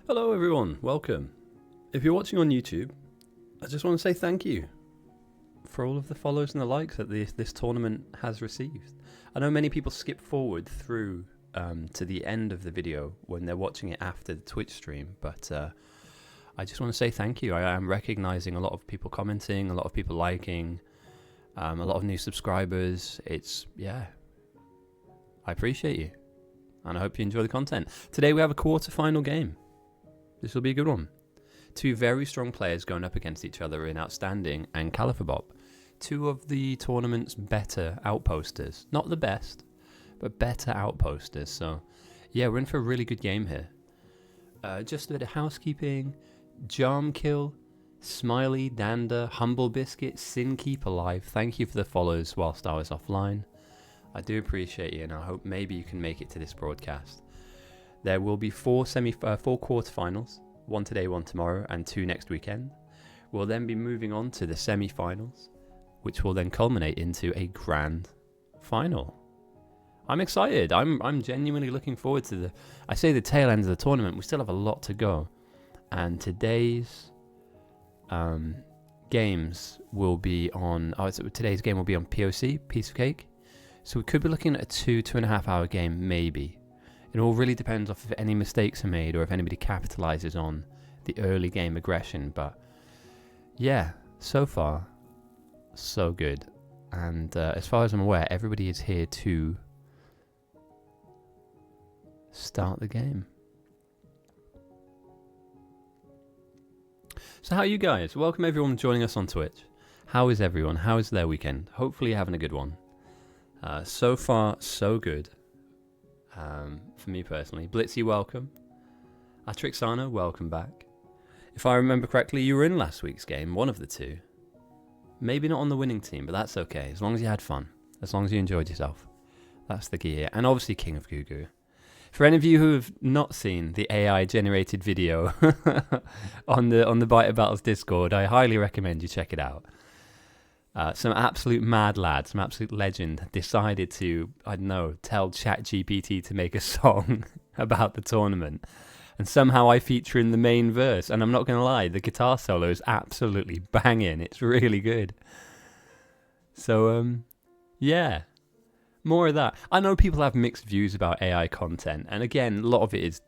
Hello everyone, welcome. If you're watching on YouTube, I just want to say thank you for all of the follows and the likes that this tournament has received. I know many people skip forward through to the end of the video when they're watching it after the Twitch stream, but I just want to say thank you. I am recognizing a lot of people commenting, a lot of people liking, a lot of new subscribers. I appreciate you, and I hope you enjoy the content. Today we have a quarter-final game. This will be a good one. Two very strong players going up against each other in Outstanding and Califerbop. Two of the tournament's better outposters. Not the best, but better outposters. So, yeah, we're in for a really good game here. Just a bit of housekeeping. Jarmkill, Smiley, Dander, Humble Biscuit, Sin Keep Alive. Thank you for the follows whilst I was offline. I do appreciate you, and I hope maybe you can make it to this broadcast. There will be four quarterfinals, one today, one tomorrow, and two next weekend. We'll then be moving on to the semi-finals, which will then culminate into a grand final. I'm excited. I'm genuinely looking forward to the tail end of the tournament. We still have a lot to go, and today's games will be on. Today's game will be on POC, Piece of Cake. So we could be looking at a 2.5 hour game, maybe. It all really depends off if any mistakes are made or if anybody capitalizes on the early game aggression. But yeah, so far, so good. And as far as I'm aware, everybody is here to start the game. So how are you guys? Welcome everyone joining us on Twitch. How is everyone? How is their weekend? Hopefully you're having a good one. So far, so good. For me personally. Blitzy, welcome. Atrixana, welcome back. If I remember correctly, you were in last week's game, one of the two. Maybe not on the winning team, but that's okay. As long as you had fun. As long as you enjoyed yourself. That's the key here. And obviously King of Gugu. For any of you who have not seen the AI-generated video on the Biter Battles Discord, I highly recommend you check it out. Some absolute mad lad, some absolute legend decided to, tell ChatGPT to make a song about the tournament. And somehow I feature in the main verse. And I'm not going to lie, the guitar solo is absolutely banging. It's really good. So, yeah, more of that. I know people have mixed views about AI content. And again, a lot of it is,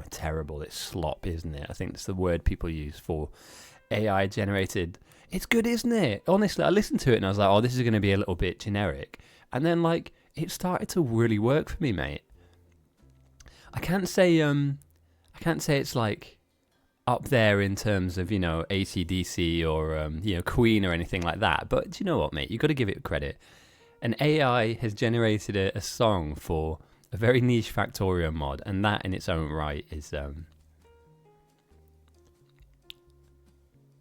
terrible. It's slop, isn't it? I think that's the word people use for AI-generated. It's good, isn't it? Honestly, I listened to it and I was like, oh, this is going to be a little bit generic. And then, it started to really work for me, mate. I can't say it's, up there in terms of, AC/DC or, Queen or anything like that. But do you know what, mate? You've got to give it credit. An AI has generated a song for a very niche Factorio mod. And that in its own right is...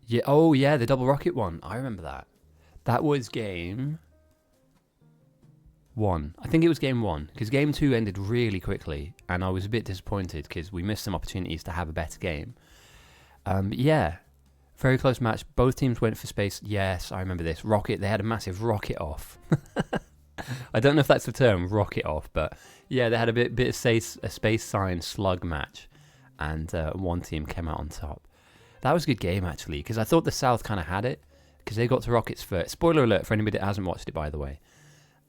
Yeah. Oh, yeah, the double rocket one. I remember that. That was game 1. I think it was game 1, because game 2 ended really quickly, and I was a bit disappointed because we missed some opportunities to have a better game. Yeah, very close match. Both teams went for space. Yes, I remember this. Rocket, they had a massive rocket off. I don't know if that's the term, rocket off, but yeah, they had a bit of a space sign slug match, and one team came out on top. That was a good game, actually, because I thought the South kind of had it, because they got to Rockets first. Spoiler alert for anybody that hasn't watched it, by the way.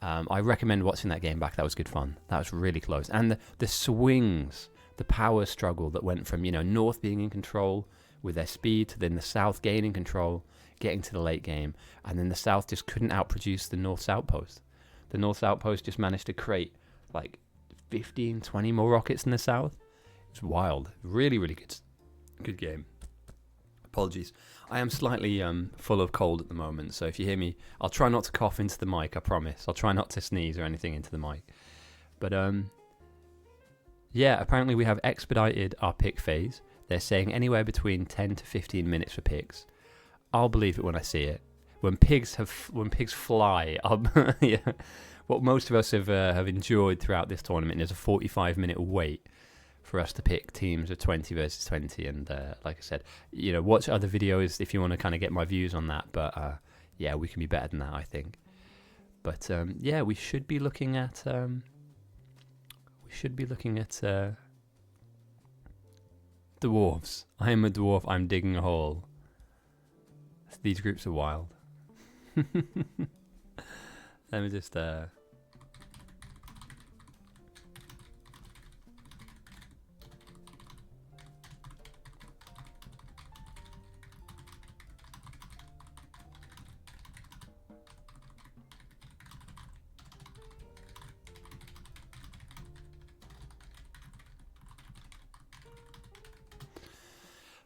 I recommend watching that game back. That was good fun. That was really close. And the swings, the power struggle that went from, North being in control with their speed to then the South gaining control, getting to the late game. And then the South just couldn't outproduce the North's outpost. The North's outpost just managed to create, 15, 20 more rockets than the South. It was wild. Really, really good game. Apologies. I am slightly full of cold at the moment, so if you hear me, I'll try not to cough into the mic, I promise. I'll try not to sneeze or anything into the mic. But, yeah, apparently we have expedited our pick phase. They're saying anywhere between 10 to 15 minutes for picks. I'll believe it when I see it. When pigs fly, yeah, what most of us have enjoyed throughout this tournament is a 45-minute wait for us to pick teams of 20 versus 20, and like I said, watch other videos if you want to kind of get my views on that, but yeah, we can be better than that, I think. But yeah, we should be looking at Dwarves. I am a dwarf. I'm digging a hole. These groups are wild. Let me just I've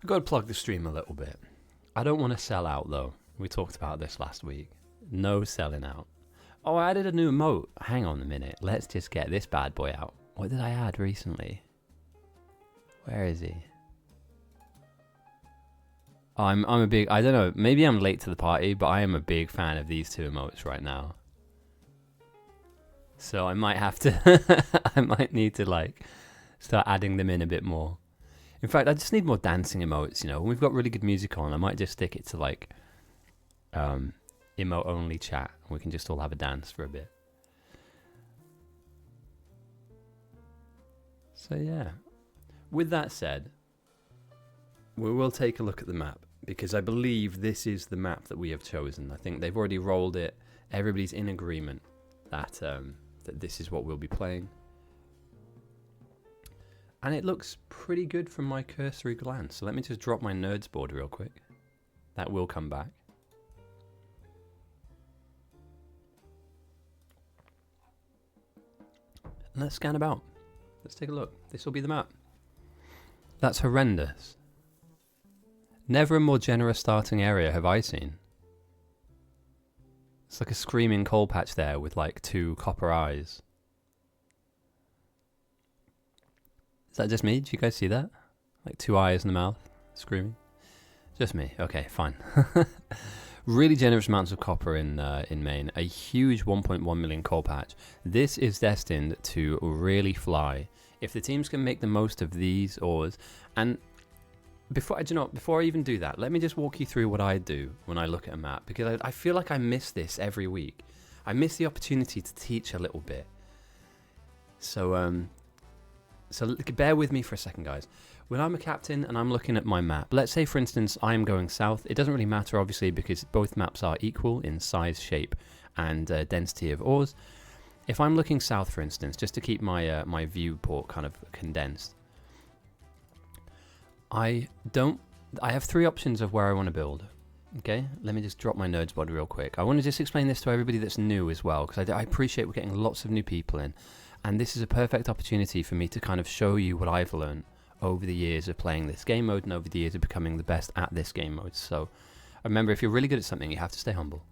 got to plug the stream a little bit. I don't want to sell out though. We talked about this last week. No selling out. Oh, I added a new emote. Hang on a minute. Let's just get this bad boy out. What did I add recently? Where is he? Oh, I'm a big... I don't know. Maybe I'm late to the party, but I am a big fan of these two emotes right now. So I might have to... I might need to, like, start adding them in a bit more. In fact, I just need more dancing emotes, you know. When we've got really good music on, I might just stick it to, like, emote-only chat. We can just all have a dance for a bit. So, yeah. With that said, we will take a look at the map, because I believe this is the map that we have chosen. I think they've already rolled it. Everybody's in agreement that, that this is what we'll be playing. And it looks pretty good from my cursory glance. So let me just drop my nerds board real quick. That will come back. And let's scan about. Let's take a look. This will be the map. That's horrendous. Never a more generous starting area have I seen. It's like a screaming coal patch there with like 2 copper eyes. Is that just me? Did you guys see that? Like 2 eyes in the mouth, screaming? Just me. Okay, fine. Really generous amounts of copper in Maine. A huge 1.1 million coal patch. This is destined to really fly. If the teams can make the most of these ores, and before I even do that, let me just walk you through what I do when I look at a map, because I feel like I miss this every week. I miss the opportunity to teach a little bit. So bear with me for a second, guys. When I'm a captain and I'm looking at my map, let's say, for instance, I'm going south. It doesn't really matter, obviously, because both maps are equal in size, shape, and density of ores. If I'm looking south, for instance, just to keep my my viewport kind of condensed, I have 3 options of where I want to build. Okay, let me just drop my nerds body real quick. I want to just explain this to everybody that's new as well, because I appreciate we're getting lots of new people in. And this is a perfect opportunity for me to kind of show you what I've learned over the years of playing this game mode and over the years of becoming the best at this game mode. So remember, if you're really good at something, you have to stay humble.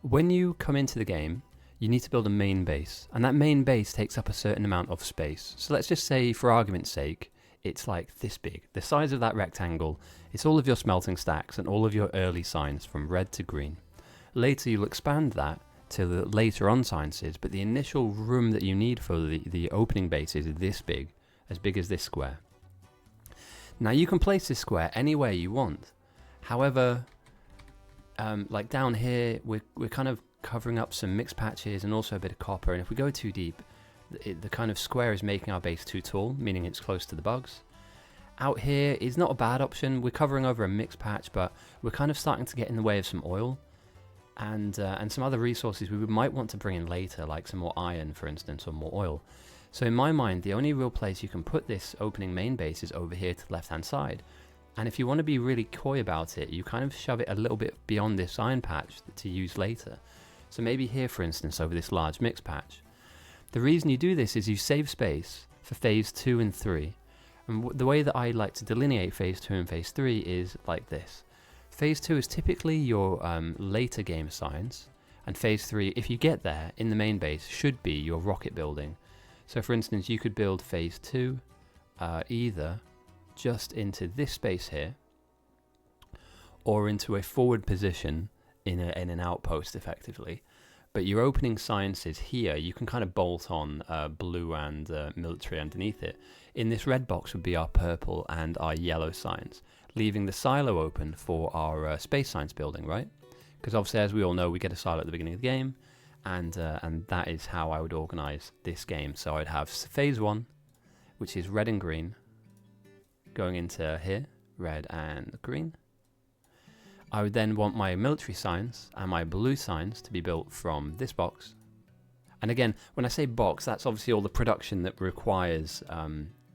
When you come into the game, you need to build a main base. And that main base takes up a certain amount of space. So let's just say, for argument's sake, it's like this big. The size of that rectangle, it's all of your smelting stacks and all of your early signs from red to green. Later, you'll expand that to the later on sciences, but the initial room that you need for the opening base is this big, as big as this square. Now you can place this square anywhere you want. However, like down here, we're kind of covering up some mixed patches and also a bit of copper, and if we go too deep, the kind of square is making our base too tall, meaning it's close to the bugs. Out here is not a bad option. We're covering over a mixed patch, but we're kind of starting to get in the way of some oil. And some other resources we might want to bring in later, like some more iron, for instance, or more oil. So in my mind, the only real place you can put this opening main base is over here to the left-hand side. And if you want to be really coy about it, you kind of shove it a little bit beyond this iron patch to use later. So maybe here, for instance, over this large mix patch. The reason you do this is you save space for phase 2 and 3. And the way that I like to delineate phase 2 and phase 3 is like this. Phase 2 is typically your later game science, and phase 3, if you get there in the main base, should be your rocket building. So for instance, you could build phase 2 either just into this space here, or into a forward position in an outpost effectively. But your opening sciences here, you can kind of bolt on blue and military underneath it. In this red box would be our purple and our yellow science, leaving the silo open for our space science building, right? Because obviously, as we all know, we get a silo at the beginning of the game, and that is how I would organize this game. So I'd have phase 1, which is red and green, going into here, red and green. I would then want my military signs and my blue signs to be built from this box. And again, when I say box, that's obviously all the production that requires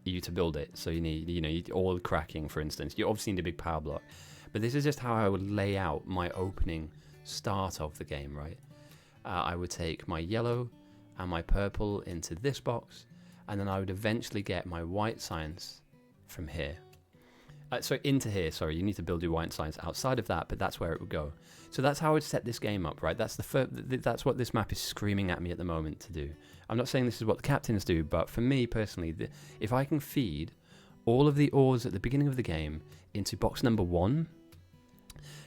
you to build it. So you need oil cracking, for instance. You obviously need a big power block. But this is just how I would lay out my opening start of the game, right? I would take my yellow and my purple into this box, and then I would eventually get my white signs from here. Into here, sorry, you need to build your white signs outside of that, but that's where it would go. So that's how I would set this game up, right? That's that's what this map is screaming at me at the moment to do. I'm not saying this is what the captains do, but for me personally, if I can feed all of the ores at the beginning of the game into box number 1,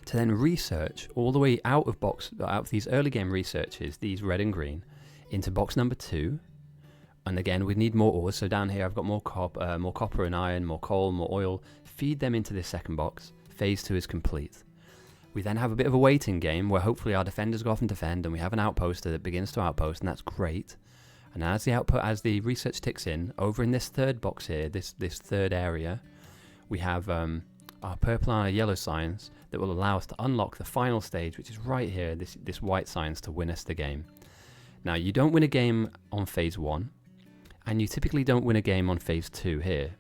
to then research all the way out of these early game researches, these red and green, into box number 2, and again we need more ores. So down here I've got more copper and iron, more coal, more oil. Feed them into this second box. Phase 2 is complete. We then have a bit of a waiting game where hopefully our defenders go off and defend, and we have an outposter that begins to outpost, and that's great. And as the research ticks in, over in this third box here, this third area, we have our purple and our yellow signs that will allow us to unlock the final stage, which is right here, this white signs, to win us the game. Now, you don't win a game on phase 1, and you typically don't win a game on phase 2 here.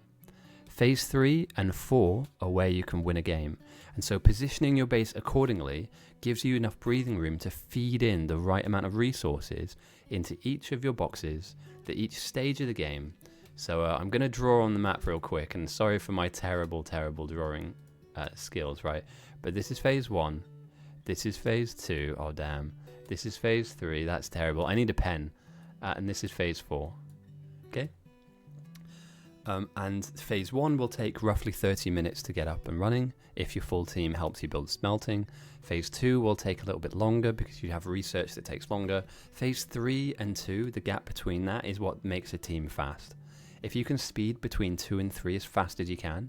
Phase 3 and 4 are where you can win a game, and so positioning your base accordingly gives you enough breathing room to feed in the right amount of resources into each of your boxes at each stage of the game. So I'm going to draw on the map real quick, and sorry for my terrible drawing skills, right? But this is phase 1, this is phase 2, oh damn, this is phase 3, that's terrible, I need a pen, and this is phase 4, okay? And phase 1 will take roughly 30 minutes to get up and running if your full team helps you build smelting. Phase 2 will take a little bit longer because you have research that takes longer. Phase 3 and 2, the gap between that is what makes a team fast. If you can speed between 2 and 3 as fast as you can,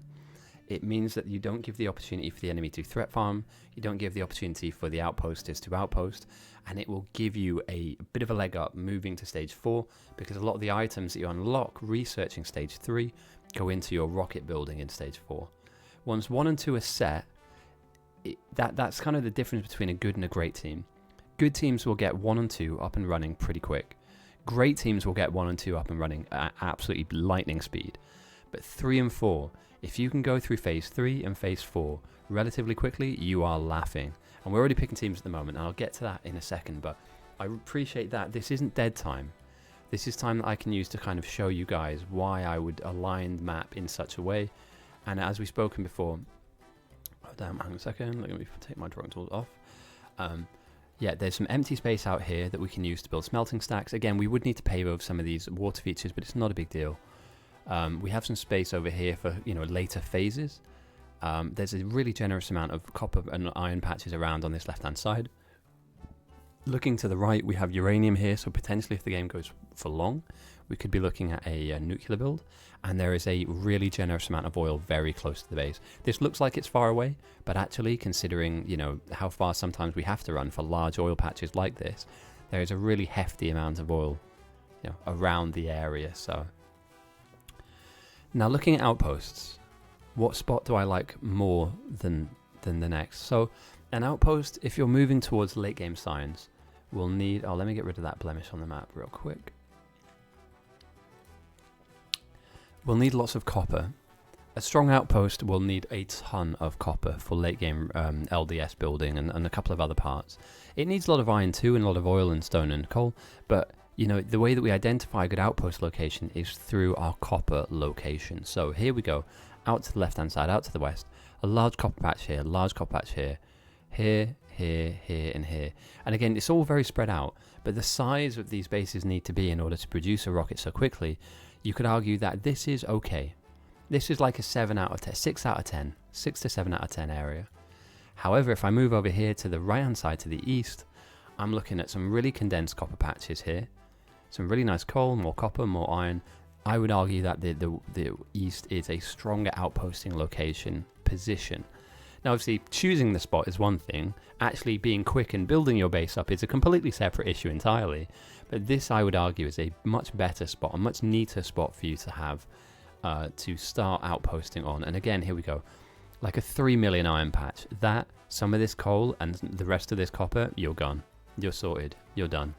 it means that you don't give the opportunity for the enemy to threat farm, you don't give the opportunity for the outposters to outpost, and it will give you a bit of a leg up moving to stage 4, because a lot of the items that you unlock researching stage 3 go into your rocket building in stage 4. Once 1 and 2 are set, that's kind of the difference between a good and a great team. Good teams will get 1 and 2 up and running pretty quick. Great teams will get 1 and 2 up and running at absolutely lightning speed. But 3 and 4, if you can go through phase 3 and phase 4 relatively quickly, you are laughing. And we're already picking teams at the moment, and I'll get to that in a second, but I appreciate that this isn't dead time. This is time that I can use to kind of show you guys why I would align the map in such a way. And as we've spoken before, oh damn, hang on a second, let me take my drawing tools off. Yeah, there's some empty space out here that we can use to build smelting stacks. Again, we would need to pave over some of these water features, but it's not a big deal. We have some space over here for later phases. There's a really generous amount of copper and iron patches around on this left hand side. Looking to the right, we have uranium here, so potentially if the game goes for long, we could be looking at a nuclear build. And there is a really generous amount of oil very close to the base. This looks like it's far away, but actually considering how far sometimes we have to run for large oil patches like this, there is a really hefty amount of oil around the area. So now looking at outposts, what spot do I like more than the next? So an outpost, if you're moving towards late game science, will need, let me get rid of that blemish on the map real quick. We'll need lots of copper. A strong outpost will need a ton of copper for late game LDS building and a couple of other parts. It needs a lot of iron too, and a lot of oil and stone and coal, but the way that we identify a good outpost location is through our copper location. So here we go, out to the left hand side, out to the west, a large copper patch here, large copper patch here, here, and here. And again, it's all very spread out, but the size of these bases need to be in order to produce a rocket so quickly. You could argue that this is okay. This is like a 7 out of 10, 6 out of 10, 6 to 7 out of 10 area. However, if I move over here to the right hand side to the east, I'm looking at some really condensed copper patches here. Some really nice coal, more copper, more iron. I would argue that the east is a stronger outposting location position. Now obviously choosing the spot is one thing, actually being quick and building your base up is a completely separate issue entirely, but this I would argue is a much better spot, a much neater spot for you to have to start outposting on. And again, here we go. Like a 3 million iron patch. That, some of this coal and the rest of this copper, you're gone. You're sorted. You're done.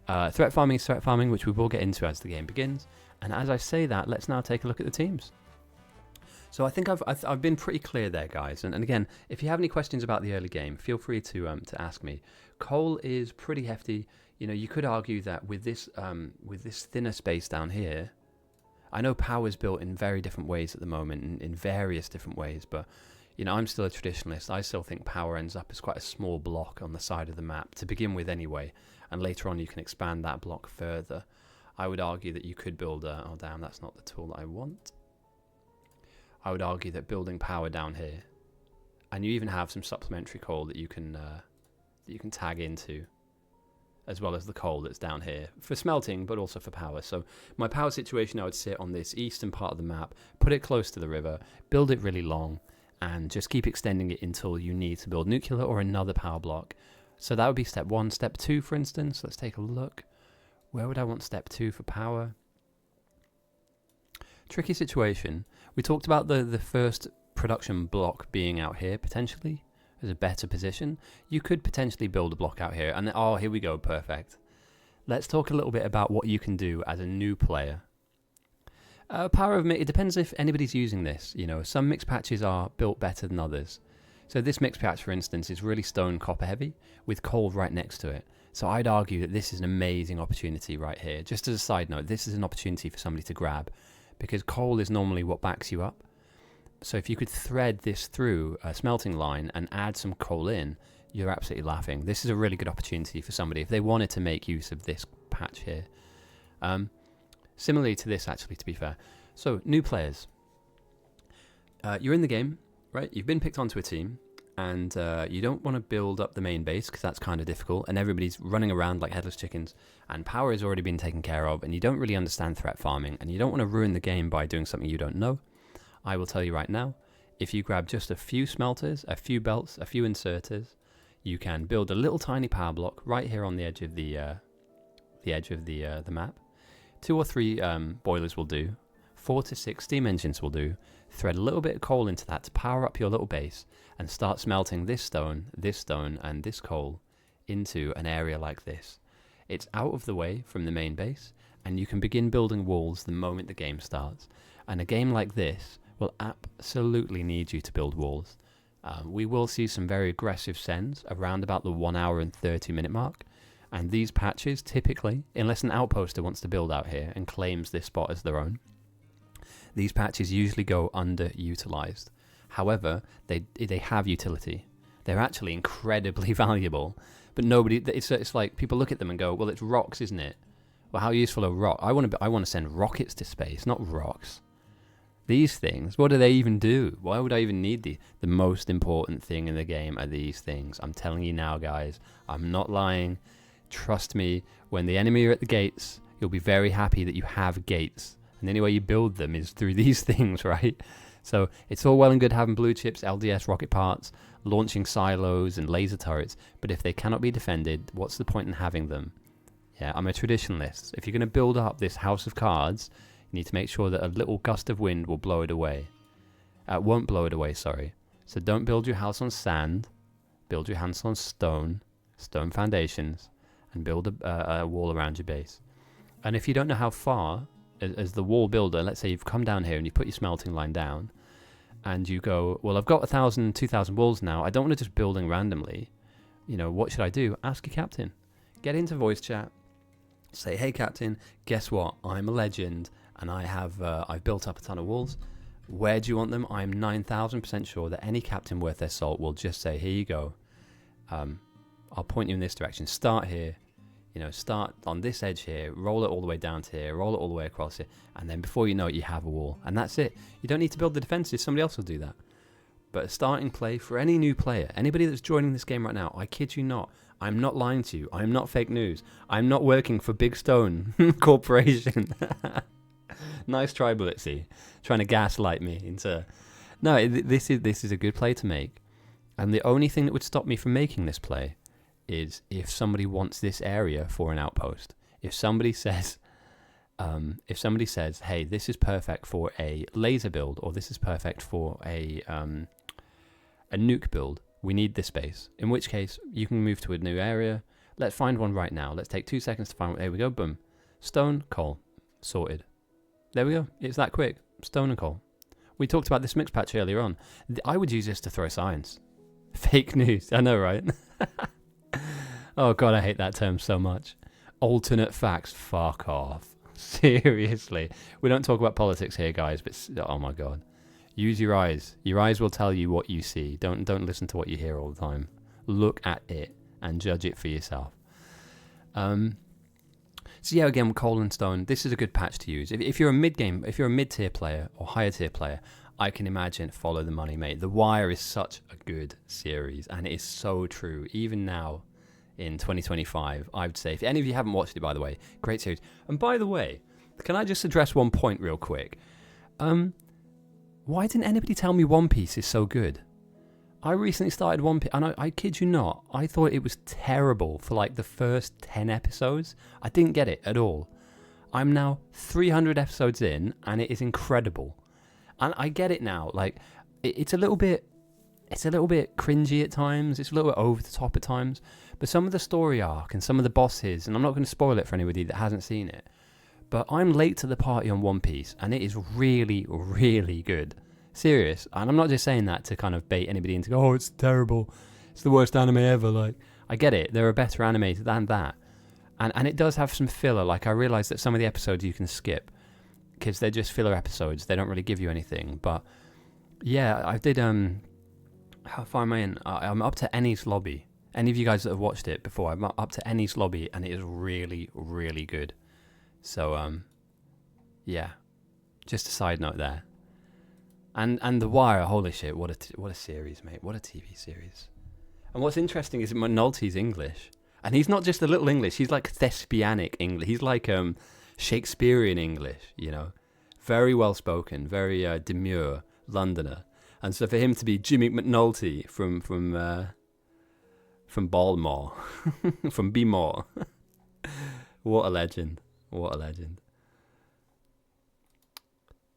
Threat farming is threat farming, which we will get into as the game begins. And as I say that, let's now take a look at the teams. So I think I've been pretty clear there, guys. And again, if you have any questions about the early game, feel free to ask me. Coal is pretty hefty. You know, you could argue that with this thinner space down here, I know power is built in very different ways at the moment, in various different ways, but you know, I'm still a traditionalist. I still think power ends up as quite a small block on the side of the map to begin with anyway, and later on you can expand that block further. I would argue that you could build a... Oh damn, that's not the tool that I want. I would argue that building power down here, and you even have some supplementary coal that you can tag into, as well as the coal that's down here for smelting, but also for power. So my power situation, I would sit on this eastern part of the map, put it close to the river, build it really long, and just keep extending it until you need to build nuclear or another power block. So that would be step 1. Step 2, for instance, let's take a look. Where would I want step 2 for power? Tricky situation. We talked about the first production block being out here, potentially, as a better position. You could potentially build a block out here. And oh, here we go, perfect. Let's talk a little bit about what you can do as a new player. Power of mix, it depends if anybody's using this. You know, some mix patches are built better than others. So this mix patch, for instance, is really stone copper heavy with coal right next to it. So I'd argue that this is an amazing opportunity right here. Just as a side note, this is an opportunity for somebody to grab, because coal is normally what backs you up. So if you could thread this through a smelting line and add some coal in, you're absolutely laughing. This is a really good opportunity for somebody if they wanted to make use of this patch here. Similarly to this, actually, to be fair. So, new players. You're in the game, right? You've been picked onto a team, and you don't want to build up the main base because that's kind of difficult, and everybody's running around like headless chickens, and power has already been taken care of, and you don't really understand threat farming, and you don't want to ruin the game by doing something you don't know. I will tell you right now, if you grab just a few smelters, a few belts, a few inserters, you can build a little tiny power block right here on the edge of the map. 2 or 3 boilers will do. 4 to 6 steam engines will do. Thread a little bit of coal into that to power up your little base and start smelting this stone, and this coal into an area like this. It's out of the way from the main base, and you can begin building walls the moment the game starts. And a game like this will absolutely need you to build walls. We will see some very aggressive sends around about the 1 hour and 30 minute mark. And these patches typically, unless an outposter wants to build out here and claims this spot as their own, these patches usually go underutilized. However, they have utility. They're actually incredibly valuable, but nobody. It's like people look at them and go, "Well, it's rocks, isn't it? Well, how useful are rocks? I want to send rockets to space, not rocks. These things, what do they even do? Why would I even need the most important thing in the game are these things? I'm telling you now, guys. I'm not lying. Trust me, when the enemy are at the gates, you'll be very happy that you have gates. And the only way you build them is through these things, right? So it's all well and good having blue chips, LDS rocket parts, launching silos and laser turrets, but if they cannot be defended, what's the point in having them? Yeah, I'm a traditionalist. If you're going to build up this house of cards, you need to make sure that a little gust of wind will blow it away. Won't blow it away, sorry. So don't build your house on sand. Build your house on stone foundations, and build a wall around your base. And if you don't know how far, as the wall builder, let's say you've come down here and you put your smelting line down, and you go, well, I've got 1,000, 2,000 walls now. I don't want to just building randomly. You know, what should I do? Ask your captain. Get into voice chat. Say, hey, captain, guess what? I'm a legend, and I've built up a ton of walls. Where do you want them? I'm 9,000% sure that any captain worth their salt will just say, here you go. I'll point you in this direction. Start here. You know, start on this edge here, roll it all the way down to here, roll it all the way across here, and then before you know it, you have a wall. And that's it. You don't need to build the defenses. Somebody else will do that. But a starting play for any new player, anybody that's joining this game right now, I kid you not, I'm not lying to you. I'm not fake news. I'm not working for Big Stone Corporation. Nice try, Blitzy. Trying to gaslight me into... No, this is a good play to make. And the only thing that would stop me from making this play is if somebody wants this area for an outpost. If somebody says, if somebody says, hey, this is perfect for a laser build, or this is perfect for a nuke build, we need this space. In which case, you can move to a new area. Let's find one right now. Let's take 2 seconds to find one. There we go, boom. Stone, coal, sorted. There we go. It's that quick. Stone and coal. We talked about this mix patch earlier on. I would use this to throw science. Fake news. I know, right? Oh, God, I hate that term so much. Alternate facts. Fuck off. Seriously. We don't talk about politics here, guys, but oh, my God. Use your eyes. Your eyes will tell you what you see. Don't listen to what you hear all the time. Look at it and judge it for yourself. So yeah, again, coal and stone, this is a good patch to use. If you're a mid-tier player or higher tier player, I can imagine follow the money, mate. The Wire is such a good series, and it is so true. Even now, in 2025, I would say, if any of you haven't watched it, by the way, great series. And by the way, can I just address one point real quick? Why didn't anybody tell me One Piece is so good? I recently started One Piece, and I kid you not, I thought it was terrible for like the first 10 episodes. I didn't get it at all. I'm now 300 episodes in, and it is incredible. And I get it now. Like, it's a little bit cringy at times. It's a little bit over the top at times. But some of the story arc and some of the bosses, and I'm not going to spoil it for anybody that hasn't seen it, but I'm late to the party on One Piece, and it is really, really good. Serious. And I'm not just saying that to kind of bait anybody into, oh, it's terrible, it's the worst anime ever. Like, I get it, there are better animes than that, and it does have some filler. Like, I realize that some of the episodes you can skip because they're just filler episodes, they don't really give you anything. But yeah, I did how far am I in? I'm up to Eni's lobby. Any of you guys that have watched it before, I'm up to Eni's lobby, and it is really, really good. So yeah, just a side note there. And The Wire, holy shit, what a series, mate. What a TV series. And what's interesting is McNulty's English. And he's not just a little English, he's like thespianic English. He's like Shakespearean English, you know. Very well spoken, very demure Londoner. And so for him to be Jimmy McNulty from Baltimore, from B-More, what a legend. What a legend.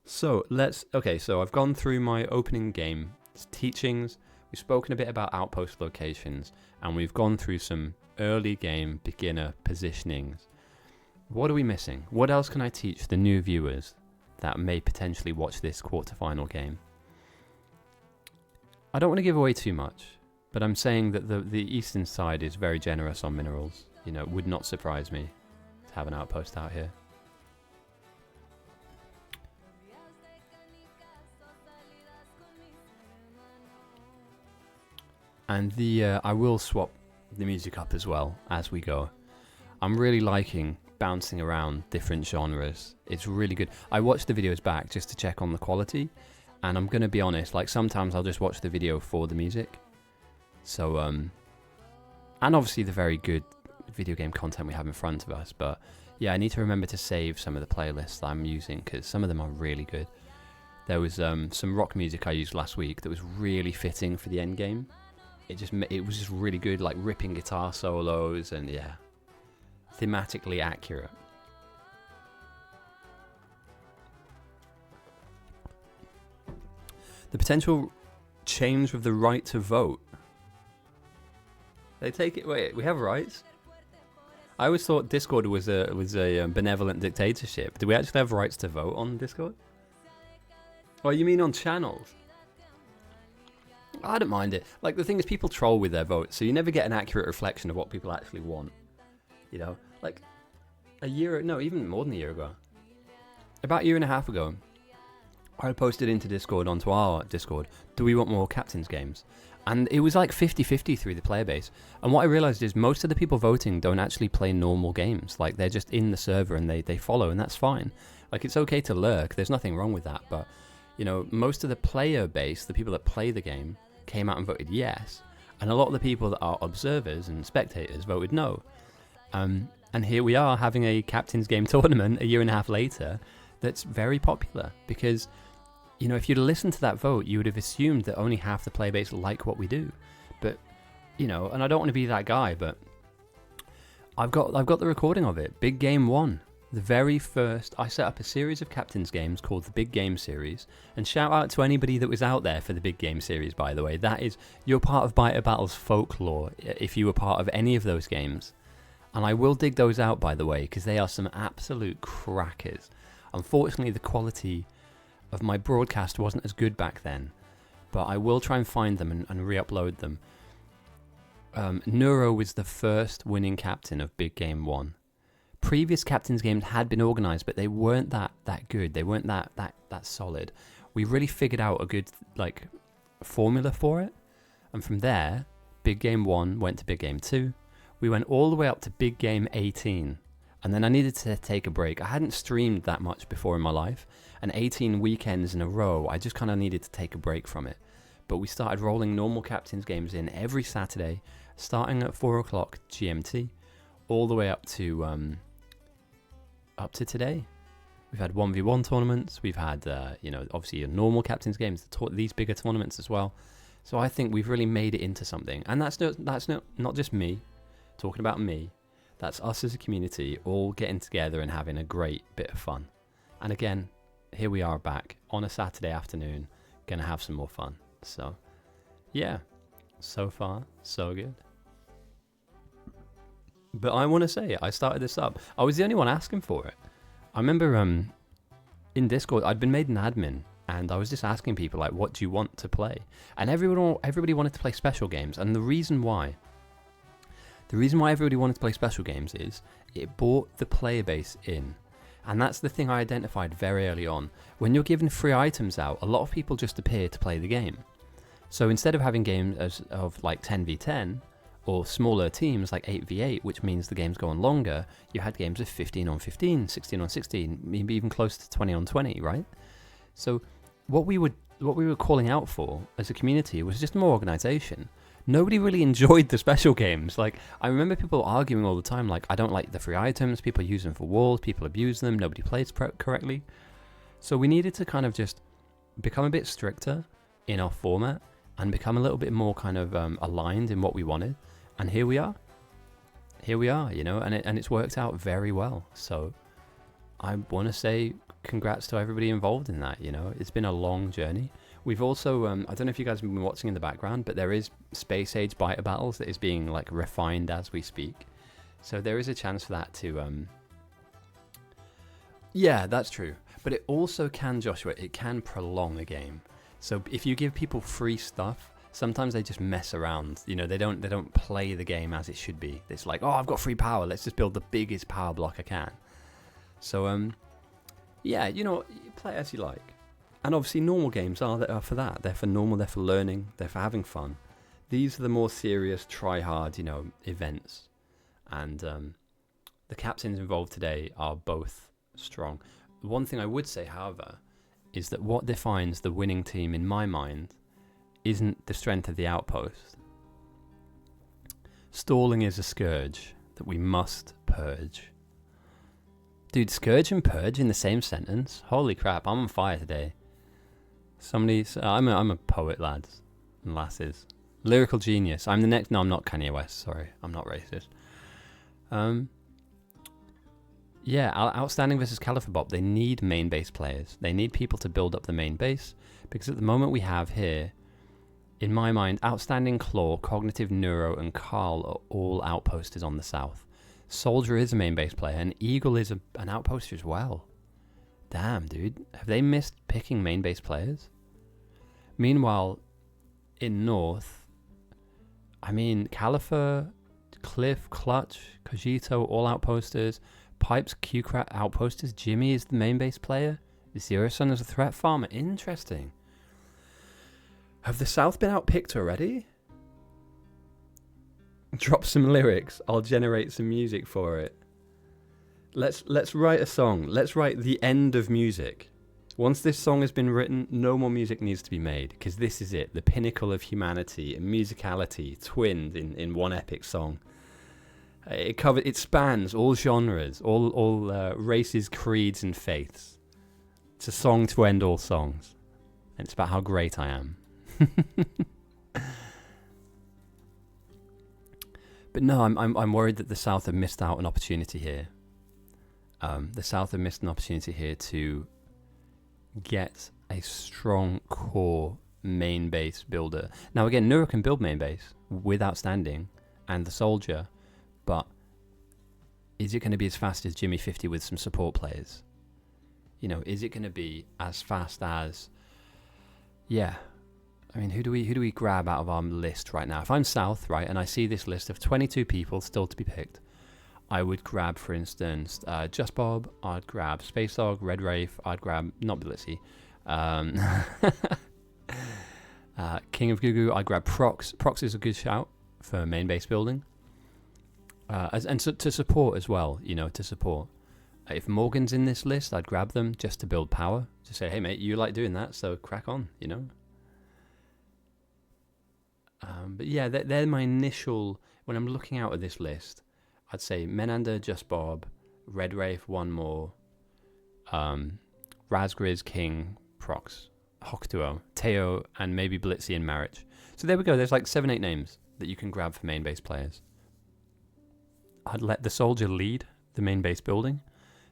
So so I've gone through my opening game teachings, we've spoken a bit about outpost locations, and we've gone through some early game beginner positionings. What are we missing? What else can I teach the new viewers that may potentially watch this quarterfinal game? I don't want to give away too much, but I'm saying that the eastern side is very generous on minerals. You know, it would not surprise me to have an outpost out here. And I will swap the music up as well as we go. I'm really liking bouncing around different genres. It's really good. I watched the videos back just to check on the quality, and I'm going to be honest, like sometimes I'll just watch the video for the music. So, and obviously the very good video game content we have in front of us, but yeah, I need to remember to save some of the playlists that I'm using, because some of them are really good. There was some rock music I used last week that was really fitting for the end game. It was just really good, like ripping guitar solos, and yeah, thematically accurate. The potential change with the right to vote. They take it. Wait, we have rights. I always thought Discord was a benevolent dictatorship. Do we actually have rights to vote on Discord? Oh, you mean on channels? I don't mind it. Like, the thing is, people troll with their votes, so you never get an accurate reflection of what people actually want. You know, like even more than a year ago, about a year and a half ago, I posted into Discord, onto our Discord, do we want more captains games? And it was like 50-50 through the player base. And what I realized is most of the people voting don't actually play normal games. Like, they're just in the server and they follow, and that's fine. Like, it's okay to lurk. There's nothing wrong with that. But, you know, most of the player base, the people that play the game, came out and voted yes. And a lot of the people that are observers and spectators voted no. And here we are having a captain's game tournament a year and a half later that's very popular, because, you know, if you'd listened to that vote, you would have assumed that only half the player base like what we do. But, you know, and I don't want to be that guy, but I've got the recording of it. Big Game 1. The very first, I set up a series of captain's games called the Big Game Series, and shout out to anybody that was out there for the Big Game Series, by the way. That is, you're part of Biter Battle's folklore if you were part of any of those games. And I will dig those out, by the way, because they are some absolute crackers. Unfortunately, the quality of my broadcast wasn't as good back then, but I will try and find them and re-upload them. Neuro was the first winning captain of Big Game 1. Previous captain's games had been organised, but they weren't that good. They weren't that solid. We really figured out a good formula for it, and from there, Big Game 1 went to Big Game 2. We went all the way up to Big Game 18, and then I needed to take a break. I hadn't streamed that much before in my life, and 18 weekends in a row, I just kind of needed to take a break from it. But we started rolling normal captain's games in every Saturday, starting at 4 o'clock GMT, all the way up to today. We've had 1v1 tournaments. We've had, obviously your normal captain's games, these bigger tournaments as well. So I think we've really made it into something. And that's not just me talking about me. That's us as a community all getting together and having a great bit of fun. And again, here we are back on a Saturday afternoon, going to have some more fun. So, yeah, so far, so good. But I want to say, I started this up. I was the only one asking for it. I remember in Discord, I'd been made an admin, and I was just asking people, like, what do you want to play? And everybody wanted to play special games. And the reason why everybody wanted to play special games is it brought the player base in. And that's the thing I identified very early on. When you're giving free items out, a lot of people just appear to play the game. So instead of having games of like 10v10, or smaller teams like 8v8, which means the games go on longer, you had games of 15 on 15, 16 on 16, maybe even close to 20 on 20, right? So what we were calling out for as a community was just more organization. Nobody really enjoyed the special games. Like, I remember people arguing all the time, like, I don't like the free items, people use them for walls, people abuse them, nobody plays correctly. So we needed to kind of just become a bit stricter in our format and become a little bit more kind of aligned in what we wanted. And here we are, and it's worked out very well. So I want to say congrats to everybody involved in that. It's been a long journey. We've also, I don't know if you guys have been watching in the background, but there is Space Age Biter Battles that is being like refined as we speak. So there is a chance for that to, yeah, that's true. But it also can, Joshua, it can prolong a game. So if you give people free stuff, sometimes they just mess around. They don't play the game as it should be. It's like, oh, I've got free power. Let's just build the biggest power block I can. So, yeah, play as you like. And obviously normal games are for that. They're for normal, they're for learning, they're for having fun. These are the more serious, try-hard, events. And the captains involved today are both strong. One thing I would say, however, is that what defines the winning team in my mind isn't the strength of the outpost. Stalling is a scourge that we must purge. Dude, scourge and purge in the same sentence? Holy crap, I'm on fire today. I'm a poet, lads and lasses. Lyrical genius. I'm not Kanye West, sorry. I'm not racist. Yeah, Outstanding versus Califerbop, they need main base players. They need people to build up the main base, because at the moment we have here, in my mind, Outstanding, Claw, Cognitive, Neuro, and Carl are all outposters on the south. Soldier is a main base player, and Eagle is an outposter as well. Damn, dude. Have they missed picking main base players? Meanwhile, in north, Califer, Cliff, Clutch, Cogito, all outposters. Pipes, Q-Crat, outposters. Jimmy is the main base player. Zero Sun is a threat farmer. Interesting. Have the South been outpicked already? Drop some lyrics. I'll generate some music for it. Let's write a song. Let's write the end of music. Once this song has been written, no more music needs to be made, because this is it. The pinnacle of humanity and musicality twinned in one epic song. It spans all genres, all races, creeds, and faiths. It's a song to end all songs, and it's about how great I am. But no, I'm worried that the South have missed out an opportunity here. The South have missed an opportunity here to get a strong core main base builder. Now again, Nura can build main base with Outstanding and the Soldier, but is it going to be as fast as Jimmy 50 with some support players? You know, is it going to be as fast as... Yeah. I mean, who do we grab out of our list right now? If I'm South, right, and I see this list of 22 people still to be picked, I would grab, for instance, Just Bob, I'd grab Space Dog, Red Wraith, I'd grab, not Blitzy, King of Gugu, I'd grab Prox. Prox is a good shout for main base building. To support as well, you know, to support. If Morgan's in this list, I'd grab them just to build power. To say, hey mate, you like doing that, so crack on, you know. But yeah, they're my initial, when I'm looking out at this list, I'd say Menander, Just Bob, Red Wraith, one more, Razgriz, King, Prox, Hokuto, Teo, and maybe Blitzy and Marich. So there we go, there's like 7-8 names that you can grab for main base players. I'd let the Soldier lead the main base building,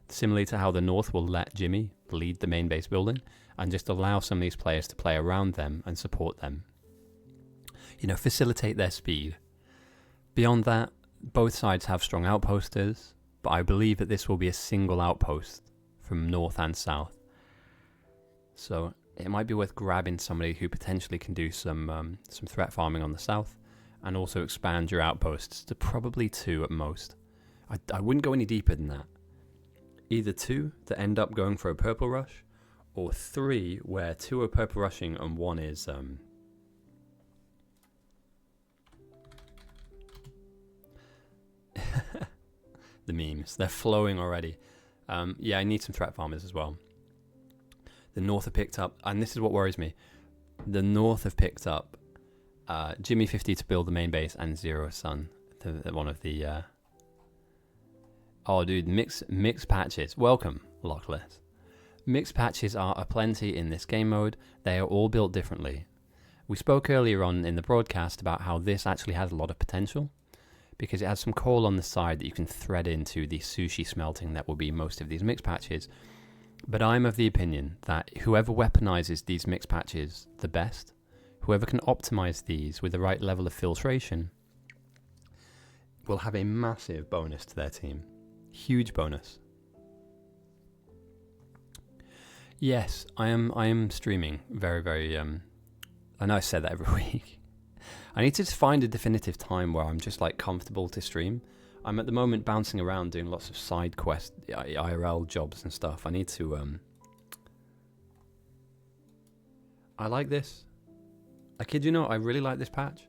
similarly to how the North will let Jimmy lead the main base building, and just allow some of these players to play around them and support them. You know, facilitate their speed. Beyond that, both sides have strong outposters, but I believe that this will be a single outpost from North and South. So it might be worth grabbing somebody who potentially can do some threat farming on the South, and also expand your outposts to probably 2 at most. I wouldn't go any deeper than that. Either 2 that end up going for a purple rush, or 3 where 2 are purple rushing and 1 is... The memes, they're flowing already. Yeah, I need some threat farmers as well. The North have picked up, and this is what worries me, the North have picked up Jimmy 50 to build the main base and Zero Sun, one of the... Oh dude, mix patches. Welcome, Lockless. Mixed patches are aplenty in this game mode. They are all built differently. We spoke earlier on in the broadcast about how this actually has a lot of potential, because it has some coal on the side that you can thread into the sushi smelting that will be most of these mix patches. But I'm of the opinion that whoever weaponizes these mix patches the best, whoever can optimize these with the right level of filtration, will have a massive bonus to their team. Huge bonus. Yes, I am streaming very, very... I know I said that every week. I need to find a definitive time where I'm just like comfortable to stream. I'm at the moment bouncing around doing lots of side quest IRL jobs and stuff. I need to I like this. I kid you not, I really like this patch.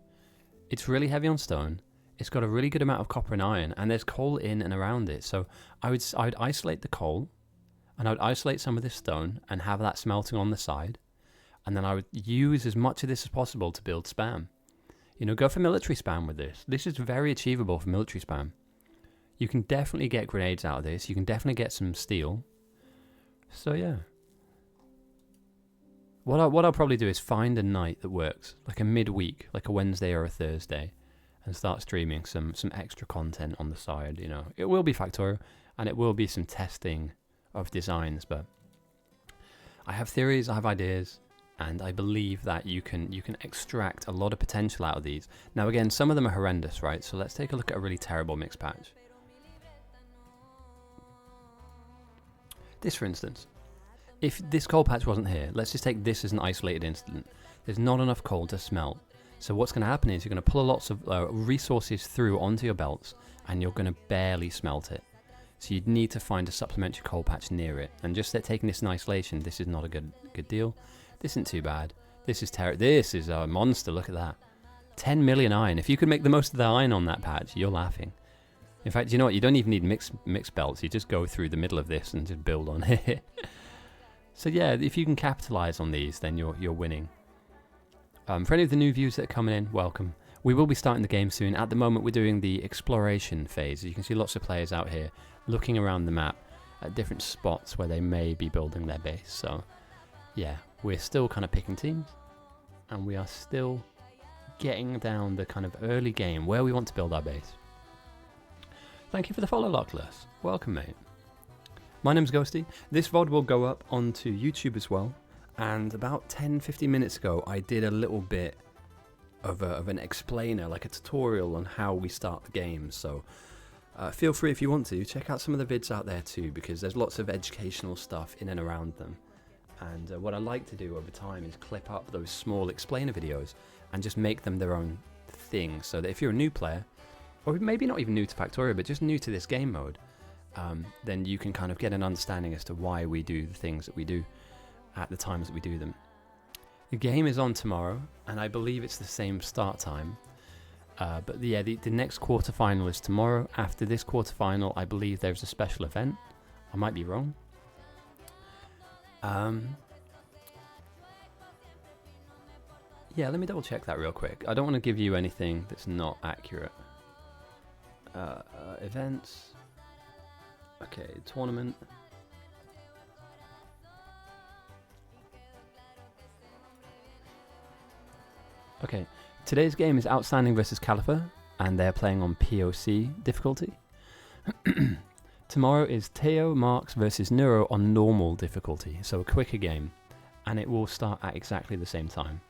It's really heavy on stone. It's got a really good amount of copper and iron, and there's coal in and around it. So I'd isolate the coal, and I would isolate some of this stone and have that smelting on the side, and then I would use as much of this as possible to build spam. You know, go for military spam with this. This is very achievable for military spam. You can definitely get grenades out of this. You can definitely get some steel. So yeah. What I'll probably do is find a night that works, like a midweek, like a Wednesday or a Thursday, and start streaming some extra content on the side, you know. It will be Factorio, and it will be some testing of designs, but I have theories, I have ideas, and I believe that you can extract a lot of potential out of these. Now again, some of them are horrendous, right? So let's take a look at a really terrible mix patch. This, for instance. If this coal patch wasn't here, let's just take this as an isolated incident. There's not enough coal to smelt. So what's going to happen is you're going to pull lots of resources through onto your belts, and you're going to barely smelt it. So you'd need to find a supplementary coal patch near it. And just taking this in isolation, this is not a good deal. This isn't too bad. This is a monster, look at that. 10 million iron. If you could make the most of the iron on that patch, you're laughing. In fact, you know what? You don't even need mixed belts. You just go through the middle of this and just build on it. So yeah, if you can capitalize on these, then you're winning. For any of the new viewers that are coming in, welcome. We will be starting the game soon. At the moment, we're doing the exploration phase. You can see lots of players out here looking around the map at different spots where they may be building their base. So yeah, we're still kind of picking teams, and we are still getting down the kind of early game where we want to build our base. Thank you for the follow, Lockless. Welcome, mate. My name's Ghosty. This VOD will go up onto YouTube as well. And about 10-15 minutes ago, I did a little bit of an explainer, like a tutorial on how we start the game. So feel free if you want to, check out some of the vids out there too, because there's lots of educational stuff in and around them. And what I like to do over time is clip up those small explainer videos and just make them their own thing, so that if you're a new player, or maybe not even new to Factorio, but just new to this game mode, then you can kind of get an understanding as to why we do the things that we do at the times that we do them. The game is on tomorrow, and I believe it's the same start time. But yeah, the next quarterfinal is tomorrow. After this quarterfinal, I believe there's a special event. I might be wrong. Yeah, let me double check that real quick. I don't want to give you anything that's not accurate. Events. Okay, tournament. Okay, today's game is Outstanding versus Califer, and they're playing on POC difficulty. Tomorrow is Teo Marks versus Neuro on normal difficulty, so a quicker game, and it will start at exactly the same time.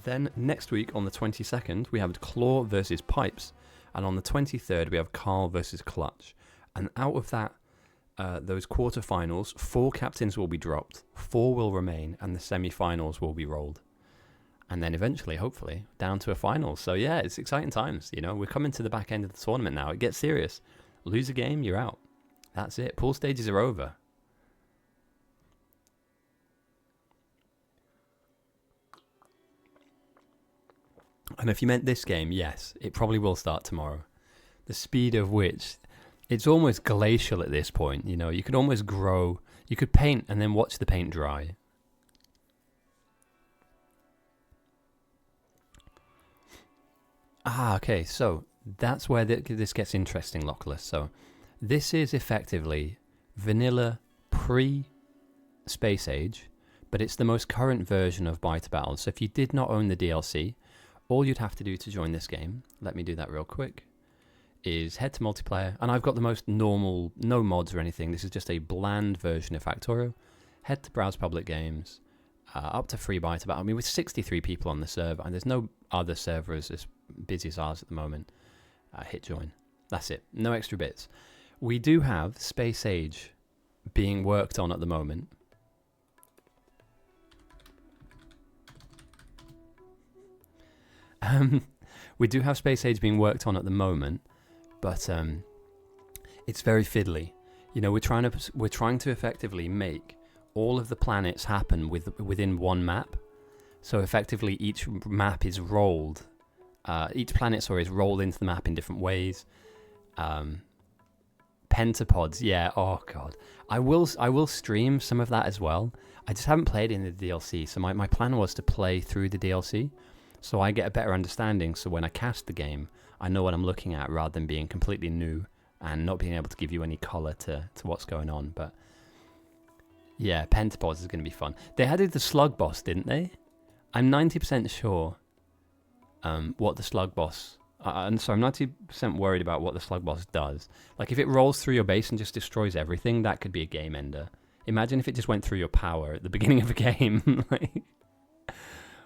Then next week on the 22nd we have Claw versus Pipes, and on the 23rd we have Carl versus Clutch. And out of that, those quarterfinals, 4 captains will be dropped, 4 will remain, and the semi-finals will be rolled. And then eventually, hopefully, down to a final. So yeah, it's exciting times. You know, we're coming to the back end of the tournament now. It gets serious. Lose a game, you're out. That's it. Pool stages are over. And if you meant this game, yes, it probably will start tomorrow. The speed of which, it's almost glacial at this point. You know, you could almost grow. You could paint and then watch the paint dry. Ah, okay, so that's where this gets interesting, Lockless. So this is effectively vanilla pre-Space Age, but it's the most current version of Bite Battle. So if you did not own the DLC, all you'd have to do to join this game, let me do that real quick, is head to multiplayer, and I've got the most normal, no mods or anything. This is just a bland version of Factorio. Head to Browse Public Games, up to free Bite Battle. I mean, with 63 people on the server, and there's no other servers as busy as ours at the moment, hit join. That's it. No extra bits. We do have Space Age being worked on at the moment. We do have Space Age being worked on at the moment, but it's very fiddly. You know, we're trying to effectively make all of the planets happen within one map. So effectively, each map is rolled. Each planet, sorry, is rolled into the map in different ways. Pentapods, yeah. Oh god, I will stream some of that as well. I just haven't played in the DLC, so my plan was to play through the DLC, so I get a better understanding. So when I cast the game, I know what I'm looking at, rather than being completely new and not being able to give you any color to what's going on. But yeah, Pentapods is going to be fun. They added the slug boss, didn't they? I'm 90% sure what the slug boss... I'm 90% worried about what the slug boss does. Like, if it rolls through your base and just destroys everything, that could be a game ender. Imagine if it just went through your power at the beginning of a game. Like,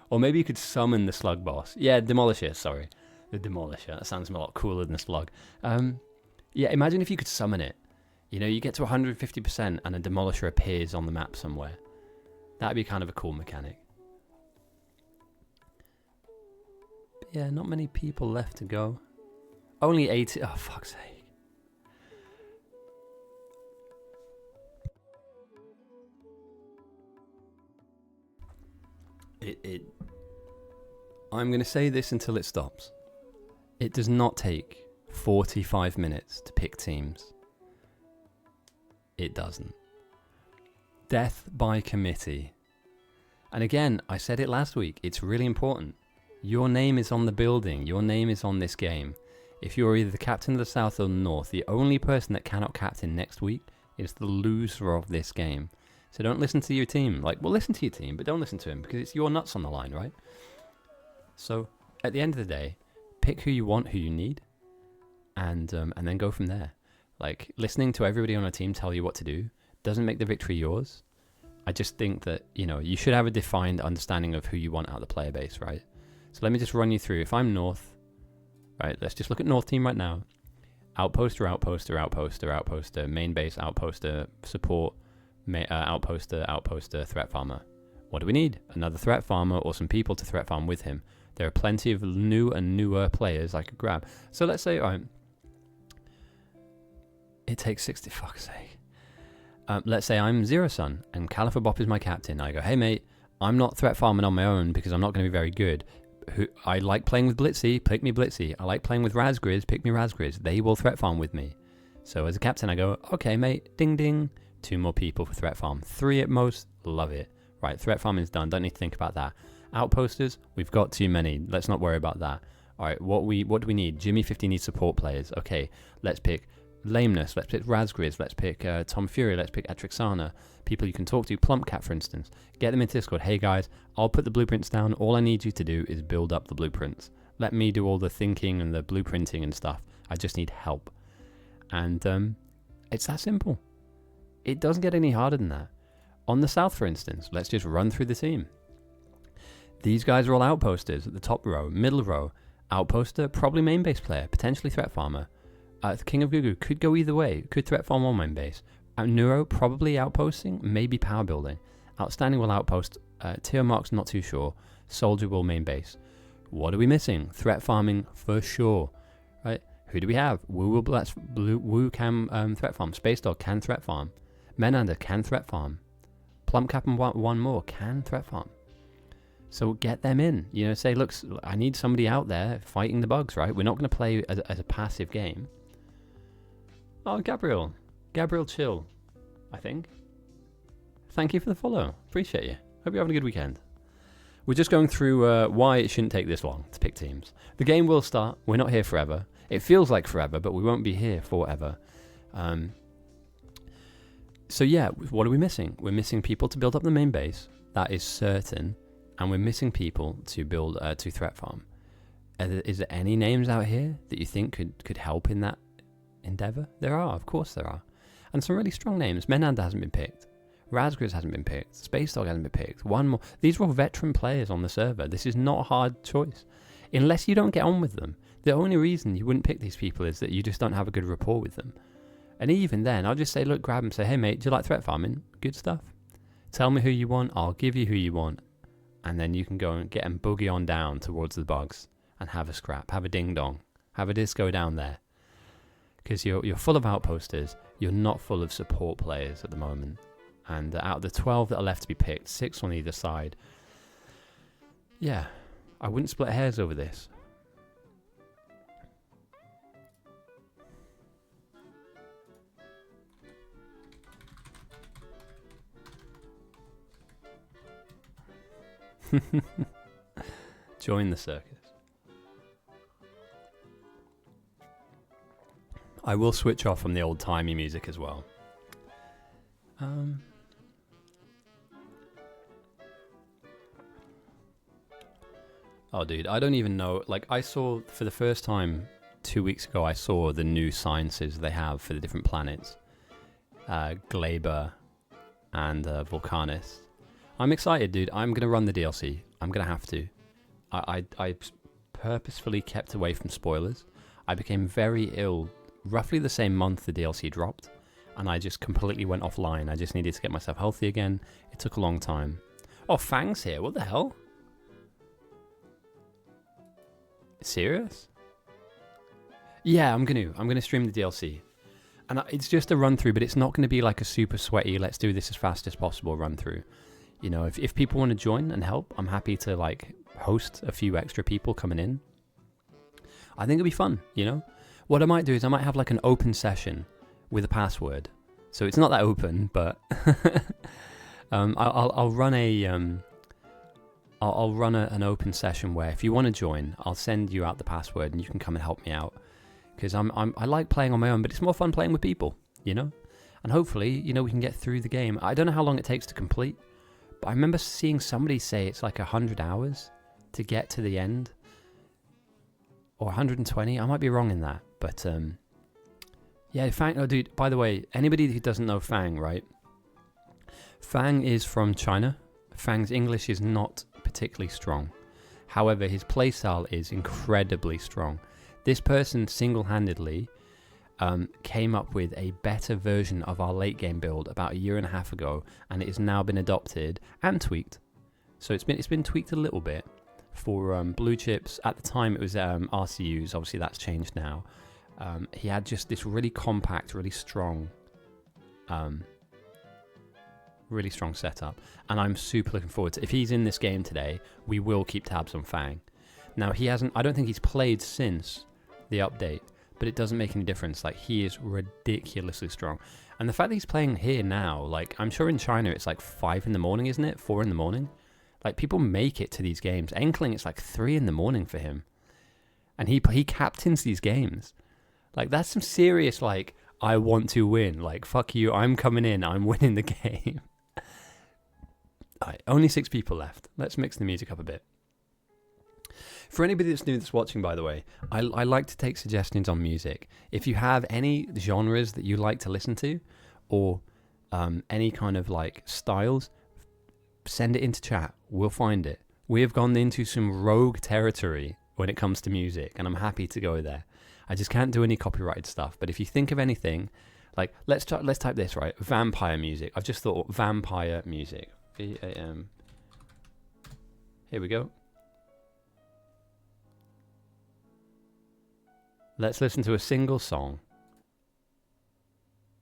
or maybe you could summon the slug boss. Yeah, Demolisher, sorry. The Demolisher. That sounds a lot cooler than a slug. Yeah, imagine if you could summon it. You know, you get to 150% and a Demolisher appears on the map somewhere. That'd be kind of a cool mechanic. Yeah, not many people left to go. Only 80. Oh, fuck's sake. I'm going to say this until it stops. It does not take 45 minutes to pick teams. It doesn't. Death by committee. And again, I said it last week, it's really important. Your name is on the building. Your name is on this game. If you're either the captain of the South or the North, the only person that cannot captain next week is the loser of this game. So don't listen to your team. Like, well, listen to your team, but don't listen to him, because it's your nuts on the line, right? So at the end of the day, pick who you want, who you need, and then go from there. Like, listening to everybody on a team tell you what to do doesn't make the victory yours. I just think that, you should have a defined understanding of who you want out of the player base, right? So let me just run you through. If I'm North, right, let's just look at North team right now. Outposter, outposter, outposter, outposter, main base, outposter, support, outposter, outposter, threat farmer. What do we need? Another threat farmer or some people to threat farm with him. There are plenty of new and newer players I could grab. So let's say, all right, it takes 60, fuck's sake. Let's say I'm Zero Sun and Califerbop is my captain. I go, hey mate, I'm not threat farming on my own because I'm not going to be very good. I like playing with Blitzy, pick me Blitzy. I like playing with Razgriz, pick me Razgriz. They will threat farm with me. So as a captain, I go, okay, mate, ding ding. 2 more people for threat farm. 3 at most, love it. Right, threat farming is done. Don't need to think about that. Outposters, we've got too many. Let's not worry about that. All right, what do we need? Jimmy 50 needs support players. Okay, let's pick Lameness. Let's pick Razgriz. Let's pick Tom Fury. Let's pick Atrixana. People you can talk to. Plumpcat, for instance. Get them into Discord. Hey guys, I'll put the blueprints down. All I need you to do is build up the blueprints. Let me do all the thinking and the blueprinting and stuff. I just need help. And it's that simple. It doesn't get any harder than that. On the south, for instance, let's just run through the team. These guys are all outposters at the top row. Middle row, outposter, probably main base player, potentially threat farmer. The King of Gugu could go either way. Could threat farm on main base. Neuro, probably outposting, maybe power building. Outstanding will outpost. Tier Mark's not too sure. Soldier will main base. What are we missing? Threat farming for sure. Right? Who do we have? Woo can threat farm. Space Dog can threat farm. Menander can threat farm. Plumpcap and one more can threat farm. So get them in. Say, look, I need somebody out there fighting the bugs, right? We're not going to play as a passive game. Oh, Gabriel Chill, I think. Thank you for the follow. Appreciate you. Hope you're having a good weekend. We're just going through why it shouldn't take this long to pick teams. The game will start. We're not here forever. It feels like forever, but we won't be here forever. So yeah, what are we missing? We're missing people to build up the main base. That is certain. And we're missing people to build to threat farm. Is there any names out here that you think could help in that endeavor? There are, of course there are. And some really strong names. Menander hasn't been picked. Razgriz hasn't been picked. Space Dog hasn't been picked. One more. These are all veteran players on the server. This is not a hard choice. Unless you don't get on with them. The only reason you wouldn't pick these people is that you just don't have a good rapport with them. And even then, I'll just say, look, grab them, say, hey mate, do you like threat farming? Good stuff. Tell me who you want, I'll give you who you want. And then you can go and get and boogie on down towards the bugs and have a scrap, have a ding dong, have a disco down there. Because you're full of outposters, you're not full of support players at the moment. And out of the 12 that are left to be picked, 6 on either side. Yeah, I wouldn't split hairs over this. Join the circus. I will switch off from the old-timey music as well. Oh, dude, I don't even know. Like, I saw for the first time 2 weeks ago, I saw the new sciences they have for the different planets. Glaber and Vulcanus. I'm excited, dude. I'm going to run the DLC. I'm going to have to. I purposefully kept away from spoilers. I became very ill roughly the same month the DLC dropped, and I just completely went offline. I just needed to get myself healthy again. It took a long time. Oh, Fang's here. What the hell? Serious? Yeah, I'm gonna stream the DLC. And it's just a run through, but it's not going to be like a super sweaty, let's do this as fast as possible run through. You know, if people want to join and help, I'm happy to like host a few extra people coming in. I think it'll be fun, you know? What I might do is I might have like an open session with a password. So it's not that open, but I'll run an open session where if you want to join, I'll send you out the password and you can come and help me out. Because I like playing on my own, but it's more fun playing with people, you know? And hopefully, you know, we can get through the game. I don't know how long it takes to complete, but I remember seeing somebody say it's like 100 hours to get to the end. Or 120, I might be wrong in that. But, Yeah, Fang. Oh, dude. By the way, anybody who doesn't know Fang, right? Fang is from China. Fang's English is not particularly strong. However, his playstyle is incredibly strong. This person single-handedly came up with a better version of our late game build about a year and a half ago, and it has now been adopted and tweaked. So it's been tweaked a little bit for blue chips. At the time, it was RCUs. Obviously, that's changed now. He had just this really compact, really strong setup, and I'm super looking forward to. If he's in this game today, we will keep tabs on Fang. Now he hasn't. I don't think he's played since the update, but it doesn't make any difference. Like, he is ridiculously strong, and the fact that he's playing here now, like, I'm sure in China it's like 5 in the morning, isn't it? 4 in the morning. Like, people make it to these games. Enkling, it's like 3 in the morning for him, and he captains these games. Like, that's some serious, like, I want to win. Like, fuck you, I'm coming in, I'm winning the game. Alright, only 6 people left. Let's mix the music up a bit. For anybody that's new that's watching, by the way, I like to take suggestions on music. If you have any genres that you like to listen to, or any kind of, like, styles, send it into chat. We'll find it. We have gone into some rogue territory when it comes to music, and I'm happy to go there. I just can't do any copyrighted stuff. But if you think of anything, like, let's type this, right? Vampire music. I've just thought vampire music. V-A-M. Here we go. Let's listen to a single song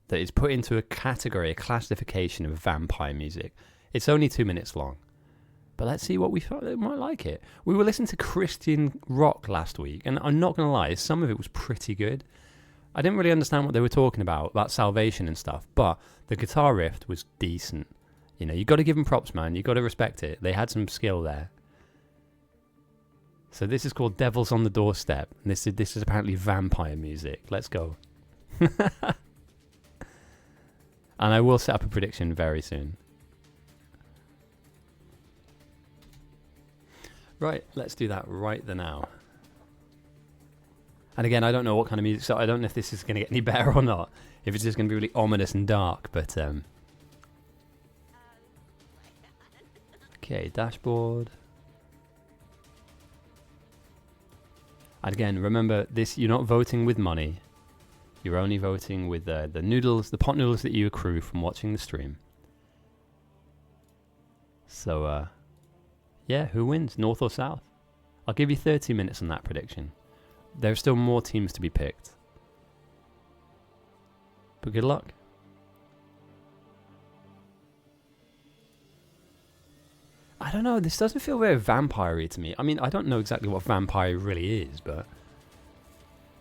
that is put into a category, a classification of vampire music. It's only 2 minutes long, but let's see what we thought. They might like it. We were listening to Christian rock last week, and I'm not going to lie, some of it was pretty good. I didn't really understand what they were talking about salvation and stuff, but the guitar riff was decent. You know, you got to give them props, man. You got to respect it. They had some skill there. So this is called Devil's on the Doorstep. And this is apparently vampire music. Let's go. And I will set up a prediction very soon. Right, let's do that right now. And again, I don't know what kind of music, so I don't know if this is going to get any better or not. If it's just going to be really ominous and dark, but okay, dashboard. And again, remember this: you're not voting with money. You're only voting with the noodles, the pot noodles that you accrue from watching the stream. So, yeah, who wins, North or South? I'll give you 30 minutes on that prediction. There are still more teams to be picked. But good luck. I don't know, this doesn't feel very vampire-y to me. I mean, I don't know exactly what vampire really is, but...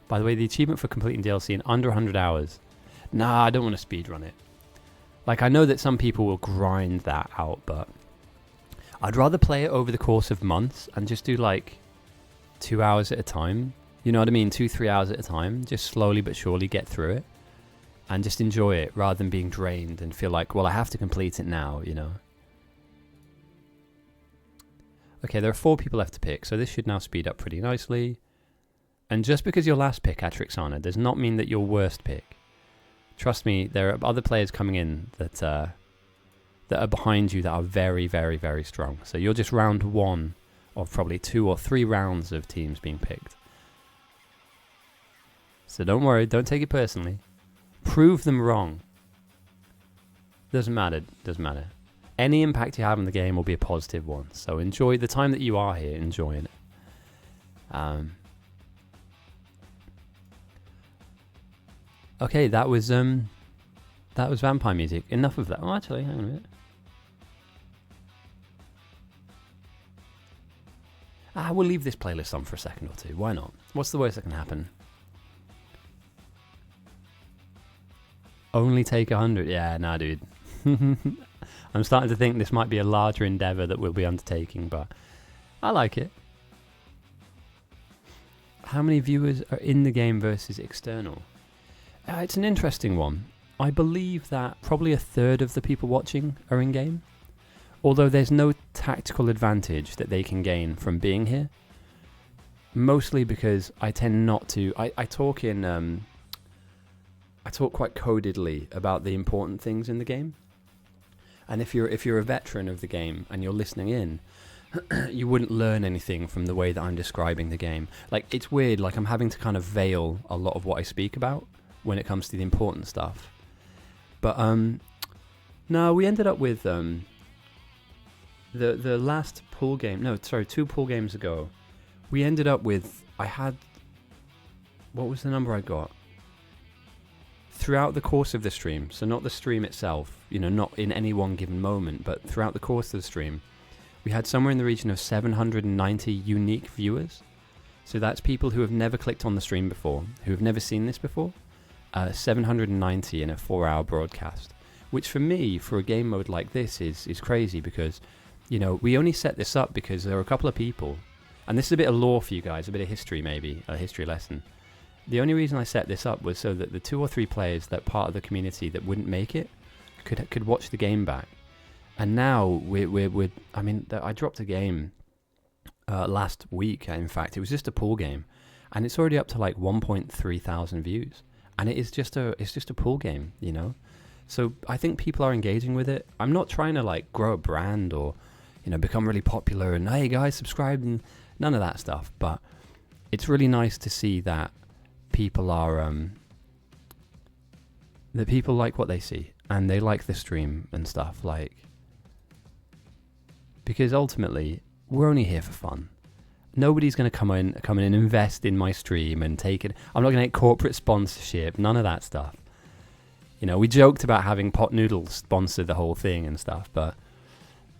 By the way, the achievement for completing DLC in under 100 hours. Nah, I don't want to speedrun it. Like, I know that some people will grind that out, but... I'd rather play it over the course of months and just do, like, 2 hours at a time. You know what I mean? 2-3 hours at a time. Just slowly but surely get through it. And just enjoy it, rather than being drained and feel like, well, I have to complete it now, you know? Okay, there are 4 people left to pick, so this should now speed up pretty nicely. And just because your last pick, Atrixana, does not mean that your worst pick. Trust me, there are other players coming in that are behind you that are very, very, very strong. So you're just round 1 of probably 2 or 3 rounds of teams being picked. So don't worry, don't take it personally. Prove them wrong. Doesn't matter, doesn't matter. Any impact you have on the game will be a positive one. So enjoy the time that you are here, enjoying it. Okay, that was vampire music. Enough of that. Oh, actually, hang on a minute. We'll leave this playlist on for a second or two. Why not? What's the worst that can happen? Only take 100. Yeah, nah, dude. I'm starting to think this might be a larger endeavour that we'll be undertaking, but I like it. How many viewers are in the game versus external? It's an interesting one. I believe that probably a third of the people watching are in-game, although there's no tactical advantage that they can gain from being here. Mostly because I tend not to... I talk in I talk quite codedly about the important things in the game. And if you're a veteran of the game and you're listening in, you wouldn't learn anything from the way that I'm describing the game. Like, it's weird, like I'm having to kind of veil a lot of what I speak about when it comes to the important stuff. But no, we ended up with the last pool game. No, sorry, 2 pool games ago. We ended up with, what was the number I got? Throughout the course of the stream, so not the stream itself, not in any one given moment, but throughout the course of the stream, we had somewhere in the region of 790 unique viewers. So that's people who have never clicked on the stream before, who have never seen this before. 790 in a 4-hour broadcast, which for me, for a game mode like this, is crazy because, we only set this up because there were a couple of people, and this is a bit of lore for you guys, a bit of history maybe, a history lesson. The only reason I set this up was so that the 2 or 3 players that part of the community that wouldn't make it could watch the game back. And now I dropped a game last week. In fact, it was just a pool game, and it's already up to like 1.3 thousand views, and it's just a pool game, So I think people are engaging with it. I'm not trying to like grow a brand or become really popular and hey guys subscribe and none of that stuff. But it's really nice to see that people are that people like what they see and they like the stream and stuff, like, because ultimately we're only here for fun. Nobody's going to come in and invest in my stream and take it. I'm not going to get corporate sponsorship, none of that stuff. We joked about having Pot Noodles sponsor the whole thing and stuff, but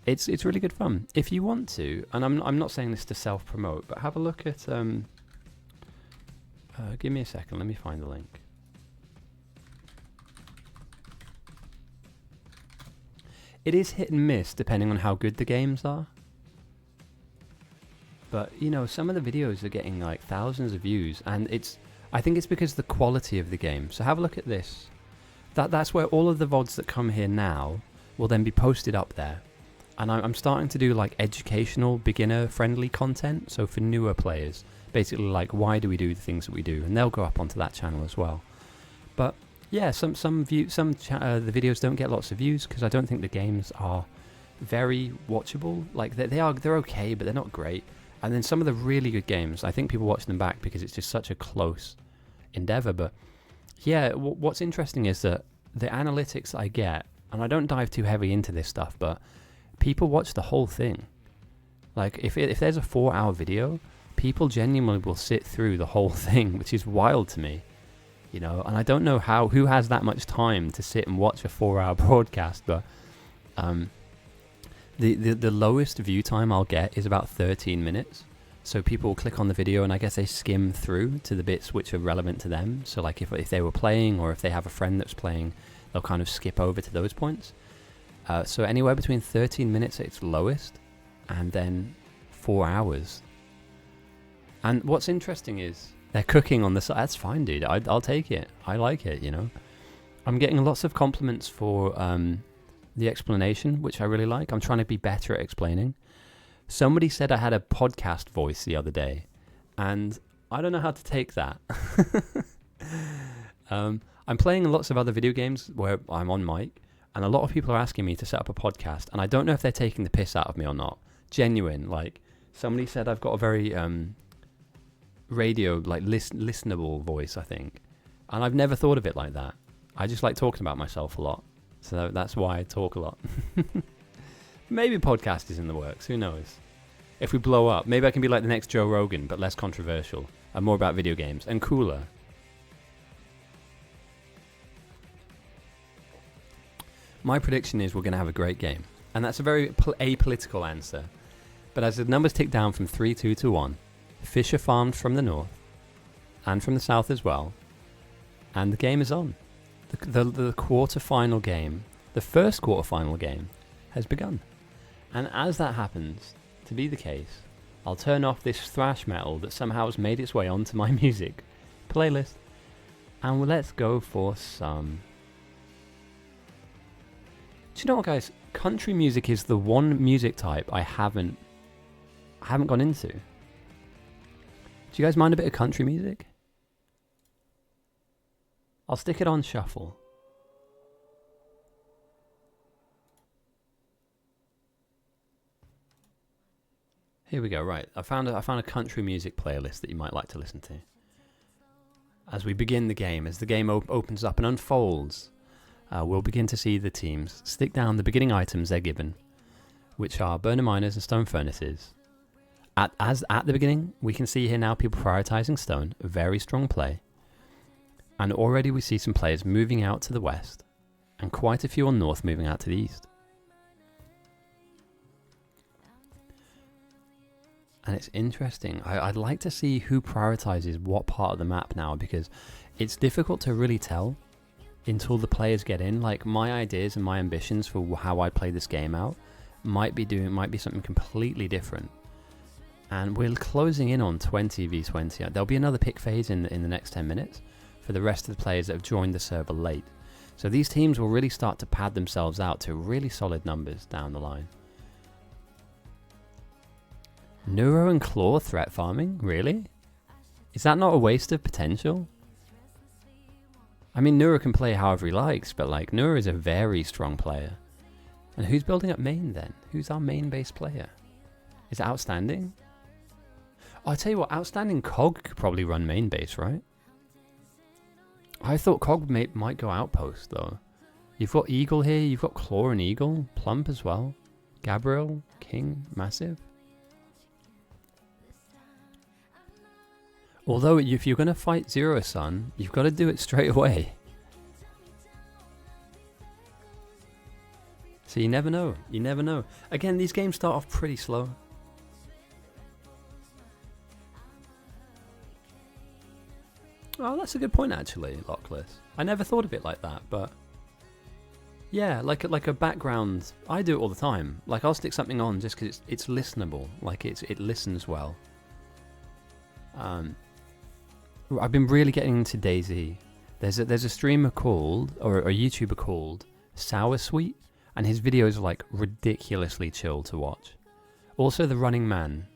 it's really good fun. If you want to, and I'm not saying this to self-promote, but have a look at give me a second, let me find the link. It is hit and miss depending on how good the games are. But, some of the videos are getting like thousands of views, and I think it's because of the quality of the game. So have a look at this. That's where all of the VODs that come here now will then be posted up there. And I'm starting to do like educational, beginner-friendly content, so for newer players. Basically, like, why do we do the things that we do? And they'll go up onto that channel as well. But yeah, the videos don't get lots of views because I don't think the games are very watchable. Like they're okay, but they're not great. And then some of the really good games, I think people watch them back because it's just such a close endeavor. But yeah, what's interesting is that the analytics I get, and I don't dive too heavy into this stuff, but people watch the whole thing. Like if there's a 4-hour video, people genuinely will sit through the whole thing, which is wild to me, and I don't know who has that much time to sit and watch a 4-hour broadcast, but the lowest view time I'll get is about 13 minutes. So people will click on the video and I guess they skim through to the bits which are relevant to them. So like if they were playing or if they have a friend that's playing, they'll kind of skip over to those points. So anywhere between 13 minutes at its lowest and then 4 hours. And what's interesting is they're cooking on the side. That's fine, dude. I'll take it. I like it, I'm getting lots of compliments for the explanation, which I really like. I'm trying to be better at explaining. Somebody said I had a podcast voice the other day, and I don't know how to take that. I'm playing lots of other video games where I'm on mic, and a lot of people are asking me to set up a podcast, and I don't know if they're taking the piss out of me or not. Genuine. Like, somebody said I've got a very radio, like, listenable voice, I think. And I've never thought of it like that. I just like talking about myself a lot. So that's why I talk a lot. Maybe a podcast is in the works. Who knows? If we blow up, maybe I can be like the next Joe Rogan, but less controversial and more about video games and cooler. My prediction is we're going to have a great game. And that's a very apolitical answer. But as the numbers tick down from 3-2 to 1, fish are farmed from the north and from the south as well. And the game is on. The quarter-final game, the first quarter-final game, has begun. And as that happens to be the case, I'll turn off this thrash metal that somehow has made its way onto my music playlist, and let's go for some... Do you know what, guys? Country music is the one music type I haven't gone into. Do you guys mind a bit of country music? I'll stick it on shuffle. Here we go. Right, I found a country music playlist that you might like to listen to. As we begin the game, as the game opens up and unfolds, we'll begin to see the teams stick down the beginning items they're given, which are burner miners and stone furnaces. At the beginning, we can see here now people prioritizing stone, very strong play. And already we see some players moving out to the west, and quite a few on north moving out to the east. And it's interesting. I'd like to see who prioritizes what part of the map now, because it's difficult to really tell until the players get in. Like, my ideas and my ambitions for how I play this game out might be something completely different. And we're closing in on 20v20. There'll be another pick phase in the next 10 minutes for the rest of the players that have joined the server late. So these teams will really start to pad themselves out to really solid numbers down the line. Neuro and Claw threat farming? Really? Is that not a waste of potential? I mean, Neuro can play however he likes, but like, Neuro is a very strong player. And who's building up main then? Who's our main base player? Is it Outstanding? Oh, I'll tell you what, Outstanding Cog could probably run main base, right? I thought Cog might go outpost though. You've got Eagle here, you've got Claw and Eagle, Plump as well. Gabriel, King, massive. Although, if you're going to fight Zero Sun, you've got to do it straight away. So you never know. You never know. Again, these games start off pretty slow. Oh, that's a good point, actually, Lockless. I never thought of it like that, but... yeah, like a background... I do it all the time. Like, I'll stick something on just because it's listenable. Like, it listens well. I've been really getting into DayZ. There's a streamer called, or a YouTuber called, Sour Sweet, and his videos are like ridiculously chill to watch. Also, The Running Man.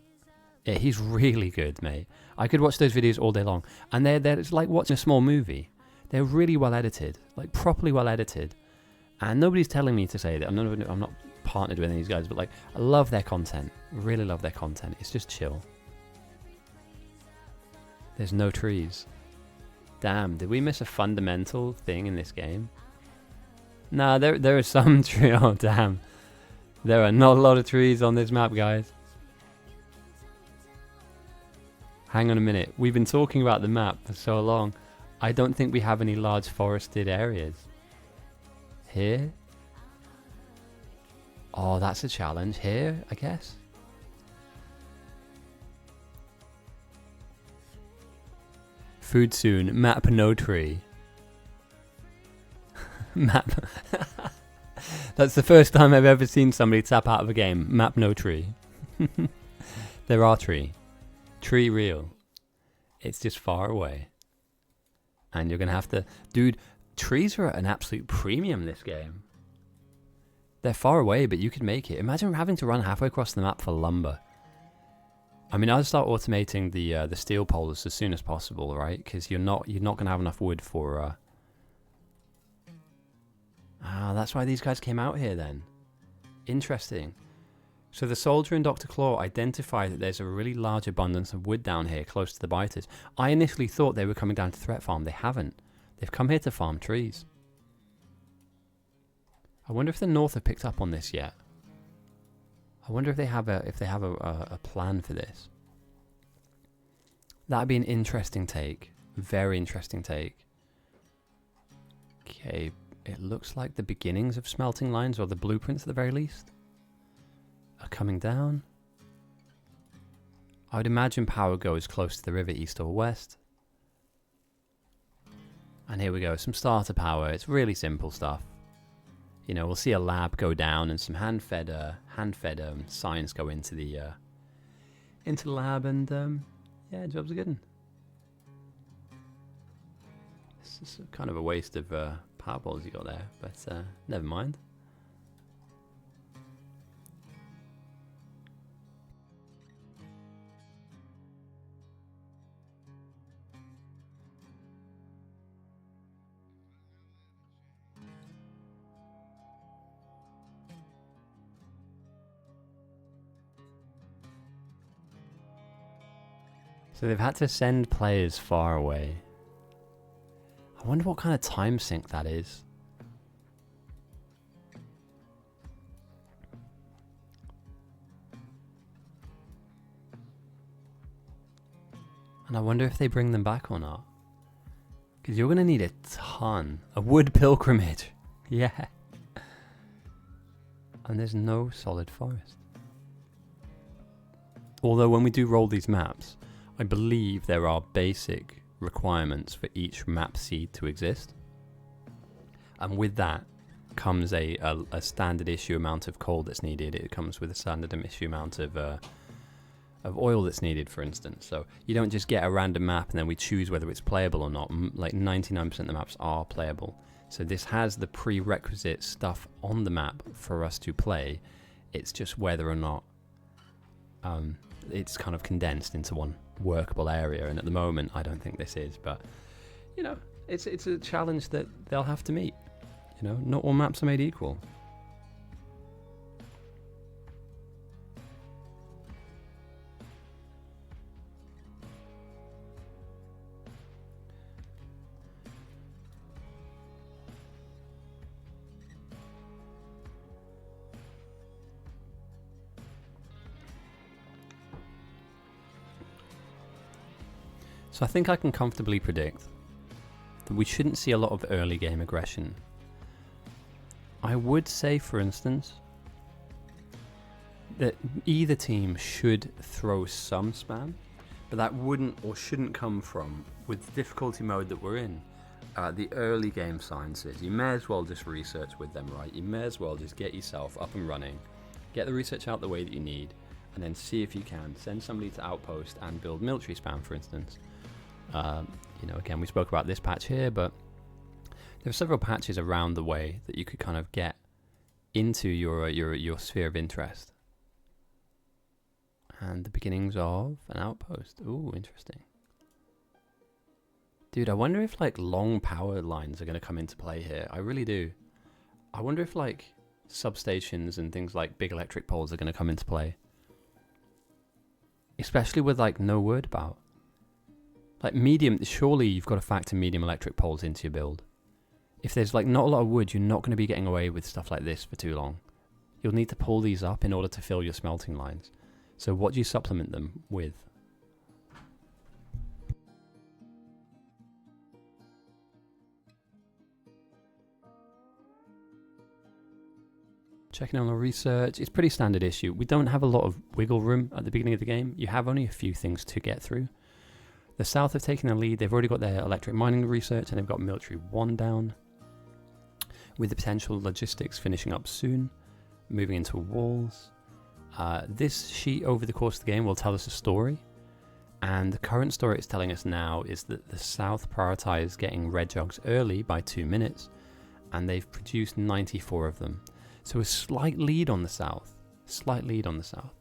Yeah, he's really good, mate. I could watch those videos all day long, and it's like watching a small movie. They're really well edited, like properly well edited, and nobody's telling me to say that. I'm not partnered with any of these guys, but like, I love their content. Really love their content. It's just chill. There's no trees. Damn, did we miss a fundamental thing in this game? Nah, there are some trees. Oh, damn. There are not a lot of trees on this map, guys. Hang on a minute. We've been talking about the map for so long. I don't think we have any large forested areas. Here? Oh, that's a challenge. Here, I guess? Food soon. Map no tree. Map. That's the first time I've ever seen somebody tap out of a game. Map no tree. There are tree. Tree real. It's just far away. And you're going to have to... dude, trees are at an absolute premium this game. They're far away, but you could make it. Imagine having to run halfway across the map for lumber. I mean, I'll start automating the steel poles as soon as possible, right? Because you're not going to have enough wood for... that's why these guys came out here then. Interesting. So the soldier and Dr. Claw identify that there's a really large abundance of wood down here close to the biters. I initially thought they were coming down to threat farm. They haven't. They've come here to farm trees. I wonder if the North have picked up on this yet. I wonder if they have a plan for this. That'd be an interesting take. Very interesting take. Okay, it looks like the beginnings of smelting lines, or the blueprints at the very least, are coming down. I would imagine power goes close to the river, east or west. And here we go, some starter power. It's really simple stuff. You know, we'll see a lab go down and some hand-fed science go into the lab, and yeah, job's a good one. This is kind of a waste of power balls you got there, but never mind. So they've had to send players far away. I wonder what kind of time sink that is. And I wonder if they bring them back or not. Because you're going to need a ton. A wood pilgrimage. Yeah. And there's no solid forest. Although when we do roll these maps, I believe there are basic requirements for each map seed to exist. And with that comes a standard issue amount of coal that's needed. It comes with a standard issue amount of oil that's needed, for instance. So you don't just get a random map and then we choose whether it's playable or not. Like 99% of the maps are playable. So this has the prerequisite stuff on the map for us to play. It's just whether or not it's kind of condensed into one workable area. And at the moment, I don't think this is. But, you know, it's a challenge that they'll have to meet. You know, not all maps are made equal. So I think I can comfortably predict that we shouldn't see a lot of early game aggression. I would say, for instance, that either team should throw some spam, but that wouldn't or shouldn't come from, with the difficulty mode that we're in, the early game sciences. You may as well just research with them, right? You may as well just get yourself up and running, get the research out the way that you need, and then see if you can send somebody to outpost and build military spam, for instance. You know, again, we spoke about this patch here, but there are several patches around the way that you could kind of get into your sphere of interest. And the beginnings of an outpost. Ooh, interesting. Dude, I wonder if like long power lines are going to come into play here. I really do. I wonder if like substations and things like big electric poles are going to come into play. Especially with like no word about. Like medium, surely you've got to factor medium electric poles into your build. If there's like not a lot of wood, you're not going to be getting away with stuff like this for too long. You'll need to pull these up in order to fill your smelting lines. So what do you supplement them with? Checking on our research, it's pretty standard issue. We don't have a lot of wiggle room at the beginning of the game. You have only a few things to get through. The South have taken the lead. They've already got their electric mining research and they've got military 1 down. With the potential logistics finishing up soon. Moving into walls. This sheet over the course of the game will tell us a story. And the current story it's telling us now is that the South prioritized getting red jugs early by 2 minutes. And they've produced 94 of them. So a slight lead on the South. Slight lead on the South.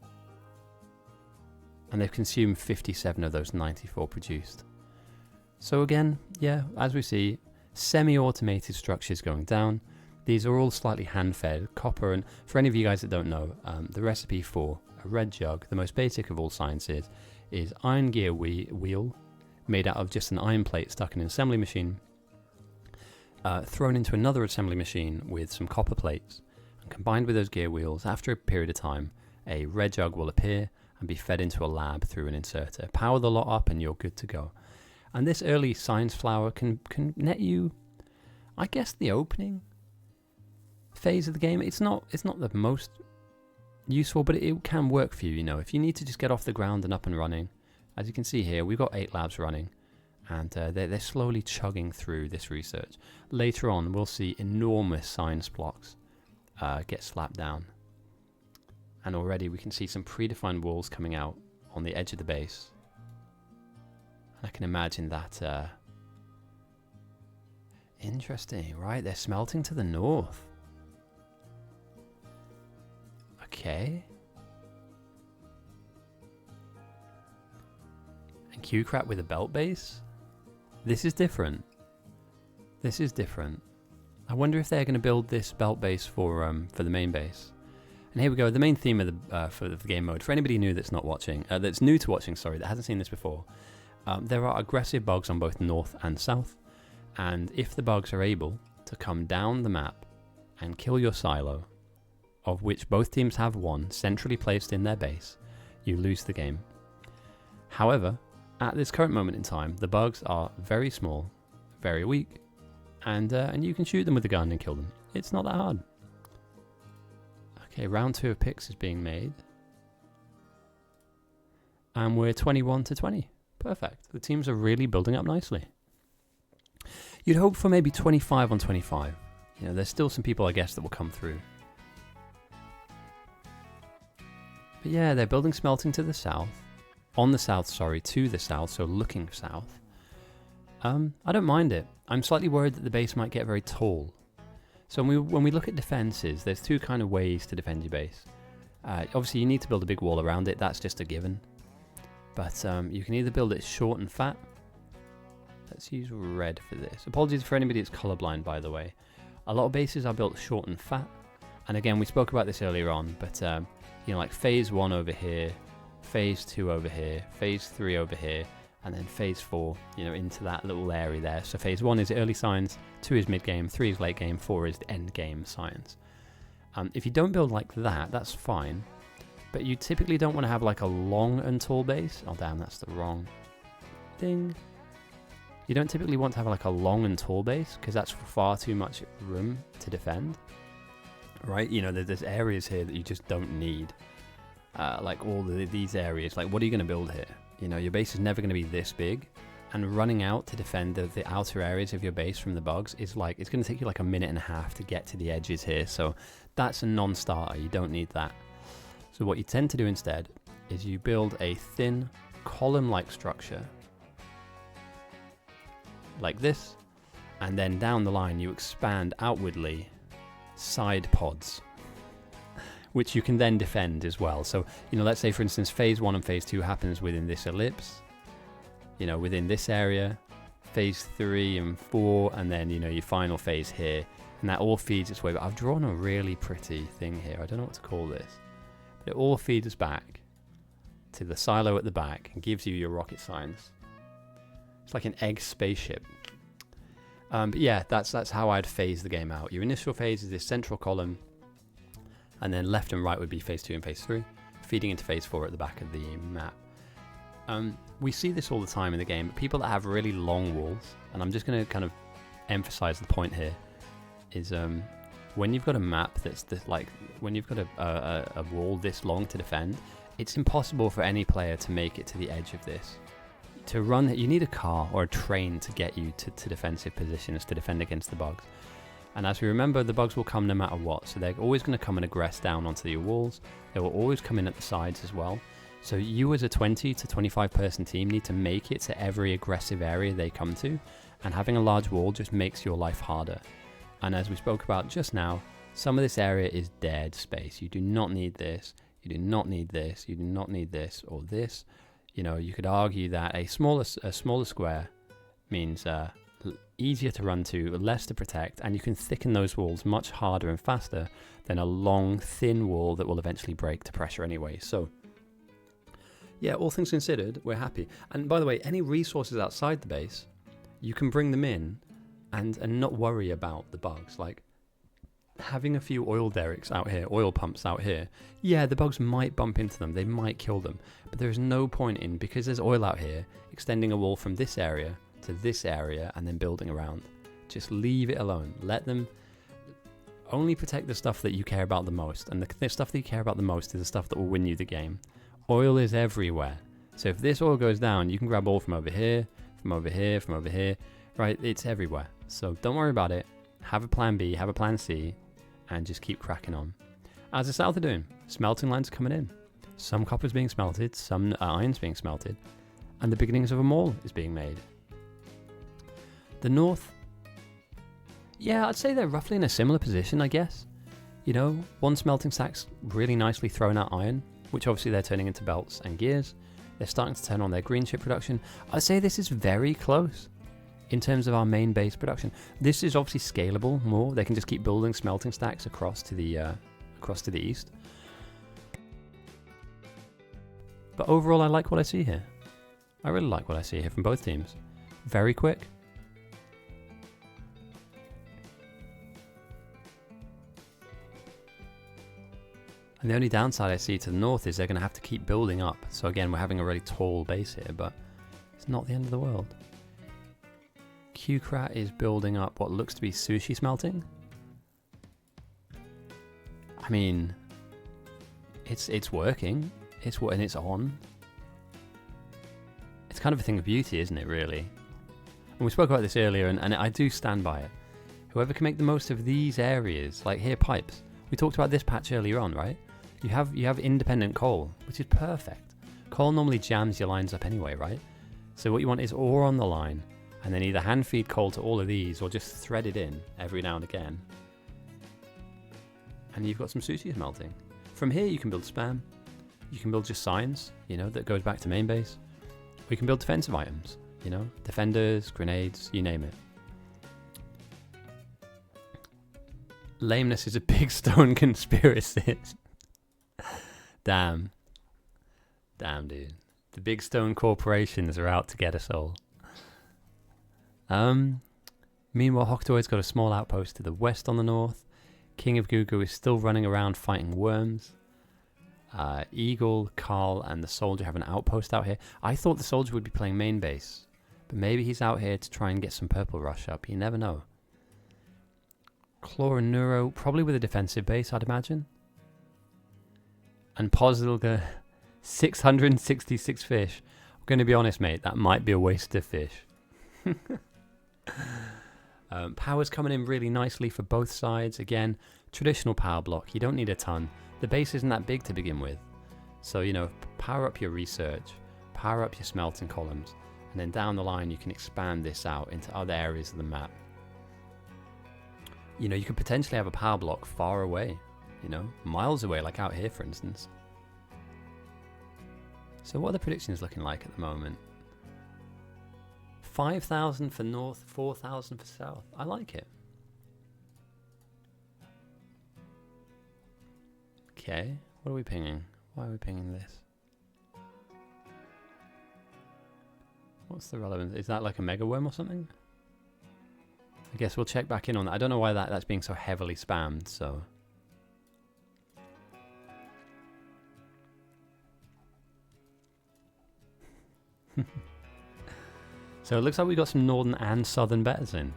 And they've consumed 57 of those 94 produced. So again, yeah, as we see, semi-automated structures going down. These are all slightly hand-fed, copper, and for any of you guys that don't know, the recipe for a red jug, the most basic of all sciences, is iron gear wheel, made out of just an iron plate stuck in an assembly machine, thrown into another assembly machine with some copper plates, and combined with those gear wheels, after a period of time, a red jug will appear, and be fed into a lab through an inserter. Power the lot up and you're good to go. And this early science flower can net you, I guess, the opening phase of the game. It's not the most useful, but it can work for you, you know. If you need to just get off the ground and up and running. As you can see here, we've got 8 labs running. And they're slowly chugging through this research. Later on, we'll see enormous science blocks get slapped down. And already we can see some predefined walls coming out on the edge of the base. I can imagine that. Interesting, right? They're smelting to the north. Okay. And Q-Crap with a belt base? This is different. This is different. I wonder if they're going to build this belt base for the main base. And here we go, the main theme of the for the game mode. For anybody new that's not watching, that's new to watching, sorry, that hasn't seen this before, there are aggressive bugs on both north and south. And if the bugs are able to come down the map and kill your silo, of which both teams have one centrally placed in their base, you lose the game. However, at this current moment in time, the bugs are very small, very weak, and you can shoot them with a gun and kill them. It's not that hard. Okay, round 2 of picks is being made. And we're 21 to 20. Perfect. The teams are really building up nicely. You'd hope for maybe 25 on 25. You know, there's still some people, I guess, that will come through. But yeah, they're building smelting to the south. On the south, sorry, to the south, so looking south. I don't mind it. I'm slightly worried that the base might get very tall. So when we look at defenses, there's 2 kind of ways to defend your base. Obviously, you need to build a big wall around it. That's just a given. But you can either build it short and fat. Let's use red for this. Apologies for anybody that's colorblind, by the way. A lot of bases are built short and fat. And again, we spoke about this earlier on, but you know, like phase 1 over here, phase 2 over here, phase 3 over here, and then phase 4, you know, into that little area there. So phase 1 is early science, 2 is mid game, 3 is late game, 4 is the end game science. If you don't build like that, that's fine. But you typically don't want to have like a long and tall base. Oh damn, that's the wrong thing. You don't typically want to have like a long and tall base because that's far too much room to defend. Right? You know, there's areas here that you just don't need. Like all these areas. Like, what are you going to build here? You know, your base is never going to be this big. And running out to defend the outer areas of your base from the bugs is like, it's going to take you like a minute and a half to get to the edges here. So that's a non-starter. You don't need that. So what you tend to do instead is you build a thin column-like structure like this, and then down the line you expand outwardly side pods, which you can then defend as well. So, you know, let's say for instance phase 1 and phase 2 happens within this ellipse, you know, within this area, phase 3 and 4, and then, you know, your final phase here, and that all feeds its way. But I've drawn a really pretty thing here. I don't know what to call this. It all feeds back to the silo at the back and gives you your rocket science. It's like an egg spaceship. But yeah, that's how I'd phase the game out. Your initial phase is this central column, and then left and right would be phase 2 and phase 3, feeding into phase 4 at the back of the map. We see this all the time in the game. People that have really long walls, and I'm just going to kind of emphasize the point here, is when you've got a map that's like, when you've got a wall this long to defend, it's impossible for any player to make it to the edge of this. To run it, you need a car or a train to get you to defensive positions to defend against the bugs. And as we remember, the bugs will come no matter what, so they're always going to come and aggress down onto your walls. They will always come in at the sides as well. So you as a 20 to 25 person team need to make it to every aggressive area they come to, and having a large wall just makes your life harder. And as we spoke about just now, some of this area is dead space. You do not need this, you do not need this, you do not need this or this. You know, you could argue that a smaller square means easier to run to, less to protect, and you can thicken those walls much harder and faster than a long, thin wall that will eventually break to pressure anyway. So, yeah, all things considered, we're happy. And by the way, any resources outside the base, you can bring them in and not worry about the bugs. Like, having a few oil derricks out here, oil pumps out here, yeah, the bugs might bump into them, they might kill them, but there's no point in, because there's oil out here, extending a wall from this area to this area and then building around. Just leave it alone. Let them only protect the stuff that you care about the most, and the stuff that you care about the most is the stuff that will win you the game. Oil is everywhere, so if this oil goes down, you can grab oil from over here, from over here, from over here, right? It's everywhere, so don't worry about it. Have a plan B, have a plan C, and just keep cracking on. As the south are doing, smelting lines are coming in. Some copper's being smelted, some iron's being smelted, and the beginnings of a mall is being made. The north, yeah, I'd say they're roughly in a similar position, I guess. You know, one smelting stack's really nicely thrown out iron, which obviously they're turning into belts and gears. They're starting to turn on their green chip production. I'd say this is very close in terms of our main base production. This is obviously scalable more. They can just keep building smelting stacks across to the east. But overall, I like what I see here. I really like what I see here from both teams. Very quick. And the only downside I see to the north is they're going to have to keep building up. So again, we're having a really tall base here, but it's not the end of the world. Qkrat is building up what looks to be sushi smelting. I mean, it's working. And it's on. It's kind of a thing of beauty, isn't it, really? And we spoke about this earlier, and I do stand by it. Whoever can make the most of these areas, like here, pipes. We talked about this patch earlier on, right? You have independent coal, which is perfect. Coal normally jams your lines up anyway, right? So what you want is ore on the line, and then either hand feed coal to all of these, or just thread it in every now and again. And you've got some sushi smelting. From here you can build spam. You can build just signs, that goes back to main base. We can build defensive items, defenders, grenades, you name it. Lameness is a big stone conspiracist. Damn, dude. The big stone corporations are out to get us all. Meanwhile, Hokutoi's got a small outpost to the west on the north. King of Gugu is still running around fighting worms. Eagle, Carl, and the soldier have an outpost out here. I thought the soldier would be playing main base, but maybe he's out here to try and get some purple rush up. You never know. Claw and Neuro, probably with a defensive base, I'd imagine. And Pozilga, 666 fish. I'm going to be honest, mate, that might be a waste of fish. Power's coming in really nicely for both sides. Again, traditional power block. You don't need a ton. The base isn't that big to begin with. So, power up your research, power up your smelting columns, and then down the line you can expand this out into other areas of the map. You could potentially have a power block far away, miles away, like out here, for instance. So what are the predictions looking like at the moment? 5,000 for north, 4,000 for south. I like it. Okay, what are we pinging? Why are we pinging this? What's the relevance? Is that like a mega worm or something? I guess we'll check back in on that. I don't know why that's being so heavily spammed, so... So it looks like we got some northern and southern betters in.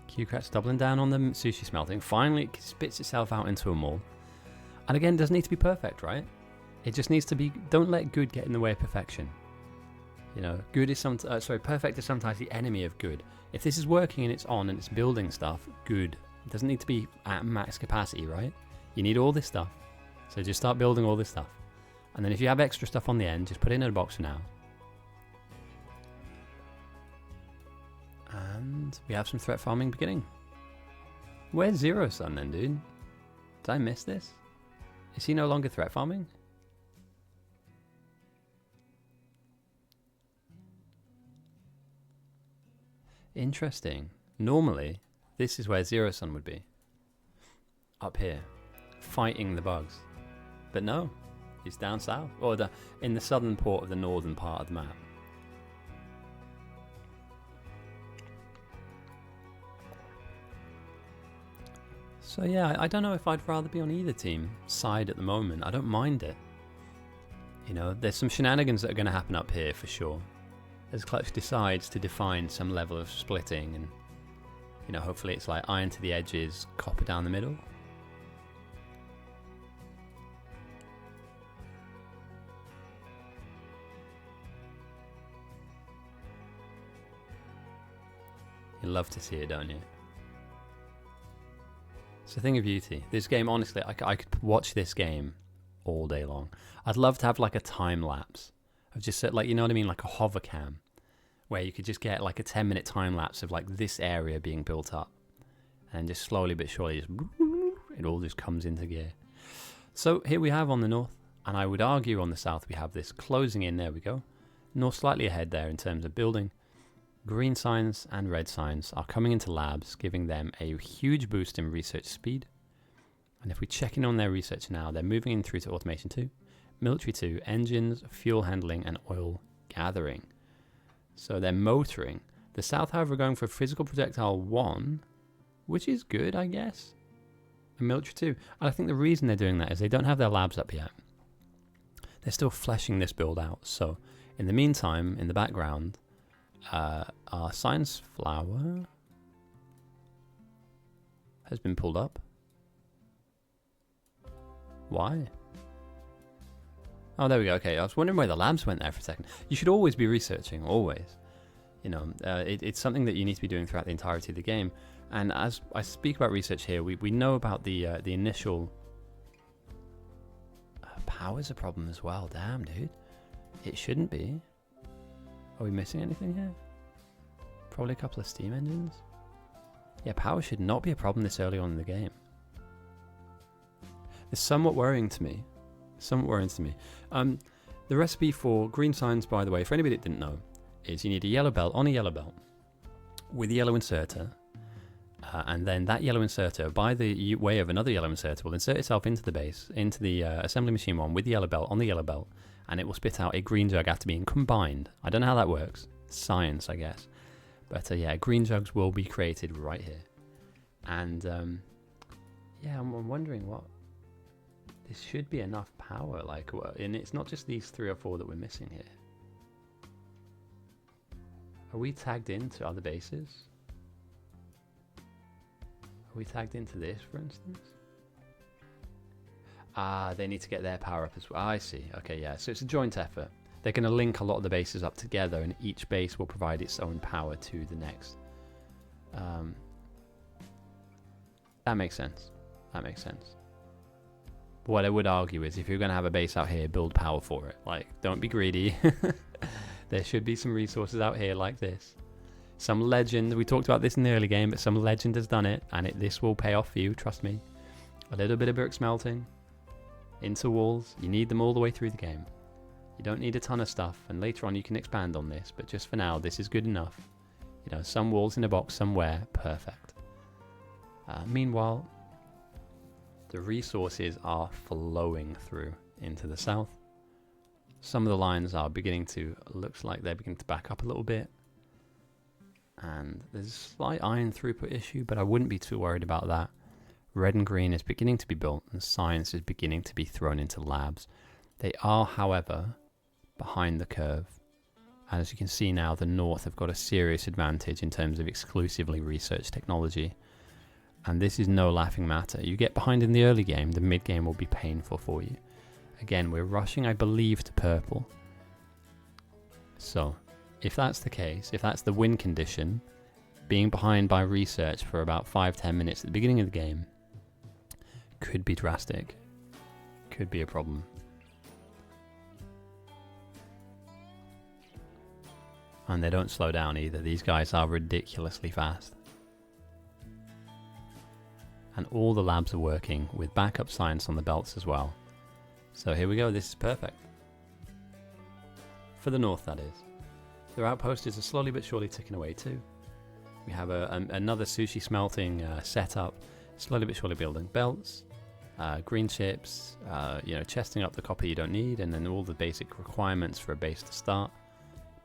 Qkrat's doubling down on the sushi smelting. Finally, it spits itself out into a mall. And again, it doesn't need to be perfect, right? It just needs to be... Don't let good get in the way of perfection. Good is perfect is sometimes the enemy of good. If this is working and it's on and it's building stuff, good. It doesn't need to be at max capacity, right? You need all this stuff. So just start building all this stuff. And then if you have extra stuff on the end, just put it in a box for now. And we have some threat farming beginning. Where's Zero Sun then, dude? Did I miss this? Is he no longer threat farming? Interesting. Normally, this is where Zero Sun would be. Up here. Fighting the bugs. But no. He's down south. Or in the southern port of the northern part of the map. So yeah, I don't know if I'd rather be on either team side at the moment. I don't mind it. There's some shenanigans that are going to happen up here for sure. As Clutch decides to define some level of splitting and, hopefully it's like iron to the edges, copper down the middle. You love to see it, don't you? It's a thing of beauty. This game, honestly, I could watch this game all day long. I'd love to have like a time lapse of just like, you know what I mean? Like a hover cam where you could just get like a 10-minute time lapse of like this area being built up and just slowly but surely it all just comes into gear. So here we have on the north, and I would argue on the south we have this closing in. There we go. North slightly ahead there in terms of building. Green signs and red signs are coming into labs, giving them a huge boost in research speed. And if we check in on their research now, they're moving in through to automation 2, military 2, engines, fuel handling, and oil gathering. So they're motoring. The South, however, are going for physical projectile 1, which is good, I guess. And military 2. And I think the reason they're doing that is they don't have their labs up yet. They're still fleshing this build out. So in the meantime, in the background, our science flower has been pulled up. Why? Oh, there we go. Okay, I was wondering where the labs went there for a second. You should always be researching, always. You know, it's something that you need to be doing throughout the entirety of the game. And as I speak about research here, we know about the initial... power's a problem as well. Damn, dude. It shouldn't be. Are we missing anything here? Probably a couple of steam engines. Yeah, power should not be a problem this early on in the game. It's somewhat worrying to me. The recipe for green signs, by the way, for anybody that didn't know, is you need a yellow belt on a yellow belt with a yellow inserter, and then that yellow inserter, by the way of another yellow inserter, will insert itself into the base, into the assembly machine one with the yellow belt on the yellow belt, and it will spit out a green jug after being combined. I don't know how that works. Science, I guess. But yeah, green jugs will be created right here. And yeah, I'm wondering what... This should be enough power, like, and it's not just these 3 or 4 that we're missing here. Are we tagged into other bases? Are we tagged into this, for instance? Ah, they need to get their power up as well. I see. Okay, yeah. So it's a joint effort. They're going to link a lot of the bases up together, and each base will provide its own power to the next. That makes sense. That makes sense. What I would argue is if you're going to have a base out here, build power for it. Like, don't be greedy. There should be some resources out here like this. Some legend, we talked about this in the early game, but some legend has done it, and this will pay off for you, trust me. A little bit of brick smelting into walls. You need them all the way through the game. You don't need a ton of stuff, and later on you can expand on this, but just for now, this is good enough. You know, some walls in a box somewhere, perfect. Meanwhile, the resources are flowing through into the south. Some of the lines are beginning to, looks like they're beginning to back up a little bit. And there's a slight iron throughput issue, but I wouldn't be too worried about that. Red and green is beginning to be built, and science is beginning to be thrown into labs. They are, however, behind the curve. As you can see now, the north have got a serious advantage in terms of exclusively research technology. And this is no laughing matter. You get behind in the early game, the mid game will be painful for you. Again, we're rushing, I believe, to purple. So, if that's the case, if that's the win condition, being behind by research for about 5-10 minutes at the beginning of the game could be drastic. Could be a problem. And they don't slow down either. These guys are ridiculously fast. And all the labs are working with backup science on the belts as well. So here we go, this is perfect. For the north, that is. Their outposts are slowly but surely ticking away too. We have another sushi smelting setup, slowly but surely building belts, green chips, you know, chesting up the copper you don't need, and then all the basic requirements for a base to start.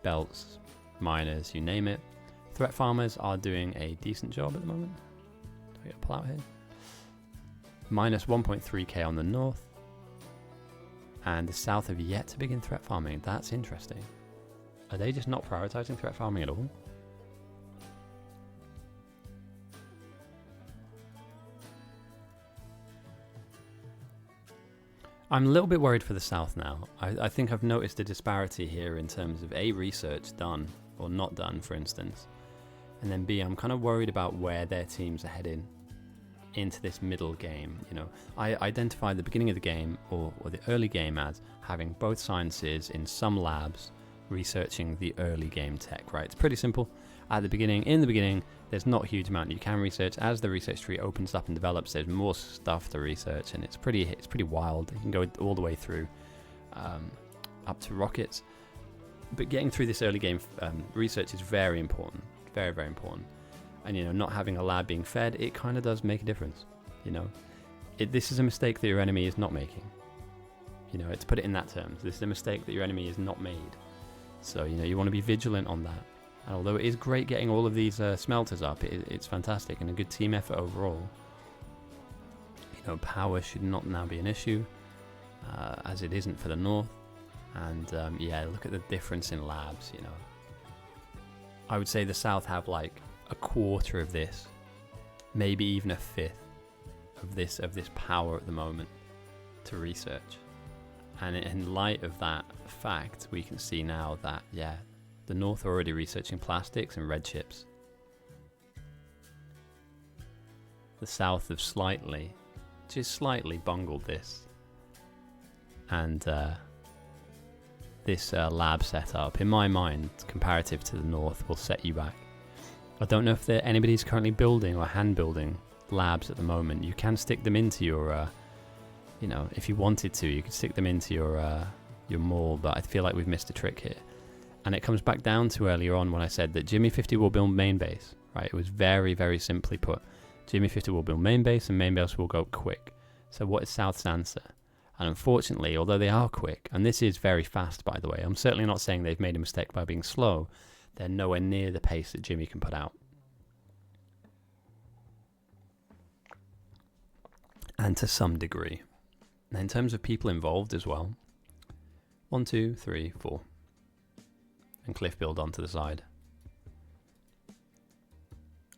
Belts, miners, you name it. Threat farmers are doing a decent job at the moment. Do I get a pull out here? Minus 1.3k on the north. And the south have yet to begin threat farming. That's interesting. Are they just not prioritizing threat farming at all? I'm a little bit worried for the south now. I think I've noticed a disparity here in terms of A, research done or not done, for instance. And then B, I'm kind of worried about where their teams are heading into this middle game. You know, I identified the beginning of the game or the early game as having both sciences in some labs researching the early game tech, right? It's pretty simple. In the beginning, there's not a huge amount you can research. As the research tree opens up and develops, there's more stuff to research, and it's pretty wild. You can go all the way through up to rockets. But getting through this early game research is very important, very, very important. And, you know, not having a lab being fed, it kind of does make a difference. You know, this is a mistake that your enemy is not making. You know, to put it in that terms, this is a mistake that your enemy is not made. So, you know, you want to be vigilant on that. And although it is great getting all of these smelters up, it's fantastic and a good team effort overall. You know, power should not now be an issue, as it isn't for the north. And yeah, look at the difference in labs, you know. I would say the south have like a quarter of this, maybe even a fifth of this power at the moment to research. And in light of that fact, we can see now that, yeah, the north are already researching plastics and red chips. The south have just slightly bungled this. And this lab setup, in my mind, comparative to the north, will set you back. I don't know if anybody's currently building or hand building labs at the moment. You can stick them into your, you know, if you wanted to, you could stick them into your mall, but I feel like we've missed a trick here. And it comes back down to earlier on when I said that Jimmy 50 will build main base, right? It was very, very simply put. Jimmy 50 will build main base and main base will go quick. So what is South's answer? And unfortunately, although they are quick, and this is very fast, by the way, I'm certainly not saying they've made a mistake by being slow. They're nowhere near the pace that Jimmy can put out. And to some degree. Now, in terms of people involved as well, 1, 2, 3, 4. And cliff build onto the side.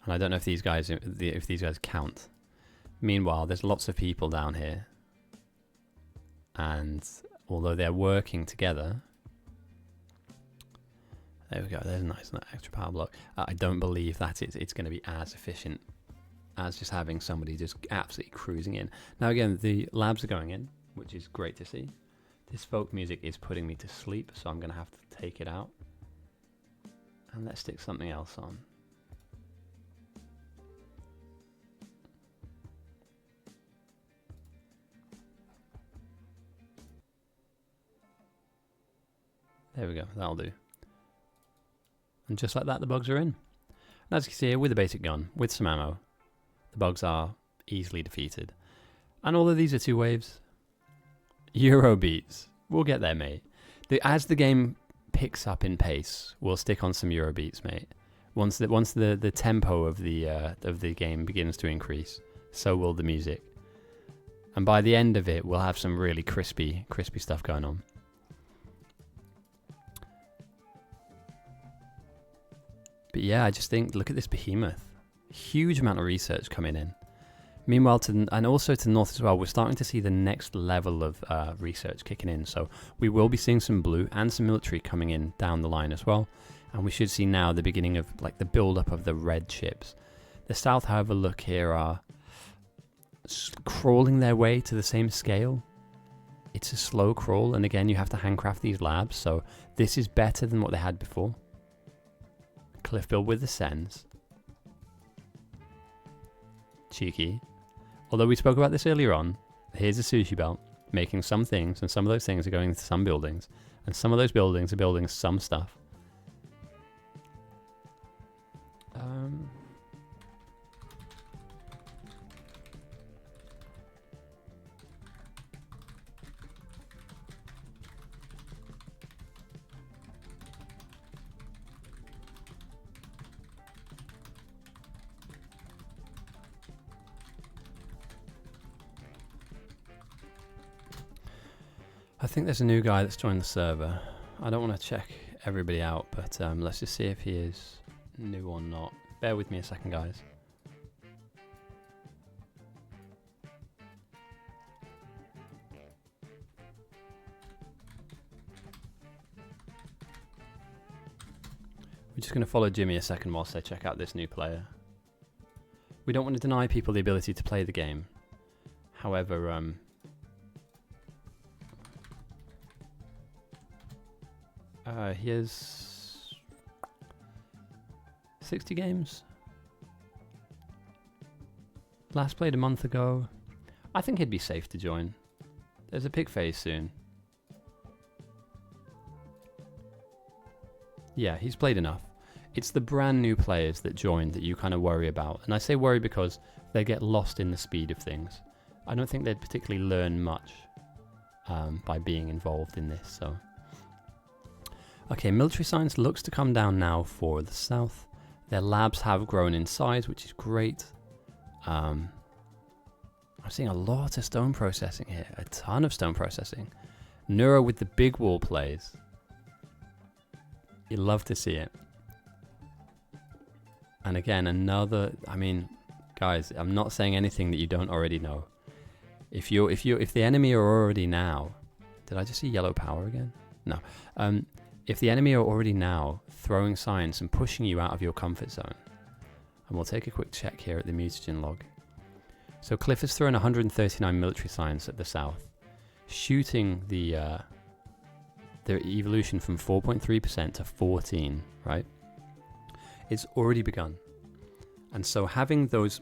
And I don't know if these guys count. Meanwhile, there's lots of people down here. And although they're working together, there we go, there's a nice extra power block. I don't believe that it's going to be as efficient as just having somebody just absolutely cruising in. Now again, the labs are going in, which is great to see. This folk music is putting me to sleep, so I'm going to have to take it out. And let's stick something else on. There we go, that'll do. And just like that, the bugs are in. And as you can see here, with a basic gun, with some ammo, the bugs are easily defeated. And although these are 2 waves, Euro beats. We'll get there, mate. As the game picks up in pace, we'll stick on some Euro beats, mate. Once the tempo of the game begins to increase, so will the music. And by the end of it, we'll have some really crispy stuff going on. But yeah, I just think, look at this behemoth. Huge amount of research coming in. Meanwhile, and also to the north as well, we're starting to see the next level of research kicking in. So we will be seeing some blue and some military coming in down the line as well. And we should see now the beginning of like the build-up of the red chips. The south, however, look here, are crawling their way to the same scale. It's a slow crawl, and again, you have to handcraft these labs. So this is better than what they had before. Cliff build with the sends. Cheeky. Although we spoke about this earlier on, here's a sushi belt making some things, and some of those things are going into some buildings, and some of those buildings are building some stuff. I think there's a new guy that's joined the server. I don't want to check everybody out, but let's just see if he is new or not. Bear with me a second, guys. We're just going to follow Jimmy a second whilst I check out this new player. We don't want to deny people the ability to play the game. However, he has 60 games. Last played a month ago. I think he'd be safe to join. There's a pick phase soon. Yeah, he's played enough. It's the brand new players that join that you kind of worry about. And I say worry because they get lost in the speed of things. I don't think they'd particularly learn much by being involved in this. So, okay, military science looks to come down now for the south. Their labs have grown in size, which is great. I'm seeing a lot of stone processing here, a ton of stone processing. Neuro with the big wall plays. You love to see it. And again, another, I mean, guys, I'm not saying anything that you don't already know. If the enemy are already now, did I just see yellow power again? No. If the enemy are already now throwing science and pushing you out of your comfort zone, and we'll take a quick check here at the mutagen log. So Cliff has thrown 139 military science at the south, shooting their evolution from 4.3% to 14, right? It's already begun. And so having those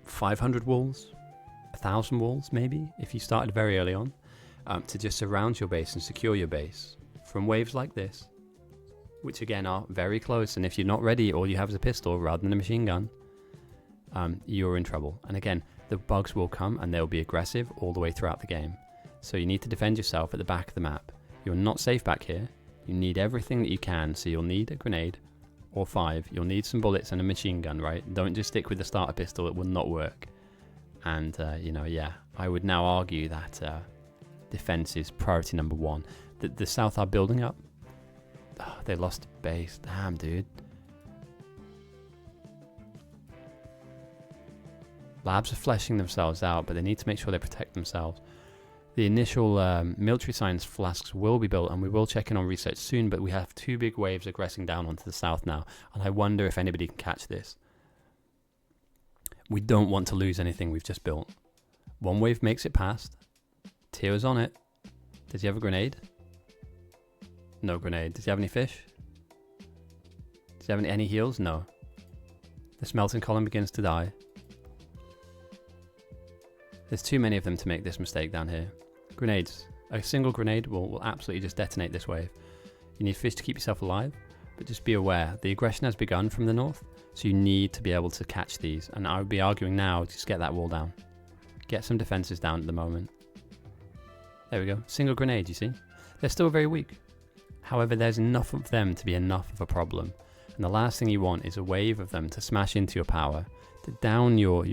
500 walls, 1,000 walls maybe, if you started very early on, to just surround your base and secure your base from waves like this, which again are very close, and if you're not ready, all you have is a pistol rather than a machine gun, you're in trouble. And again, the bugs will come and they'll be aggressive all the way throughout the game. So you need to defend yourself at the back of the map. You're not safe back here. You need everything that you can, so you'll need a grenade, or 5. You'll need some bullets and a machine gun, right? Don't just stick with the starter pistol, it will not work. And, yeah, I would now argue that defense is priority number 1. The south are building up. Oh, they lost base. Damn, dude. Labs are fleshing themselves out, but they need to make sure they protect themselves. The initial military science flasks will be built, and we will check in on research soon, but we have 2 big waves aggressing down onto the south now, and I wonder if anybody can catch this. We don't want to lose anything we've just built. One wave makes it past. Tio's on it. Does he have a grenade? No grenade. Does he have any fish? Does he have any heals? No. The smelting column begins to die. There's too many of them to make this mistake down here. Grenades. A single grenade will absolutely just detonate this wave. You need fish to keep yourself alive, but just be aware. The aggression has begun from the north, so you need to be able to catch these. And I would be arguing now, just get that wall down. Get some defenses down at the moment. There we go. Single grenade, you see? They're still very weak. However, there's enough of them to be enough of a problem. And the last thing you want is a wave of them to smash into your power, to down your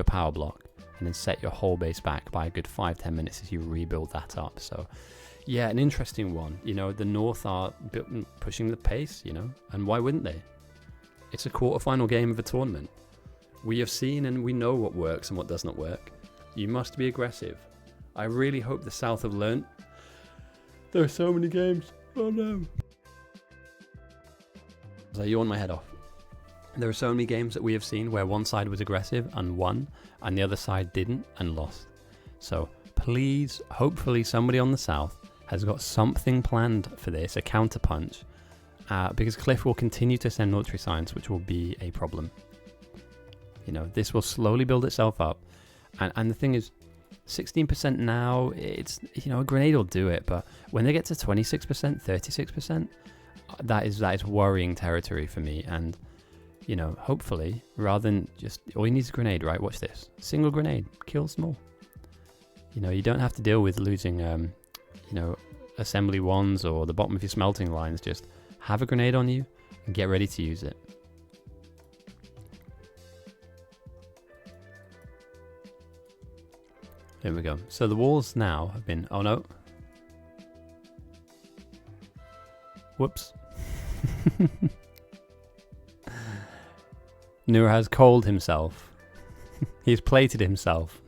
power block, and then set your whole base back by a good 5-10 minutes as you rebuild that up. So yeah, an interesting one. You know, the north are pushing the pace, you know, and why wouldn't they? It's a quarterfinal game of a tournament. We have seen and we know what works and what does not work. You must be aggressive. I really hope the south have learnt. There are so many games. Oh no. So you yawn my head off. There are so many games that we have seen where one side was aggressive and won, and the other side didn't and lost. So please, hopefully somebody on the south has got something planned for this, a counterpunch, because Cliff will continue to send military science, which will be a problem. You know, this will slowly build itself up. And the thing is, 16% now, it's, you know, a grenade will do it, but when they get to 26%, 36%, that is worrying territory for me. And you know, hopefully, rather than just, all you need is a grenade, right? Watch this. Single grenade kills them all. You know, you don't have to deal with losing, you know, assembly ones or the bottom of your smelting lines. Just have a grenade on you and get ready to use it. There we go. So the walls now have been, oh no. Whoops. Nur has coaled himself. He's plated himself.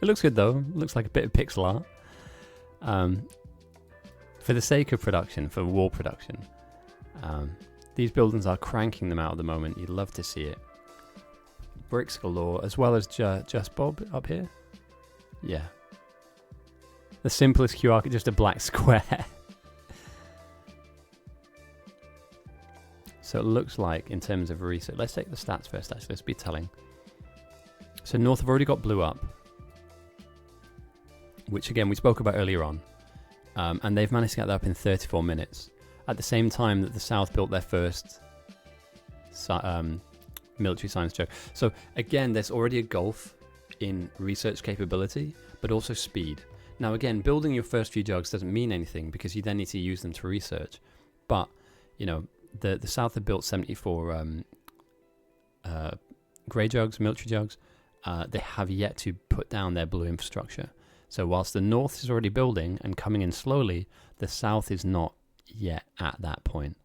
It looks good though. It looks like a bit of pixel art. For the sake of production, for wall production, these buildings are cranking them out at the moment. You'd love to see it. Bricks galore, as well as Just Bob up here. Yeah. The simplest QR code, just a black square. So it looks like, in terms of research, let's take the stats first, actually. Let's be telling. So North have already got blue up, which again we spoke about earlier on, and they've managed to get that up in 34 minutes. At the same time that the South built their first military science joke. So again, there's already a gulf in research capability, but also speed. Now again, building your first few jugs doesn't mean anything because you then need to use them to research. But, you know, the South have built 74 grey jugs, military jugs. They have yet to put down their blue infrastructure. So whilst the North is already building and coming in slowly, the South is not yet at that point.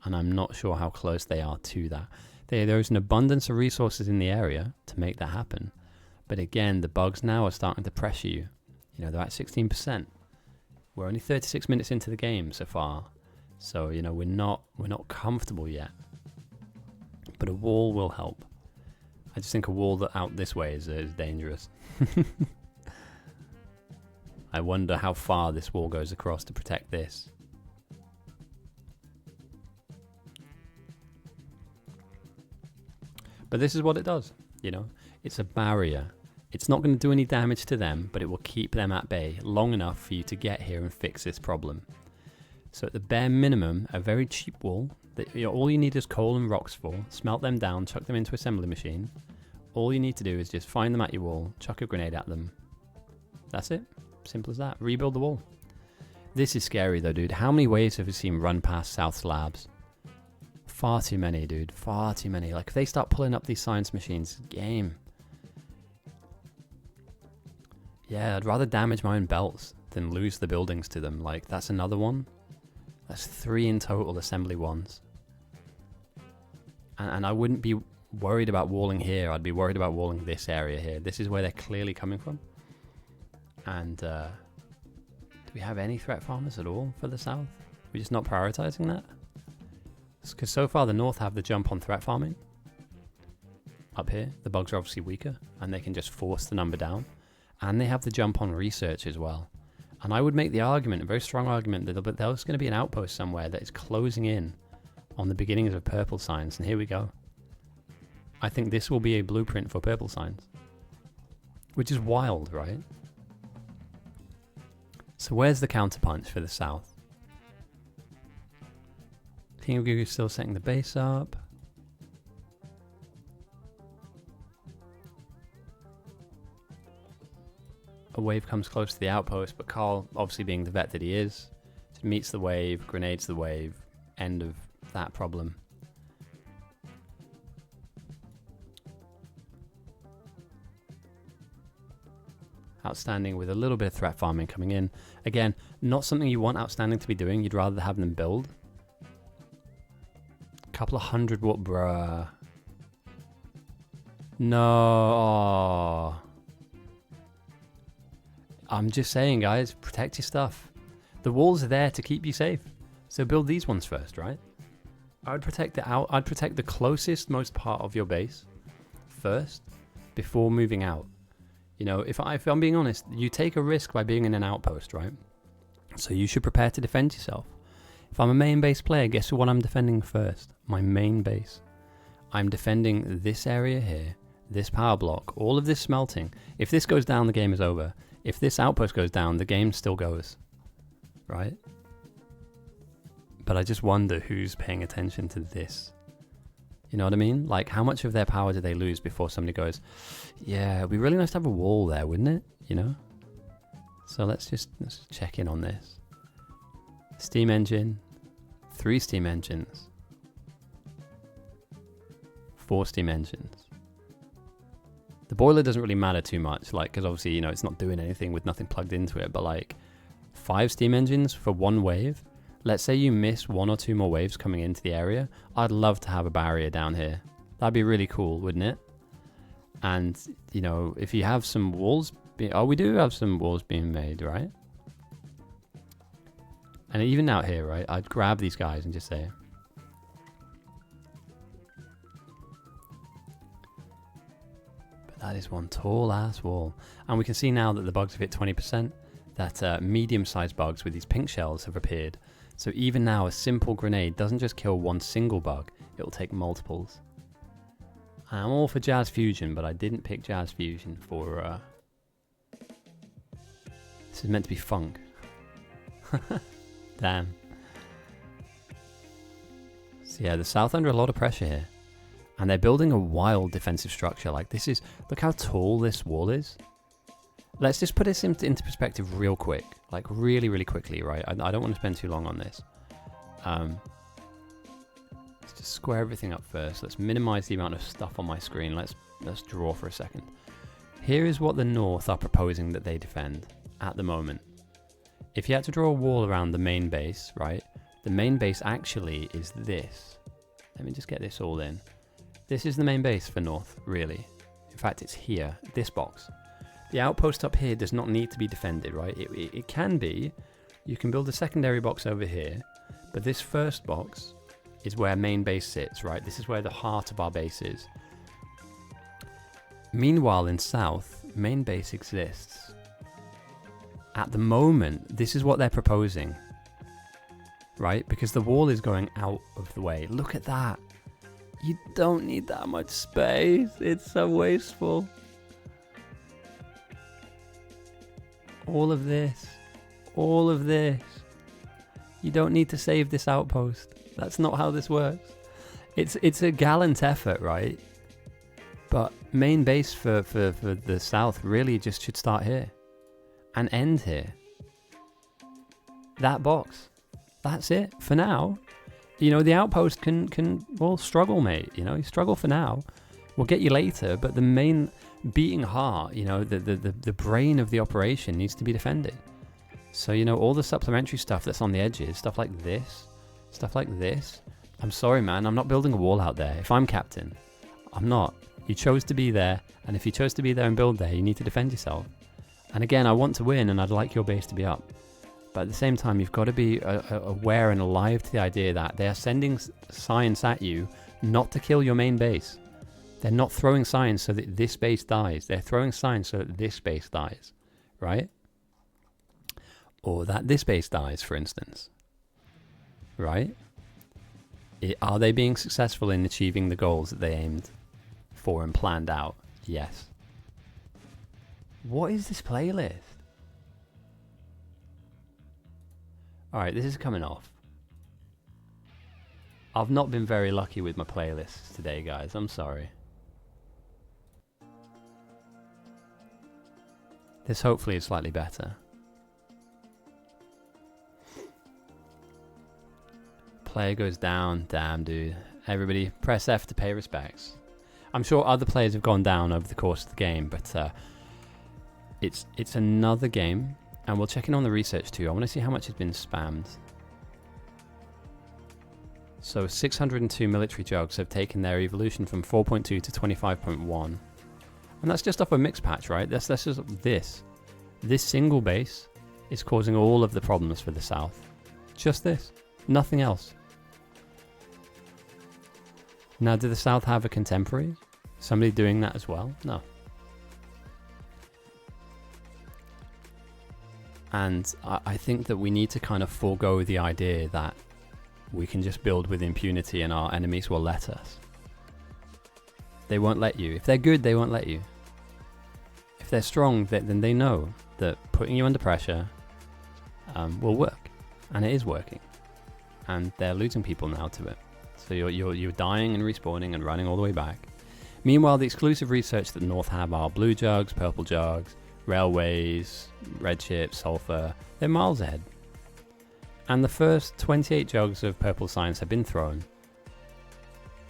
And I'm not sure how close they are to that. There is an abundance of resources in the area to make that happen. But again, the bugs now are starting to pressure you. You know, they're at 16%. We're only 36 minutes into the game so far. So, you know, we're not comfortable yet. But a wall will help. I just think a wall that out this way is dangerous. I wonder how far this wall goes across to protect this. But this is what it does, you know. It's a barrier. It's not going to do any damage to them, but it will keep them at bay long enough for you to get here and fix this problem. So at the bare minimum, a very cheap wall that all you need is coal and rocks for. Smelt them down, chuck them into assembly machine. All you need to do is just find them at your wall, chuck a grenade at them. That's it. Simple as that. Rebuild the wall. This is scary though, dude. How many waves have you seen run past South Slabs? Far too many, dude. Far too many. Like, if they start pulling up these science machines, game. Yeah, I'd rather damage my own belts than lose the buildings to them. Like, that's another one. That's 3 in total assembly ones. And I wouldn't be worried about walling here. I'd be worried about walling this area here. This is where they're clearly coming from. And do we have any threat farmers at all for the South? We're just not prioritizing that? Because so far the North have the jump on threat farming. Up here, the bugs are obviously weaker, and they can just force the number down. And they have the jump on research as well. And I would make the argument, a very strong argument, that there's going to be an outpost somewhere that is closing in on the beginnings of purple signs. And here we go. I think this will be a blueprint for purple signs. Which is wild, right? So where's the counterpunch for the South? King of Gugu still setting the base up. A wave comes close to the outpost, but Carl, obviously being the vet that he is, just meets the wave, grenades the wave, end of that problem. Outstanding with a little bit of threat farming coming in. Again, not something you want Outstanding to be doing. You'd rather have them build. Couple of 100 watt, bruh. No. Oh. I'm just saying, guys, protect your stuff. The walls are there to keep you safe. So build these ones first, right? I'd protect the closest most part of your base first before moving out. You know, if I'm being honest, you take a risk by being in an outpost, right? So you should prepare to defend yourself. If I'm a main base player, guess what I'm defending first? My main base. I'm defending this area here, this power block, all of this smelting. If this goes down, the game is over. If this outpost goes down, the game still goes, right? But I just wonder who's paying attention to this. You know what I mean? Like, how much of their power do they lose before somebody goes, yeah, it'd be really nice to have a wall there, wouldn't it? You know? So let's check in on this. Steam engine, 3 steam engines, 4 steam engines. The boiler doesn't really matter too much, like, because obviously, you know, it's not doing anything with nothing plugged into it, but like 5 steam engines for 1 wave. Let's say you miss 1 or 2 more waves coming into the area. I'd love to have a barrier down here. That'd be really cool, wouldn't it? And, you know, if you have some walls, we do have some walls being made, right? And even out here, right, I'd grab these guys and just say, but that is one tall ass wall. And we can see now that the bugs have hit 20%, that medium-sized bugs with these pink shells have appeared. So even now, a simple grenade doesn't just kill 1 single bug, it'll take multiples. I'm all for Jazz Fusion, but I didn't pick Jazz Fusion for... This is meant to be funk. Damn. So yeah, the South under a lot of pressure here. And they're building a wild defensive structure. Like this is, look how tall this wall is. Let's just put this into perspective real quick. Like really, really quickly, right? I don't want to spend too long on this. Let's just square everything up first. Let's minimize the amount of stuff on my screen. Let's draw for a second. Here is what the North are proposing that they defend at the moment. If you had to draw a wall around the main base, right? The main base actually is this. Let me just get this all in. This is the main base for North, really. In fact, it's here, this box. The outpost up here does not need to be defended, right? It can be. You can build a secondary box over here, but this first box is where main base sits, right? This is where the heart of our base is. Meanwhile, in South, main base exists. At the moment, this is what they're proposing, right? Because the wall is going out of the way. Look at that. You don't need that much space. It's so wasteful. All of this. All of this. You don't need to save this outpost. That's not how this works. It's a gallant effort, right? But main base for the South really just should start here. And end here. That box. That's it. For now. You know, the outpost can well, struggle, mate. You know, you struggle for now. We'll get you later, but the main beating heart, you know, the brain of the operation needs to be defended. So, you know, all the supplementary stuff that's on the edges, stuff like this, I'm sorry, man, I'm not building a wall out there. If I'm captain, I'm not. You chose to be there, and if you chose to be there and build there, you need to defend yourself. And again, I want to win, and I'd like your base to be up. But at the same time, you've got to be aware and alive to the idea that they are sending science at you not to kill your main base. They're not throwing science so that this base dies. They're throwing science so that this base dies, right? Or that this base dies, for instance, right? Are they being successful in achieving the goals that they aimed for and planned out? Yes. What is this playlist? Alright, this is coming off. I've not been very lucky with my playlists today, guys. I'm sorry. This hopefully is slightly better. Player goes down. Damn, dude. Everybody press F to pay respects. I'm sure other players have gone down over the course of the game, but it's another game. And we'll check in on the research too. I want to see how much has been spammed. So 602 military jugs have taken their evolution from 4.2 to 25.1. And that's just off a mix patch, right? That's just this. This single base is causing all of the problems for the South. Just this. Nothing else. Now, do the South have a contemporary? Somebody doing that as well? No. And I think that we need to kind of forego the idea that we can just build with impunity and our enemies will let us. They won't let you. If they're good, they won't let you. If they're strong, then they know that putting you under pressure will work. And it is working. And they're losing people now to it. So you're dying and respawning and running all the way back. Meanwhile, the exclusive research that North have are blue jugs, purple jugs, railways, red ships, sulfur. They're miles ahead. And the first 28 jugs of purple science have been thrown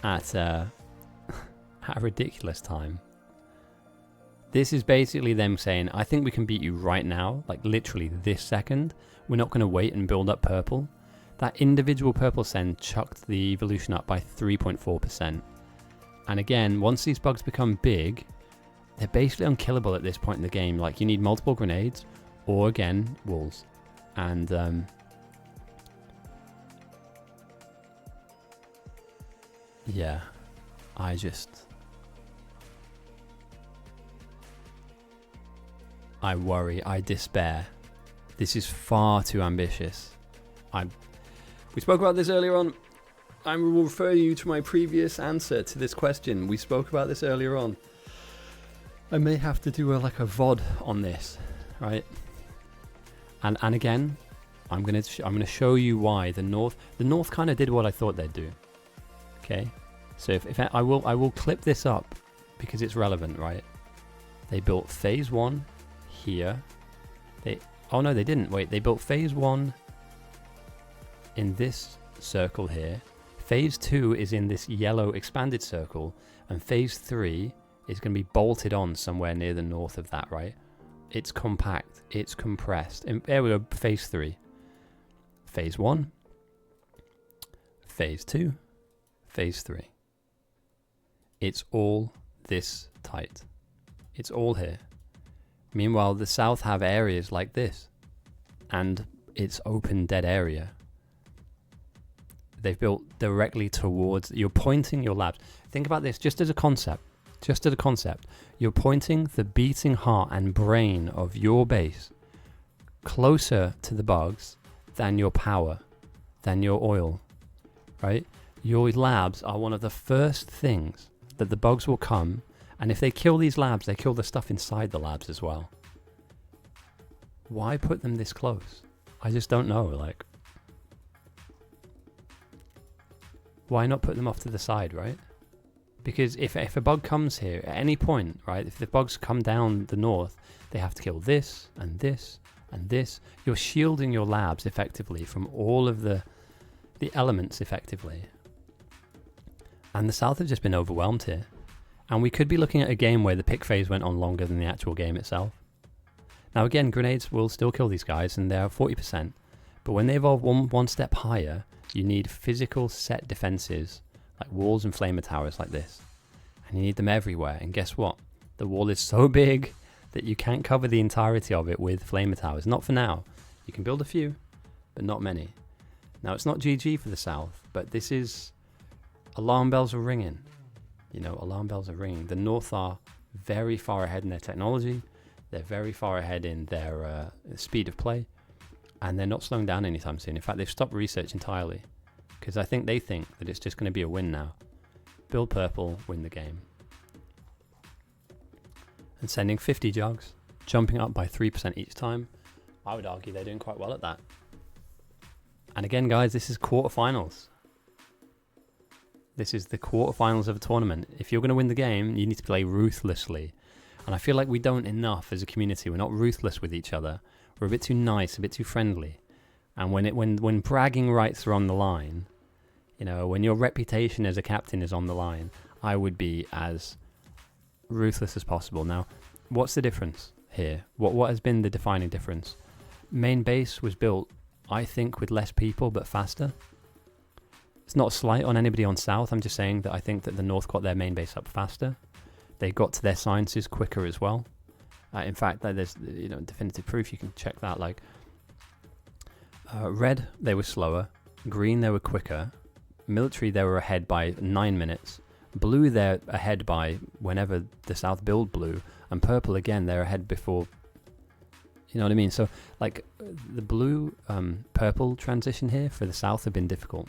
at a ridiculous time. This is basically them saying, I think we can beat you right now, like literally this second. We're not going to wait and build up purple. That individual purple send chucked the evolution up by 3.4%. And again, once these bugs become big, they're basically unkillable at this point in the game. Like, you need multiple grenades or, again, walls. And, yeah, I worry, I despair. This is far too ambitious. We spoke about this earlier on. I will refer you to my previous answer to this question. We spoke about this earlier on. I may have to do a VOD on this, right? And again, I'm gonna show you why the North kind of did what I thought they'd do. Okay, So if I will clip this up because it's relevant, right? They built phase 1 here. Oh no, they didn't. Wait, they built phase 1 in this circle here. Phase 2 is in this yellow expanded circle, and phase 3 is going to be bolted on somewhere near the north of that, right? It's compact, it's compressed. And there we go, phase 3. Phase 1, phase 2, phase 3. It's all this tight. It's all here. Meanwhile, the south have areas like this, and it's open dead area. They've built directly towards, you're pointing your labs. Think about this just as a concept. Just as a concept. You're pointing the beating heart and brain of your base closer to the bugs than your power, than your oil, right? Your labs are one of the first things that the bugs will come, and if they kill these labs, they kill the stuff inside the labs as well. Why put them this close? I just don't know, like, why not put them off to the side, right? Because if a bug comes here at any point, right, if the bugs come down the north, they have to kill this and this and this. You're shielding your labs effectively from all of the elements effectively. And the south have just been overwhelmed here. And we could be looking at a game where the pick phase went on longer than the actual game itself. Now again, grenades will still kill these guys, and they're 40%. But when they evolve one step higher, you need physical set defenses, like walls and flamer towers like this. And you need them everywhere. And guess what? The wall is so big that you can't cover the entirety of it with flamer towers. Not for now. You can build a few, but not many. Now, it's not GG for the south, but this is... alarm bells are ringing. You know, alarm bells are ringing. The north are very far ahead in their technology. They're very far ahead in their speed of play. And they're not slowing down anytime soon. In fact, they've stopped research entirely. Because I think they think that it's just going to be a win now. Build purple, win the game. And sending 50 jugs, jumping up by 3% each time. I would argue they're doing quite well at that. And again, guys, this is quarterfinals. This is the quarterfinals of a tournament. If you're going to win the game, you need to play ruthlessly. And I feel like we don't enough as a community. We're not ruthless with each other. We're a bit too nice, a bit too friendly. And when bragging rights are on the line, you know, when your reputation as a captain is on the line, I would be as ruthless as possible. Now, what's the difference here? What has been the defining difference? Main base was built, I think, with less people but faster. It's not a slight on anybody on south. I'm just saying that I think that the north got their main base up faster. They got to their sciences quicker as well. In fact, there's definitive proof. You can check that. Like red, they were slower. Green, they were quicker. Military, they were ahead by 9 minutes. Blue, they're ahead by whenever the south build blue. And purple, again, they're ahead before. You know what I mean? So, like, the blue purple transition here for the south have been difficult.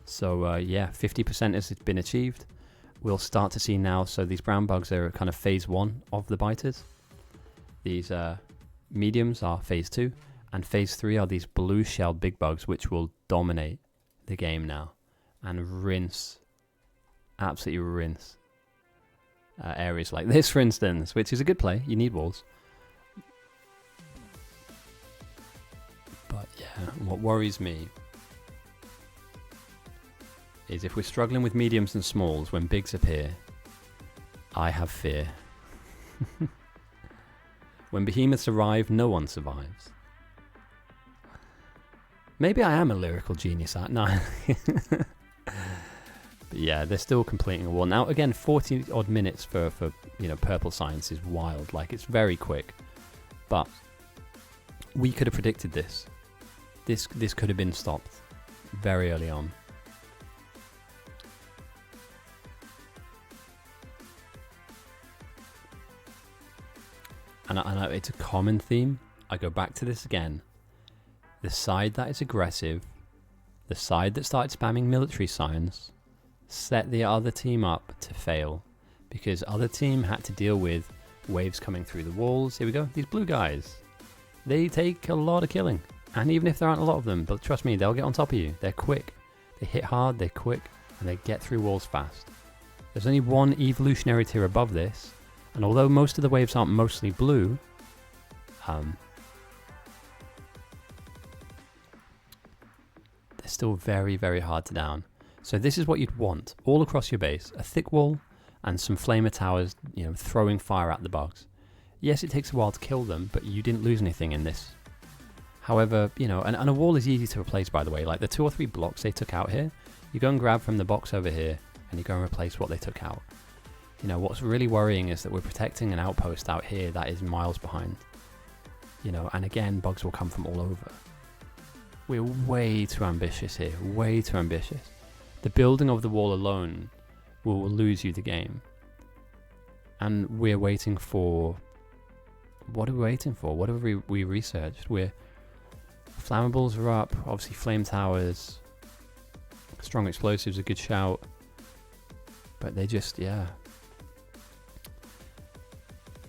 So yeah, 50% has been achieved. We'll start to see now, so these brown bugs are kind of phase 1 of the biters. These mediums are phase 2, and phase 3 are these blue shelled big bugs, which will dominate the game now and rinse, absolutely rinse areas like this, for instance, which is a good play. You need walls. But yeah, what worries me is if we're struggling with mediums and smalls when bigs appear, I have fear. When behemoths arrive, no one survives. Maybe I am a lyrical genius at no. But yeah, they're still completing a wall. Now again, 40 odd minutes for purple science is wild. Like, it's very quick. But we could have predicted this. This could have been stopped very early on. And I know it's a common theme. I go back to this again. The side that is aggressive, the side that started spamming military science, set the other team up to fail. Because other team had to deal with waves coming through the walls. Here we go. These blue guys. They take a lot of killing. And even if there aren't a lot of them, but trust me, they'll get on top of you. They're quick. They hit hard, they're quick, and they get through walls fast. There's only one evolutionary tier above this, and although most of the waves aren't mostly blue, they're still very, very hard to down. So this is what you'd want all across your base: a thick wall and some flamer towers, throwing fire at the bugs. Yes, it takes a while to kill them, but you didn't lose anything in this. However, and a wall is easy to replace, by the way. Like the 2 or 3 blocks they took out here, you go and grab from the box over here, and you go and replace what they took out. What's really worrying is that we're protecting an outpost out here that is miles behind. And again, bugs will come from all over. We're way too ambitious here, way too ambitious. The building of the wall alone will lose you the game. And we're waiting for... What are we waiting for? What have we researched? Flammables are up, obviously flame towers. Strong explosives, a good shout. But they just, yeah.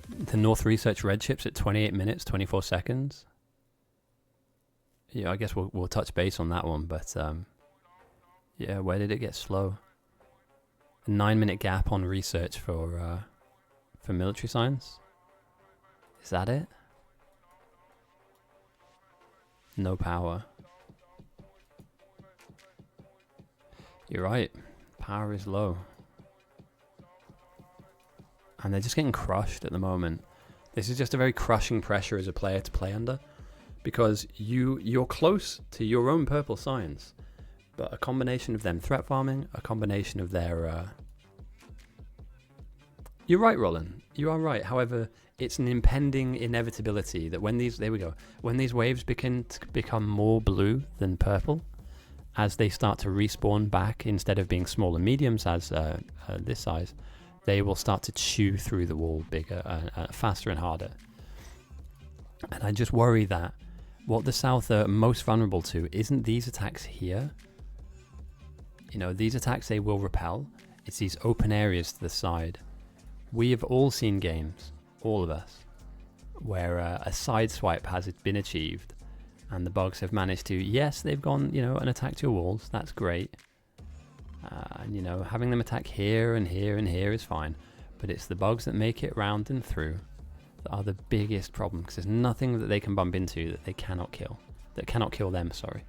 The North Research red chips at 28 minutes, 24 seconds. Yeah, I guess we'll touch base on that one, but yeah, where did it get slow? A 9-minute gap on research for military science. Is that it? No power. You're right. Power is low. And they're just getting crushed at the moment. This is just a very crushing pressure as a player to play under. Because you're close to your own purple science. But a combination of them threat farming, a combination of their... You're right, Roland. You are right. However, it's an impending inevitability that when these... There we go. When these waves begin to become more blue than purple, as they start to respawn back instead of being small and mediums as this size, they will start to chew through the wall bigger, faster and harder. And I just worry that what the South are most vulnerable to isn't these attacks here. These attacks they will repel. It's these open areas to the side. We have all seen games, all of us, where a side swipe has been achieved and the bugs have managed to, yes, they've gone, and attacked your walls. That's great. And, having them attack here and here and here is fine. But it's the bugs that make it round and through that are the biggest problem, because there's nothing that they can bump into that they cannot kill. That cannot kill them, sorry.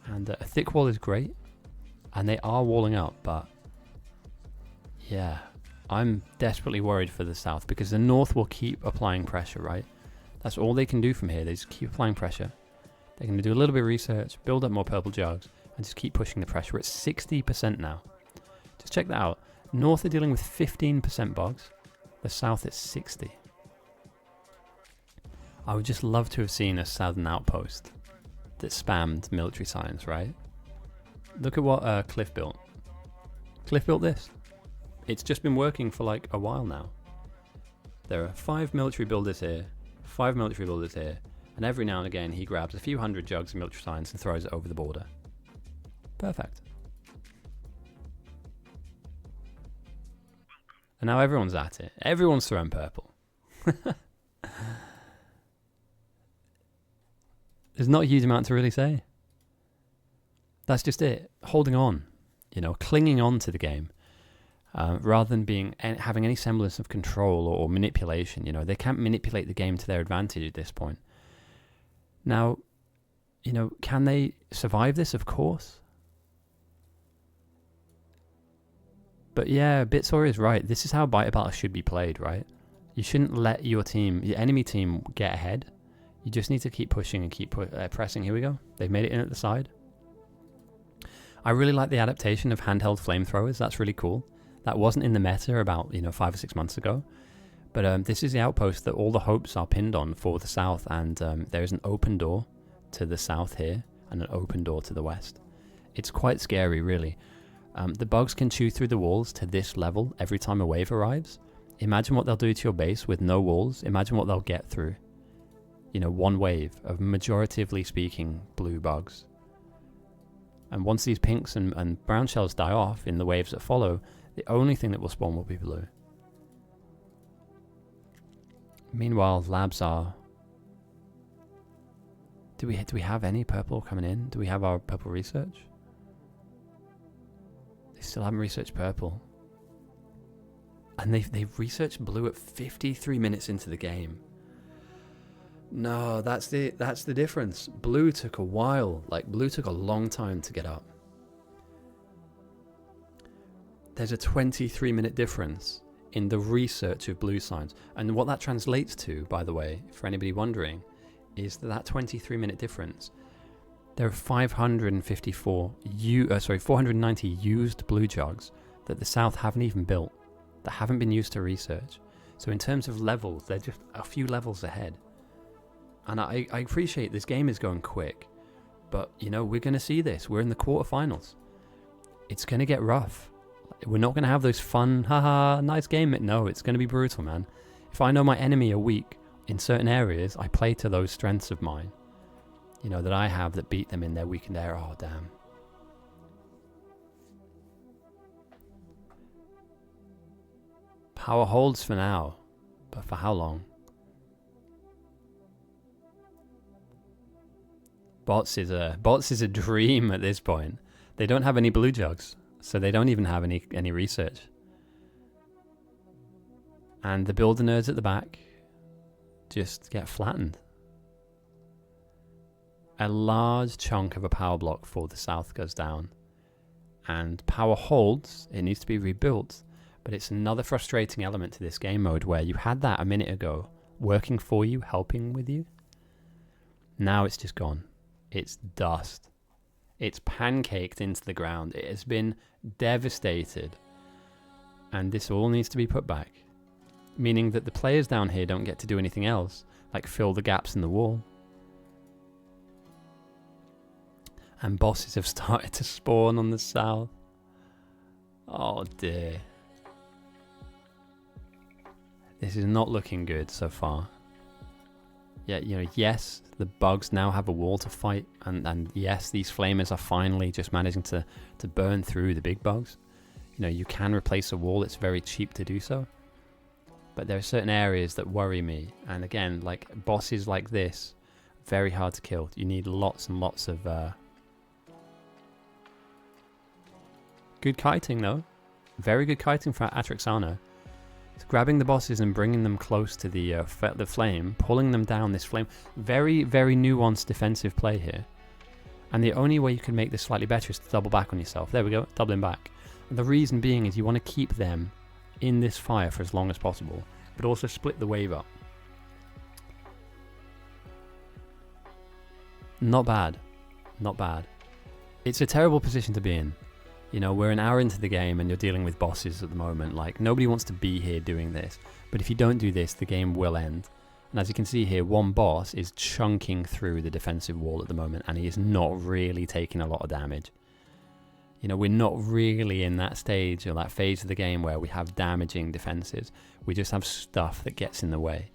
And a thick wall is great. And they are walling up, but yeah, I'm desperately worried for the South, because the North will keep applying pressure, right? That's all they can do from here. They just keep applying pressure. They're going to do a little bit of research, build up more purple jugs, and just keep pushing the pressure. We're at 60% now. Just check that out. North are dealing with 15% bugs. The South is 60. I would just love to have seen a Southern outpost that spammed military science, right? Look at what Cliff built. Cliff built this. It's just been working for like a while now. There are 5 military builders here, 5 military builders here, and every now and again he grabs a few hundred jugs of military science and throws it over the border. Perfect. And now everyone's at it. Everyone's throwing purple. There's not a huge amount to really say. That's just it. Holding on, clinging on to the game, rather than having any semblance of control or manipulation. They can't manipulate the game to their advantage at this point. Now, can they survive this? Of course. But yeah, Bitsor is right. This is how Bite Battle should be played, right? You shouldn't let your enemy team get ahead. You just need to keep pushing and keep pressing. Here we go. They've made it in at the side. I really like the adaptation of handheld flamethrowers. That's really cool. That wasn't in the meta about 5 or 6 months ago. But this is the outpost that all the hopes are pinned on for the South. And there is an open door to the South here and an open door to the West. It's quite scary, really. The bugs can chew through the walls to this level every time a wave arrives. Imagine what they'll do to your base with no walls. Imagine what they'll get through. One wave of majoritively speaking blue bugs. And once these pinks and brown shells die off in the waves that follow, the only thing that will spawn will be blue. Meanwhile, labs are Do we have any purple coming in? Do we have our purple research? They still haven't researched purple. And they've researched blue at 53 minutes into the game. No, that's the difference. Blue took a while. Like, blue took a long time to get up. There's a 23-minute difference in the research of blue signs. And what that translates to, by the way, for anybody wondering, is that 23-minute difference. There are 490 used blue jugs that the South haven't even built, that haven't been used to research. So in terms of levels, they're just a few levels ahead. And I appreciate this game is going quick, but, you know, we're going to see this. We're in the quarterfinals. It's going to get rough. We're not going to have those fun, haha, nice game. No, it's going to be brutal, man. If I know my enemy are weak in certain areas, I play to those strengths of mine, you know, that I have that beat them in their weakened area. Oh, damn. Power holds for now, but for how long? Bots is a dream at this point. They don't have any blue jugs, so they don't even have any research. And the builder nerds at the back just get flattened. A large chunk of a power block for the South goes down. And power holds, it needs to be rebuilt, but it's another frustrating element to this game mode where you had that a minute ago, working for you, helping with you. Now it's just gone. It's dust. It's pancaked into the ground. It has been devastated. And this all needs to be put back. Meaning that the players down here don't get to do anything else, like fill the gaps in the wall. And bosses have started to spawn on the South. Oh dear. This is not looking good so far. Yeah, you know, yes, the bugs now have a wall to fight, and yes, these flamers are finally just managing to burn through the big bugs. You know, you can replace a wall, it's very cheap to do so. But there are certain areas that worry me, and again, like bosses like this, very hard to kill. You need lots and lots of good kiting though. Very good kiting for Atrixano. It's grabbing the bosses and bringing them close to the flame, pulling them down this flame. Very, very nuanced defensive play here. And the only way you can make this slightly better is to double back on yourself. There we go, doubling back. And the reason being is you want to keep them in this fire for as long as possible, but also split the wave up. Not bad. Not bad. It's a terrible position to be in. You know, we're an hour into the game and you're dealing with bosses at the moment. Like, nobody wants to be here doing this. But if you don't do this, the game will end. And as you can see here, one boss is chunking through the defensive wall at the moment, and he is not really taking a lot of damage. You know, we're not really in that stage or that phase of the game where we have damaging defenses. We just have stuff that gets in the way.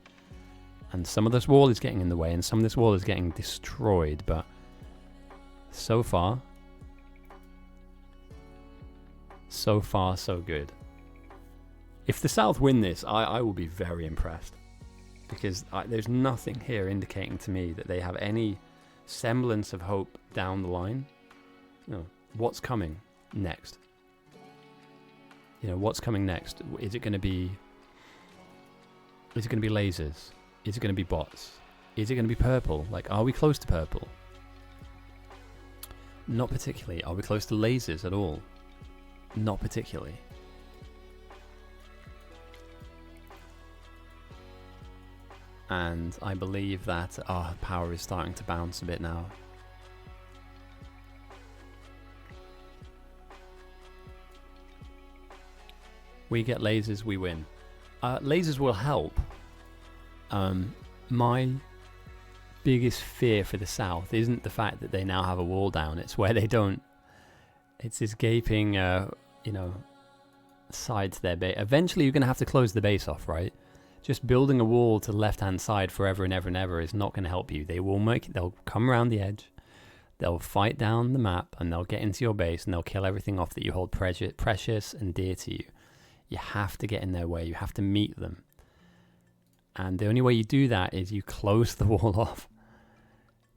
And some of this wall is getting in the way, and some of this wall is getting destroyed, but so far, so good. If the South win this, I will be very impressed, because there's nothing here indicating to me that they have any semblance of hope down the line. You know, what's coming next? You know, what's coming next? Is it going to be lasers? Is it going to be bots? Is it going to be purple? Like, are we close to purple? Not particularly. Are we close to lasers at all? Not particularly. And I believe that our power is starting to bounce a bit now. We get lasers, we win. Lasers will help. My biggest fear for the South isn't the fact that they now have a wall down. It's where they don't. It's this gaping, side to their base. Eventually you're going to have to close the base off, right? Just building a wall to the left-hand side forever and ever and ever is not going to help you. They'll come around the edge, they'll fight down the map, and they'll get into your base, and they'll kill everything off that you hold precious and dear to you. You have to get in their way. You have to meet them. And the only way you do that is you close the wall off.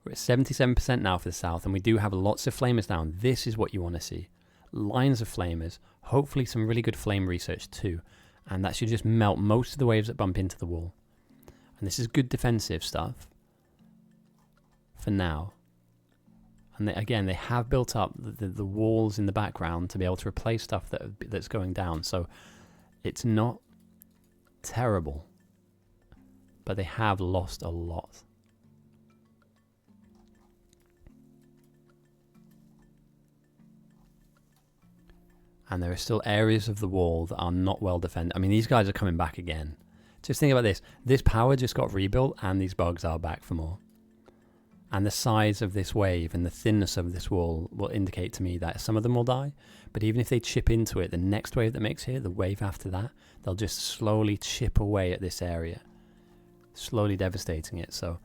We're at 77% now for the south, and we do have lots of flamers down. This is what you want to see. Lines of flamers, hopefully some really good flame research too, and that should just melt most of the waves that bump into the wall. And this is good defensive stuff for now. And again, they have built up the walls in the background to be able to replace stuff that's going down. So it's not terrible, but they have lost a lot. And there are still areas of the wall that are not well defended. I mean, these guys are coming back again. Just think about this. This power just got rebuilt, and these bugs are back for more. And the size of this wave and the thinness of this wall will indicate to me that some of them will die. But even if they chip into it, the next wave that makes here, the wave after that, they'll just slowly chip away at this area, slowly devastating it. So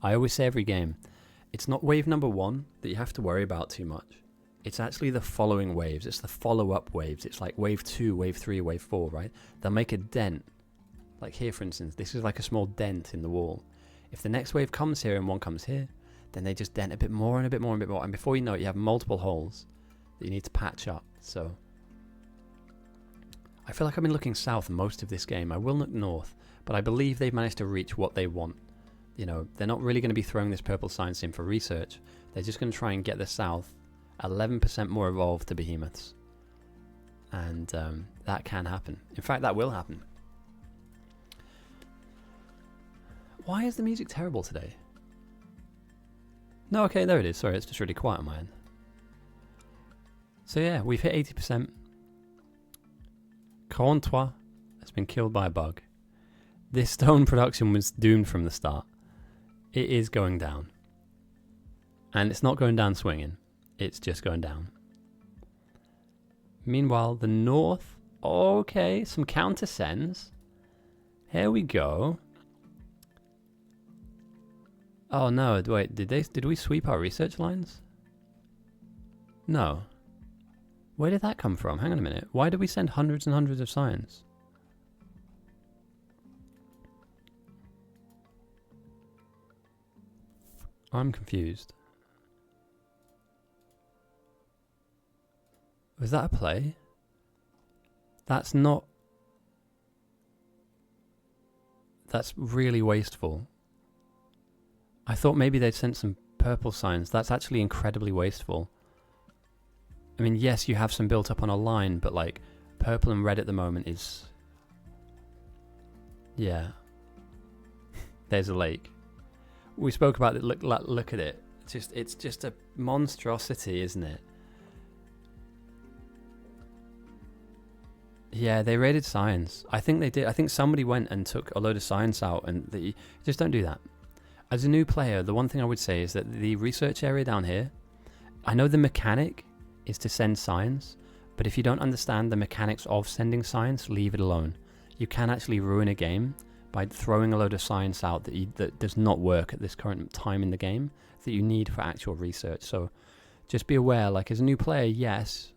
I always say every game, it's not wave number 1 that you have to worry about too much. It's actually the following waves. It's the follow-up waves. It's like wave 2, wave 3, wave 4, right? They'll make a dent. Like here, for instance, this is like a small dent in the wall. If the next wave comes here and one comes here, then they just dent a bit more and a bit more and a bit more. And before you know it, you have multiple holes that you need to patch up. So I feel like I've been looking south most of this game. I will look north, but I believe they've managed to reach what they want. You know, they're not really going to be throwing this purple science in for research. They're just going to try and get the south 11% more evolved to behemoths. And that can happen. In fact, that will happen. Why is the music terrible today? No, okay, there it is. Sorry, it's just really quiet on my end. So yeah, we've hit 80%. Corentois has been killed by a bug. This stone production was doomed from the start. It is going down. And it's not going down swinging. It's just going down. Meanwhile, the north... Okay, some counter sends. Here we go. Oh no, wait, did we sweep our research lines? No. Where did that come from? Hang on a minute. Why did we send hundreds and hundreds of science? I'm confused. Was that a play? That's not... That's really wasteful. I thought maybe they'd sent some purple signs. That's actually incredibly wasteful. I mean, yes, you have some built up on a line, but like purple and red at the moment is... Yeah. There's a lake. We spoke about it. Look at it. It's just a monstrosity, isn't it? Yeah, they raided science. I think they did. I think somebody went and took a load of science out, and they just don't do that. As a new player, the one thing I would say is that the research area down here, I know the mechanic is to send science, but if you don't understand the mechanics of sending science, leave it alone. You can actually ruin a game by throwing a load of science out that does not work at this current time in the game that you need for actual research. So just be aware, like as a new player, yes,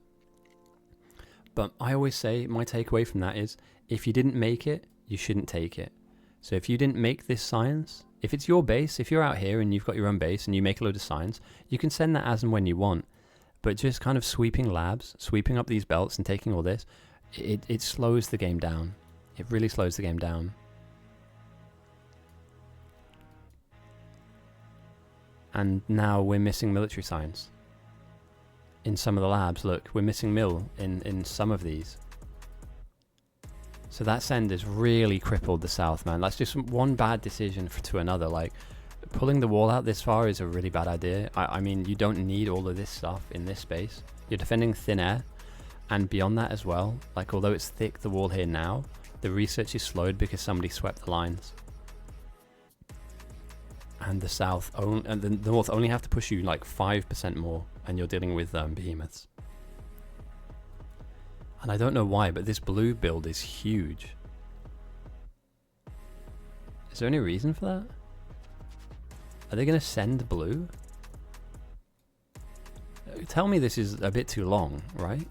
but I always say my takeaway from that is if you didn't make it, you shouldn't take it. So if you didn't make this science, if it's your base, if you're out here and you've got your own base and you make a load of science, you can send that as and when you want. But just kind of sweeping labs, sweeping up these belts and taking all this, it slows the game down. It really slows the game down. And now we're missing military science. In some of the labs, look, we're missing mill in some of these. So that send has really crippled the south, man. That's just one bad decision to another. Like, pulling the wall out this far is a really bad idea. I mean, you don't need all of this stuff in this space. You're defending thin air, and beyond that as well. Like, although it's thick, the wall here now, the research is slowed because somebody swept the lines. And the south, and the north only have to push you like 5% more, and you're dealing with behemoths. And I don't know why, but this blue build is huge. Is there any reason for that? Are they going to send blue? Tell me this is a bit too long, right?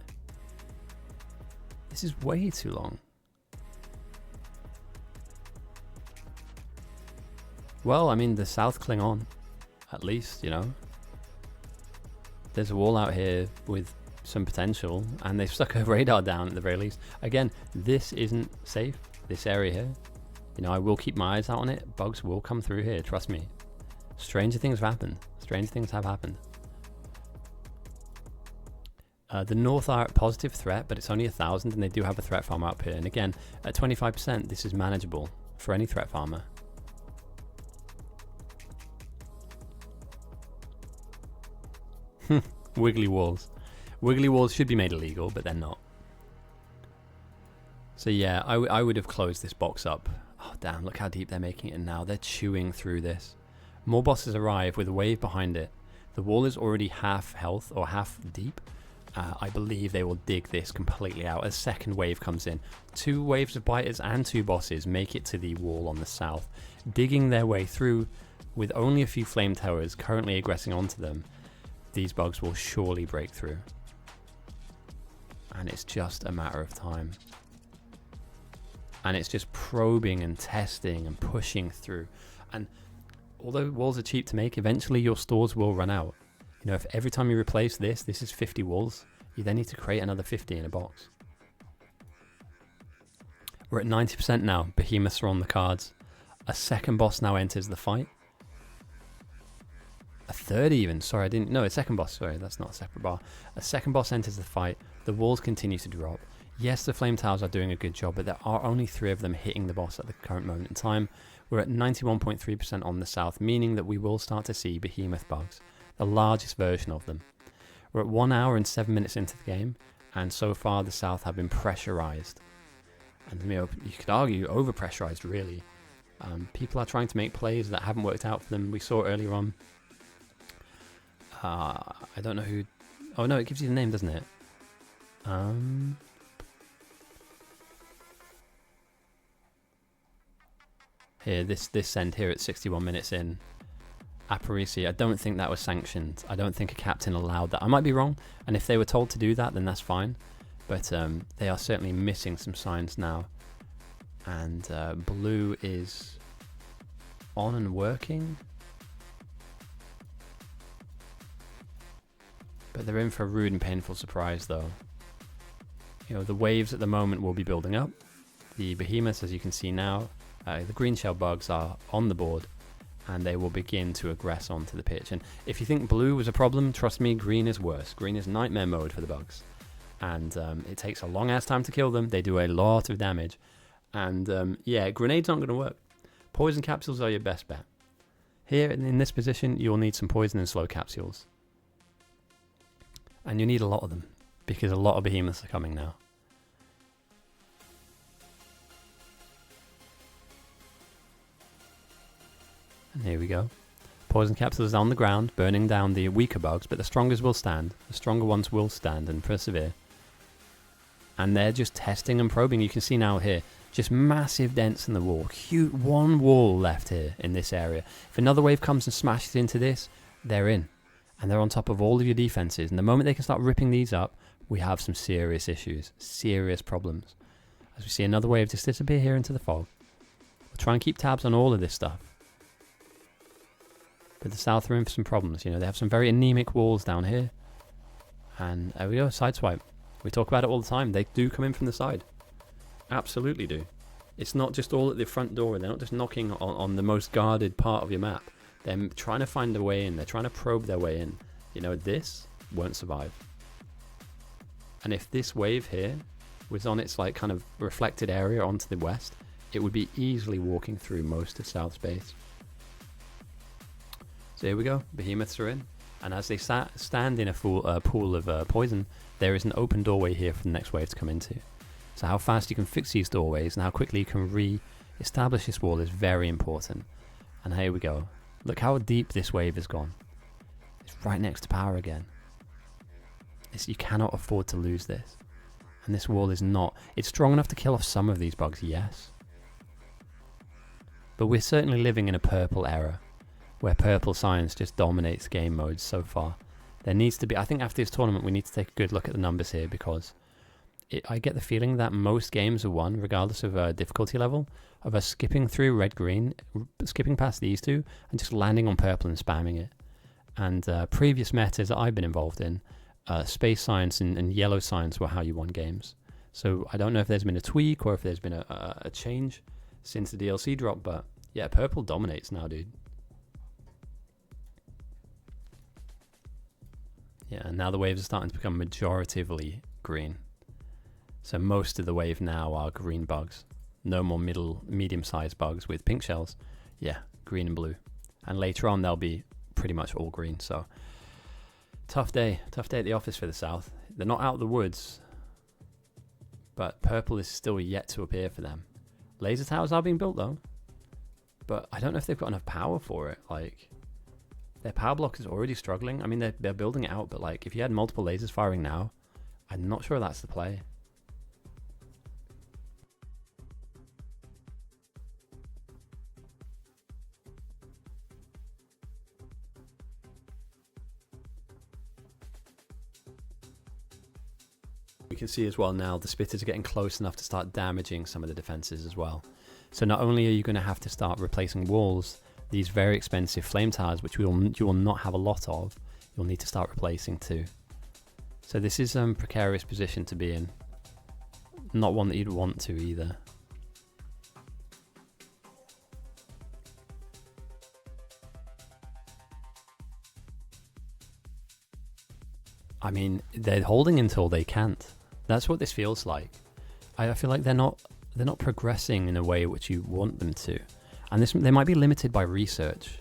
This is way too long. Well, I mean, the south cling on. at least, you know. There's a wall out here with some potential, and they've stuck a radar down at the very least. Again, this isn't safe, this area here. You know, I will keep my eyes out on it. Bugs will come through here, trust me. Stranger things have happened. Strange things have happened. The North are a positive threat, but it's only 1,000, and they do have a threat farm up here. And again, at 25%, this is manageable for any threat farmer. Wiggly walls. Wiggly walls should be made illegal, but they're not. So yeah, I would have closed this box up. Oh damn, look how deep they're making it in now. They're chewing through this. More bosses arrive with a wave behind it. The wall is already half health or half deep. I believe they will dig this completely out. A second wave comes in. 2 waves of biters and 2 bosses make it to the wall on the south, digging their way through with only a few flame towers currently aggressing onto them. These bugs will surely break through. And it's just a matter of time. And it's just probing and testing and pushing through. And although walls are cheap to make, eventually your stores will run out. You know, if every time you replace this is 50 walls, you then need to create another 50 in a box. We're at 90% now. Behemoths are on the cards. A second boss now enters the fight. A third even. Sorry, I didn't... No, a second boss. Sorry, that's not a separate bar. A second boss enters the fight. The walls continue to drop. Yes, the flame towers are doing a good job, but there are only 3 of them hitting the boss at the current moment in time. We're at 91.3% on the south, meaning that we will start to see behemoth bugs. The largest version of them. We're at 1 hour and 7 minutes into the game, and so far the south have been pressurized. And you know, you could argue over-pressurized, really. People are trying to make plays that haven't worked out for them. We saw earlier on. I don't know who... Oh no, it gives you the name, doesn't it? Here, this send here at 61 minutes in. Aparisi, I don't think that was sanctioned. I don't think a captain allowed that. I might be wrong, and if they were told to do that, then that's fine. But they are certainly missing some signs now. And blue is on and working. But they're in for a rude and painful surprise, though. You know, the waves at the moment will be building up. The behemoths, as you can see now, the green shell bugs are on the board. And they will begin to aggress onto the pitch. And if you think blue was a problem, trust me, green is worse. Green is nightmare mode for the bugs. And it takes a long ass time to kill them. They do a lot of damage. And yeah, grenades aren't going to work. Poison capsules are your best bet. Here in this position, you'll need some poison and slow capsules. And you need a lot of them, because a lot of behemoths are coming now. And here we go. Poison capsules on the ground, burning down the weaker bugs, but the strongest will stand. The stronger ones will stand and persevere. And they're just testing and probing. You can see now here, just massive dents in the wall. Cute, 1 wall left here in this area. If another wave comes and smashes into this, they're in. And they're on top of all of your defenses. And the moment they can start ripping these up, we have some serious issues, serious problems. As we see another wave just disappear here into the fog. We'll try and keep tabs on all of this stuff. But the south are in for some problems. You know, they have some very anemic walls down here. And there we go, sideswipe. We talk about it all the time. They do come in from the side. Absolutely do. It's not just all at the front door. They're not just knocking on the most guarded part of your map. They're trying to find a way in. They're trying to probe their way in. You know, this won't survive. And if this wave here was on its like kind of reflected area onto the west, it would be easily walking through most of south space. So here we go, behemoths are in, and as they stand in a pool of poison, there is an open doorway here for the next wave to come into. So how fast you can fix these doorways and how quickly you can re-establish this wall is very important. And here we go. Look how deep this wave has gone. It's right next to power again. You cannot afford to lose this. And this wall is not... It's strong enough to kill off some of these bugs, yes. But we're certainly living in a purple era, where purple science just dominates game modes so far. There needs to be... I think after this tournament we need to take a good look at the numbers here, because I get the feeling that most games are won, regardless of difficulty level, of us skipping through red-green, skipping past these two, and just landing on purple and spamming it. And previous metas that I've been involved in, space science and yellow science were how you won games. So I don't know if there's been a tweak or if there's been a change since the DLC drop, but yeah, purple dominates now, dude. Yeah, and now the waves are starting to become majoritively green. So most of the wave now are green bugs. No more medium-sized bugs with pink shells. Yeah, green and blue. And later on, they'll be pretty much all green. So tough day at the office for the South. They're not out of the woods, but purple is still yet to appear for them. Laser towers are being built though, but I don't know if they've got enough power for it. Like, their power block is already struggling. I mean, they're building it out, but like, if you had multiple lasers firing now, I'm not sure that's the play. We can see as well now the spitters are getting close enough to start damaging some of the defenses as well. So not only are you going to have to start replacing walls, these very expensive flame towers, which you will not have a lot of, you'll need to start replacing too. So this is a precarious position to be in. Not one that you'd want to either. I mean, they're holding until they can't. That's what this feels like. I feel like they're not progressing in a way which you want them to. And they might be limited by research,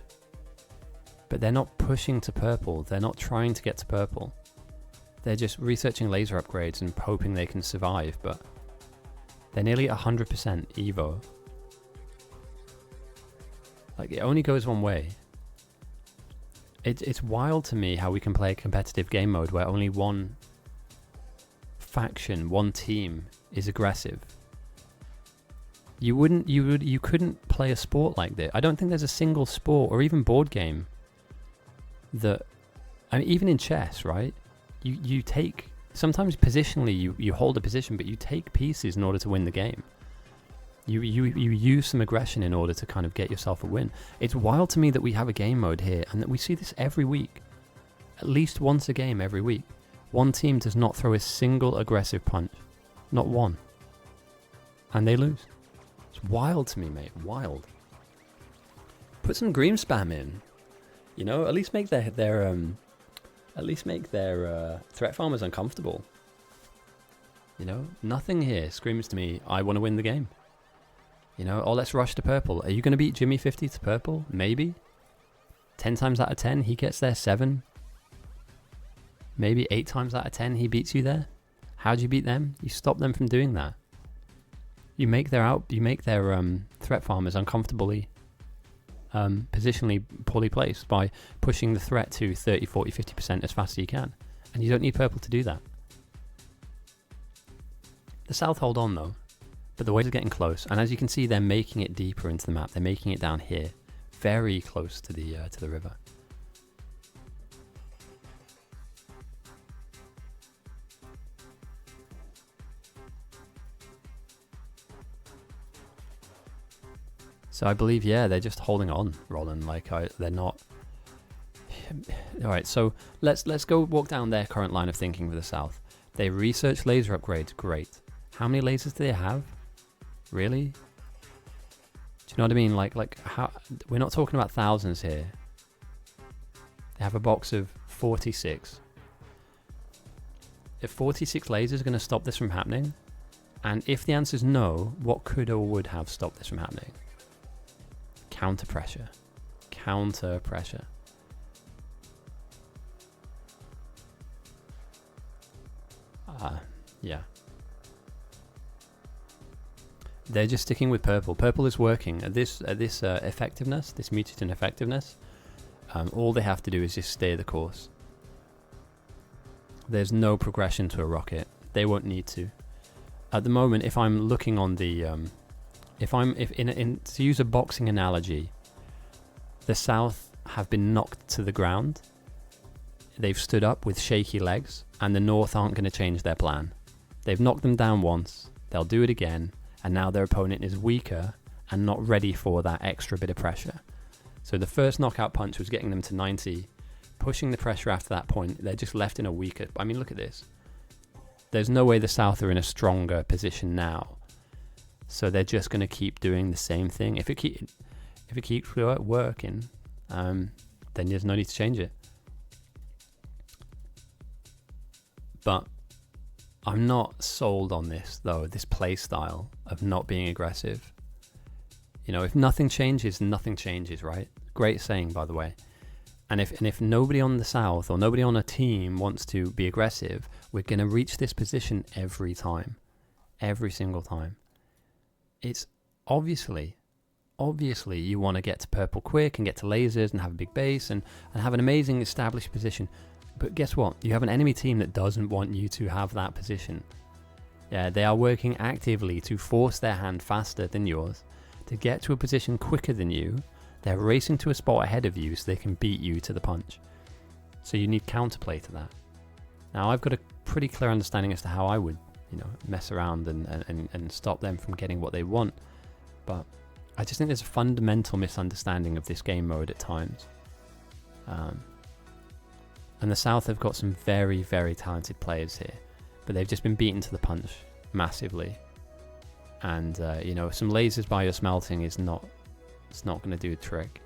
but they're not pushing to purple. They're not trying to get to purple. They're just researching laser upgrades and hoping they can survive, but they're nearly 100% Evo. Like, it only goes one way. It's wild to me how we can play a competitive game mode where only one faction, one team is aggressive. You couldn't play a sport like this. I don't think there's a single sport or even board game that, I mean, even in chess, right? You take, sometimes positionally you hold a position, but you take pieces in order to win the game. You use some aggression in order to kind of get yourself a win. It's wild to me that we have a game mode here and that we see this every week. At least once a game every week. One team does not throw a single aggressive punch. Not one. And they lose. It's wild to me, mate. Wild. Put some green spam in. You know, at least make their threat farmers uncomfortable. You know, nothing here screams to me, I want to win the game. You know, or let's rush to purple. Are you going to beat Jimmy 50 to purple? Maybe. 10 times out of 10, he gets there 7. Maybe 8 times out of 10, he beats you there. How do you beat them? You stop them from doing that. You make their threat farmers uncomfortably, positionally poorly placed by pushing the threat to 30, 40, 50% as fast as you can. And you don't need purple to do that. The South hold on though. But the waves are getting close, and as you can see, they're making it deeper into the map. They're making it down here, very close to the river. So I believe, yeah, they're just holding on, Roland. Like they're not. All right, so let's go walk down their current line of thinking for the South. They research laser upgrades, great. How many lasers do they have? Really? Do you know what I mean? Like how? We're not talking about thousands here. They have a box of 46. If 46 lasers are going to stop this from happening, and if the answer is no, what could or would have stopped this from happening? Counter pressure. Counter pressure. Yeah. They're just sticking with purple. Purple is working at this effectiveness, this mutagen effectiveness. All they have to do is just stay the course. There's no progression to a rocket. They won't need to. At the moment, if I'm looking on the, to use a boxing analogy, the South have been knocked to the ground. They've stood up with shaky legs, and the North aren't going to change their plan. They've knocked them down once. They'll do it again. And now their opponent is weaker and not ready for that extra bit of pressure. So the first knockout punch was getting them to 90.9 pushing the pressure after that point. They're just left in a weaker... I mean, look at this. There's no way the South are in a stronger position now. So they're just going to keep doing the same thing. If it keeps working, then there's no need to change it. But I'm not sold on this, though, this play style of not being aggressive. You know, if nothing changes, nothing changes, right? Great saying, by the way. And if nobody on the South or nobody on a team wants to be aggressive, we're going to reach this position every time. Every single time. It's obviously you want to get to purple quick and get to lasers and have a big base and have an amazing established position. But guess what? You have an enemy team that doesn't want you to have that position. Yeah, they are working actively to force their hand faster than yours, to get to a position quicker than you. They're racing to a spot ahead of you so they can beat you to the punch. So you need counterplay to that. Now, I've got a pretty clear understanding as to how I would, mess around and stop them from getting what they want. But I just think there's a fundamental misunderstanding of this game mode at times. And the South have got some very, very talented players here, but they've just been beaten to the punch massively. And, some lasers by your smelting it's not going to do a trick.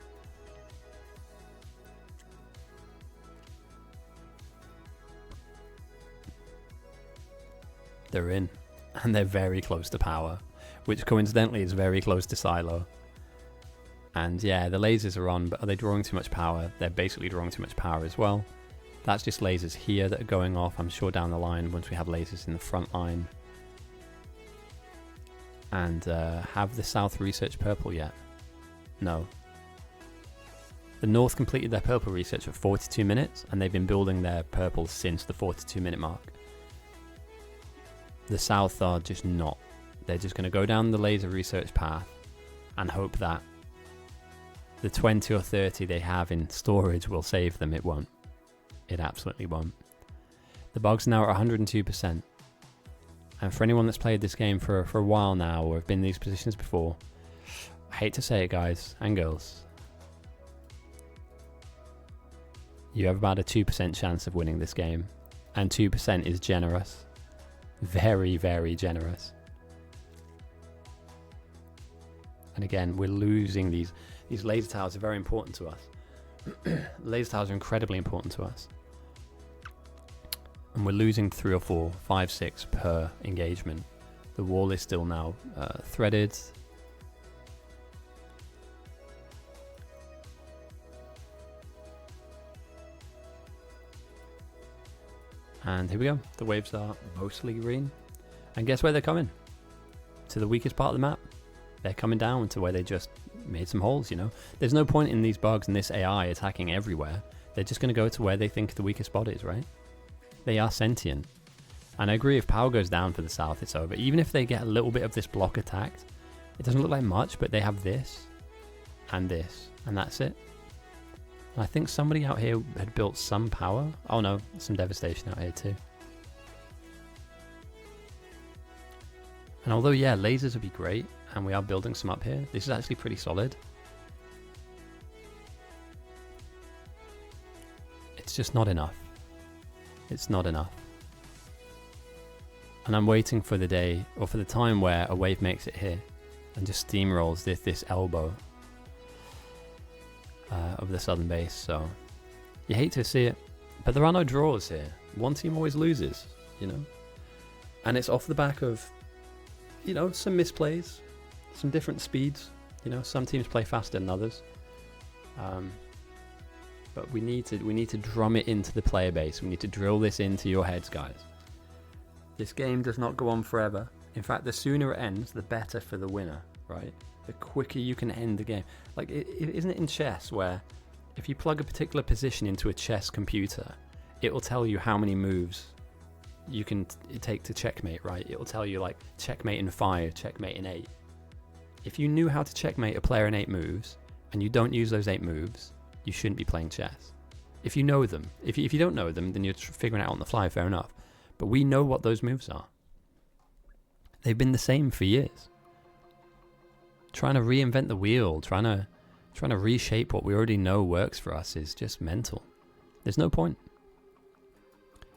They're in, and they're very close to power, which coincidentally is very close to silo. And yeah, the lasers are on, but are they drawing too much power? They're basically drawing too much power as well. That's just lasers here that are going off. I'm sure down the line, once we have lasers in the front line. And have the South research purple yet? No. The North completed their purple research at 42 minutes, and they've been building their purple since the 42-minute mark. The South are just not. They're just going to go down the laser research path and hope that the 20 or 30 they have in storage will save them. It won't. It absolutely won't. The bugs now are 102%. And for anyone that's played this game for a while now or have been in these positions before, I hate to say it, guys and girls, you have about a 2% chance of winning this game. And 2% is generous. Very, very generous. And again, we're losing these laser towers are very important to us. Laser towers are incredibly important to us. And we're losing 3 or 4, 5, 6 per engagement. The wall is still now threaded. And here we go. The waves are mostly green. And guess where they're coming? To the weakest part of the map. They're coming down to where they just made some holes, There's no point in these bugs and this AI attacking everywhere. They're just going to go to where they think the weakest spot is, right? They are sentient. And I agree, if power goes down for the South, it's over. Even if they get a little bit of this block attacked, it doesn't look like much, but they have this, and that's it. And I think somebody out here had built some power. Oh no, some devastation out here too. And although, yeah, lasers would be great, and we are building some up here, this is actually pretty solid. It's just not enough. It's not enough. And I'm waiting for the day, or for the time where a wave makes it here, and just steamrolls this elbow of the southern base. So you hate to see it, but there are no draws here. One team always loses, and it's off the back of some misplays, some different speeds. Some teams play faster than others, but we need to drum it into the player base. We need to drill this into your heads, guys. This game does not go on forever. In fact, the sooner it ends, the better for the winner, right? The quicker you can end the game. Like, isn't it in chess where if you plug a particular position into a chess computer, it will tell you how many moves you can take to checkmate, right? It will tell you, like, checkmate in 5, checkmate in 8. If you knew how to checkmate a player in 8 moves, and you don't use those 8 moves, you shouldn't be playing chess. If you know them. If you don't know them, then you're figuring it out on the fly, fair enough. But we know what those moves are. They've been the same for years. Trying to reinvent the wheel, trying to reshape what we already know works for us is just mental. There's no point.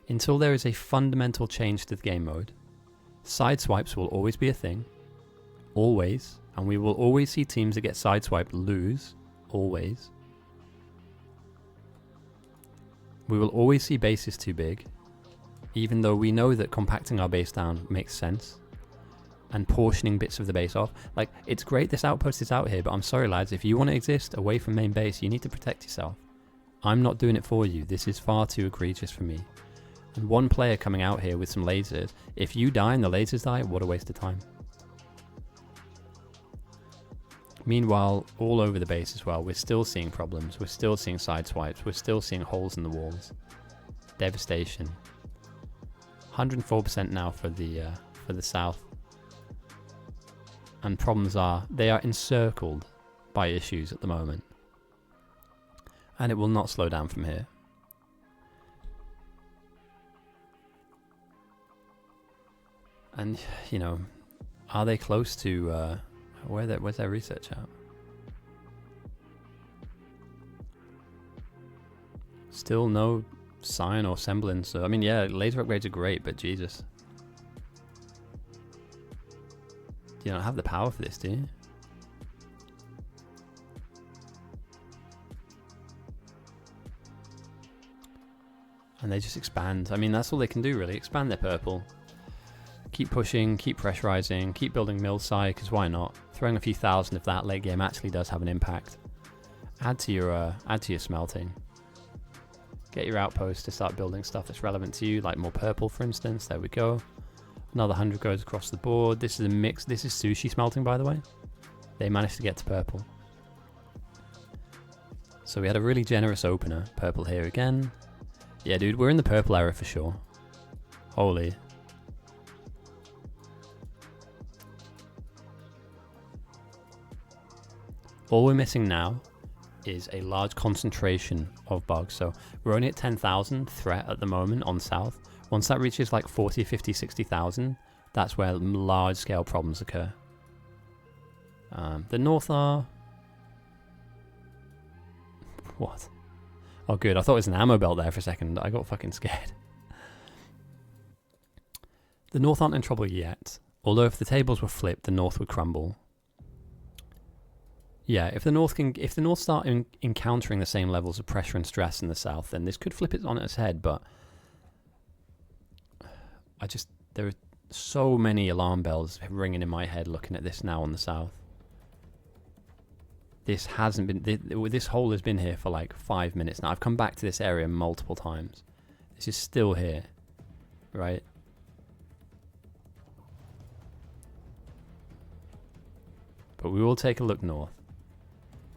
Until there is a fundamental change to the game mode, side swipes will always be a thing. Always. And we will always see teams that get sideswiped lose. Always. We will always see bases too big. Even though we know that compacting our base down makes sense. And portioning bits of the base off. Like, it's great this outpost is out here, but I'm sorry lads, if you want to exist away from main base, you need to protect yourself. I'm not doing it for you. This is far too egregious for me. And one player coming out here with some lasers, if you die and the lasers die, what a waste of time. Meanwhile, all over the base as well, we're still seeing problems. We're still seeing side swipes. We're still seeing holes in the walls. Devastation. 104% now for the south. And problems are, they are encircled by issues at the moment. And it will not slow down from here. And, you know, are they close to... where's their research at? Still no sign or semblance. I mean, yeah, laser upgrades are great, but Jesus. You don't have the power for this, do you? And they just expand. I mean, that's all they can do, really. Expand their purple. Keep pushing, keep pressurizing, keep building mill side, because why not? Throwing a few thousand of that late game actually does have an impact. Add to your smelting. Get your outpost to start building stuff that's relevant to you, like more purple, for instance. There we go. Another 100 goes across the board. This is a mix. This is sushi smelting, by the way. They managed to get to purple. So we had a really generous opener. Purple here again. Yeah, dude, we're in the purple era for sure. Holy. All we're missing now is a large concentration of bugs. So we're only at 10,000 threat at the moment on south. Once that reaches like 40, 50, 60,000, that's where large scale problems occur. The north are... What? Oh good, I thought it was an ammo belt there for a second. I got fucking scared. The north aren't in trouble yet. Although if the tables were flipped, the north would crumble. Yeah, if the north start encountering the same levels of pressure and stress in the south, then this could flip it on its head, but there are so many alarm bells ringing in my head looking at this now on the south. This hasn't been, this hole has been here for like 5 minutes now. I've come back to this area multiple times. This is still here, right? But we will take a look north.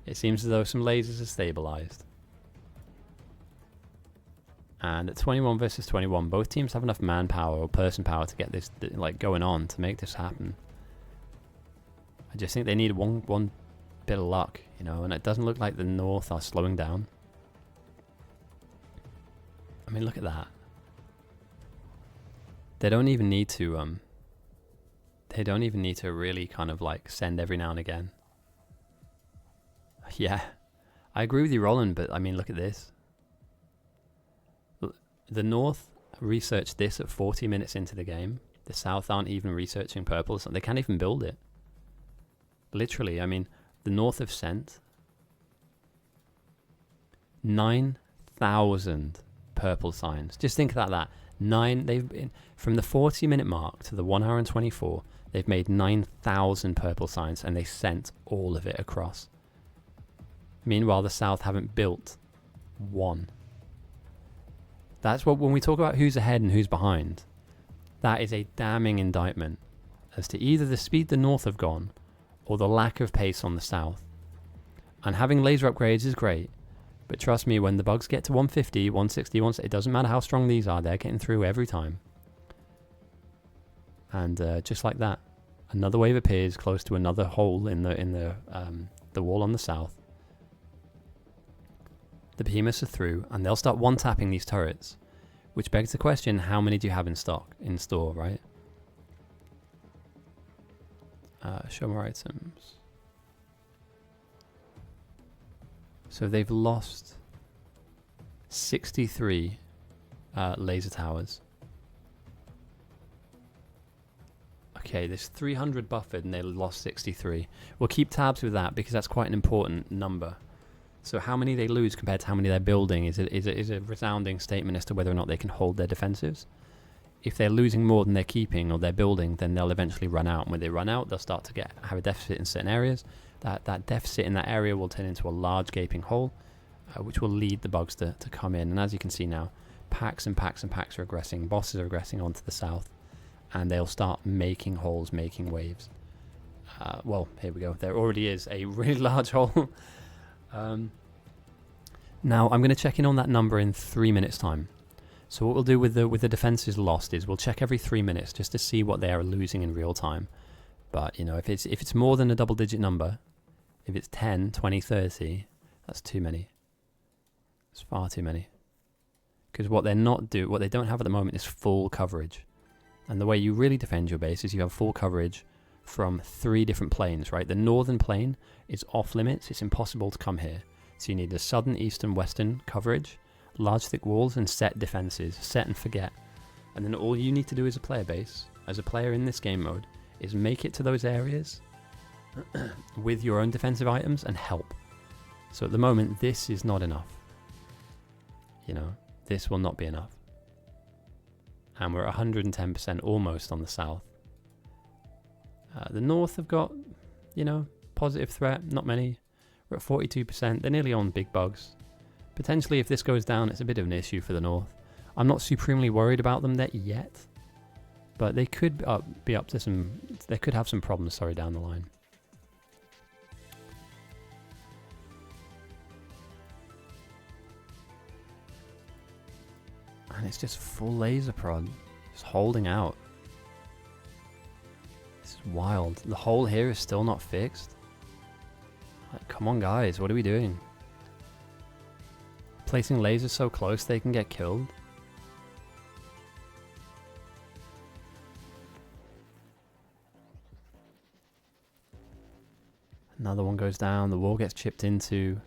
It seems as though some lasers are stabilized. And at 21 versus 21, both teams have enough manpower or person power to get this like going on to make this happen. I just think they need one bit of luck, you know, and it doesn't look like the north are slowing down. I mean, look at that. They don't even need to really kind of like send every now and again. Yeah, I agree with you, Roland, but I mean, look at this. The North researched this at 40 minutes into the game. The South aren't even researching purple, so they can't even build it. Literally, I mean, the North have sent 9,000 purple signs. Just think about that. They've been from the 40-minute mark to the 1 hour and 24. They've made 9,000 purple signs, and they sent all of it across. Meanwhile, the South haven't built one. That's what, when we talk about who's ahead and who's behind, that is a damning indictment as to either the speed the North have gone or the lack of pace on the South. And having laser upgrades is great, but trust me, when the bugs get to 150, 160, it doesn't matter how strong these are, they're getting through every time. And just like that, another wave appears close to another hole in the wall on the South. The Behemoths are through, and they'll start one-tapping these turrets, which begs the question, how many do you have in store, right? Show more items. So they've lost 63 laser towers. Okay, there's 300 buffered and they lost 63. We'll keep tabs with that because that's quite an important number. So how many they lose compared to how many they're building is a resounding statement as to whether or not they can hold their defensives. If they're losing more than they're keeping or they're building, then they'll eventually run out. And when they run out, they'll start to have a deficit in certain areas. That deficit in that area will turn into a large gaping hole, which will lead the bugs to come in. And as you can see now, packs and packs and packs are regressing. Bosses are regressing onto the south. And they'll start making holes, making waves. Well, here we go. There already is a really large hole. Now, I'm going to check in on that number in 3 minutes' time. So what we'll do with the defenses lost is we'll check every 3 minutes just to see what they are losing in real time. But, you know, if it's more than a double-digit number, if it's 10, 20, 30, that's too many. It's far too many. Because what they don't have at the moment is full coverage. And the way you really defend your base is you have full coverage from 3 different planes, right? The northern plane is off limits. It's impossible to come here. So you need the southern, eastern, western coverage, large thick walls, and set defenses. Set and forget. And then all you need to do as a player base, as a player in this game mode, is make it to those areas with your own defensive items and help. So at the moment, this is not enough. You know, this will not be enough. And we're at 110% almost on the south. The north have got, you know, positive threat, not many. We're at 42%. They're nearly on big bugs. Potentially, if this goes down, it's a bit of an issue for the north. I'm not supremely worried about them yet, but they could be up to some. They could have some problems. Sorry, down the line. And it's just full laser prod, just holding out. This is wild. The hole here is still not fixed. Like, come on, guys, what are we doing? Placing lasers so close they can get killed. Another one goes down. The wall gets chipped into.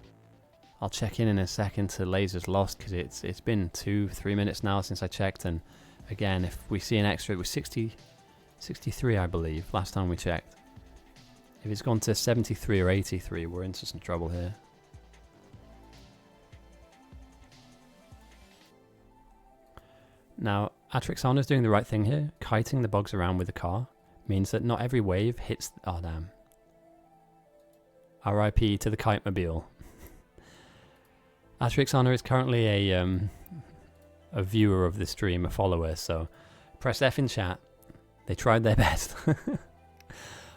I'll check in a second to lasers lost because it's been 2-3 minutes now since I checked, and again, if we see an extra, it was 63 I believe last time we checked. If it's gone to 73 or 83, we're into some trouble here. Now, Atrixana's doing the right thing here. Kiting the bugs around with the car means that not every wave hits. Oh damn. RIP to the kite mobile. Atrixana is currently a viewer of the stream, a follower, so press F in chat. They tried their best.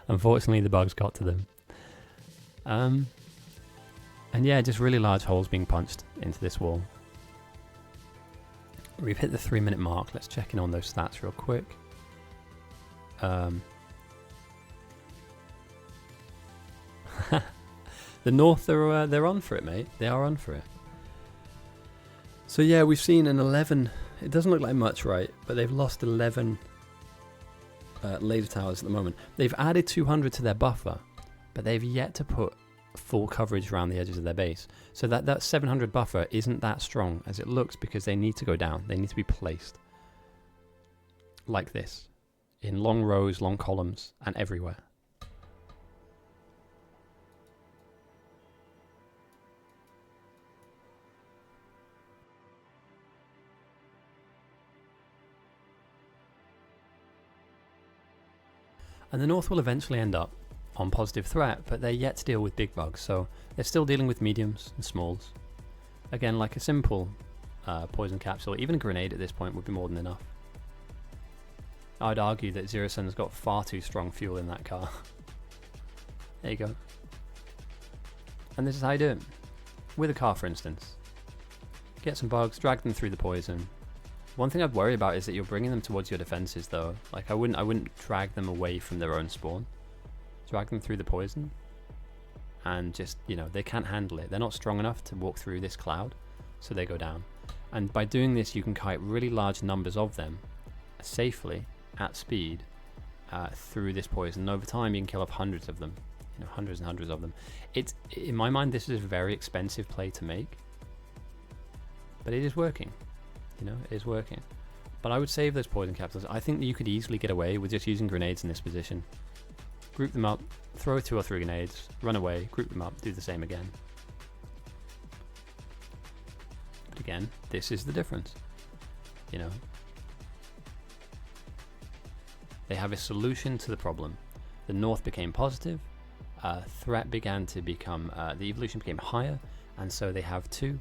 Unfortunately, the bugs got to them. And yeah, just really large holes being punched into this wall. We've hit the 3-minute mark. Let's check in on those stats real quick. The North, they're on for it, mate. They are on for it. So yeah, we've seen an 11. It doesn't look like much, right? But they've lost 11 laser towers at the moment. They've added 200 to their buffer, but they've yet to put full coverage around the edges of their base. So that 700 buffer isn't that strong as it looks because they need to go down. They need to be placed like this, in long rows, long columns, and everywhere. And the North will eventually end up on positive threat, but they're yet to deal with big bugs, so they're still dealing with mediums and smalls. Again, like a simple poison capsule, even a grenade at this point would be more than enough. I'd argue that Zero Sun's got far too strong fuel in that car. There you go. And this is how you do it. With a car, for instance. Get some bugs, drag them through the poison. One thing I'd worry about is that you're bringing them towards your defenses, though. Like, I wouldn't drag them away from their own spawn. Drag them through the poison. And just, you know, they can't handle it. They're not strong enough to walk through this cloud, so they go down. And by doing this, you can kite really large numbers of them safely, at speed, through this poison. And over time, you can kill off hundreds of them. You know, hundreds and hundreds of them. It's, in my mind, this is a very expensive play to make. But it is working. You know, it is working. But I would save those poison capsules. I think that you could easily get away with just using grenades in this position. Group them up, throw 2 or 3 grenades, run away, group them up, do the same again. But again, this is the difference. You know, they have a solution to the problem. The North became positive, threat began to become, the evolution became higher, and so they have 2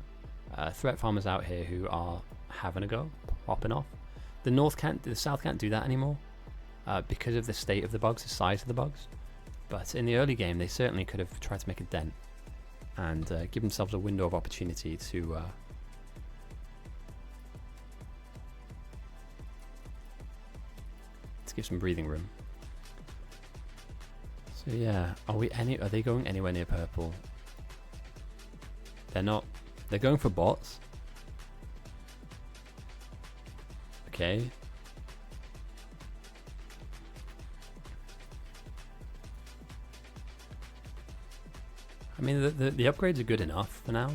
threat farmers out here who are having a go, popping off. The South can't do that anymore because of the state of the bugs, the size of the bugs. But in the early game, they certainly could have tried to make a dent and give themselves a window of opportunity to give some breathing room. So yeah, are they going anywhere near purple? They're not. They're going for bots. Okay. I mean, the upgrades are good enough for now.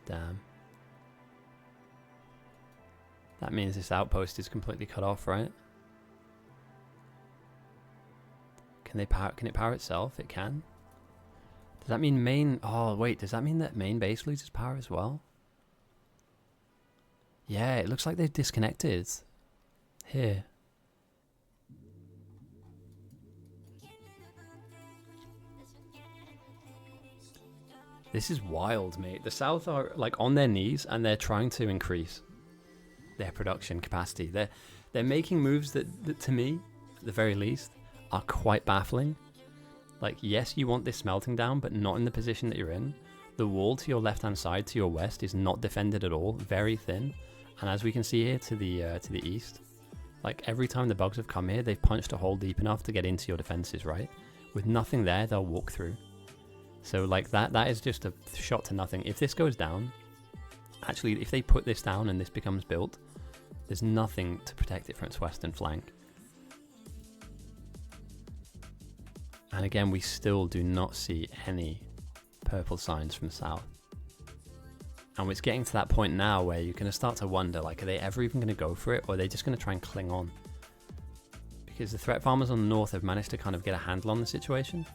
Damn. That means this outpost is completely cut off, right? Can it power itself? It can. Does that mean main... Oh, wait. Does that mean that main base loses power as well? Yeah, it looks like they've disconnected. Here. This is wild, mate. The South are like on their knees and they're trying to increase their production capacity. They're making moves that to me, at the very least, are quite baffling. Like, yes, you want this smelting down, but not in the position that you're in. The wall to your left-hand side, to your west, is not defended at all. Very thin. And as we can see here to the east, like every time the bugs have come here, they've punched a hole deep enough to get into your defenses, right? With nothing there, they'll walk through. So like that is just a shot to nothing. If this goes down, actually, if they put this down and this becomes built, there's nothing to protect it from its western flank. And again, we still do not see any purple signs from south. And it's getting to that point now where you're going to start to wonder, like, are they ever even going to go for it? Or are they just going to try and cling on? Because the threat farmers on the north have managed to kind of get a handle on the situation.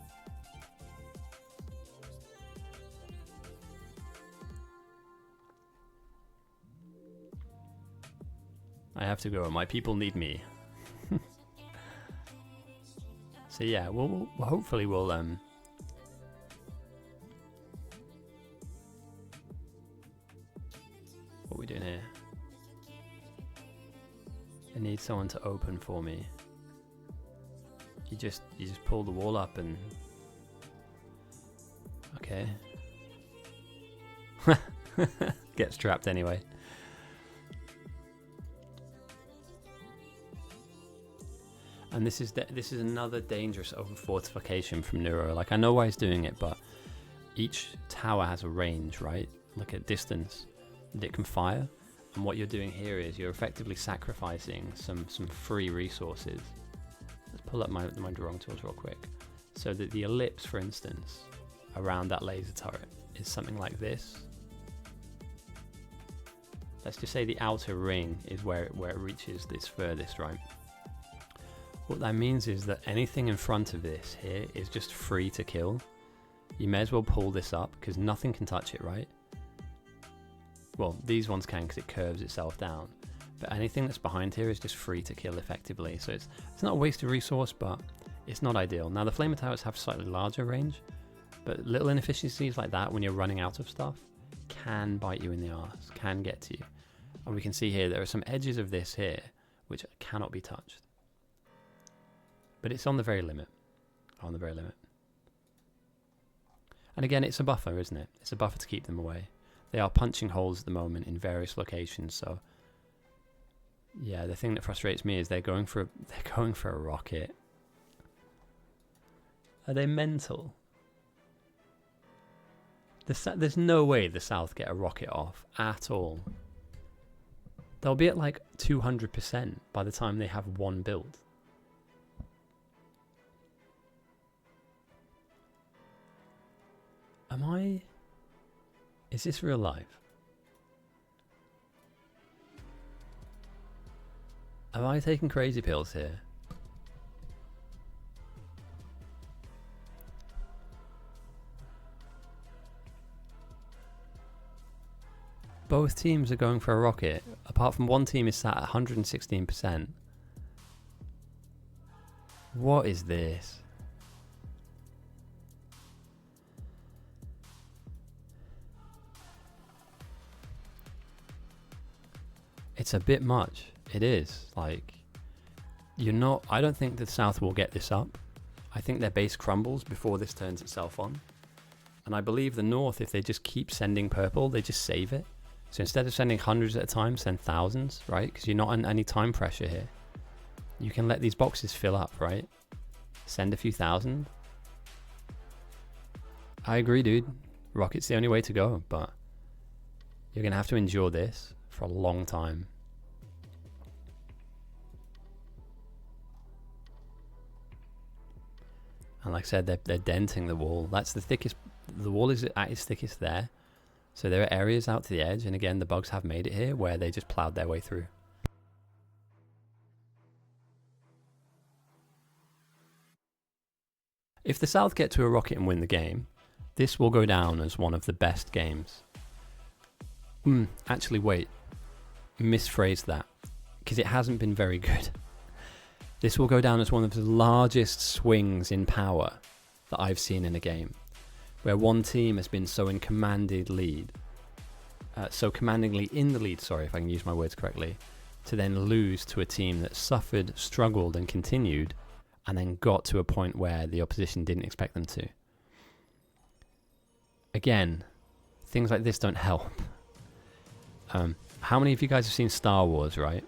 I have to go. My people need me. So yeah, we'll hopefully we'll what are we doing here? I need someone to open for me. You just pull the wall up and okay. Gets trapped anyway. And this is another dangerous over fortification from Neuro. Like, I know why he's doing it, but each tower has a range, right? Like a distance that it can fire. And what you're doing here is you're effectively sacrificing some free resources. Let's pull up my drawing tools real quick. So that the ellipse, for instance, around that laser turret is something like this. Let's just say the outer ring is where it reaches this furthest, right? What that means is that anything in front of this here is just free to kill. You may as well pull this up because nothing can touch it, right? Well, these ones can because it curves itself down. But anything that's behind here is just free to kill effectively. So it's not a waste of resource, but it's not ideal. Now the flamer towers have slightly larger range, but little inefficiencies like that when you're running out of stuff can bite you in the arse, can get to you. And we can see here there are some edges of this here which cannot be touched. But it's on the very limit. On the very limit. And again, it's a buffer, isn't it? It's a buffer to keep them away. They are punching holes at the moment in various locations, so yeah, the thing that frustrates me is they're going for a rocket. Are they mental? There's no way the South get a rocket off at all. They'll be at like 200% by the time they have one build. Am I... Is this real life? Am I taking crazy pills here? Both teams are going for a rocket, apart from one team is sat at 116%. What is this? It's a bit much. It is. Like, you're not... I don't think the South will get this up. I think their base crumbles before this turns itself on. And I believe the North, if they just keep sending purple, they just save it. So instead of sending hundreds at a time, send thousands, right? Because you're not on any time pressure here. You can let these boxes fill up, right? Send a few thousand. I agree, dude. Rocket's the only way to go, but you're going to have to endure this for a long time. And like I said, they're denting the wall. That's the thickest. The wall is at its thickest there. So there are areas out to the edge, and again, the bugs have made it here where they just plowed their way through. If the South get to a rocket and win the game, this will go down as one of the best games. Actually, wait. Misphrased that, because it hasn't been very good. This will go down as one of the largest swings in power that I've seen in a game, where one team has been so commandingly in the lead, sorry if I can use my words correctly, to then lose to a team that suffered, struggled and continued, and then got to a point where the opposition didn't expect them to. Again, things like this don't help. How many of you guys have seen Star Wars, right?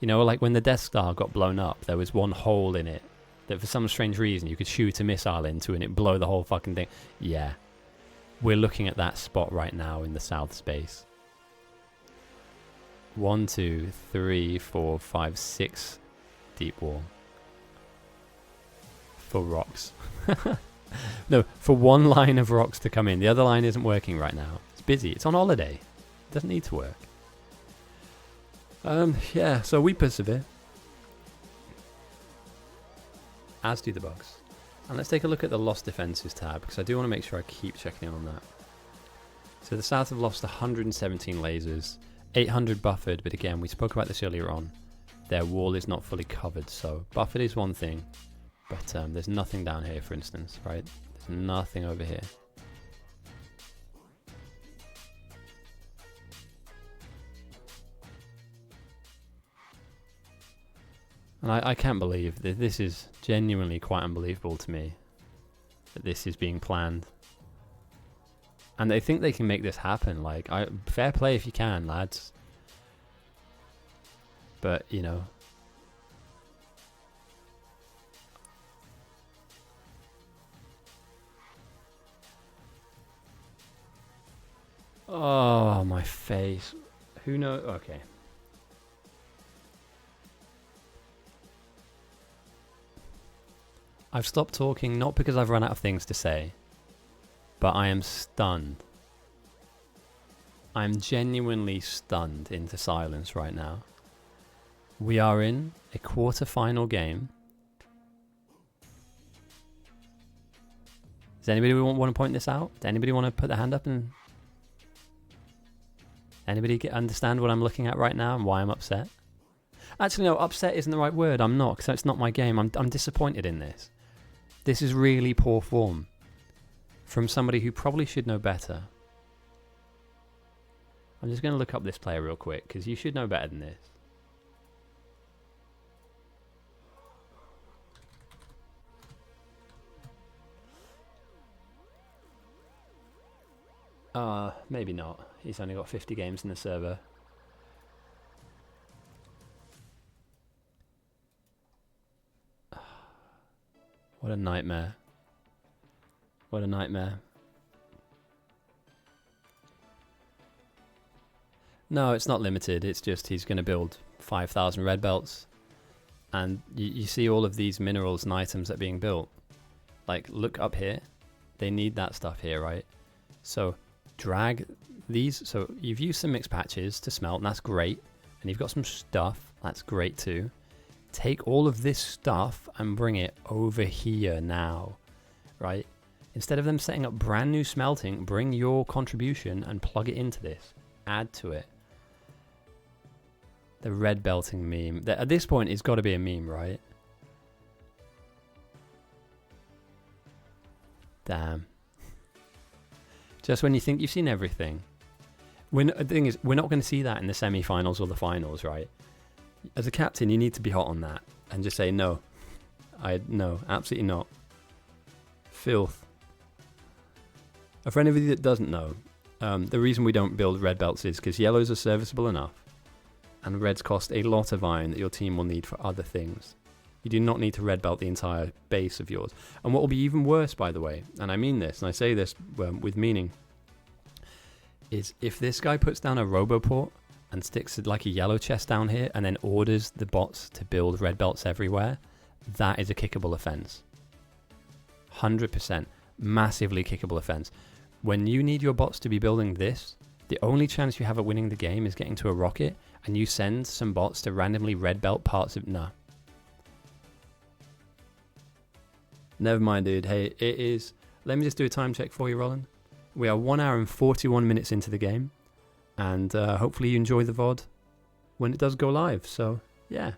You know, like when the Death Star got blown up, there was one hole in it that for some strange reason you could shoot a missile into and it blow the whole fucking thing. Yeah. We're looking at that spot right now in the South space. 1, 2, 3, 4, 5, 6 deep wall. For rocks. No, for one line of rocks to come in. The other line isn't working right now. It's busy. It's on holiday. It doesn't need to work. Yeah, so we persevere. As do the bugs. And let's take a look at the lost defenses tab, because I do want to make sure I keep checking in on that. So the South have lost 117 lasers, 800 buffered, but again, we spoke about this earlier on. Their wall is not fully covered, so buffered is one thing, but there's nothing down here, for instance, right? There's nothing over here. And I can't believe that this is genuinely quite unbelievable to me, that this is being planned. And they think they can make this happen. Like, fair play if you can, lads. But, you know. Oh, my face. Who knows? Okay. I've stopped talking, not because I've run out of things to say, but I am stunned. I'm genuinely stunned into silence right now. We are in a quarter-final game. Does anybody want to point this out? Does anybody want to put their hand up and... Anybody understand what I'm looking at right now and why I'm upset? Actually, no, upset isn't the right word. I'm not, because it's not my game. I'm disappointed in this. This is really poor form from somebody who probably should know better. I'm just going to look up this player real quick, because you should know better than this. Maybe not. He's only got 50 games in the server. What a nightmare. What a nightmare. No, it's not limited. It's just he's going to build 5,000 red belts. And you see all of these minerals and items that are being built. Like, look up here. They need that stuff here, right? So drag these. So you've used some mixed patches to smelt, and that's great. And you've got some stuff. That's great too. Take all of this stuff and bring it over here now, right? Instead of them setting up brand new smelting, bring your contribution and plug it into this. Add to it. The red belting meme. At this point, it's got to be a meme, right? Damn. Just when you think you've seen everything. The thing is, we're not going to see that in the semi-finals or the finals, right? As a captain, you need to be hot on that and just say, no. No, absolutely not. Filth. For anybody that doesn't know, the reason we don't build red belts is because yellows are serviceable enough and reds cost a lot of iron that your team will need for other things. You do not need to red belt the entire base of yours. And what will be even worse, by the way, and I mean this, and I say this with meaning, is if this guy puts down a Roboport and sticks like a yellow chest down here and then orders the bots to build red belts everywhere, that is a kickable offense. 100%. Massively kickable offense. When you need your bots to be building this, the only chance you have of winning the game is getting to a rocket and you send some bots to randomly red belt parts of... Nah. Never mind, dude. Hey, it is... Let me just do a time check for you, Roland. We are 1 hour and 41 minutes into the game. And hopefully you enjoy the VOD when it does go live. So, yeah.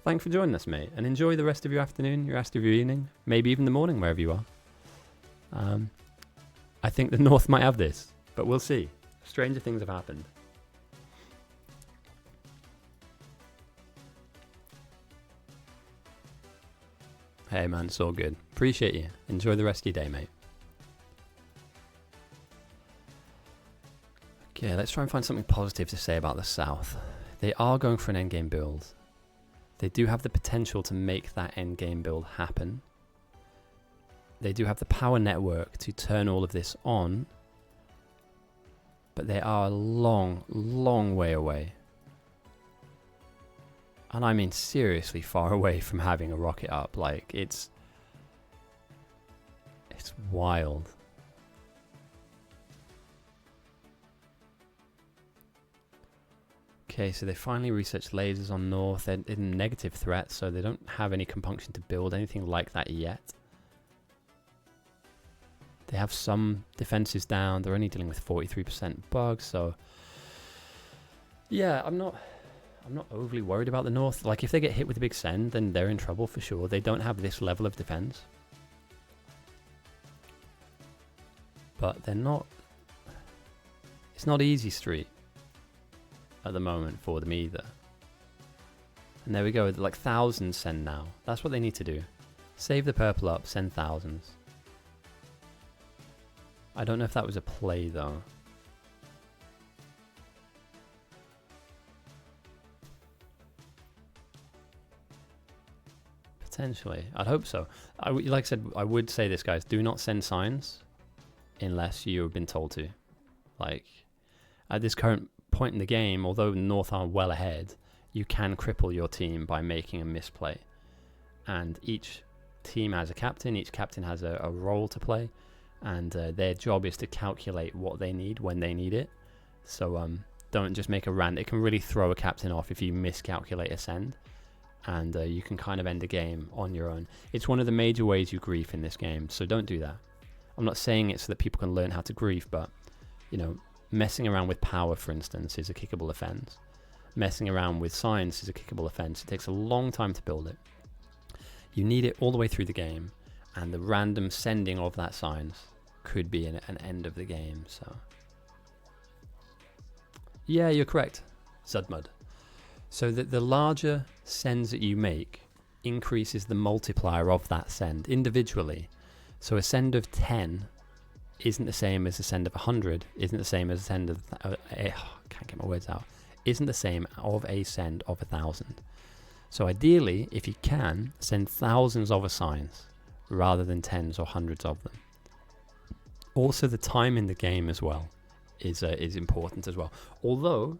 Thanks for joining us, mate. And enjoy the rest of your afternoon, your rest of your evening. Maybe even the morning, wherever you are. I think the North might have this. But we'll see. Stranger things have happened. Hey, man. It's all good. Appreciate you. Enjoy the rest of your day, mate. Okay, let's try and find something positive to say about the South. They are going for an endgame build. They do have the potential to make that endgame build happen. They do have the power network to turn all of this on. But they are a long, long way away. And I mean seriously far away from having a rocket up. Like, it's wild. Okay, so they finally researched lasers on North. They're in negative threat, so they don't have any compunction to build anything like that yet. They have some defenses down. They're only dealing with 43% bugs, so... Yeah, I'm not overly worried about the North. Like, if they get hit with a big send, then they're in trouble for sure. They don't have this level of defense. But they're not... It's not easy street at the moment for them either. And there we go, like thousands send now. That's what they need to do. Save the purple up, send thousands. I don't know if that was a play though. Potentially. I'd hope so. Like I said, I would say this, guys. Do not send signs unless you've been told to. Like, at this current point in the game, although North are well ahead, you can cripple your team by making a misplay. And each team has a captain. Each captain has a role to play. And their job is to calculate what they need when they need it. So don't just make a random... It can really throw a captain off if you miscalculate a send. And you can kind of end a game on your own. It's one of the major ways you grief in this game, so don't do that. I'm not saying it so that people can learn how to grief, but, you know, messing around with power, for instance, is a kickable offense. Messing around with science is a kickable offense. It takes a long time to build it. You need it all the way through the game, and the random sending of that science could be an end of the game, so... Yeah, you're correct, Zudmud. So that the larger sends that you make increases the multiplier of that send individually. So a send of 10 isn't the same as a send of 100, isn't the same as a send of... can't get my words out. Isn't the same of a send of 1,000. So ideally, if you can, send thousands of assigns rather than tens or hundreds of them. Also, the time in the game as well is important as well. Although...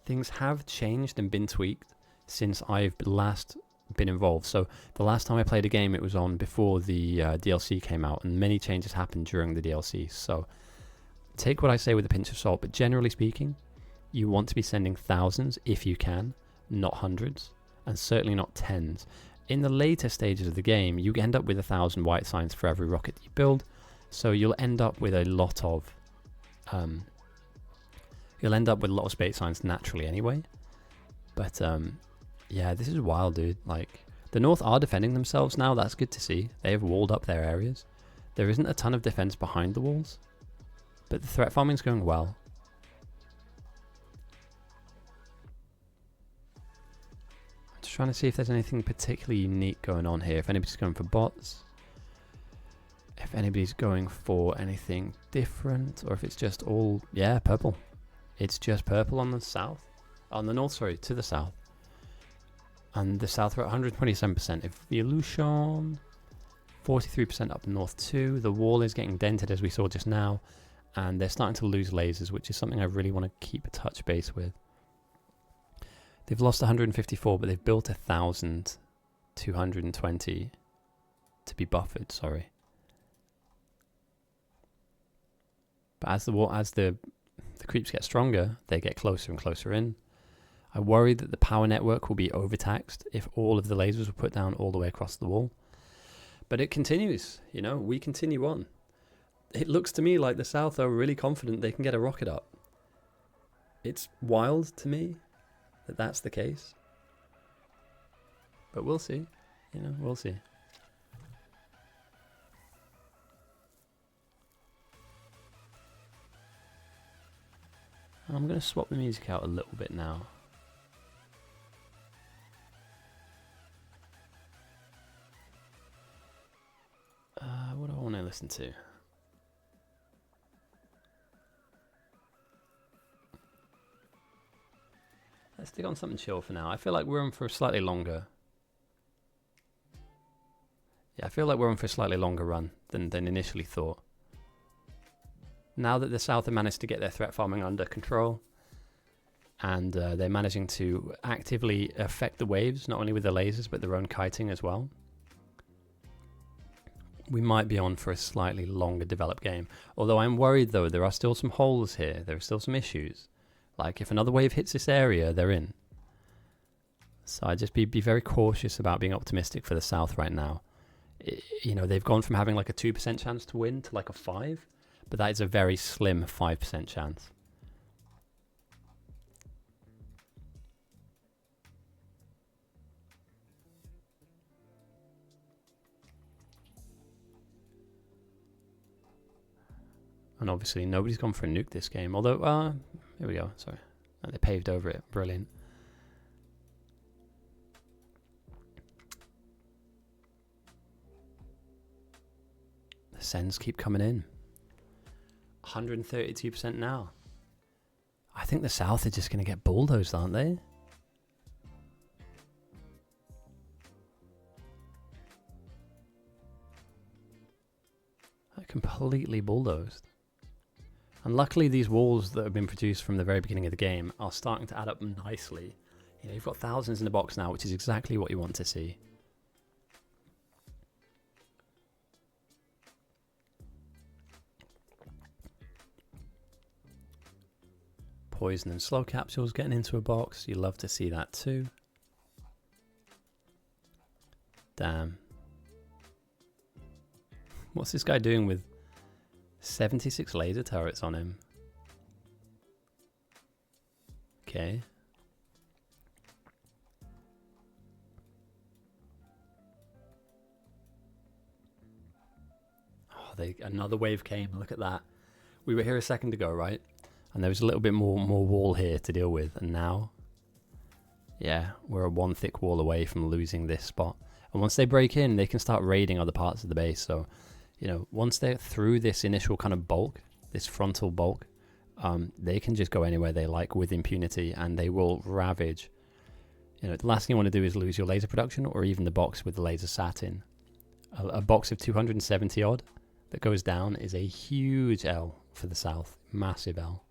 things have changed and been tweaked since I've last been involved. So the last time I played a game, it was on before the DLC came out, and many changes happened during the DLC. So take what I say with a pinch of salt, but generally speaking, you want to be sending thousands if you can, not hundreds, and certainly not tens. In the later stages of the game, you end up with 1,000 white signs for every rocket you build, so you'll end up with a lot of space signs naturally anyway. But yeah, this is wild, dude. Like, the North are defending themselves now. That's good to see. They have walled up their areas. There isn't a ton of defense behind the walls, but the threat farming's going well. I'm just trying to see if there's anything particularly unique going on here. If anybody's going for bots, if anybody's going for anything different, or if it's just all, yeah, purple. It's just purple on the south. On the north, sorry, to the south. And the south are at 127% evolution, 43% up north too. The wall is getting dented, as we saw just now, and they're starting to lose lasers, which is something I really want to keep a touch base with. They've lost 154, but they've built 1,220 to be buffered, sorry. But as the creeps get stronger, they get closer and closer in. I worry that the power network will be overtaxed if all of the lasers were put down all the way across the wall. But it continues, you know, we continue on. It looks to me like the South are really confident they can get a rocket up. It's wild to me that that's the case. But we'll see, you know, we'll see. I'm going to swap the music out a little bit now. What do I want to listen to? Let's stick on something chill for now. I feel like we're on for a slightly longer. Yeah, I feel like we're on for a slightly longer run than initially thought. Now that the South have managed to get their threat farming under control, and they're managing to actively affect the waves, not only with the lasers, but their own kiting as well, we might be on for a slightly longer developed game. Although I'm worried, though, there are still some holes here. There are still some issues. Like, if another wave hits this area, they're in. So I'd just be very cautious about being optimistic for the South right now. You know, they've gone from having like a 2% chance to win to like a 5%. But that is a very slim 5% chance. And obviously nobody's gone for a nuke this game. Although, here we go, sorry. They paved over it, brilliant. The sends keep coming in. 132% now. I think the South are just going to get bulldozed, aren't they? They're completely bulldozed. And luckily these walls that have been produced from the very beginning of the game are starting to add up nicely. You know, you've got thousands in the box now, which is exactly what you want to see. Poison and slow capsules getting into a box. You love to see that too. Damn. What's this guy doing with 76 laser turrets on him? Okay. Oh, another wave came. Look at that. We were here a second ago, right? And there was a little bit more wall here to deal with. And now, yeah, we're a one thick wall away from losing this spot. And once they break in, they can start raiding other parts of the base. So, you know, once they're through this initial kind of bulk, this frontal bulk, they can just go anywhere they like with impunity, and they will ravage. You know, the last thing you want to do is lose your laser production, or even the box with the laser sat in. A box of 270 odd that goes down is a huge L for the South. Massive L.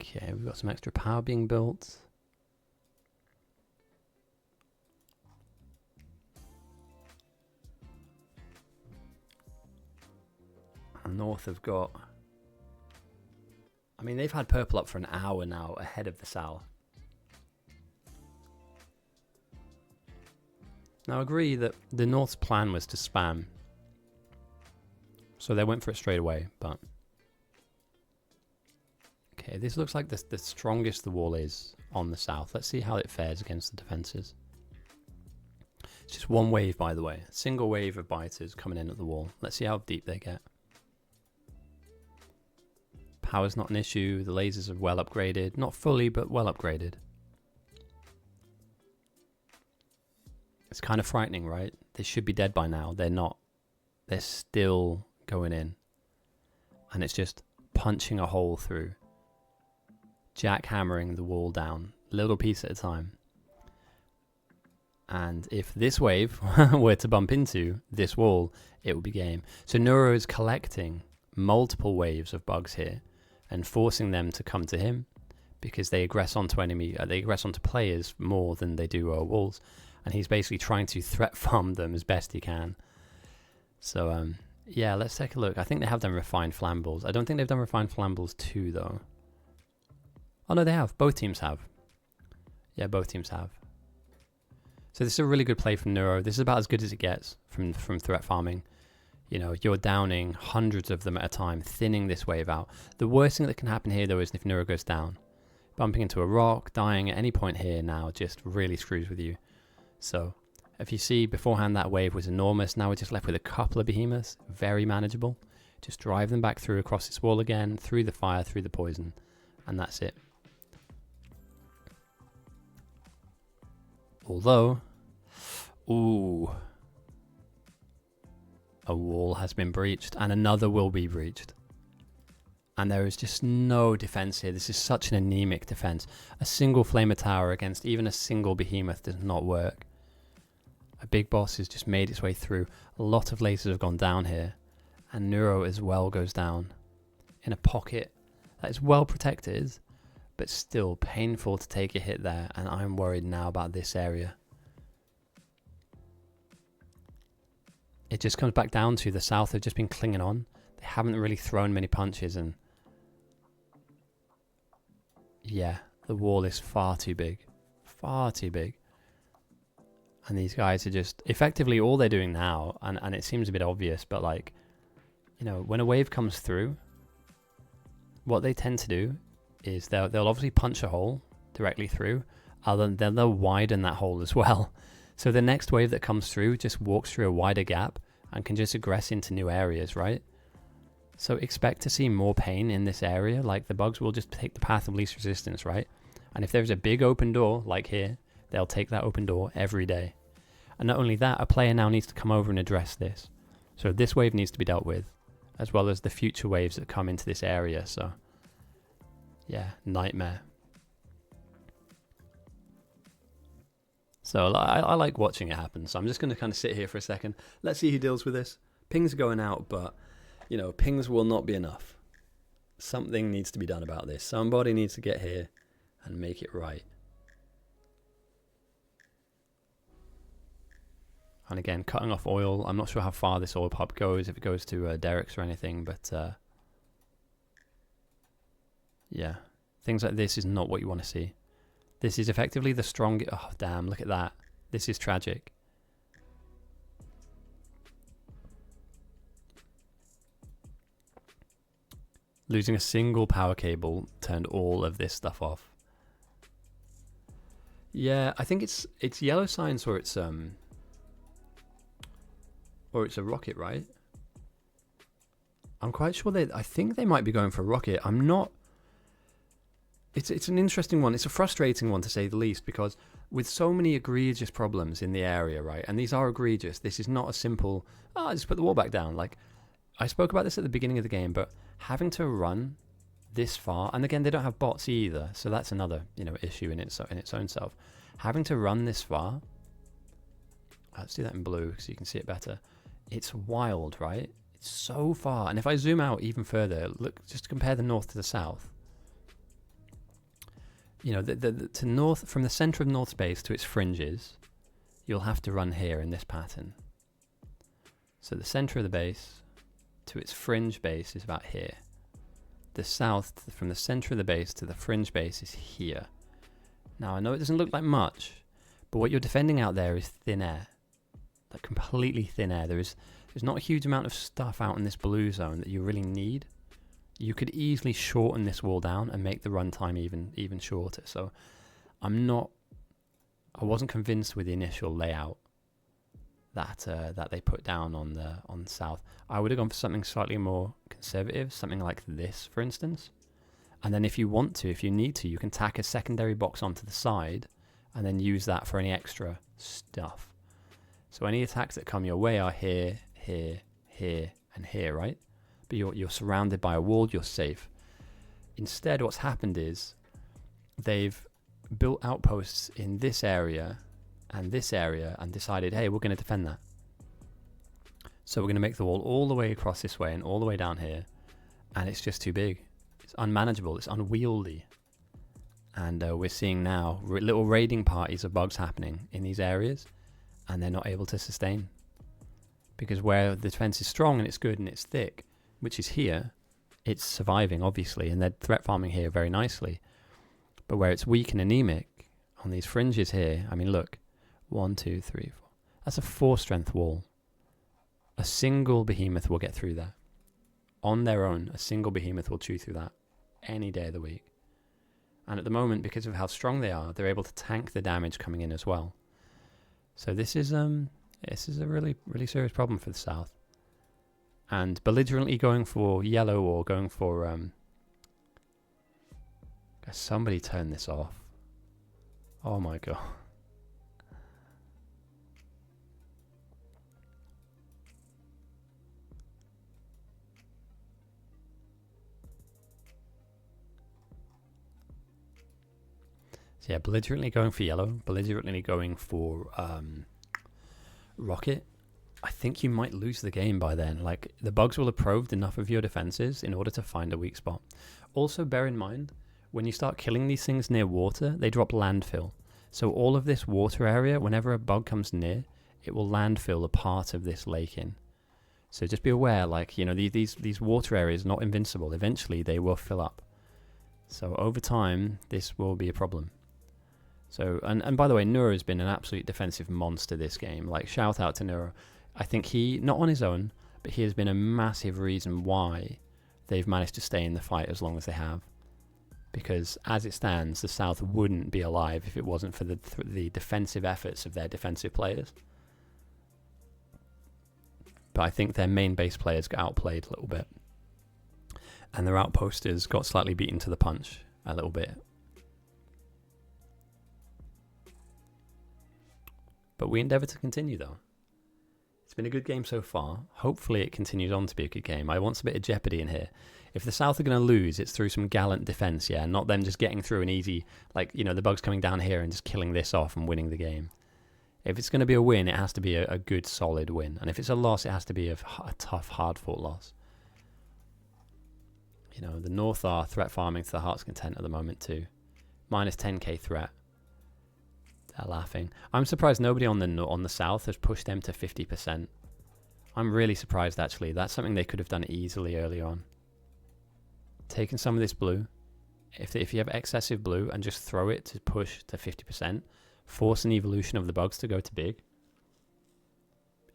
Okay, we've got some extra power being built. And North have got... I mean, they've had purple up for an hour now, ahead of the South. Now, I agree that the North's plan was to spam. So they went for it straight away, but... Okay, this looks like the strongest the wall is on the South. Let's see how it fares against the defences. It's just one wave, by the way. A single wave of biters coming in at the wall. Let's see how deep they get. Power's not an issue. The lasers are well upgraded. Not fully, but well upgraded. It's kind of frightening, right? They should be dead by now. They're not. They're still going in. And it's just punching a hole through. Jackhammering the wall down. Little piece at a time. And if this wave were to bump into this wall, it would be game. So Neuro is collecting multiple waves of bugs here and forcing them to come to him because they aggress onto they aggress onto players more than they do walls. And he's basically trying to threat farm them as best he can. So, yeah, let's take a look. I think they have done refined flambles. I don't think they've done refined flambles 2, though. Oh, no, they have. Both teams have. Yeah, both teams have. So this is a really good play from Neuro. This is about as good as it gets from threat farming. You know, you're downing hundreds of them at a time, thinning this wave out. The worst thing that can happen here, though, is if Neuro goes down. Bumping into a rock, dying at any point here now just really screws with you. So, if you see beforehand that wave was enormous, now we're just left with a couple of Behemoths, very manageable. Just drive them back through across this wall again, through the fire, through the poison, and that's it. Although, ooh, a wall has been breached and another will be breached. And there is just no defense here. This is such an anemic defense. A single Flamer Tower against even a single Behemoth does not work. A big boss has just made its way through. A lot of lasers have gone down here. And Neuro as well goes down in a pocket that is well protected, but still painful to take a hit there. And I'm worried now about this area. It just comes back down to the South have just been clinging on. They haven't really thrown many punches, and yeah, the wall is far too big. Far too big. And these guys are just effectively all they're doing now, and it seems a bit obvious, but like, you know, when a wave comes through, what they tend to do is they'll obviously punch a hole directly through, then they'll widen that hole as well. So the next wave that comes through just walks through a wider gap and can just aggress into new areas, right? So expect to see more pain in this area. Like the bugs will just take the path of least resistance, right? And if there's a big open door, like here, they'll take that open door every day. And not only that, a player now needs to come over and address this. So this wave needs to be dealt with, as well as the future waves that come into this area. So yeah, nightmare. So I like watching it happen. So I'm just going to kind of sit here for a second. Let's see who deals with this. Pings are going out, but, you know, pings will not be enough. Something needs to be done about this. Somebody needs to get here and make it right. And again, cutting off oil. I'm not sure how far this oil pump goes, if it goes to Derek's or anything, but yeah, things like this is not what you want to see. This is effectively the strongest... Oh, damn, look at that. This is tragic. Losing a single power cable turned all of this stuff off. Yeah, I think it's yellow science or it's a rocket, right? I'm quite sure I think they might be going for a rocket. I'm not... It's an interesting one. It's a frustrating one, to say the least, because with so many egregious problems in the area, right? And these are egregious. This is not a simple, just put the wall back down. Like, I spoke about this at the beginning of the game, but having to run this far, and again, they don't have bots either, so that's another, you know, issue in its own self. Having to run this far, let's do that in blue so you can see it better. It's wild, right? It's so far. And if I zoom out even further, look, just compare the north to the south. You know, to north, from the center of north space to its fringes, you'll have to run here in this pattern. So the center of the base to its fringe base is about here. The south, from the center of the base to the fringe base, is here. Now, I know it doesn't look like much, but what you're defending out there is thin air. Like completely thin air. There's not a huge amount of stuff out in this blue zone that you really need. You could easily shorten this wall down and make the runtime even shorter. So I wasn't convinced with the initial layout that they put down on the south. I would have gone for something slightly more conservative, something like this, for instance. And then if you need to, you can tack a secondary box onto the side and then use that for any extra stuff. So any attacks that come your way are here, here, here, and here, right? But you're surrounded by a wall, you're safe. Instead, what's happened is they've built outposts in this area and decided, hey, we're going to defend that. So we're going to make the wall all the way across this way and all the way down here, and it's just too big. It's unmanageable, it's unwieldy. And we're seeing now little raiding parties of bugs happening in these areas, and they're not able to sustain. Because where the defense is strong and it's good and it's thick, which is here, it's surviving, obviously, and they're threat farming here very nicely. But where it's weak and anemic, on these fringes here, I mean, look, 1, 2, 3, 4. That's a 4-strength wall. A single behemoth will get through that. On their own, a single behemoth will chew through that any day of the week. And at the moment, because of how strong they are, they're able to tank the damage coming in as well. So this is a really, really serious problem for the south. And belligerently going for yellow or going for somebody turn this off. Oh my god. So yeah, belligerently going for yellow, belligerently going for rocket. I think you might lose the game by then. Like, the bugs will have probed enough of your defenses in order to find a weak spot. Also, bear in mind, when you start killing these things near water, they drop landfill. So all of this water area, whenever a bug comes near, it will landfill a part of this lake in. So just be aware, like, you know, these water areas are not invincible. Eventually, they will fill up. So over time, this will be a problem. So, and by the way, Nura has been an absolute defensive monster this game. Like, shout out to Nura. I think he, not on his own, but he has been a massive reason why they've managed to stay in the fight as long as they have. Because as it stands, the South wouldn't be alive if it wasn't for the defensive efforts of their defensive players. But I think their main base players got outplayed a little bit. And their outposters got slightly beaten to the punch a little bit. But we endeavour to continue, though. It's been a good game so far. Hopefully it continues on to be a good game. I want a bit of jeopardy in here. If the South are going to lose, it's through some gallant defence, yeah, not them just getting through an easy, like, you know, the bugs coming down here and just killing this off and winning the game. If it's going to be a win, it has to be a good, solid win. And if it's a loss, it has to be a tough, hard-fought loss. You know, the North are threat farming to the heart's content at the moment too. Minus 10k threat. They're laughing. I'm surprised nobody on the South has pushed them to 50%. I'm really surprised, actually. That's something they could have done easily early on. Taking some of this blue. If you have excessive blue and just throw it to push to 50%, force an evolution of the bugs to go to big.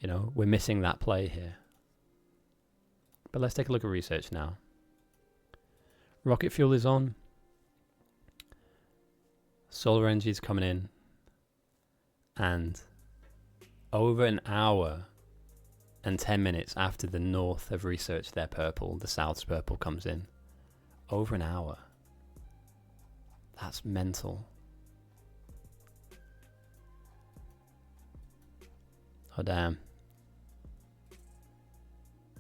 You know, we're missing that play here. But let's take a look at research now. Rocket fuel is on. Solar energy is coming in. And over an hour and 10 minutes after the North have researched their purple, the South's purple comes in. Over an hour. That's mental. Oh damn.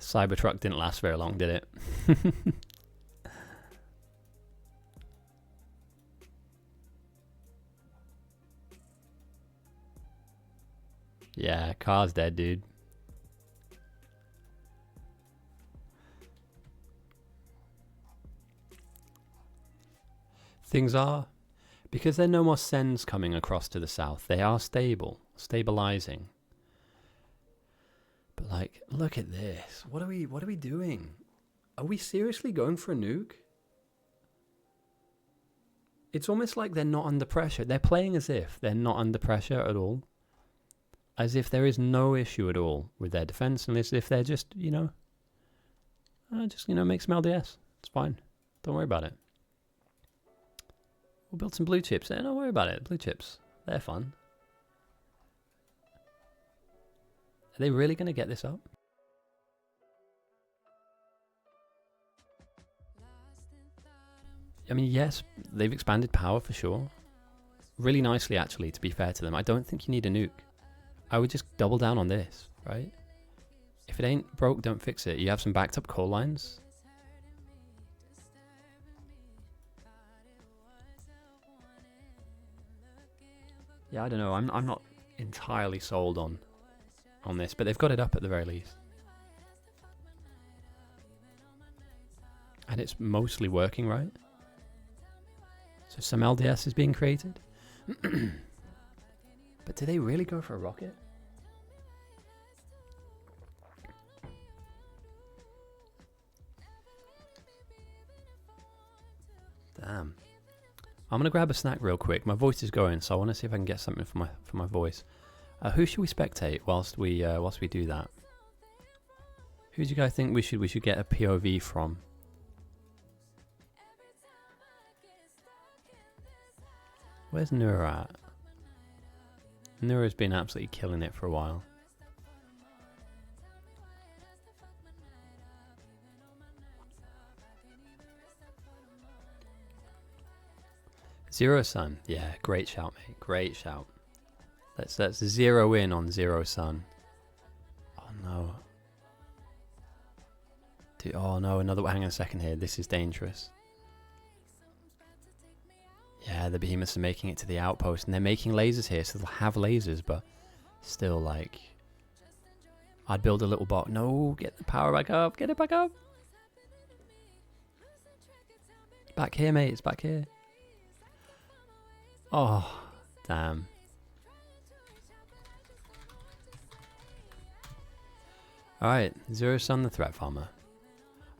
Cybertruck didn't last very long, did it? Yeah, car's dead, dude. Things are, because there are no more sends coming across to the south, they are stabilizing. But Like, look at this. What are we doing? Are we seriously going for a nuke? It's almost like they're not under pressure. They're playing as if they're not under pressure at all. As if there is no issue at all with their defense, and as if they're just, make some LDS. It's fine. Don't worry about it. We'll build some blue chips. Don't worry about it. Blue chips. They're fun. Are they really going to get this up? I mean, yes, they've expanded power for sure. Really nicely, actually, to be fair to them. I don't think you need a nuke. I would just double down on this, right? If it ain't broke, don't fix it. You have some backed up coal lines. Yeah, I don't know. I'm not entirely sold on this, but they've got it up at the very least. And it's mostly working, right? So some LDS is being created. But do they really go for a rocket? Damn. I'm going to grab a snack real quick. My voice is going, so I want to see if I can get something for my voice. Who should we spectate whilst we do that? Who do you guys think we should get a POV from? Where's Nura at? Nura's been absolutely killing it for a while. Zero Sun. Yeah, great shout, mate. Great shout. Let's zero in on Zero Sun. Oh no. Dude, oh no, hang on a second here. This is dangerous. Yeah, the Behemoths are making it to the outpost, and they're making lasers here, so they'll have lasers, but still, like, I'd build a little bot. No, get the power back up. Get it back up. Back here, mate. It's back here. Oh, damn. Alright, Zero Sun the Threat Farmer.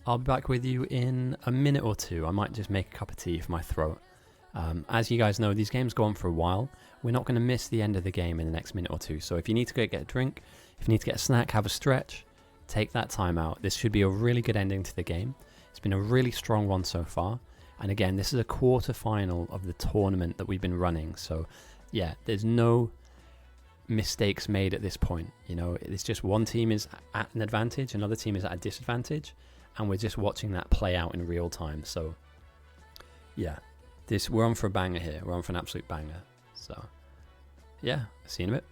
I'll be back with you in a minute or two. I might just make a cup of tea for my throat. As you guys know, these games go on for a while. We're not going to miss the end of the game in the next minute or two. So if you need to go get a drink, if you need to get a snack, have a stretch, take that time out. This should be a really good ending to the game. It's been a really strong one so far. And again, this is a quarter final of the tournament that we've been running. So yeah, there's no mistakes made at this point. It's just one team is at an advantage, another team is at a disadvantage, and we're just watching that play out in real time. So yeah. We're on for a banger here. We're on for an absolute banger. So, yeah, see you in a bit.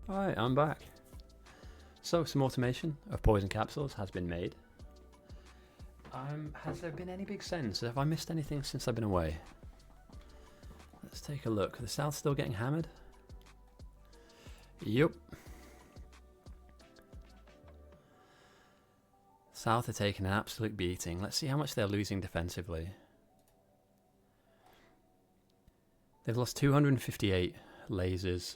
Alright, I'm back. So, some automation of poison capsules has been made. Has there been any big sends? Have I missed anything since I've been away? Let's take a look. The South still getting hammered? Yup. South are taking an absolute beating. Let's see how much they're losing defensively. They've lost 258 lasers,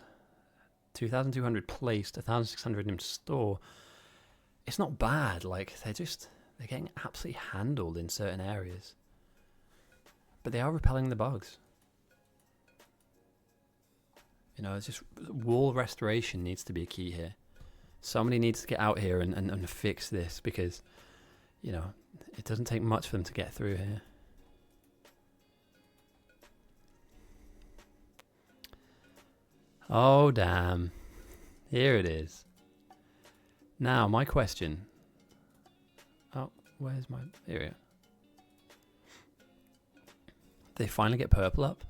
2,200 placed, 1,600 in store. It's not bad. Like, they're getting absolutely handled in certain areas. But they are repelling the bugs. You know, it's just wall restoration needs to be a key here. Somebody needs to get out here and fix this because, you know, it doesn't take much for them to get through here. Oh, damn. Here it is. Now, my question. Oh, where's my... Here we go. They finally get purple up?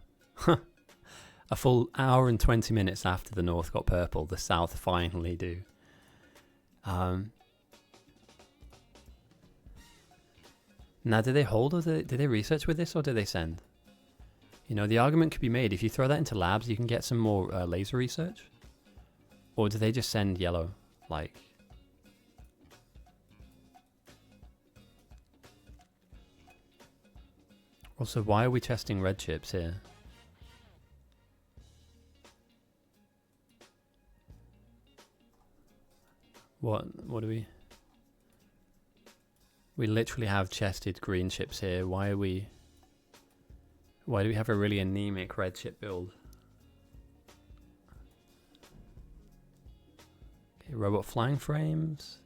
A full hour and 20 minutes after the North got purple, the South finally do. Now, did they hold or did they research with this or did they send? You know, the argument could be made, if you throw that into labs, you can get some more laser research. Or do they just send yellow? Like... Also, why are we testing red chips here? What do we... We literally have chested green chips here. Why do we have a really anemic red chip build? Okay, robot flying frames.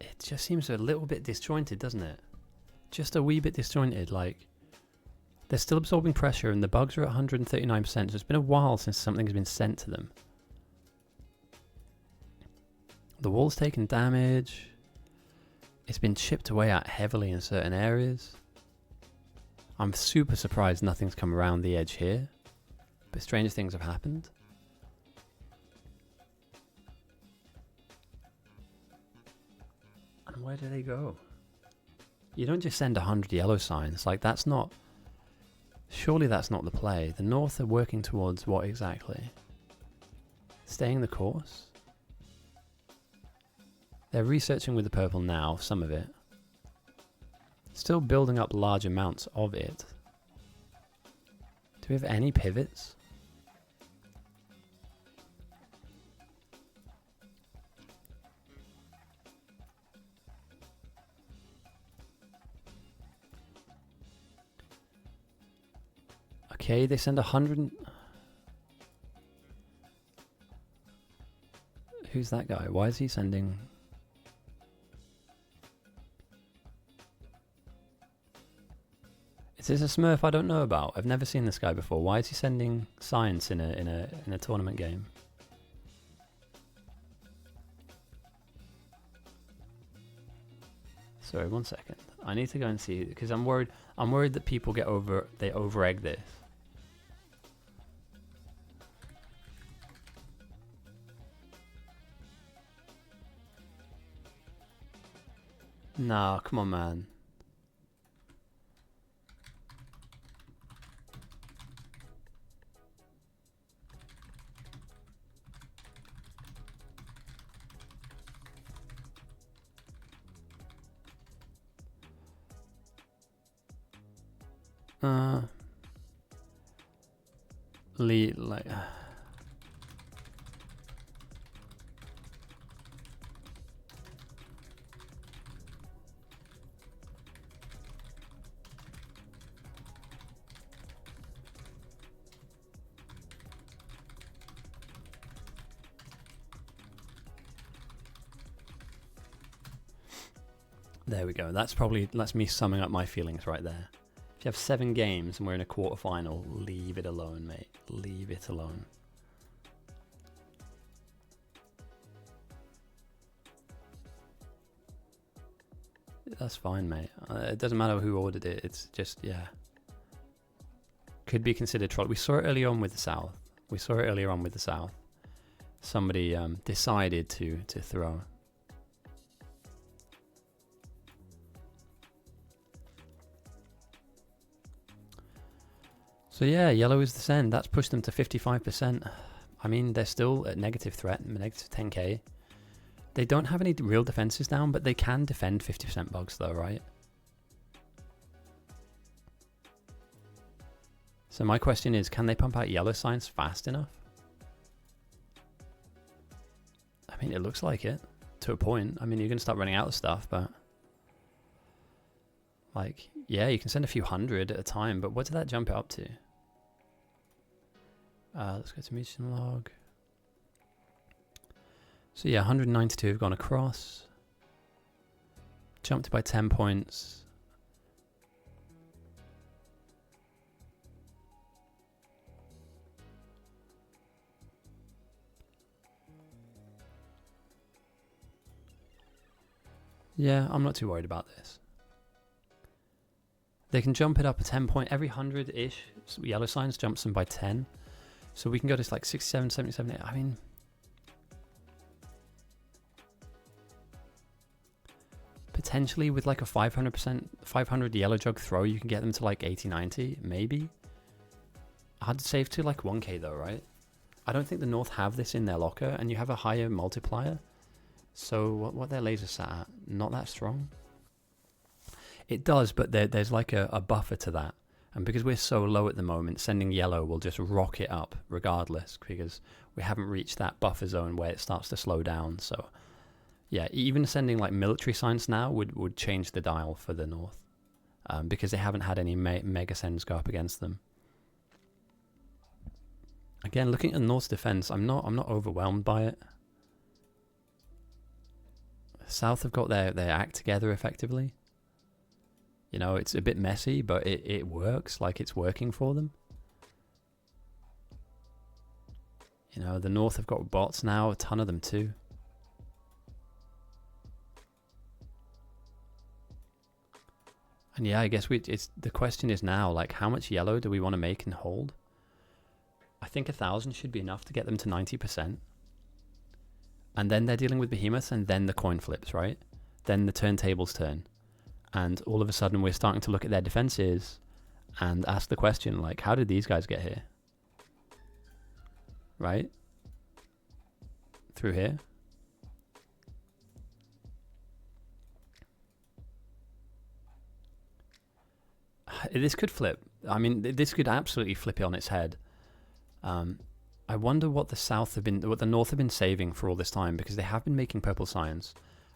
It just seems a little bit disjointed, doesn't it? Just a wee bit disjointed, like... They're still absorbing pressure and the bugs are at 139%, so it's been a while since something's been sent to them. The wall's taken damage. It's been chipped away at heavily in certain areas. I'm super surprised nothing's come around the edge here. But stranger things have happened. And where do they go? You don't just send 100 yellow signs. Like, that's not... Surely that's not the play. The North are working towards what exactly? Staying the course? They're researching with the purple now, some of it. Still building up large amounts of it. Do we have any pivots? Okay, they send 100... Who's that guy? Why is he sending... Is this a Smurf I don't know about? I've never seen this guy before. Why is he sending science in a tournament game? Sorry, 1 second. I need to go and see because I'm worried that people they over-egg this. Nah, come on, man. Like... There we go. That's me summing up my feelings right there. If you have 7 games and we're in a quarterfinal, leave it alone, mate. Leave it alone. That's fine, mate. It doesn't matter who ordered it. It's just, yeah. Could be considered troll. We saw it early on with the South. We saw it earlier on with the south. Somebody decided to throw. So yeah, yellow is the send. That's pushed them to 55%. I mean, they're still at negative threat, negative 10k. They don't have any real defenses down, but they can defend 50% bugs though, right? So my question is, can they pump out yellow signs fast enough? I mean, it looks like it, to a point. I mean, you're going to start running out of stuff, but... like, yeah, you can send a few hundred at a time, but what did that jump it up to? Let's go to mission log. So yeah, 192 have gone across. Jumped by 10 points. Yeah, I'm not too worried about this. They can jump it up a 10 point. Every 100-ish yellow signs jumps them by 10. So we can go to like 67, 77, 80. I mean... potentially with like a 500 yellow jug throw, you can get them to like 80, 90, maybe. I'd save to like 1k though, right? I don't think the North have this in their locker, and you have a higher multiplier. So what their laser sat at? Not that strong. It does, but there's like a buffer to that. And because we're so low at the moment, sending yellow will just rock it up regardless, because we haven't reached that buffer zone where it starts to slow down. So yeah, even sending like military signs now would change the dial for the North, because they haven't had any mega sends go up against them. Again, looking at North's defense, I'm not overwhelmed by it. South have got their act together effectively. You know, it's a bit messy, but it works, like it's working for them. You know, the North have got bots now, a ton of them too. And yeah, I guess the question is now, like, how much yellow do we want to make and hold? I think 1,000 should be enough to get them to 90%. And then they're dealing with Behemoths, and then the coin flips, right? Then the turntables turn. And all of a sudden we're starting to look at their defenses and ask the question, like, how did these guys get here? Right? Through here. This could flip. I mean, this could absolutely flip it on its head. I wonder what what the North have been saving for all this time, because they have been making purple signs,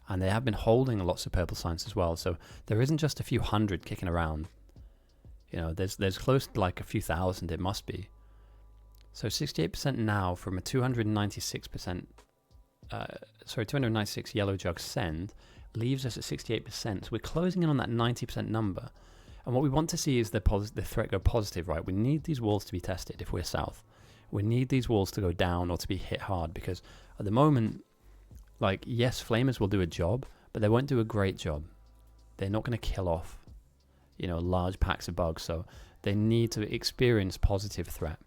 and they have been holding lots of purple signs as well. So there isn't just a few hundred kicking around. You know, there's close to like a few thousand. It must be. So 68% now from a 296%. 296 yellow jug send leaves us at 68%. So we're closing in on that 90% number. And what we want to see is the threat go positive, right? We need these walls to be tested if we're south. We need these walls to go down or to be hit hard, because at the moment, like, yes, flamers will do a job, but they won't do a great job. They're not going to kill off, you know, large packs of bugs. So they need to experience positive threat.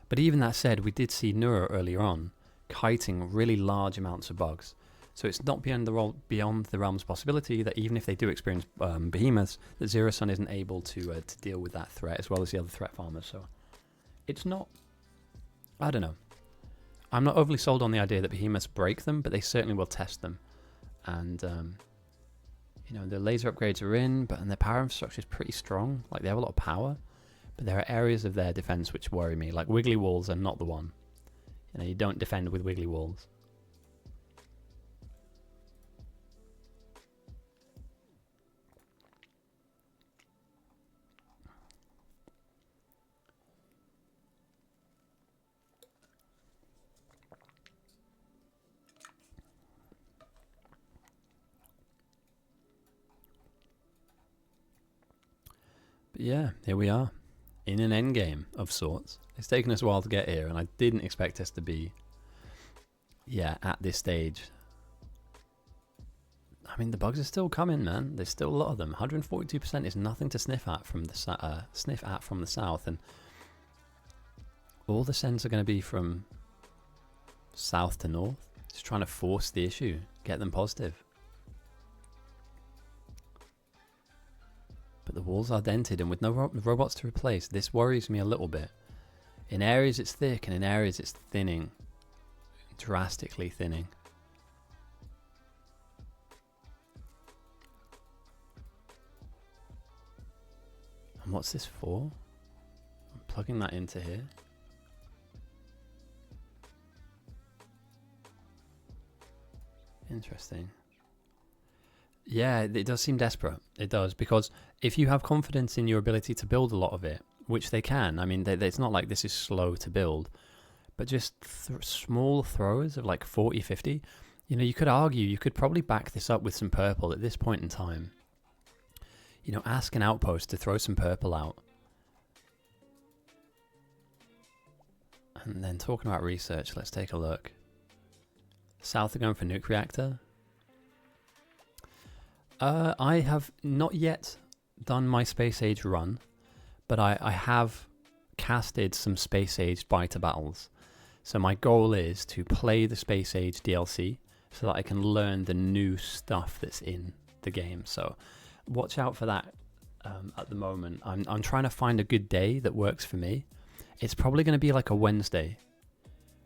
But even that said, we did see Neuro earlier on kiting really large amounts of bugs. So it's not beyond the realm's possibility that even if they do experience Behemoths, that Zero Sun isn't able to deal with that threat as well as the other threat farmers. So it's not, I don't know. I'm not overly sold on the idea that Behemoths break them, but they certainly will test them. And, you know, the laser upgrades are in, but and their power infrastructure is pretty strong. Like, they have a lot of power, but there are areas of their defense which worry me. Like, wiggly walls are not the one. You know, you don't defend with wiggly walls. But yeah, here we are, in an endgame of sorts. It's taken us a while to get here, and I didn't expect us to be, yeah, at this stage. I mean, the bugs are still coming, man. There's still a lot of them. 142% is nothing to sniff at from the south, and All the sends are going to be from south to north. Just trying to force the issue. Get them positive. But the walls are dented, and with no robots to replace, this worries me a little bit. In areas it's thick, and in areas it's thinning. Drastically thinning. And what's this for? I'm plugging that into here. Interesting. Yeah, it does seem desperate. It does, because if you have confidence in your ability to build a lot of it, which they can, I mean, it's not like this is slow to build, but just small throws of like 40, 50, you know, you could argue, you could probably back this up with some purple at this point in time. You know, ask an outpost to throw some purple out. And then talking about research, let's take a look. South are going for nuke reactor. I have not yet done my Space Age run, but I have casted some Space Age biter battles. So my goal is to play the Space Age DLC so that I can learn the new stuff that's in the game. So watch out for that at the moment. I'm trying to find a good day that works for me. It's probably going to be like a Wednesday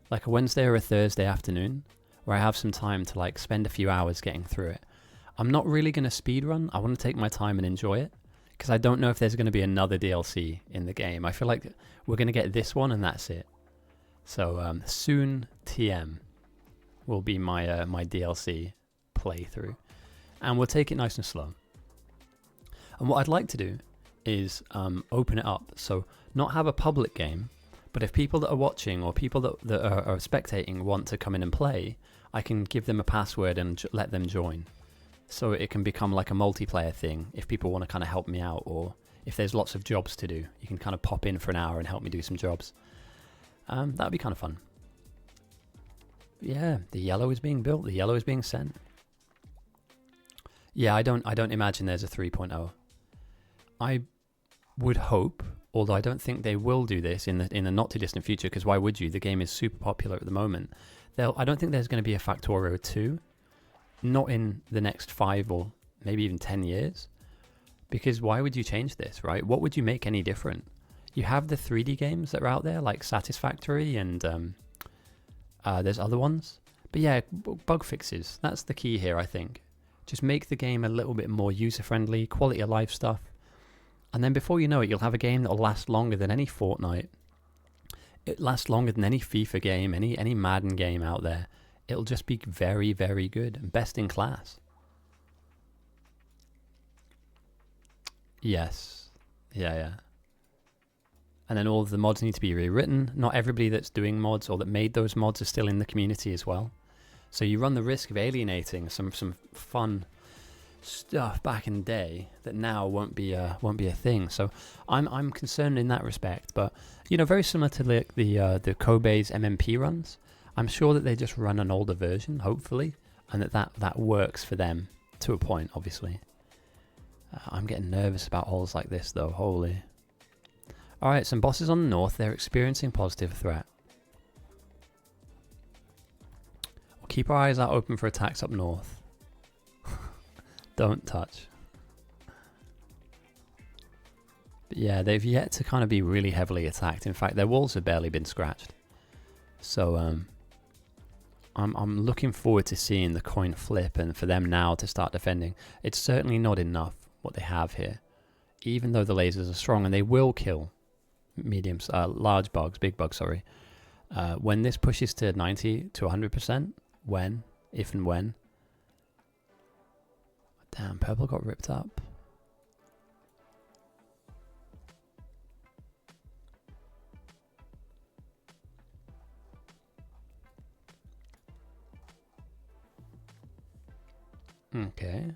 or a Thursday afternoon, where I have some time to like spend a few hours getting through it. I'm not really going to speedrun. I want to take my time and enjoy it, because I don't know if there's going to be another DLC in the game. I feel like we're going to get this one and that's it. So soon TM will be my my DLC playthrough, and we'll take it nice and slow. And what I'd like to do is open it up, so not have a public game, but if people that are watching or people that are spectating want to come in and play, I can give them a password and let them join. So it can become like a multiplayer thing if people want to kind of help me out, or if there's lots of jobs to do, you can kind of pop in for an hour and help me do some jobs. That'd be kind of fun. Yeah, the yellow is being built, the yellow is being sent. Yeah, I don't imagine there's a 3.0. I would hope, although I don't think they will do this in the not too distant future, because why would you? The game is super popular at the moment. I don't think there's going to be a Factorio 2. Not in the next 5 or maybe even 10 years. Because why would you change this, right? What would you make any different? You have the 3D games that are out there, like Satisfactory, and there's other ones. But yeah, bug fixes. That's the key here, I think. Just make the game a little bit more user-friendly, quality of life stuff. And then before you know it, you'll have a game that'll last longer than any Fortnite. It lasts longer than any FIFA game, any Madden game out there. It'll just be very, very good and best in class. Yes. Yeah. And then all of the mods need to be rewritten. Not everybody that's doing mods or that made those mods are still in the community as well. So you run the risk of alienating some fun stuff back in the day that now won't be a thing. So I'm concerned in that respect. But you know, very similar to the Kobe's MMP runs. I'm sure that they just run an older version, hopefully, and that works for them to a point, obviously. I'm getting nervous about holes like this, though. Holy. Alright, some bosses on the north. They're experiencing positive threat. We'll keep our eyes out open for attacks up north. Don't touch. But yeah, they've yet to kind of be really heavily attacked. In fact, their walls have barely been scratched. So, I'm looking forward to seeing the coin flip and for them now to start defending. It's certainly not enough what they have here, even though the lasers are strong and they will kill large bugs, big bugs, sorry. When this pushes to 90 to 100%, if and when. Damn, purple got ripped up. Okay.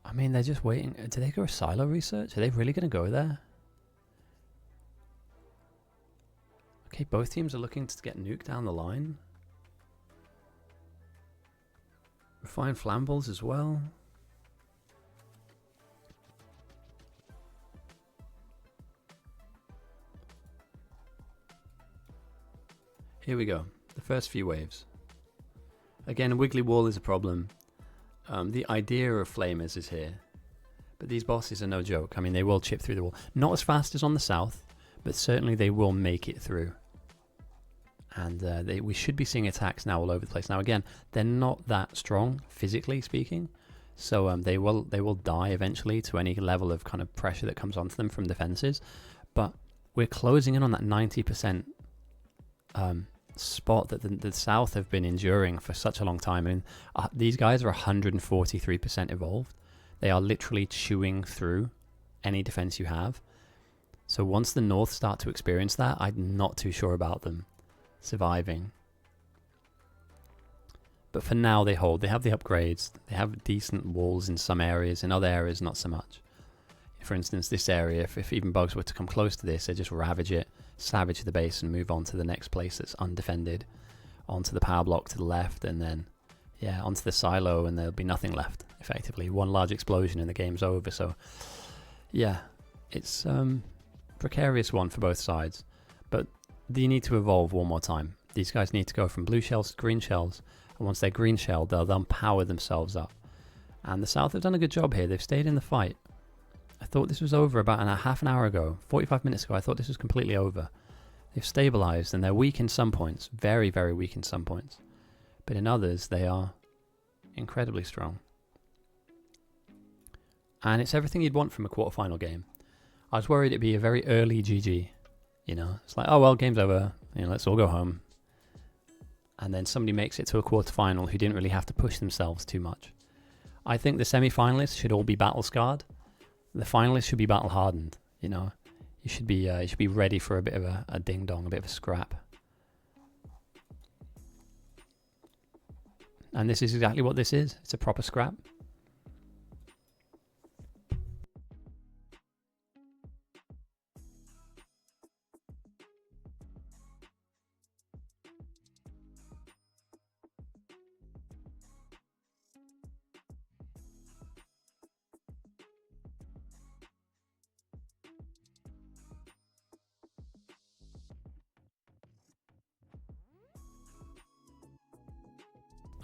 I mean, they're just waiting. Do they go silo research? Are they really going to go there? Okay, both teams are looking to get nuked down the line. find flambles as well. Here we go. The first few waves. Again, a wiggly wall is a problem. The idea of flamers is here. But these bosses are no joke. I mean, they will chip through the wall. Not as fast as on the south, but certainly they will make it through. And we should be seeing attacks now all over the place. Now again, they're not that strong, physically speaking. So they will die eventually to any level of kind of pressure that comes onto them from defenses. But we're closing in on that 90% spot that the South have been enduring for such a long time. I mean, these guys are 143% evolved. They are literally chewing through any defense you have. So once the North start to experience that, I'm not too sure about them surviving. But for now they hold. They have the upgrades. They have decent walls in some areas. In other areas, not so much. For instance, this area, if even bugs were to come close to this, they just ravage it, savage the base and move on to the next place that's undefended, onto the power block to the left, and then onto the silo, and there'll be nothing left effectively. One large explosion and the game's over. So yeah, it's precarious one for both sides, but you need to evolve one more time. These guys need to go from blue shells to green shells, and once they're green shelled, they'll power themselves up. And the South have done a good job here. They've stayed in the fight. I thought this was over about half an hour ago, 45 minutes ago. I thought this was completely over. They've stabilized, and they're weak in some points, very, very weak in some points. But in others, they are incredibly strong. And it's everything you'd want from a quarterfinal game. I was worried it'd be a very early GG. You know, it's like, oh well, game's over. You know, let's all go home. And then somebody makes it to a quarterfinal who didn't really have to push themselves too much. I think the semi-finalists should all be battle scarred. The finalists should be battle hardened. You know, you should be ready for a bit of a ding dong, a bit of a scrap. And this is exactly what this is. It's a proper scrap.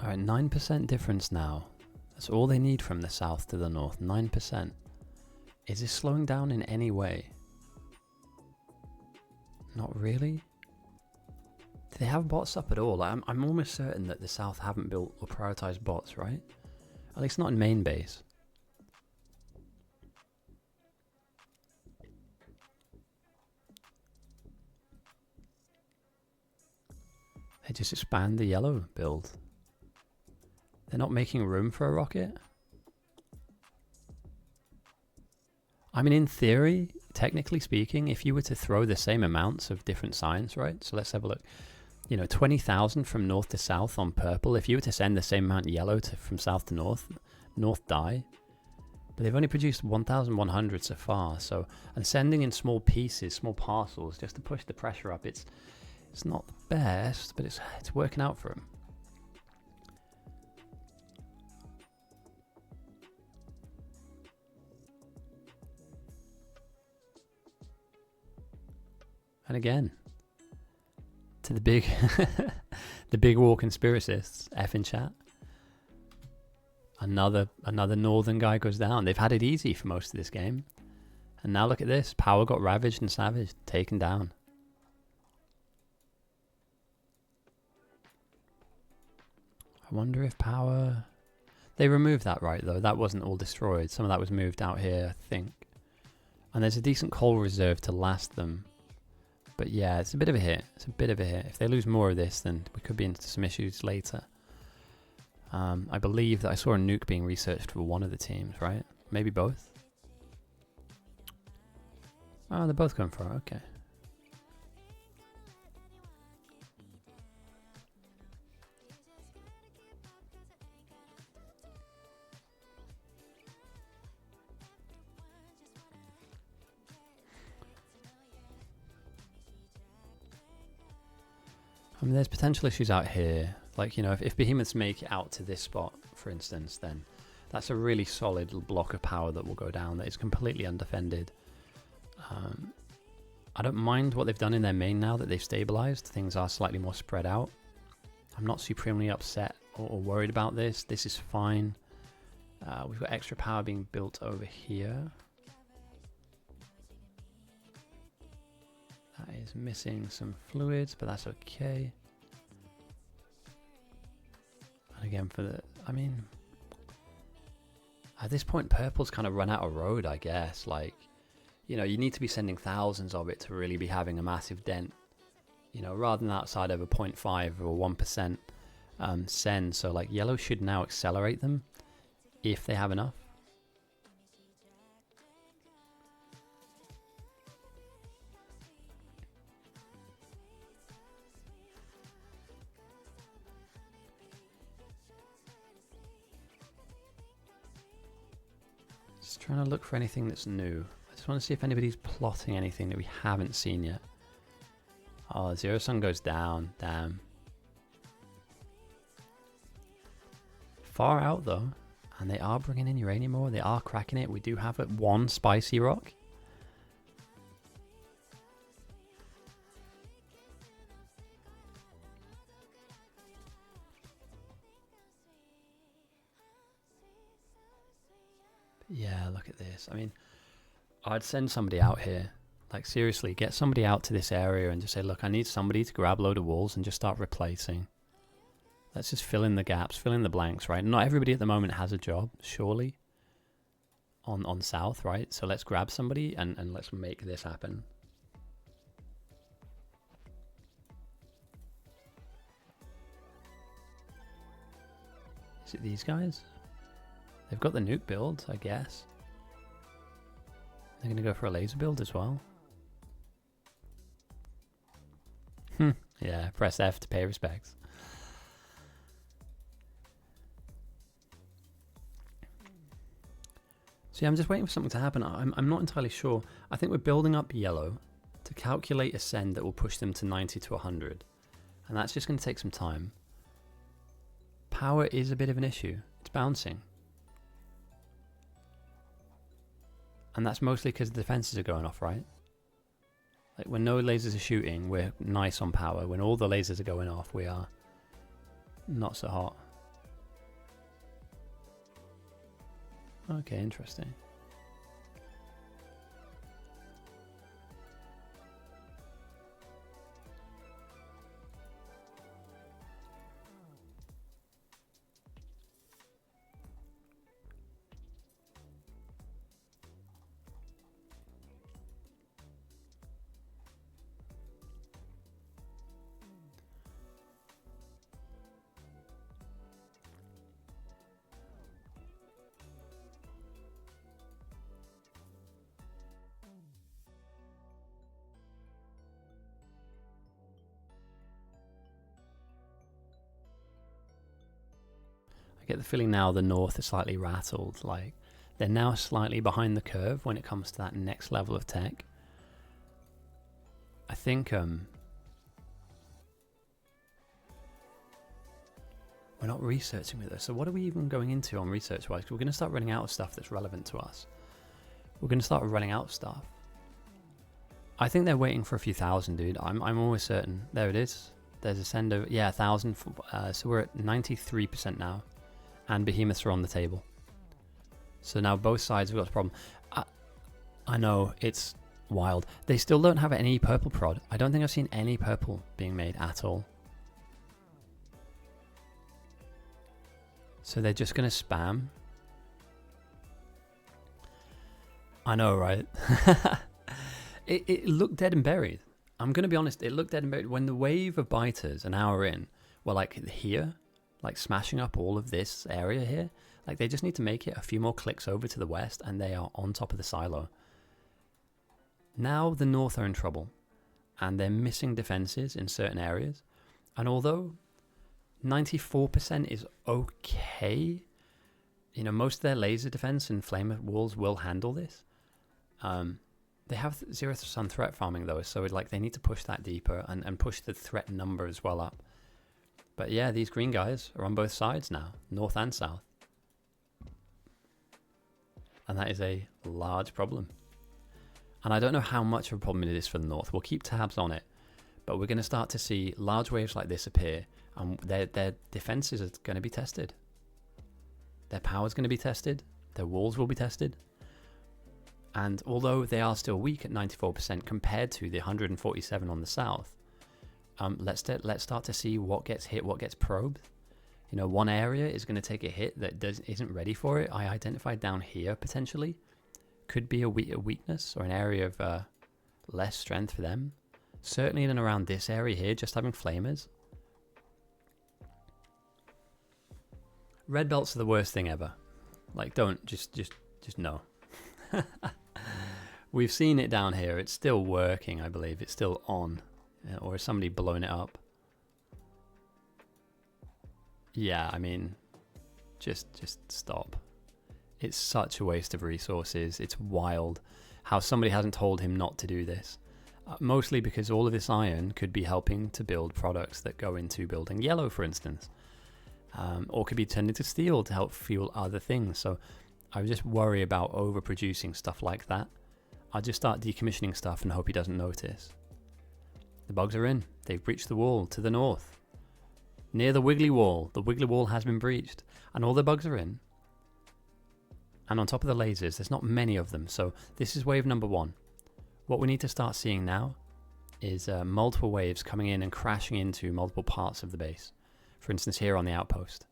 Alright, 9% difference now. That's all they need from the south to the north. 9%. Is this slowing down in any way? Not really. Do they have bots up at all? I'm almost certain that the south haven't built or prioritized bots, right? At least not in main base. They just expand the yellow build. They're not making room for a rocket? I mean, in theory, technically speaking, if you were to throw the same amounts of different signs, right? So let's have a look. You know, 20,000 from north to south on purple. If you were to send the same amount yellow from south to north, north die. But they've only produced 1,100 so far. So, and sending in small pieces, small parcels, just to push the pressure up, it's not the best, but it's working out for them. And again, to the big, the big war conspiracists, F in chat. Another northern guy goes down. They've had it easy for most of this game, and now look at this. Power got ravaged and savaged, taken down. I wonder if power. They removed that, right? Though that wasn't all destroyed. Some of that was moved out here, I think. And there's a decent coal reserve to last them. But yeah, it's a bit of a hit. It's a bit of a hit. If they lose more of this, then we could be into some issues later. I believe that I saw a nuke being researched for one of the teams, right? Maybe both? Oh, they're both going for it. Okay. I mean, there's potential issues out here. Like, you know, if Behemoths make it out to this spot for instance, then that's a really solid block of power that will go down that is completely undefended. I don't mind what they've done in their main now that they've stabilized. Things are slightly more spread out. I'm not supremely upset or worried about this. This is fine. We've got extra power being built over here. That is missing some fluids, but that's okay. And again, I mean, at this point, purple's kind of run out of road, I guess. Like, you know, you need to be sending thousands of it to really be having a massive dent. You know, rather than outside of a 0.5 or 1% send. So, like, yellow should now accelerate them if they have enough. Just trying to look for anything that's new. I just want to see if anybody's plotting anything that we haven't seen yet. Oh, Zero Sun goes down. Damn. Far out though. And they are bringing in uranium ore. They are cracking it. We do have one spicy rock. Yeah, look at this. I mean, I'd send somebody out here. Like, seriously, get somebody out to this area and just say, look, I need somebody to grab a load of walls and just start replacing. Let's just fill in the gaps, fill in the blanks, right? Not everybody at the moment has a job, surely, on south, right? So let's grab somebody and let's make this happen. Is it these guys? They've got the nuke build, I guess. They're going to go for a laser build as well. Yeah, press F to pay respects. So yeah, I'm just waiting for something to happen. I'm not entirely sure. I think we're building up yellow to calculate a send that will push them to 90 to 100. And that's just going to take some time. Power is a bit of an issue. It's bouncing. And that's mostly because the defenses are going off, right? Like, when no lasers are shooting, we're nice on power. When all the lasers are going off, we are not so hot. Okay, interesting. I get the feeling now the north is slightly rattled. Like, they're now slightly behind the curve when it comes to that next level of tech. I think we're not researching with this. So what are we even going into on research wise? Because we're going to start running out of stuff that's relevant to us. We're going to start running out of stuff. I think they're waiting for a few thousand, dude. I'm almost certain. There it is. There's a send over. Yeah, 1,000. So we're at 93% now. And Behemoths are on the table. So now both sides have got a problem. I know, it's wild. They still don't have any purple prod. I don't think I've seen any purple being made at all. So they're just going to spam. I know, right? It looked dead and buried. I'm going to be honest, it looked dead and buried. When the wave of biters an hour in were like here, like smashing up all of this area here, like they just need to make it a few more clicks over to the west and they are on top of the silo. Now the north are in trouble and they're missing defenses in certain areas. And although 94% is okay, you know, most of their laser defense and flame walls will handle this. They have Zero Sun threat farming though, so like they need to push that deeper and push the threat number as well up. But yeah, these green guys are on both sides now, north and south. And that is a large problem. And I don't know how much of a problem it is for the north. We'll keep tabs on it. But we're going to start to see large waves like this appear. And their defenses are going to be tested. Their power is going to be tested. Their walls will be tested. And although they are still weak at 94% compared to the 147 on the south, let's start to see what gets hit, what gets probed. You know, one area is going to take a hit that isn't ready for it. I identified down here potentially. Could be a weakness or an area of less strength for them. Certainly in and around this area here, just having flamers. Red belts are the worst thing ever. Like, don't, just no. We've seen it down here. It's still working, I believe. It's still on. Or is somebody blowing it up? Yeah, I mean, just stop. It's such a waste of resources. It's wild how somebody hasn't told him not to do this. Mostly because all of this iron could be helping to build products that go into building yellow, for instance. Or could be turned into steel to help fuel other things. So I would just worry about overproducing stuff like that. I'll just start decommissioning stuff and hope he doesn't notice. The bugs are in. They've breached the wall to the north. Near the wiggly wall. The wiggly wall has been breached. And all the bugs are in. And on top of the lasers, there's not many of them. So this is wave number 1. What we need to start seeing now is multiple waves coming in and crashing into multiple parts of the base. For instance, here on the outpost.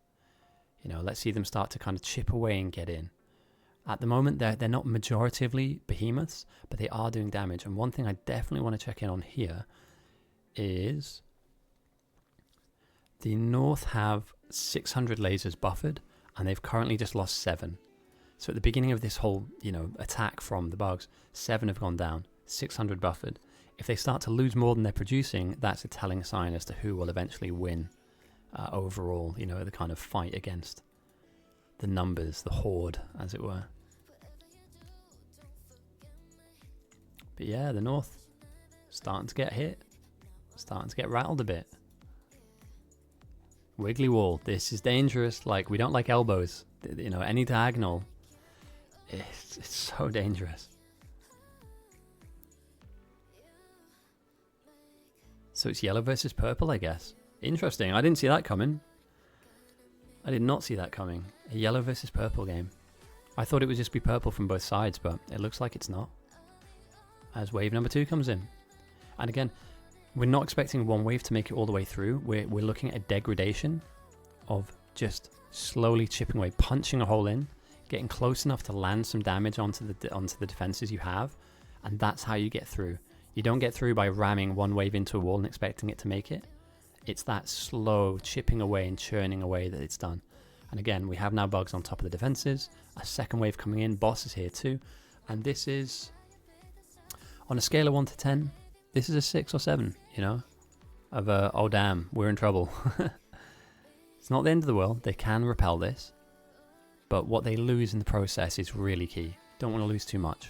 You know, let's see them start to kind of chip away and get in. At the moment, they're not majoritively behemoths, but they are doing damage. And one thing I definitely want to check in on here is the north have 600 lasers buffered, and they've currently just lost 7. So at the beginning of this whole, you know, attack from the bugs, 7 have gone down, 600 buffered. If they start to lose more than they're producing, that's a telling sign as to who will eventually win overall, you know, the kind of fight against the numbers, the horde, as it were. But yeah, the north starting to get hit, starting to get rattled a bit. Wiggly wall, this is dangerous. Like, we don't like elbows, you know, any diagonal. It's so dangerous. So it's yellow versus purple, I guess. Interesting. I didn't see that coming. I did not see that coming. A yellow versus purple game. I thought it would just be purple from both sides, but it looks like it's not. As wave number 2 comes in. And again, we're not expecting one wave to make it all the way through. We're looking at a degradation of just slowly chipping away, punching a hole in, getting close enough to land some damage onto the defenses you have, and that's how you get through. You don't get through by ramming one wave into a wall and expecting it to make it. It's that slow chipping away and churning away that it's done. And again, we have now bugs on top of the defenses, a second wave coming in, boss is here too, and this is, on a scale of 1 to 10, this is a 6 or 7, you know, of oh damn, we're in trouble. It's not the end of the world, they can repel this, but what they lose in the process is really key. Don't want to lose too much.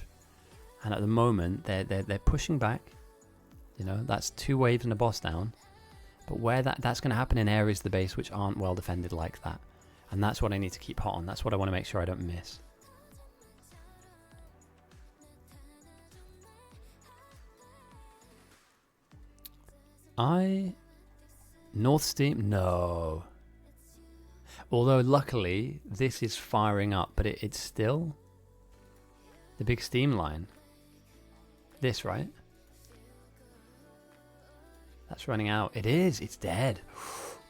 And at the moment, they're pushing back, you know, that's 2 waves and a boss down, but where that's going to happen in areas of the base which aren't well defended like that. And that's what I need to keep hot on, that's what I want to make sure I don't miss. North Steam? No. Although luckily this is firing up, but it's still the big steam line. This, right? That's running out. It is. It's dead.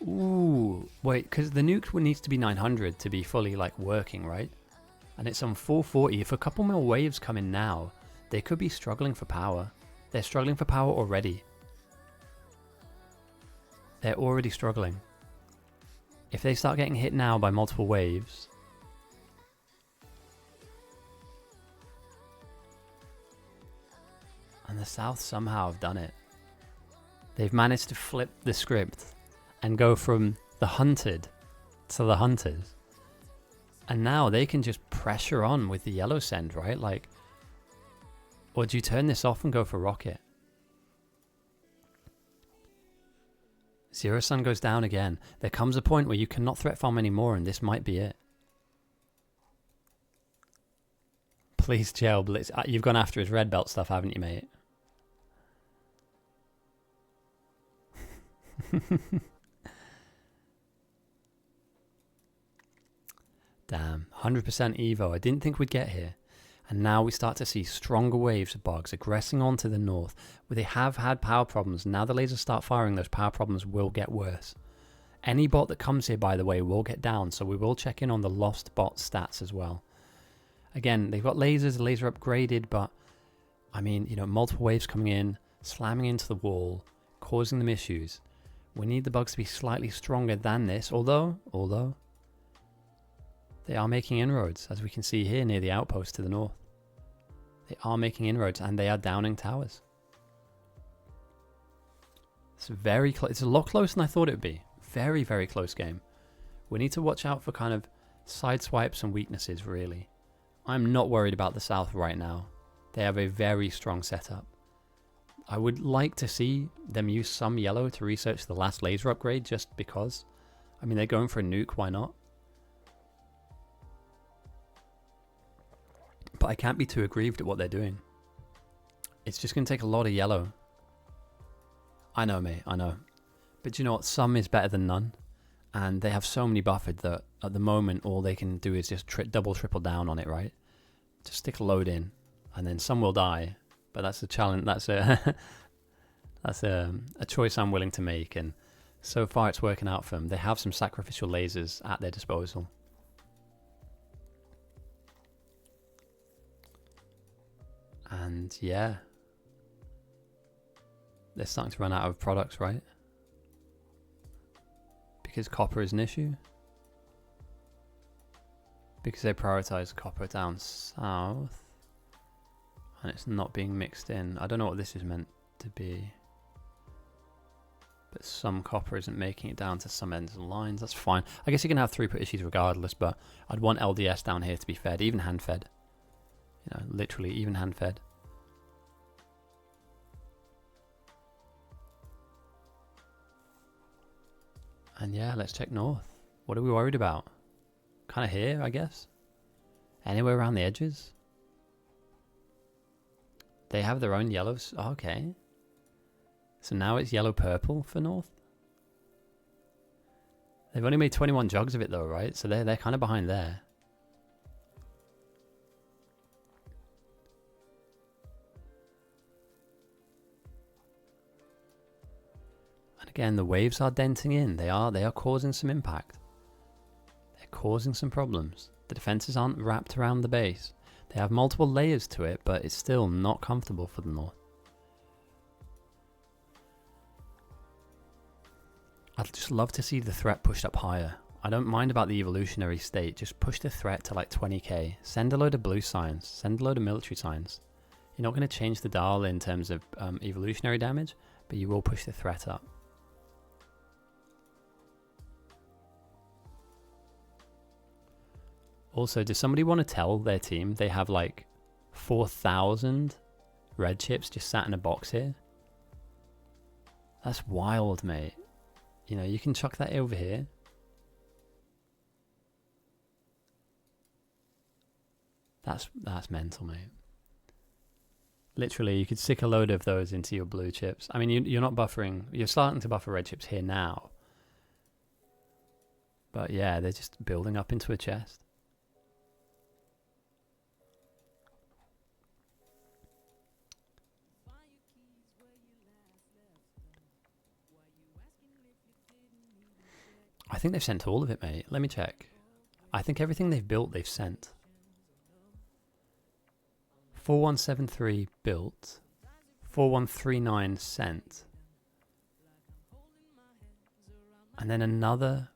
Ooh. Wait, because the nuke needs to be 900 to be fully like working, right? And it's on 440. If a couple more waves come in now, they could be struggling for power. They're struggling for power already. They're already struggling. If they start getting hit now by multiple waves, and the South somehow have done it. They've managed to flip the script and go from the hunted to the hunters. And now they can just pressure on with the yellow send, right? Like, or do you turn this off and go for rocket? Zero Sun goes down again. There comes a point where you cannot threat farm anymore, and this might be it. Please chill, Blitz. You've gone after his red belt stuff, haven't you, mate? Damn, 100% Evo. I didn't think we'd get here. And now we start to see stronger waves of bugs aggressing onto the north, where they have had power problems. Now the lasers start firing, those power problems will get worse. Any bot that comes here, by the way, will get down, so we will check in on the lost bot stats as well. Again, they've got lasers, laser upgraded, but, I mean, you know, multiple waves coming in, slamming into the wall, causing them issues. We need the bugs to be slightly stronger than this, although they are making inroads, as we can see here near the outpost to the north. They are making inroads, and they are downing towers. It's very close. It's a lot closer than I thought it would be. Very, very close game. We need to watch out for kind of side swipes and weaknesses, really. I'm not worried about the south right now. They have a very strong setup. I would like to see them use some yellow to research the last laser upgrade, just because. I mean, they're going for a nuke, why not? But I can't be too aggrieved at what they're doing. It's just going to take a lot of yellow. I know, mate, I know. But you know what? Some is better than none. And they have so many buffered that at the moment all they can do is just triple down on it, right? Just stick a load in. And then some will die. But that's a challenge. That's a that's a choice I'm willing to make. And so far it's working out for them. They have some sacrificial lasers at their disposal. And yeah, they're starting to run out of products, right? Because copper is an issue. Because they prioritize copper down south. And it's not being mixed in. I don't know what this is meant to be. But some copper isn't making it down to some ends of the lines. That's fine. I guess you can have throughput issues regardless, but I'd want LDS down here to be fed, even hand fed. You know, literally even hand fed. And yeah, let's check north. What are we worried about? Kind of here, I guess. Anywhere around the edges. They have their own yellows. Oh, okay. So now it's yellow-purple for north. They've only made 21 jugs of it though, right? So they're kind of behind there. Again, the waves are denting in. They are causing some impact. They're causing some problems. The defenses aren't wrapped around the base. They have multiple layers to it, but it's still not comfortable for the north. I'd just love to see the threat pushed up higher. I don't mind about the evolutionary state. Just push the threat to like 20k. Send a load of blue signs. Send a load of military signs. You're not going to change the dial in terms of evolutionary damage, but you will push the threat up. Also, does somebody want to tell their team they have like 4,000 red chips just sat in a box here? That's wild, mate. You know, you can chuck that over here. That's mental, mate. Literally, you could stick a load of those into your blue chips. I mean, you're not buffering. You're starting to buffer red chips here now. But yeah, they're just building up into a chest. I think they've sent all of it, mate. Let me check. I think everything they've built, they've sent. 4173 built. 4139 sent. And then another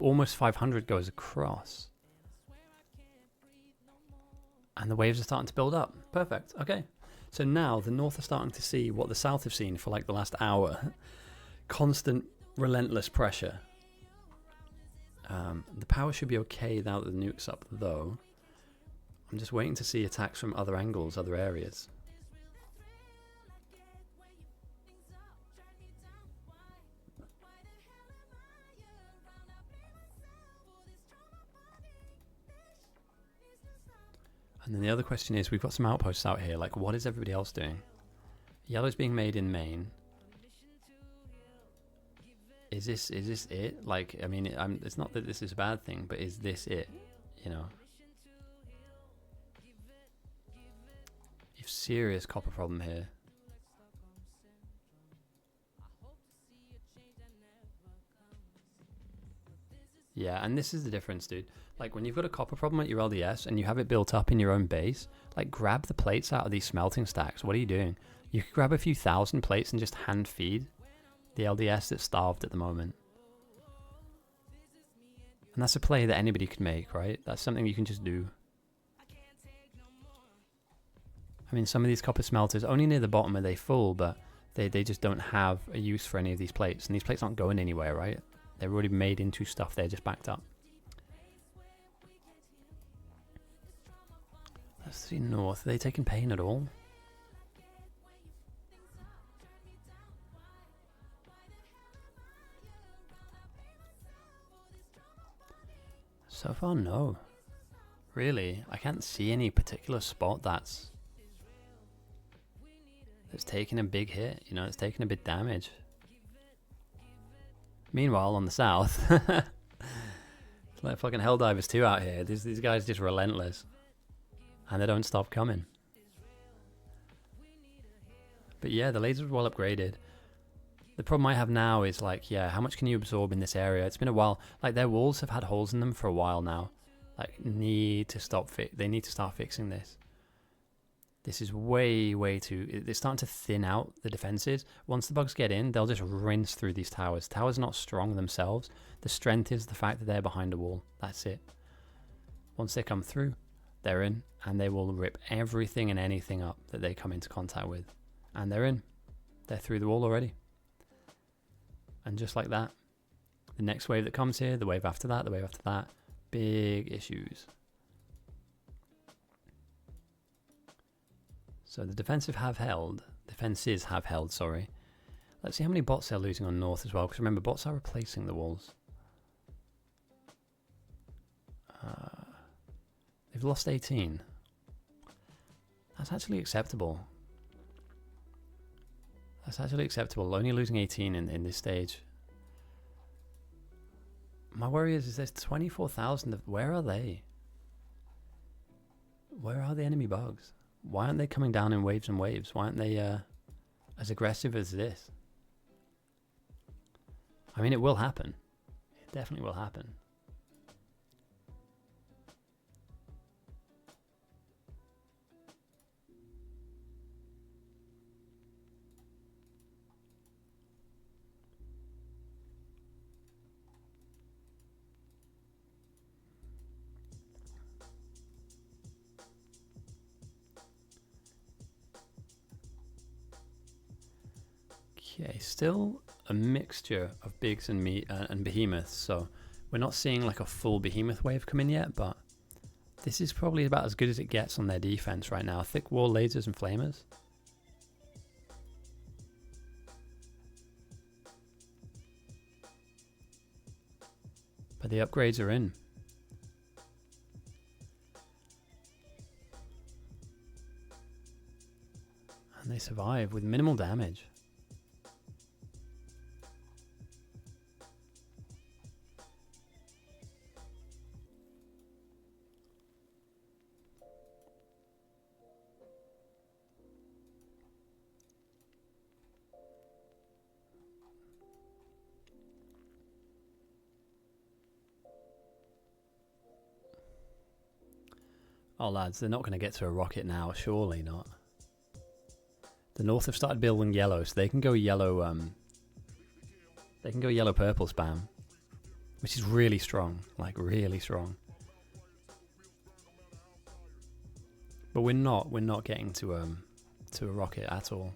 almost 500 goes across. And the waves are starting to build up. Perfect. Okay. So now the north are starting to see what the south have seen for like the last hour. Constant, relentless pressure. The power should be okay now that the nuke's up, though. I'm just waiting to see attacks from other angles, other areas. And then the other question is, we've got some outposts out here. Like, what is everybody else doing? Yellow's being made in Maine. Is this it? Like, I mean, it's not that this is a bad thing, but is this it? You know, you've serious copper problem here. Yeah, and this is the difference, dude. Like, when you've got a copper problem at your LDS and you have it built up in your own base, like, grab the plates out of these smelting stacks. What are you doing? You could grab a few thousand plates and just hand feed the LDS that's starved at the moment. And that's a play that anybody could make, right? That's something you can just do. I mean, some of these copper smelters, only near the bottom are they full, but they just don't have a use for any of these plates. And these plates aren't going anywhere, right? They're already made into stuff. They're just backed up. Let's see north. Are they taking pain at all? So far, no. Really, I can't see any particular spot that's taking a big hit. You know, it's taking a bit damage. Meanwhile, on the south, it's like fucking Helldivers 2 out here. These guys just relentless, and they don't stop coming. But yeah, the lasers are well upgraded. The problem I have now is like, yeah, how much can you absorb in this area? It's been a while. Like, their walls have had holes in them for a while now. Like, they need to start fixing this. This is way too... It's starting to thin out the defenses. Once the bugs get in, they'll just rinse through these towers. Towers are not strong themselves. The strength is the fact that they're behind a wall. That's it. Once they come through, they're in, and they will rip everything and anything up that they come into contact with. And they're in. They're through the wall already. And just like that, the next wave that comes here, the wave after that, the wave after that, big issues. So the defenses have held, sorry. Let's see how many bots they're losing on north as well, because remember, bots are replacing the walls. They've lost 18. That's actually acceptable. That's actually acceptable. Only losing 18 in this stage. My worry is there's 24,000 of... Where are they? Where are the enemy bugs? Why aren't they coming down in waves and waves? Why aren't they as aggressive as this? I mean, it will happen. It definitely will happen. Okay, still a mixture of bigs and behemoths, so we're not seeing like a full behemoth wave come in yet, but this is probably about as good as it gets on their defense right now. Thick wall lasers and flamers. But the upgrades are in. And they survive with minimal damage. Oh lads, they're not going to get to a rocket now, surely not. The North have started building yellow, so they can go yellow. They can go yellow-purple spam, which is really strong, like really strong. But we're not getting to a rocket at all.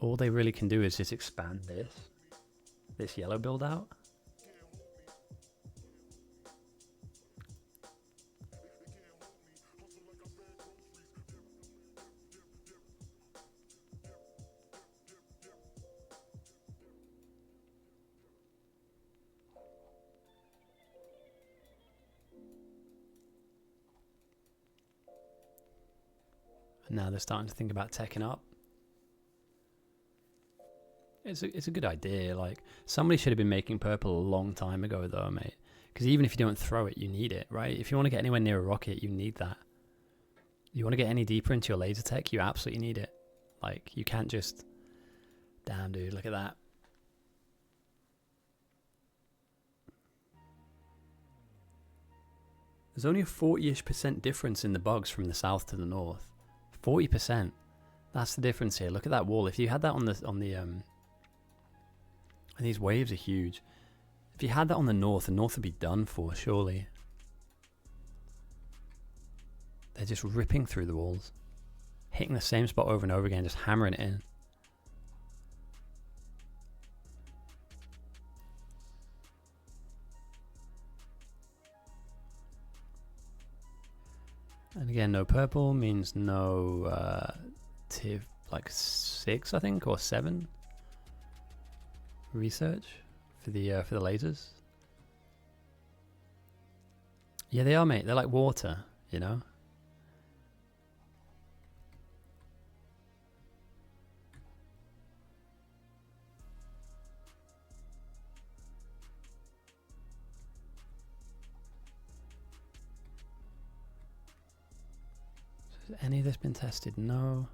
All they really can do is just expand this yellow build out. And now they're starting to think about teching up. It's a good idea. Like, somebody should have been making purple a long time ago, though, mate. Because even if you don't throw it, you need it, right? If you want to get anywhere near a rocket, you need that. You want to get any deeper into your laser tech, you absolutely need it. Like, you can't just... Damn, dude, look at that. There's only a 40-ish% difference in the bugs from the south to the north. 40%. That's the difference here. Look at that wall. If you had that on the and these waves are huge. If you had that on the north would be done for, surely. They're just ripping through the walls. Hitting the same spot over and over again, just hammering it in. And again, no purple means no TIV, like 6, I think, or 7 research for the lasers. Yeah, they are, mate. They're like water, you know. Has any of this been tested? No.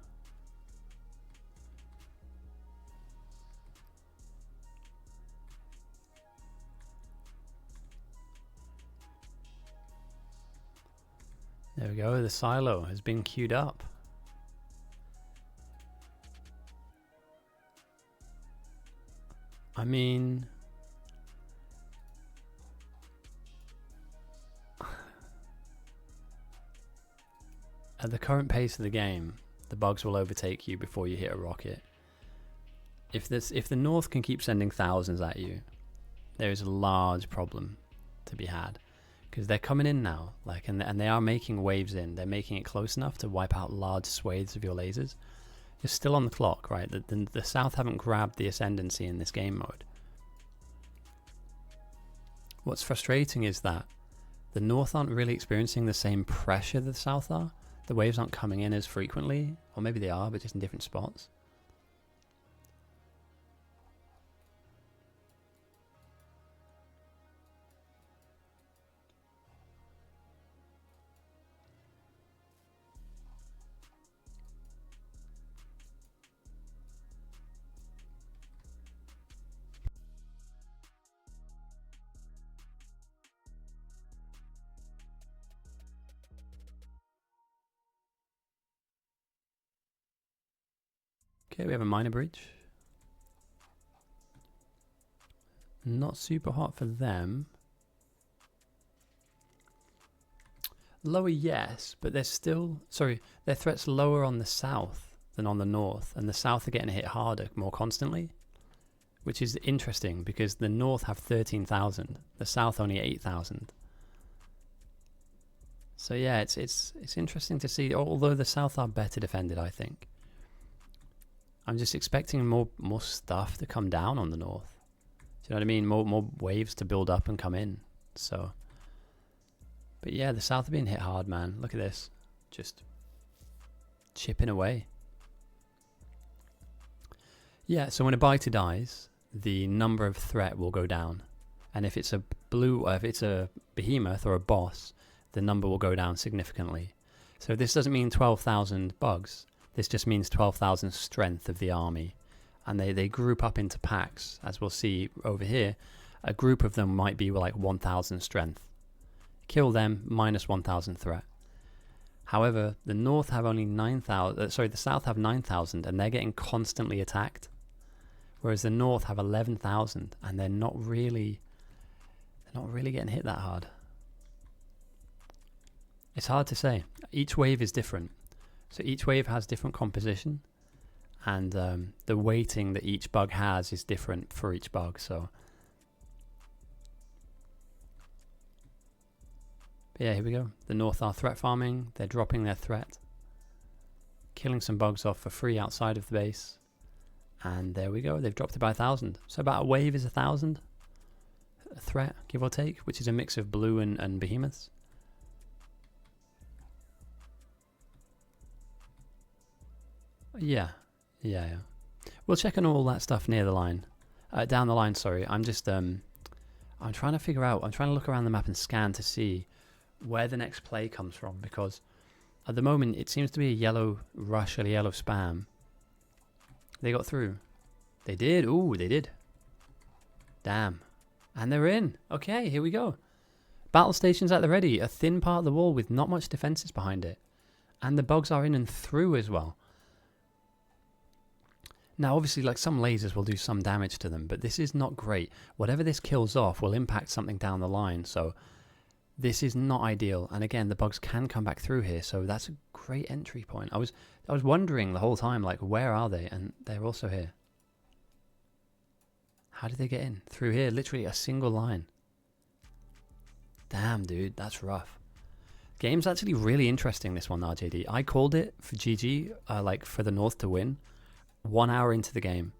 There we go, the silo has been queued up. I mean... At the current pace of the game, the bugs will overtake you before you hit a rocket. If the North can keep sending thousands at you, there is a large problem to be had. Because they're coming in now, like, and they are making waves in. They're making it close enough to wipe out large swathes of your lasers. You're still on the clock, right? The South haven't grabbed the ascendancy in this game mode. What's frustrating is that the North aren't really experiencing the same pressure that the South are. The waves aren't coming in as frequently, or maybe they are, but just in different spots. Okay, we have a minor breach. Not super hot for them. Lower, yes, but they're still... Sorry, their threat's lower on the south than on the north, and the south are getting hit harder more constantly, which is interesting because the north have 13,000, the south only 8,000. So yeah, it's interesting to see, although the south are better defended, I think. I'm just expecting more stuff to come down on the north. Do you know what I mean? More waves to build up and come in. So, but yeah, the south are being hit hard, man. Look at this, just chipping away. Yeah, so when a biter dies, the number of threat will go down, and if it's a behemoth or a boss, the number will go down significantly. So this doesn't mean 12,000 bugs. This just means 12,000 strength of the army. And they group up into packs, as we'll see over here. A group of them might be like 1,000 strength. Kill them, minus 1,000 threat. However, the north have only 9,000, sorry, the south have 9,000, and they're getting constantly attacked. Whereas the north have 11,000, and they're not really getting hit that hard. It's hard to say. Each wave is different. So each wave has different composition, and the weighting that each bug has is different for each bug. So, but yeah, here we go. The north are threat farming. They're dropping their threat, killing some bugs off for free outside of the base, and there we go. They've dropped it by 1,000. So about a wave is 1,000 a threat, give or take, which is a mix of blue and behemoths. Yeah. We'll check on all that stuff near the line. Down the line, sorry. I'm trying to figure out, I'm trying to look around the map and scan to see where the next play comes from, because at the moment it seems to be a yellow rush or a yellow spam. They got through. They did. Ooh, they did. Damn. And they're in. Okay, here we go. Battle stations at the ready. A thin part of the wall with not much defenses behind it. And the bugs are in and through as well. Now, obviously, like, some lasers will do some damage to them, but this is not great. Whatever this kills off will impact something down the line, so this is not ideal. And again, the bugs can come back through here, so that's a great entry point. I was wondering the whole time, like, where are they? And they're also here. How did they get in? Through here, literally a single line. Damn, dude, that's rough. Game's actually really interesting, this one, RJD. I called it for GG, like, for the North to win. 1 hour into the game,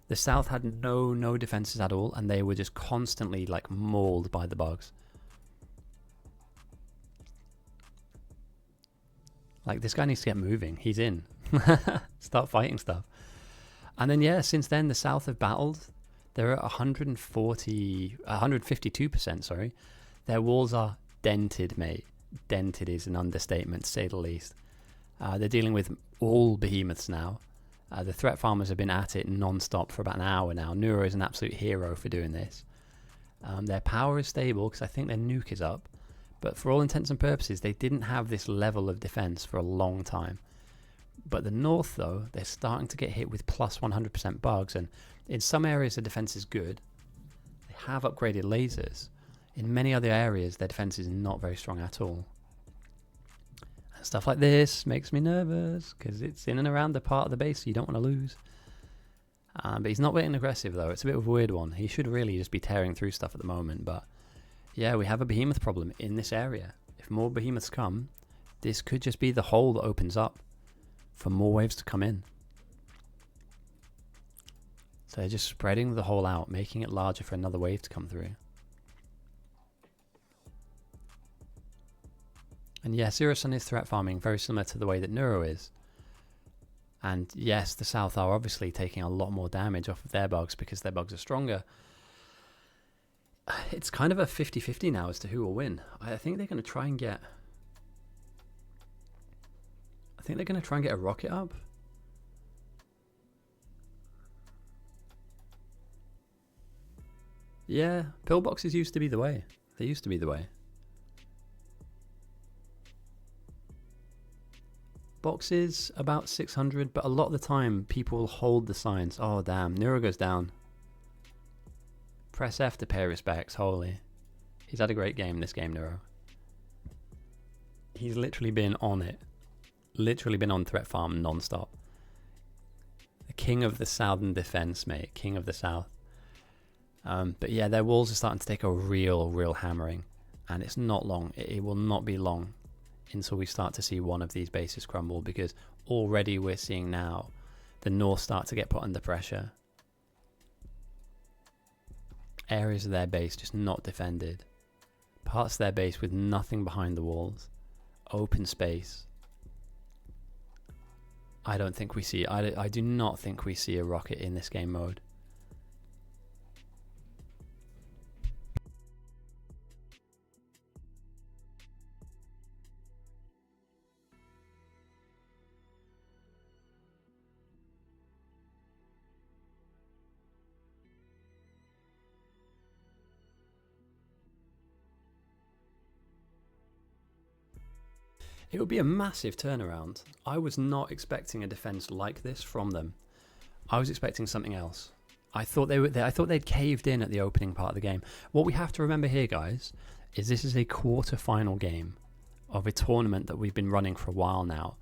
the South had no defenses at all, and they were just constantly like mauled by the bugs. Like, this guy needs to get moving. He's in. Start fighting stuff. And then, yeah, since then the South have battled. They're at 152%, sorry. Their walls are dented, mate. Dented is an understatement, to say the least. They're dealing with all behemoths now. The threat farmers have been at it non-stop for about an hour now. Neuro is an absolute hero for doing this. Their power is stable because I think their nuke is up. But for all intents and purposes, they didn't have this level of defense for a long time. But the North, though, they're starting to get hit with plus 100% bugs. And in some areas, the defense is good. They have upgraded lasers. In many other areas, their defense is not very strong at all. Stuff like this makes me nervous because it's in and around the part of the base you don't want to lose. But he's not being aggressive, though. It's a bit of a weird one. He should really just be tearing through stuff at the moment. But yeah, we have a behemoth problem in this area. If more behemoths come, this could just be the hole that opens up for more waves to come in. So they're just spreading the hole out, making it larger for another wave to come through. And yes, Zero-Sun is threat farming, very similar to the way that Neuro is. And yes, the South are obviously taking a lot more damage off of their bugs because their bugs are stronger. It's kind of a 50-50 now as to who will win. I think they're going to try and get... a rocket up. Yeah, pillboxes used to be the way. They used to be the way. Boxes about 600, but a lot of the time people will hold the signs. Oh damn, Neuro goes down. Press F to pay respects, holy. He's had a great game this game, Neuro. He's literally been on it. Literally been on threat farm non-stop. The king of the southern defense, mate. King of the south. But yeah, their walls are starting to take a real hammering. And it's not long. It will not be long until we start to see one of these bases crumble, because already we're seeing now the North start to get put under pressure. Areas of their base just not defended. Parts of their base with nothing behind the walls. Open space. I do not think we see a rocket in this game mode. It would be a massive turnaround. I was not expecting a defense like this from them. I was expecting something else. I thought they'd caved in at the opening part of the game. What we have to remember here, guys, is this is a quarter-final game of a tournament that we've been running for a while now.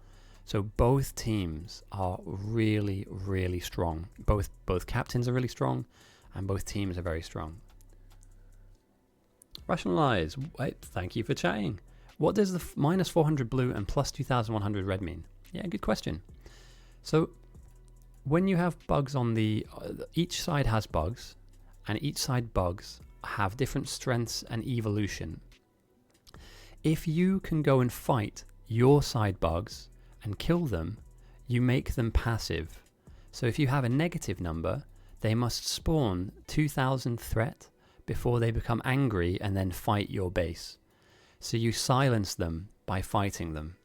So both teams are really strong. Both captains are really strong, and both teams are very strong. Rationalize. Wait, thank you for chatting. What does the minus 400 blue and plus 2100 red mean? Yeah, good question. So when you have bugs on the... each side has bugs, and each side bugs have different strengths and evolution. If you can go and fight your side bugs and kill them, you make them passive. So if you have a negative number, they must spawn 2000 threat before they become angry and then fight your base. So you silence them by fighting them.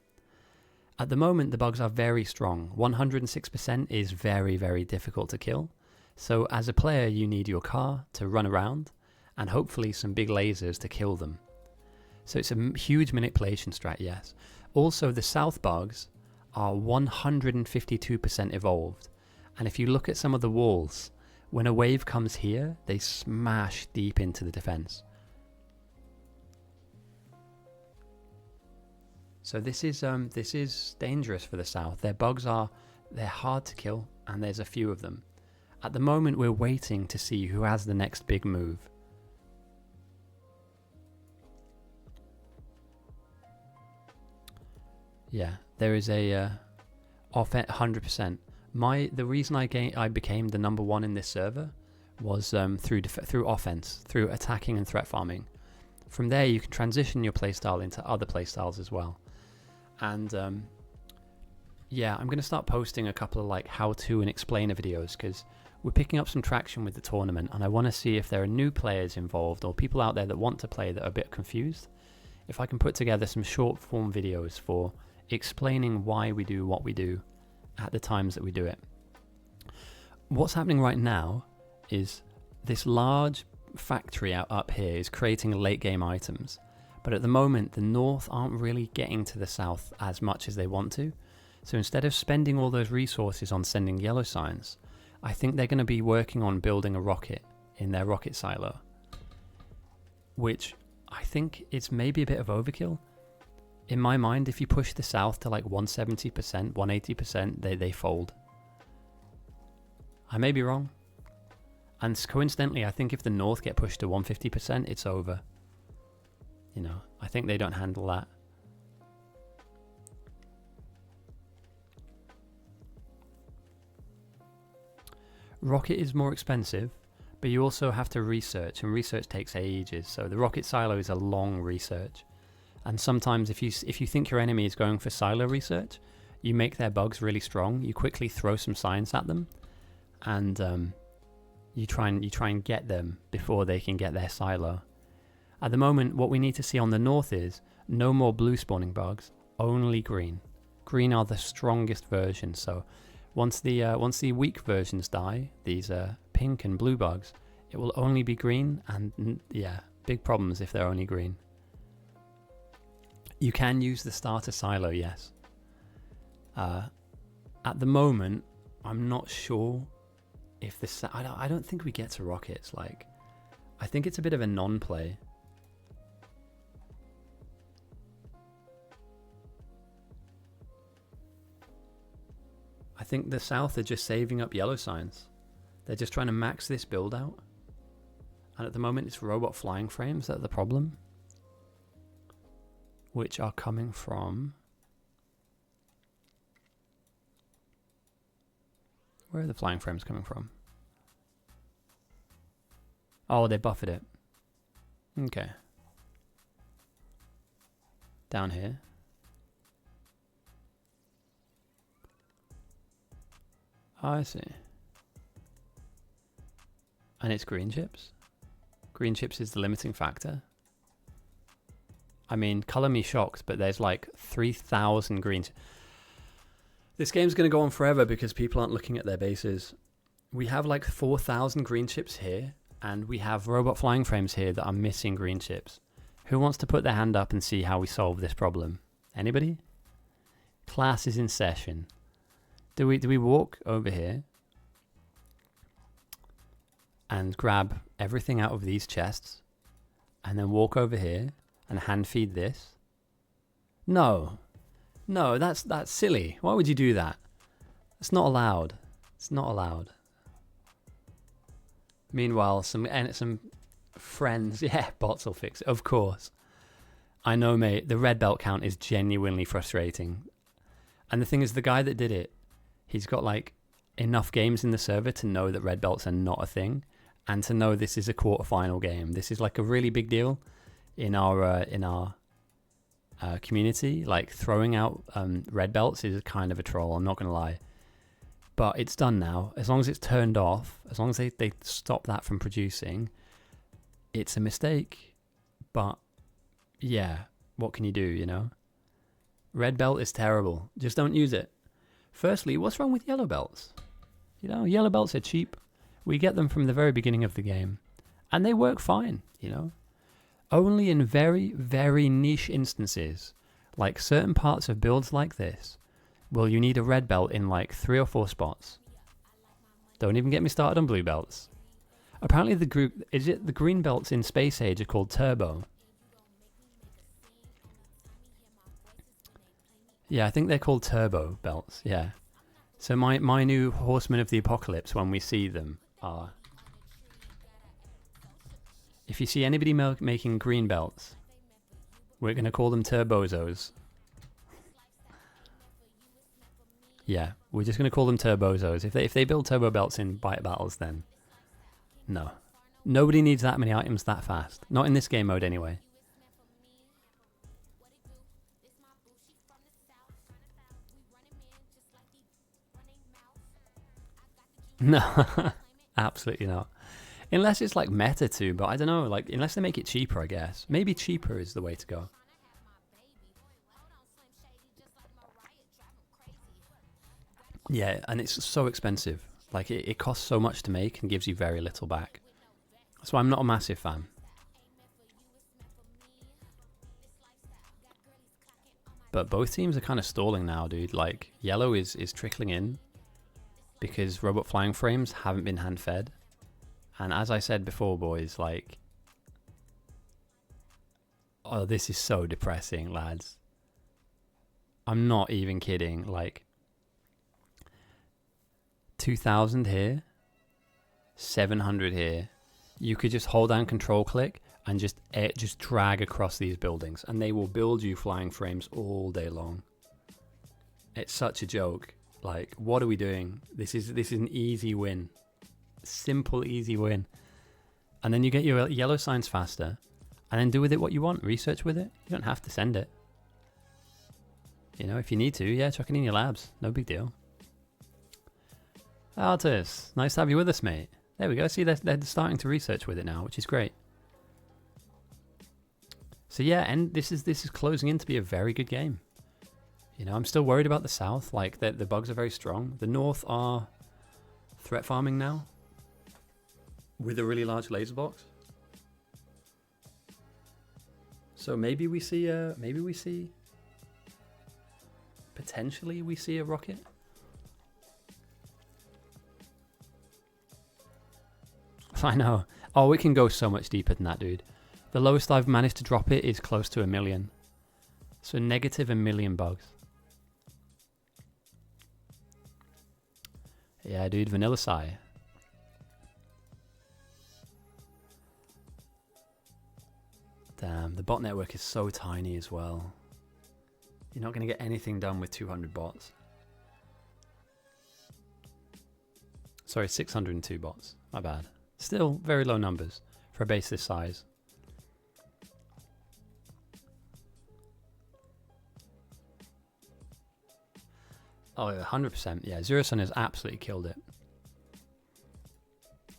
At the moment, the bugs are very strong. 106% is very, very difficult to kill. So as a player, you need your car to run around and hopefully some big lasers to kill them. So it's a huge manipulation strat, yes. Also, the south bugs are 152% evolved. And if you look at some of the walls, when a wave comes here, they smash deep into the defense. So this is dangerous for the south. Their bugs they're hard to kill, and there's a few of them. At the moment, we're waiting to see who has the next big move. Yeah, there is a off 100%. The reason I became the number one in this server was through offense, through attacking and threat farming. From there, you can transition your playstyle into other playstyles as well. And yeah, I'm going to start posting a couple of like how-to and explainer videos because we're picking up some traction with the tournament, and I want to see if there are new players involved or people out there that want to play that are a bit confused. If I can put together some short-form videos for explaining why we do what we do at the times that we do it. What's happening right now is this large factory up here is creating late game items, but at the moment the north aren't really getting to the south as much as they want to. So instead of spending all those resources on sending yellow signs, I think they're going to be working on building a rocket in their rocket silo, which I think it's maybe a bit of overkill. In my mind, if you push the south to like 170%, 180%, they fold. I may be wrong. And coincidentally, I think if the north get pushed to 150%, it's over. You know, I think they don't handle that. Rocket is more expensive, but you also have to research, and research takes ages. So the rocket silo is a long research. And sometimes if you think your enemy is going for silo research, you make their bugs really strong. You quickly throw some science at them, and you try and get them before they can get their silo. At the moment, what we need to see on the north is no more blue spawning bugs, only green. Green are the strongest versions. So once the weak versions die, these pink and blue bugs, it will only be green, and yeah, big problems if they're only green. You can use the starter silo, yes. At the moment, I'm not sure if this. I don't think we get to rockets. Like, I think it's a bit of a non-play. I think the south are just saving up yellow signs. They're just trying to max this build out. And at the moment, it's robot flying frames that are the problem, which are coming from... Where are the flying frames coming from? Oh, they buffered it. Okay. Down here. Oh, I see. And it's green chips? Green chips is the limiting factor? I mean, color me shocked, but there's like 3,000 green. This game's going to go on forever because people aren't looking at their bases. We have like 4,000 green chips here, and we have robot flying frames here that are missing green chips. Who wants to put their hand up and see how we solve this problem? Anybody? Class is in session. Do we walk over here and grab everything out of these chests and then walk over here and hand feed this? No, that's silly. Why would you do that? It's not allowed. It's not allowed. Meanwhile, some friends, yeah, bots will fix it. Of course, I know, mate. The red belt count is genuinely frustrating, and the thing is, the guy that did it, he's got like enough games in the server to know that red belts are not a thing, and to know this is a quarterfinal game. This is like a really big deal in our community, like throwing out red belts is kind of a troll, I'm not going to lie. But it's done now. As long as it's turned off, as long as they stop that from producing, it's a mistake. But yeah, what can you do, you know? Red belt is terrible. Just don't use it. Firstly, what's wrong with yellow belts? You know, yellow belts are cheap. We get them from the very beginning of the game. And they work fine, you know? Only in very, very niche instances, like certain parts of builds like this, will you need a red belt in like 3 or 4 spots. Don't even get me started on blue belts. Apparently the green belts in Space Age are called turbo. Yeah, I think they're called turbo belts, yeah. So my new Horsemen of the Apocalypse, when we see them, are... If you see anybody making green belts, we're going to call them turbozos. Yeah, we're just going to call them turbozos. If they build turbo belts in bite battles, then no. Nobody needs that many items that fast. Not in this game mode anyway. No, absolutely not. Unless it's like meta too, but I don't know, like unless they make it cheaper, I guess. Maybe cheaper is the way to go. Yeah, and it's so expensive. Like it costs so much to make and gives you very little back. So I'm not a massive fan. But both teams are kind of stalling now, dude. Like yellow is trickling in because robot flying frames haven't been hand fed. And as I said before, boys, like, oh, this is so depressing, lads. I'm not even kidding. Like, 2,000 here, 700 here. You could just hold down control click and just drag across these buildings, and they will build you flying frames all day long. It's such a joke. Like, what are we doing? This is an easy win. Simple, easy win. And then you get your yellow signs faster, and then do with it what you want. Research with it. You don't have to send it. You know, if you need to, yeah, chuck it in your labs. No big deal. Altus, nice to have you with us, mate. There we go. See, they're starting to research with it now, which is great. So yeah, and this is closing in to be a very good game. You know, I'm still worried about the south. Like, the bugs are very strong. The north are threat farming now with a really large laser box. So maybe we see potentially we see a rocket. I know. Oh, we can go so much deeper than that, dude. The lowest I've managed to drop it is close to 1 million. So negative 1 million bugs. Yeah, dude, vanilla Psy. Damn, the bot network is so tiny as well. You're not going to get anything done with 200 bots. Sorry, 602 bots. My bad. Still very low numbers for a base this size. Oh, 100%. Yeah, Zero Sun has absolutely killed it.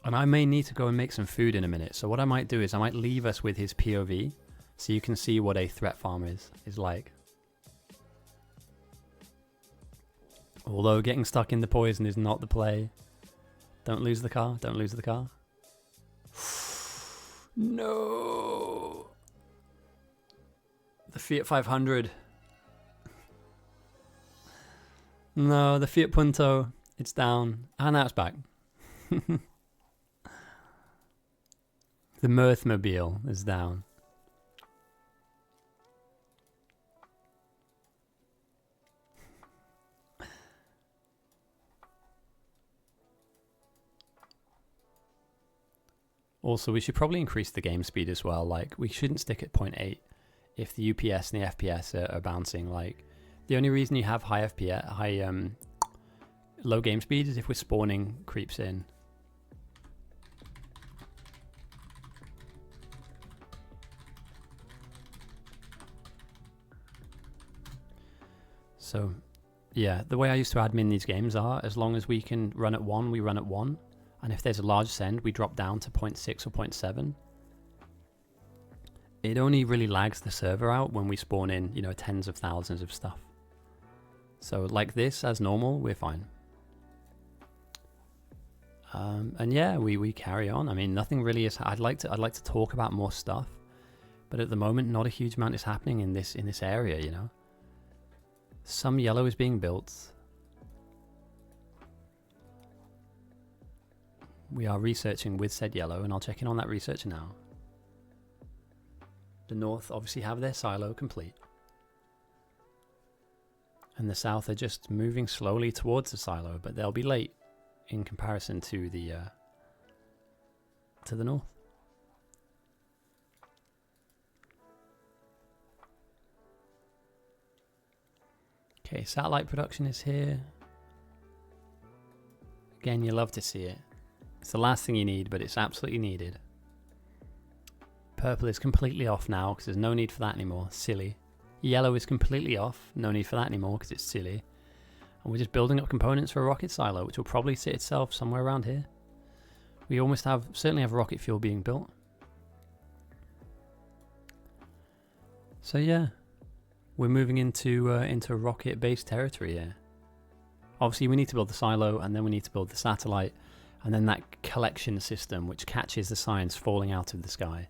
And I may need to go and make some food in a minute. So what I might do is I might leave us with his POV so you can see what a threat farm is like. Although getting stuck in the poison is not the play. Don't lose the car. Don't lose the car. No. The Fiat 500. No, the Fiat Punto. It's down. Ah, now it's back. The Mirthmobile is down. Also, we should probably increase the game speed as well. Like, we shouldn't stick at 0.8 if the UPS and the FPS are bouncing. Like, the only reason you have high FPS, low game speed is if we're spawning creeps in. So, yeah, the way I used to admin these games are, as long as we can run at 1, we run at 1. And if there's a large send, we drop down to 0.6 or 0.7. It only really lags the server out when we spawn in, you know, tens of thousands of stuff. So like this, as normal, we're fine. And yeah, we carry on. I mean, nothing really is. I'd like to talk about more stuff, but at the moment, not a huge amount is happening in this area. You know, some yellow is being built. We are researching with said yellow, and I'll check in on that research now. The north obviously have their silo complete, and the south are just moving slowly towards the silo, but they'll be late in comparison to the north. Okay, satellite production is here. Again, you love to see it. It's the last thing you need, but it's absolutely needed. Purple is completely off now because there's no need for that anymore. Silly. Yellow is completely off. No need for that anymore because it's silly. And we're just building up components for a rocket silo, which will probably sit itself somewhere around here. We almost certainly have rocket fuel being built. So yeah, we're moving into rocket-based territory here. Obviously, we need to build the silo, and then we need to build the satellite, and then that collection system, which catches the science falling out of the sky.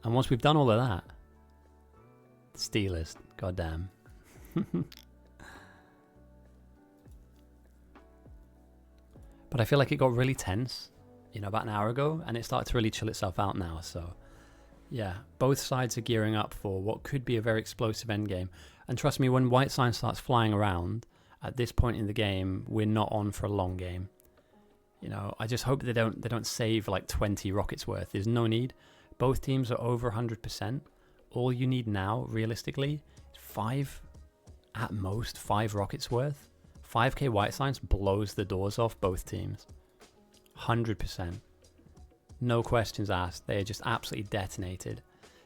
And once we've done all of that, Steelers, goddamn. But I feel like it got really tense, you know, about an hour ago, and it started to really chill itself out now. So, yeah, both sides are gearing up for what could be a very explosive endgame. And trust me, when white sign starts flying around at this point in the game, we're not on for a long game. You know, I just hope they don't save like 20 rockets worth. There's no need. Both teams are over 100%. All you need now, realistically, is 5, at most 5 rockets worth. 5k white signs blows the doors off both teams. 100%. No questions asked. They are just absolutely detonated.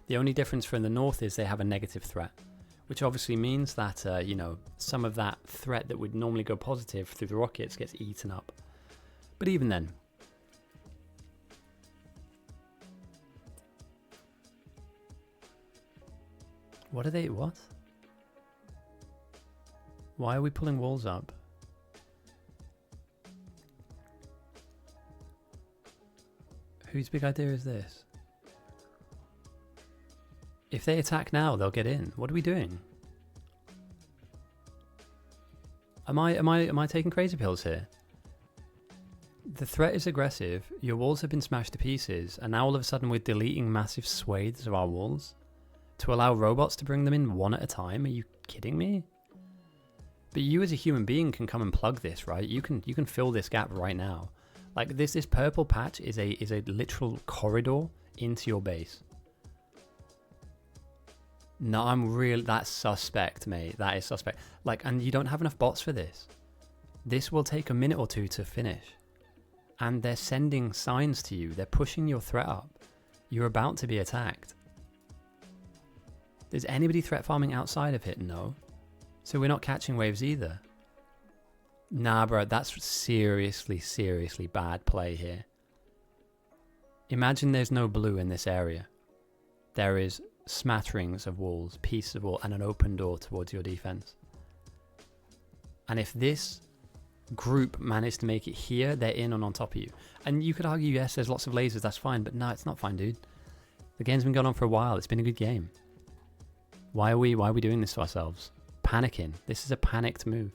The only difference from the north is they have a negative threat, which obviously means that, you know, some of that threat that would normally go positive through the rockets gets eaten up. But even then, what? Why are we pulling walls up? Whose big idea is this? If they attack now, they'll get in. What are we doing? Am I taking crazy pills here? The threat is aggressive. Your walls have been smashed to pieces, and now all of a sudden we're deleting massive swathes of our walls to allow robots to bring them in one at a time. Are you kidding me? But you as a human being can come and plug this, right? You can fill this gap right now. Like this purple patch is a literal corridor into your base. No, that's suspect, mate. That is suspect. Like, and you don't have enough bots for this. This will take a minute or two to finish. And they're sending signs to you. They're pushing your threat up. You're about to be attacked. Is anybody threat farming outside of it? No. So we're not catching waves either. Nah, bro, that's seriously bad play here. Imagine there's no blue in this area. There is smatterings of walls, pieces of wall, and an open door towards your defense. And if this group managed to make it here, they're in and on top of you. And you could argue, yes, there's lots of lasers, that's fine, but no, it's not fine, dude. The game's been going on for a while. It's been a good game. Why are we doing this to ourselves? Panicking. This is a panicked move.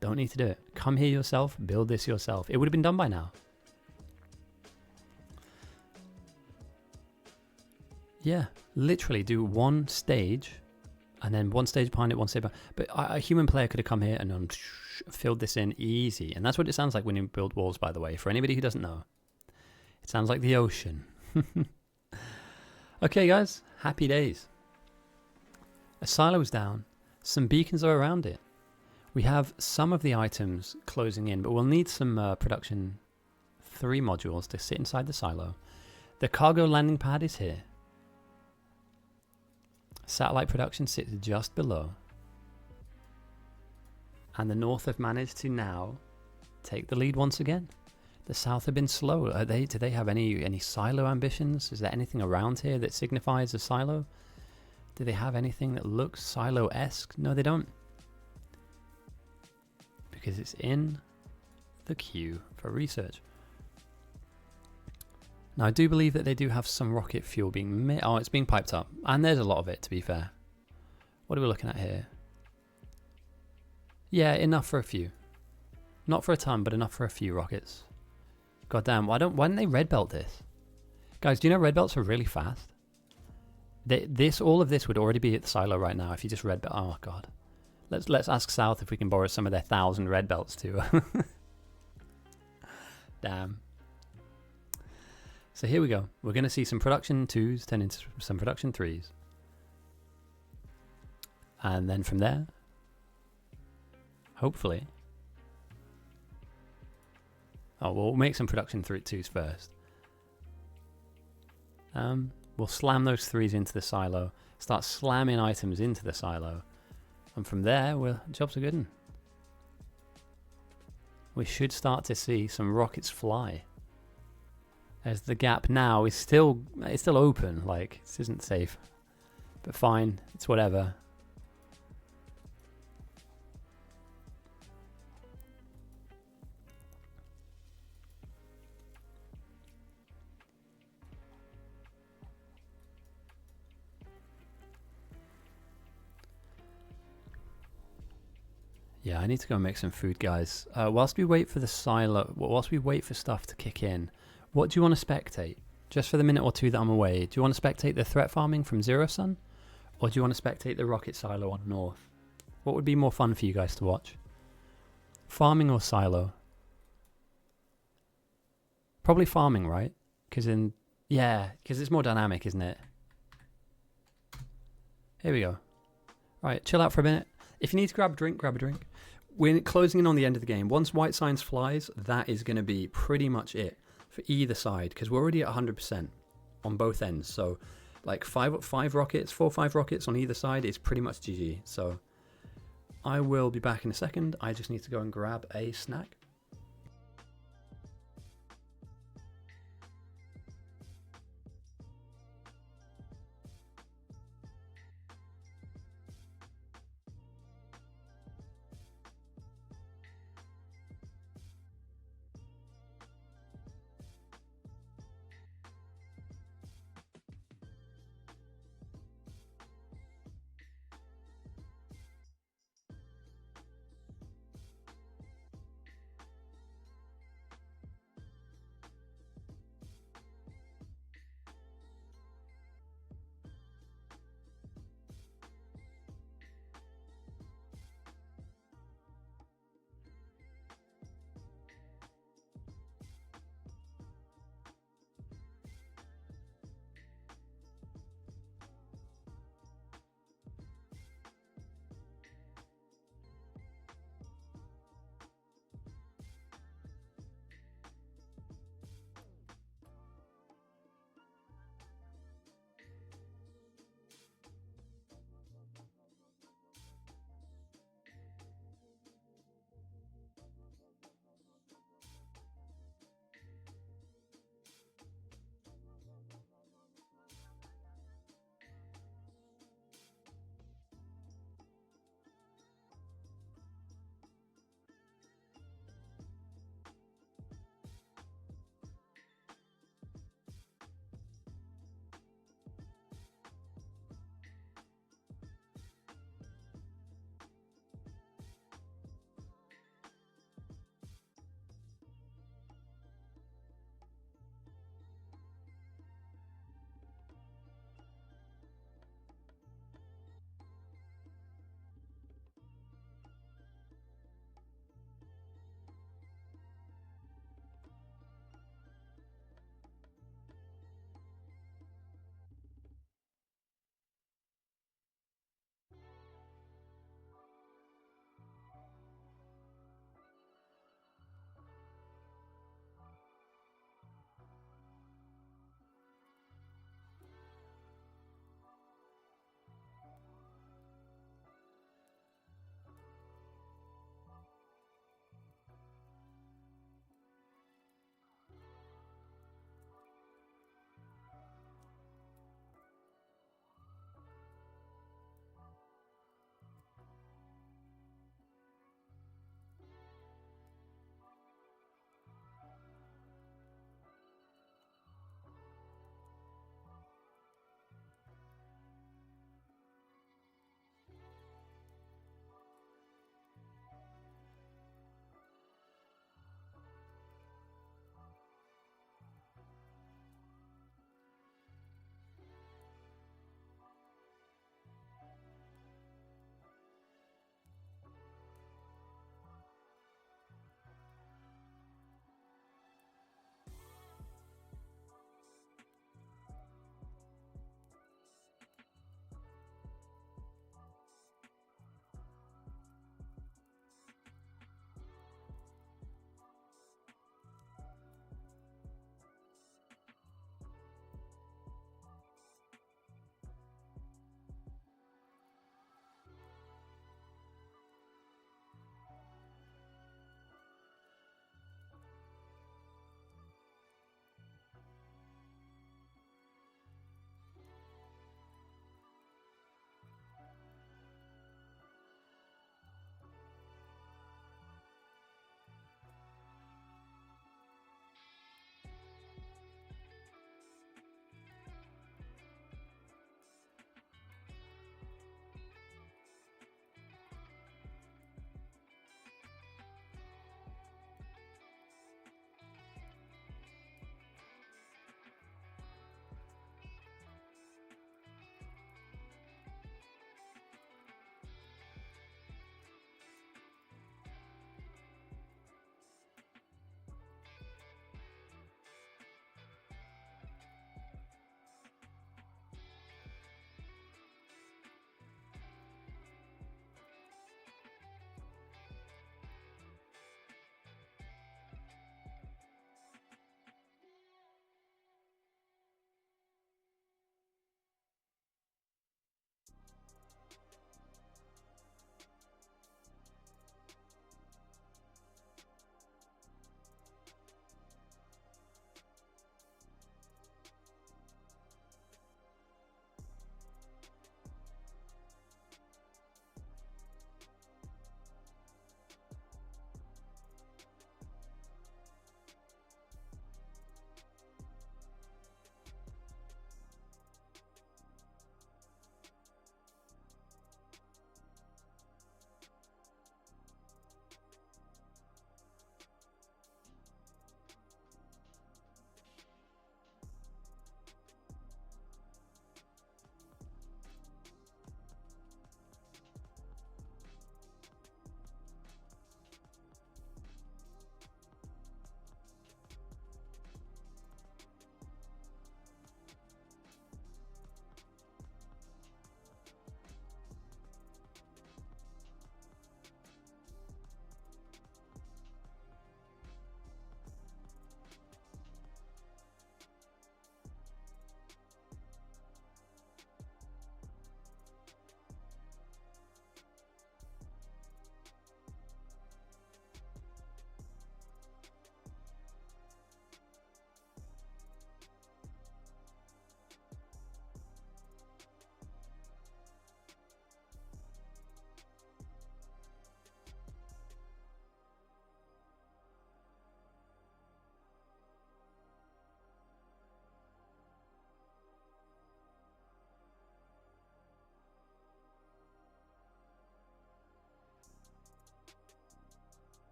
Don't need to do it. Come here yourself, build this yourself. It would have been done by now. Yeah, literally do one stage and then one stage behind it, one stage behind. But a human player could have come here and filled this in easy. And that's what it sounds like when you build walls, by the way. For anybody who doesn't know, it sounds like the ocean. Okay, guys, happy days. A silo is down. Some beacons are around it. We have some of the items closing in, but we'll need some production 3 modules to sit inside the silo. The cargo landing pad is here. Satellite production sits just below. And the North have managed to now take the lead once again. The South have been slow. Do they have any silo ambitions? Is there anything around here that signifies a silo? Do they have anything that looks silo-esque? No, they don't. Because it's in the queue for research. Now, I do believe that they do have some rocket fuel being... Oh, it's being piped up. And there's a lot of it, to be fair. What are we looking at here? Yeah, enough for a few. Not for a ton, but enough for a few rockets. God damn, why didn't they red belt this? Guys, do you know red belts are really fast? All of this would already be at the silo right now if you just red belt. Oh god. Let's ask South if we can borrow some of their 1,000 red belts too. Damn. So here we go. We're going to see some production 2s turn into some production 3s. And then from there, hopefully... Oh, we'll make some production 2s first. We'll slam those 3s into the silo. Start slamming items into the silo. And from there, job's a good one. We should start to see some rockets fly. As the gap now is still open. Like, this isn't safe. But fine, it's whatever. Yeah, I need to go and make some food, guys. Whilst we wait for the silo, whilst we wait for stuff to kick in, what do you want to spectate? Just for the minute or two that I'm away, do you want to spectate the threat farming from Zero Sun? Or do you want to spectate the rocket silo on North? What would be more fun for you guys to watch? Farming or silo? Probably farming, right? Because it's more dynamic, isn't it? Here we go. Right, chill out for a minute. If you need to grab a drink, grab a drink. We're closing in on the end of the game. Once White Signs flies, that is going to be pretty much it for either side, because we're already at 100% on both ends. So, like 4 or 5 rockets on either side is pretty much GG. So, I will be back in a second. I just need to go and grab a snack.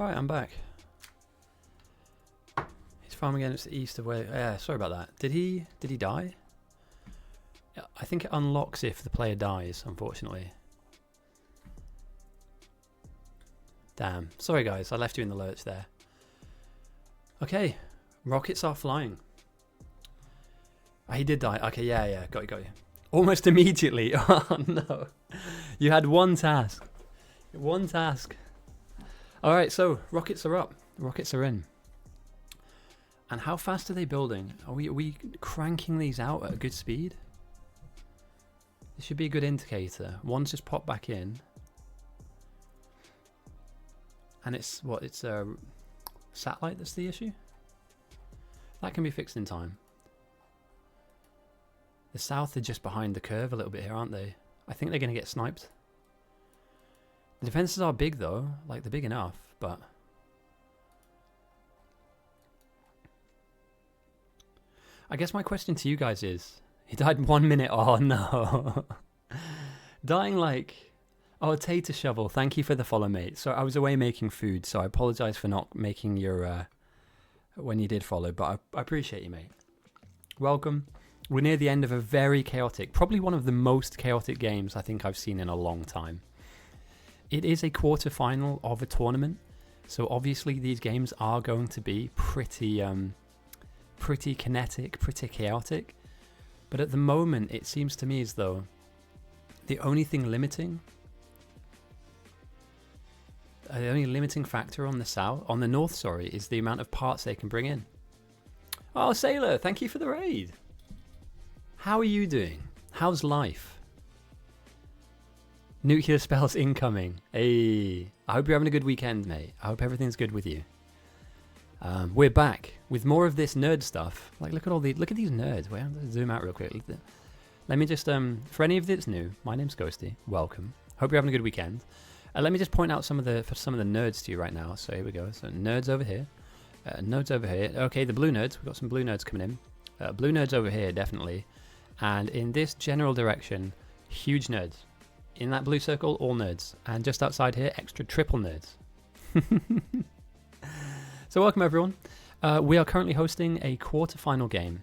Alright, I'm back. He's farming against the east of where... Yeah, sorry about that. Did he die? I think it unlocks if the player dies, unfortunately. Damn. Sorry guys, I left you in the lurch there. Okay, rockets are flying. Oh, he did die. Okay, yeah, got you. Almost immediately. Oh no. You had one task. One task. Alright, so rockets are up. Rockets are in. And how fast are they building? Are we cranking these out at a good speed? This should be a good indicator. One's just popped back in. And it's what? It's a satellite that's the issue? That can be fixed in time. The south are just behind the curve a little bit here, aren't they? I think they're going to get sniped. The defenses are big though. Like, they're big enough, but... I guess my question to you guys is... He died in 1 minute. Oh no. Dying like... Oh, Tater Shovel, thank you for the follow, mate. So I was away making food, so I apologise for not making your... when you did follow, but I appreciate you, mate. Welcome. We're near the end of a very chaotic, probably one of the most chaotic games I think I've seen in a long time. It is a quarter-final of a tournament, so obviously these games are going to be pretty kinetic, pretty chaotic. But at the moment, it seems to me as though the only limiting factor on the north, is the amount of parts they can bring in. Oh, Sailor, thank you for the raid. How are you doing? How's life? Nuclear spells incoming. Hey, I hope you're having a good weekend, mate. I hope everything's good with you. We're back with more of this nerd stuff. Like, look at these nerds. Wait, I'm gonna zoom out real quick. Let me just for any of you that's new, my name's Ghosty. Welcome. Hope you're having a good weekend. Let me just point out some of the nerds to you right now. So here we go. So nerds over here, nerds over here. Okay, the blue nerds. We've got some blue nerds coming in. Blue nerds over here, definitely. And in this general direction, huge nerds. In that blue circle, all nerds. And just outside here, extra triple nerds. So welcome everyone. We are currently hosting a quarter-final game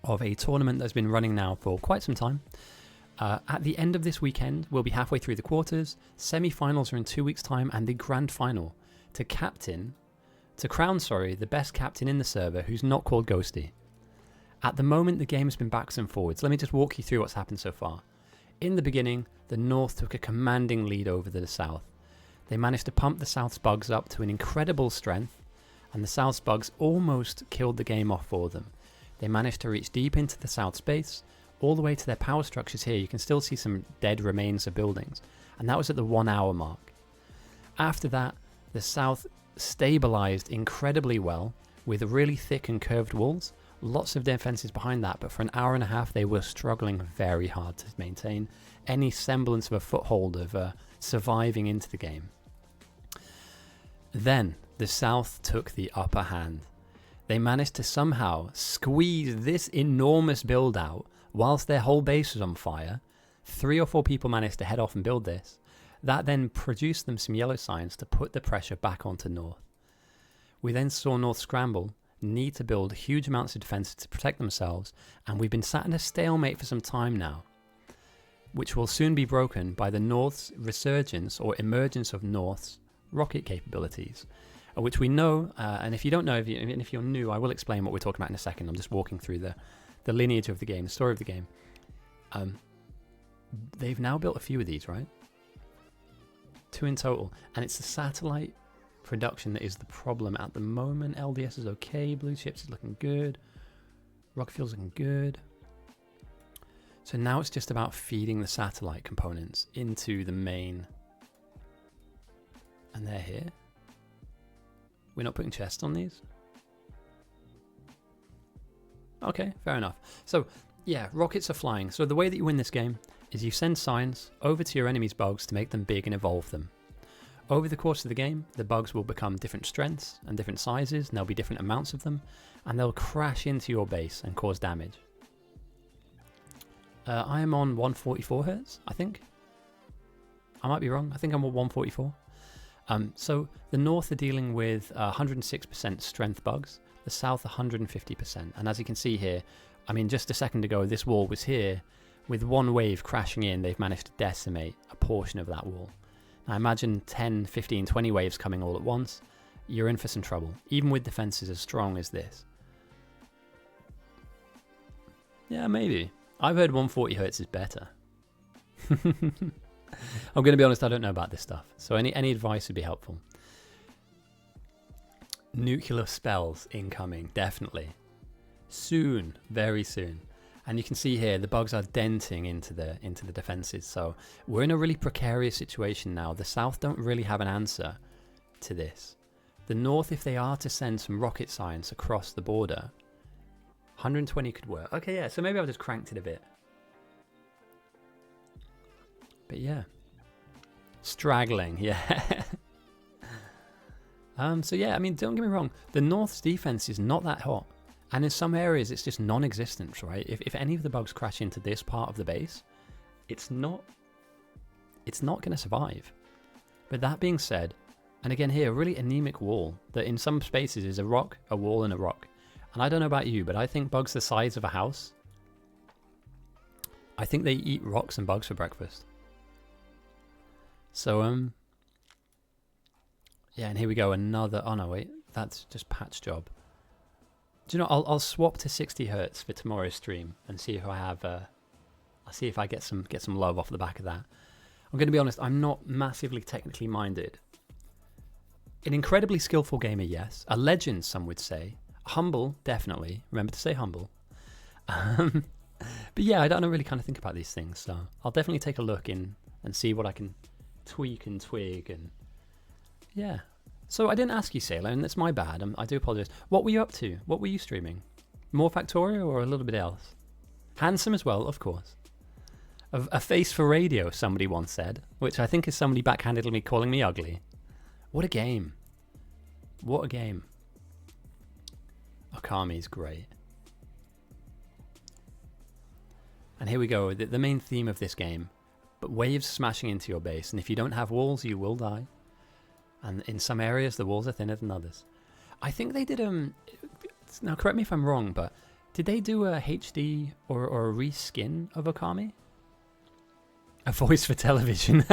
of a tournament that's been running now for quite some time. At the end of this weekend, we'll be halfway through the quarters. Semi-finals are in 2 weeks' time, and the grand final to crown the best captain in the server who's not called Ghosty. At the moment, the game has been backwards and forwards. Let me just walk you through what's happened so far. In the beginning, the North took a commanding lead over the South. They managed to pump the South's bugs up to an incredible strength, and the South's bugs almost killed the game off for them. They managed to reach deep into the South's base, all the way to their power structures here. You can still see some dead remains of buildings, and that was at the 1 hour mark. After that, the South stabilized incredibly well with really thick and curved walls, lots of defenses behind that, but for an hour and a half they were struggling very hard to maintain any semblance of a foothold of surviving into the game. Then the South took the upper hand. They managed to somehow squeeze this enormous build out whilst their whole base was on fire. 3 or 4 people managed to head off and build this. That then produced them some yellow signs to put the pressure back onto North. We then saw North scramble, need to build huge amounts of defenses to protect themselves, and we've been sat in a stalemate for some time now, which will soon be broken by the North's resurgence or emergence of North's rocket capabilities, which we know, and if you don't know, if you're new, I will explain what we're talking about in a second. I'm just walking through the lineage of the game, the story of the game. They've now built a few of these, right? 2 in total, and it's the satellite production that is the problem at the moment. LDS is okay, Blue Chips is looking good, Rockfield's looking good. So now it's just about feeding the satellite components into the main, and they're here. We're not putting chests on these? Okay, fair enough. So, yeah, rockets are flying. So the way that you win this game is you send signs over to your enemy's bugs to make them big and evolve them. Over the course of the game, the bugs will become different strengths and different sizes, and there'll be different amounts of them, and they'll crash into your base and cause damage. I am on 144 Hz, I think. I might be wrong. I think I'm on 144. So the north are dealing with 106% strength bugs, the south 150%. And as you can see here, I mean, just a second ago, this wall was here. With one wave crashing in, they've managed to decimate a portion of that wall. Now imagine 10, 15, 20 waves coming all at once. You're in for some trouble, even with defenses as strong as this. Yeah, maybe. I've heard 140 Hz is better. I'm going to be honest, I don't know about this stuff. So any advice would be helpful. Nuclear spells incoming, definitely. Soon, very soon. And you can see here, the bugs are denting into the defenses. So we're in a really precarious situation now. The south don't really have an answer to this. The north, if they are to send some rocket science across the border, 120 could work. Okay, yeah, so maybe I've just cranked it a bit. But yeah. Straggling, yeah. So yeah, I mean, don't get me wrong. The north's defense is not that hot. And in some areas, it's just non-existent, right? If any of the bugs crash into this part of the base, it's not going to survive. But that being said, and again here, a really anemic wall that in some spaces is a rock, a wall, and a rock. And I don't know about you, but I think bugs the size of a house, I think they eat rocks and bugs for breakfast. So, yeah, and here we go, another, oh no, wait, that's just patch job. Do you know, I'll swap to 60 Hz for tomorrow's stream and see if I have, I'll see if I get some love off the back of that. I'm going to be honest, I'm not massively technically minded. An incredibly skillful gamer, yes. A legend, some would say. Humble, definitely. Remember to say humble. But yeah, I don't really kind of think about these things, so I'll definitely take a look in and see what I can tweak and twig and yeah. So I didn't ask you, Sailor, and that's my bad. I do apologize. What were you up to? What were you streaming? More Factorio or a little bit else? Handsome as well, of course. A face for radio, somebody once said, which I think is somebody backhanded me calling me ugly. What a game. What a game. Okami's great. And here we go, the main theme of this game. But waves smashing into your base, and if you don't have walls, you will die. And in some areas, the walls are thinner than others. I think they did, now correct me if I'm wrong, but did they do a HD or a reskin of Okami? A voice for television.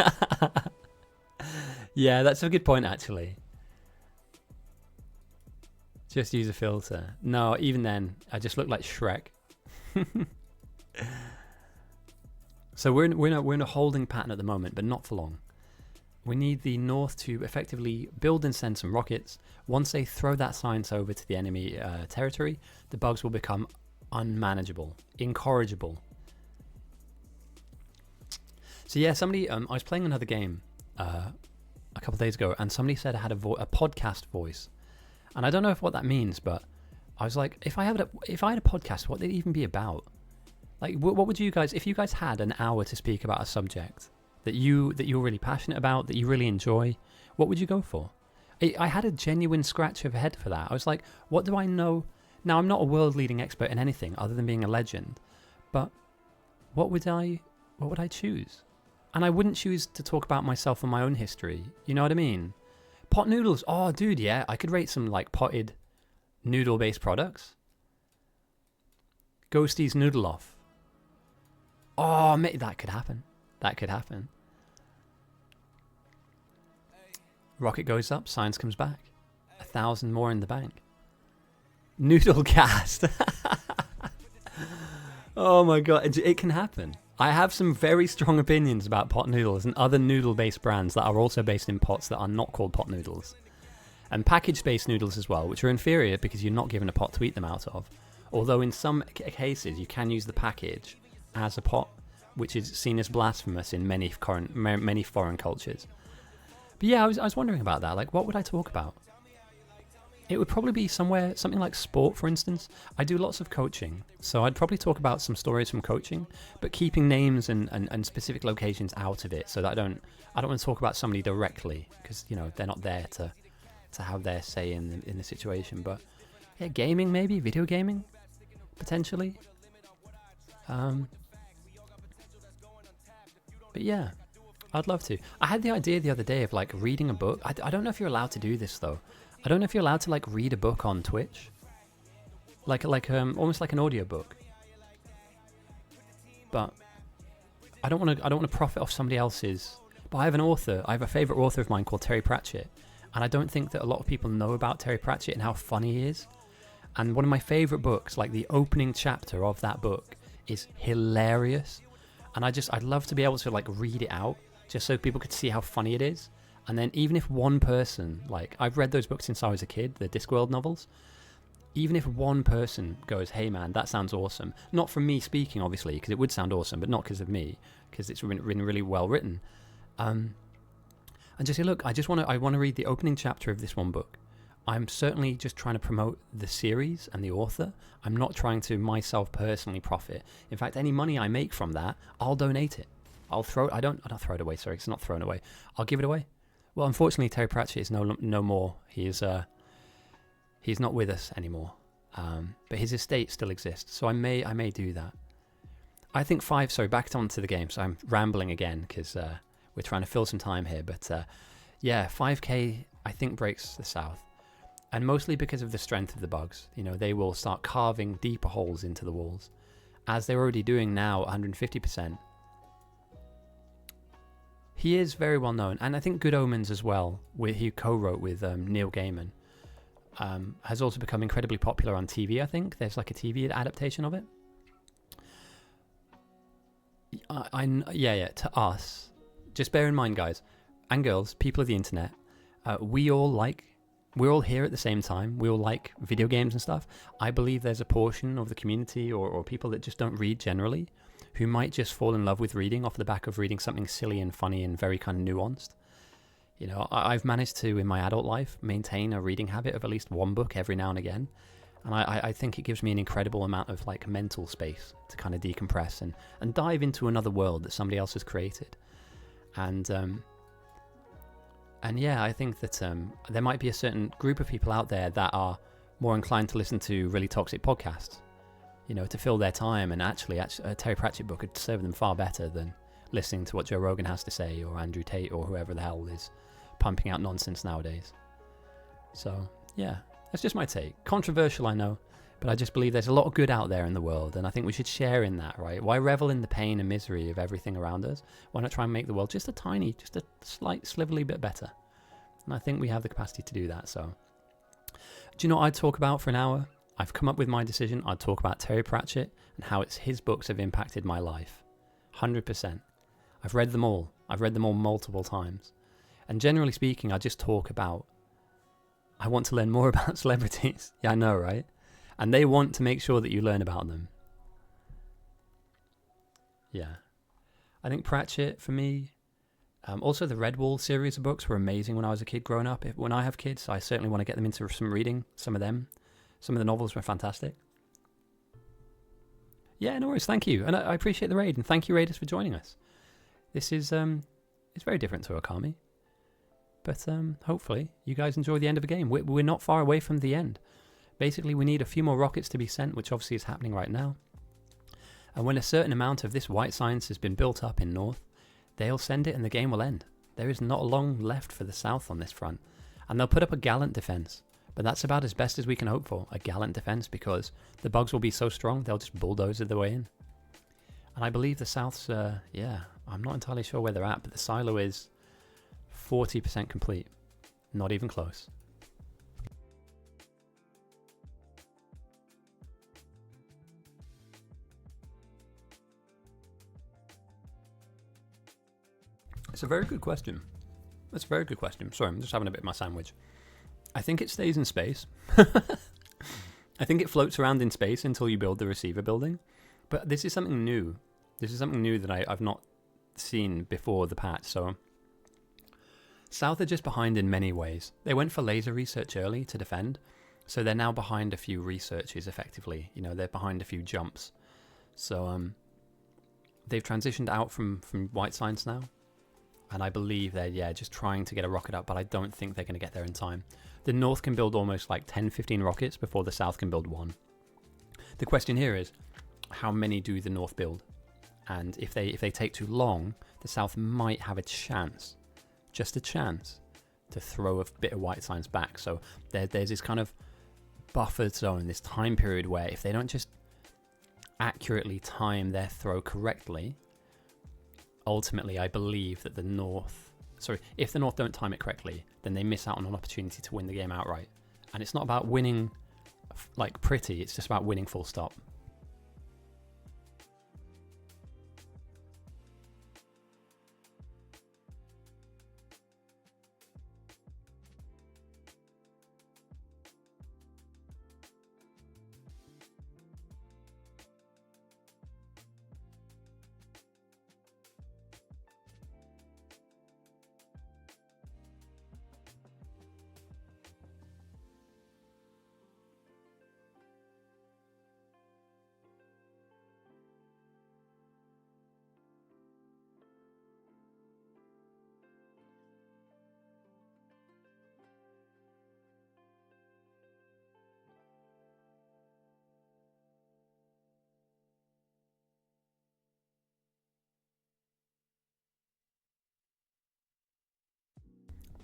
Yeah, that's a good point, actually. Just use a filter. No, even then, I just look like Shrek. So we're in a holding pattern at the moment, but not for long. We need the north to effectively build and send some rockets. Once they throw that science over to the enemy territory, the bugs will become unmanageable, incorrigible. So yeah, somebody, I was playing another game a couple of days ago, and somebody said I had a podcast voice. And I don't know what that means, but I was like, if I had a podcast, what would it even be about? Like, what would you guys, if you guys had an hour to speak about a subject that you're really passionate about, that you really enjoy, what would you go for? I had a genuine scratch of head for that. I was like, what do I know? Now, I'm not a world-leading expert in anything other than being a legend, but what would I choose? And I wouldn't choose to talk about myself and my own history. You know what I mean? Pot noodles. Oh, dude, yeah. I could rate some, like, potted noodle-based products. Ghostie's Noodle Off. Oh, mate, that could happen. That could happen. Rocket goes up, science comes back. 1,000 more in the bank. Noodle cast. Oh my god, it can happen. I have some very strong opinions about pot noodles and other noodle-based brands that are also based in pots that are not called pot noodles. And package-based noodles as well, which are inferior because you're not given a pot to eat them out of. Although in some cases you can use the package as a pot, which is seen as blasphemous in many foreign cultures. But yeah, I was wondering about that. Like, what would I talk about? It would probably be something like sport, for instance. I do lots of coaching, so I'd probably talk about some stories from coaching, but keeping names and specific locations out of it, so that I don't want to talk about somebody directly, because you know they're not there to have their say in the situation. But yeah, gaming, maybe video gaming, potentially. But yeah, I'd love to. I had the idea the other day of like reading a book. I don't know if you're allowed to do this though. I don't know if you're allowed to like read a book on Twitch, like almost like an audiobook. But I don't want to profit off somebody else's. But I have an author. I have a favorite author of mine called Terry Pratchett, and I don't think that a lot of people know about Terry Pratchett and how funny he is. And one of my favorite books, like the opening chapter of that book, is hilarious. And I'd love to be able to like read it out just so people could see how funny it is. And then even if one person, like I've read those books since I was a kid, the Discworld novels, even if one person goes, hey man, that sounds awesome. Not from me speaking, obviously, because it would sound awesome, but not because of me, because it's written really well written. And just say, look, I want to read the opening chapter of this one book. I'm certainly just trying to promote the series and the author. I'm not trying to myself personally profit. In fact, any money I make from that, I'll donate it. I'll throw it. I don't throw it away. Sorry, it's not thrown away. I'll give it away. Well, unfortunately, Terry Pratchett is no more. He's not with us anymore. But his estate still exists, so I may do that. I think back onto the game. So I'm rambling again because we're trying to fill some time here. But 5K I think breaks the South. And mostly because of the strength of the bugs. You know, they will start carving deeper holes into the walls, as they're already doing now, 150%. He is very well known, and I think Good Omens as well, he co-wrote with Neil Gaiman, has also become incredibly popular on TV, I think. There's like a TV adaptation of it. To us, just bear in mind, guys, and girls, people of the internet, we're all here at the same time. We all like video games and stuff. I believe there's a portion of the community or people that just don't read generally, who might just fall in love with reading off the back of reading something silly and funny and very kind of nuanced. You know, I've managed to, in my adult life, maintain a reading habit of at least one book every now and again. And I think it gives me an incredible amount of like mental space to kind of decompress and dive into another world that somebody else has created. And yeah, I think that there might be a certain group of people out there that are more inclined to listen to really toxic podcasts, you know, to fill their time. And actually a Terry Pratchett book would serve them far better than listening to what Joe Rogan has to say, or Andrew Tate, or whoever the hell is pumping out nonsense nowadays. So yeah, that's just my take. Controversial, I know, but I just believe there's a lot of good out there in the world, and I think we should share in that, right? Why revel in the pain and misery of everything around us? Why not try and make the world just a slight sliverly bit better? And I think we have the capacity to do that. So do you know what I'd talk about for an hour? I've come up with my decision. I'd talk about Terry Pratchett and how his books have impacted my life. 100%. I've read them all. I've read them all multiple times. And generally speaking, I just talk about, I want to learn more about celebrities. Yeah, I know, right? And they want to make sure that you learn about them. Yeah. I think Pratchett, for me, also the Redwall series of books were amazing when I was a kid growing up. When I have kids, I certainly want to get them into some reading, some of them. Some of the novels were fantastic. Yeah, no worries, thank you. And I appreciate the raid, and thank you, Raiders, for joining us. This is, it's very different to Okami. But hopefully you guys enjoy the end of the game. We're not far away from the end. Basically, we need a few more rockets to be sent, which obviously is happening right now. And when a certain amount of this white science has been built up in North, they'll send it and the game will end. There is not long left for the South on this front. And they'll put up a Galant defense. But that's about as best as we can hope for, a Galant defense, because the bugs will be so strong, they'll just bulldoze their way in. And I believe the South's, I'm not entirely sure where they're at, but the silo is 40% complete. Not even close. It's a very good question. That's a very good question. Sorry, I'm just having a bit of my sandwich. I think it stays in space. I think it floats around in space until you build the receiver building. But this is something new. This is something new that I've not seen before the patch. So South are just behind in many ways. They went for laser research early to defend. So they're now behind a few researches effectively. You know, they're behind a few jumps. So they've transitioned out from white science now. And I believe they're, just trying to get a rocket up, but I don't think they're going to get there in time. The North can build almost like 10, 15 rockets before the South can build one. The question here is, how many do the North build? And if they take too long, the South might have a chance, just a chance, to throw a bit of white signs back. So there's this kind of buffered zone, this time period where if they don't just accurately time their throw correctly, ultimately I believe that if the North don't time it correctly, then they miss out on an opportunity to win the game outright. And it's not about winning like pretty, it's just about winning full stop.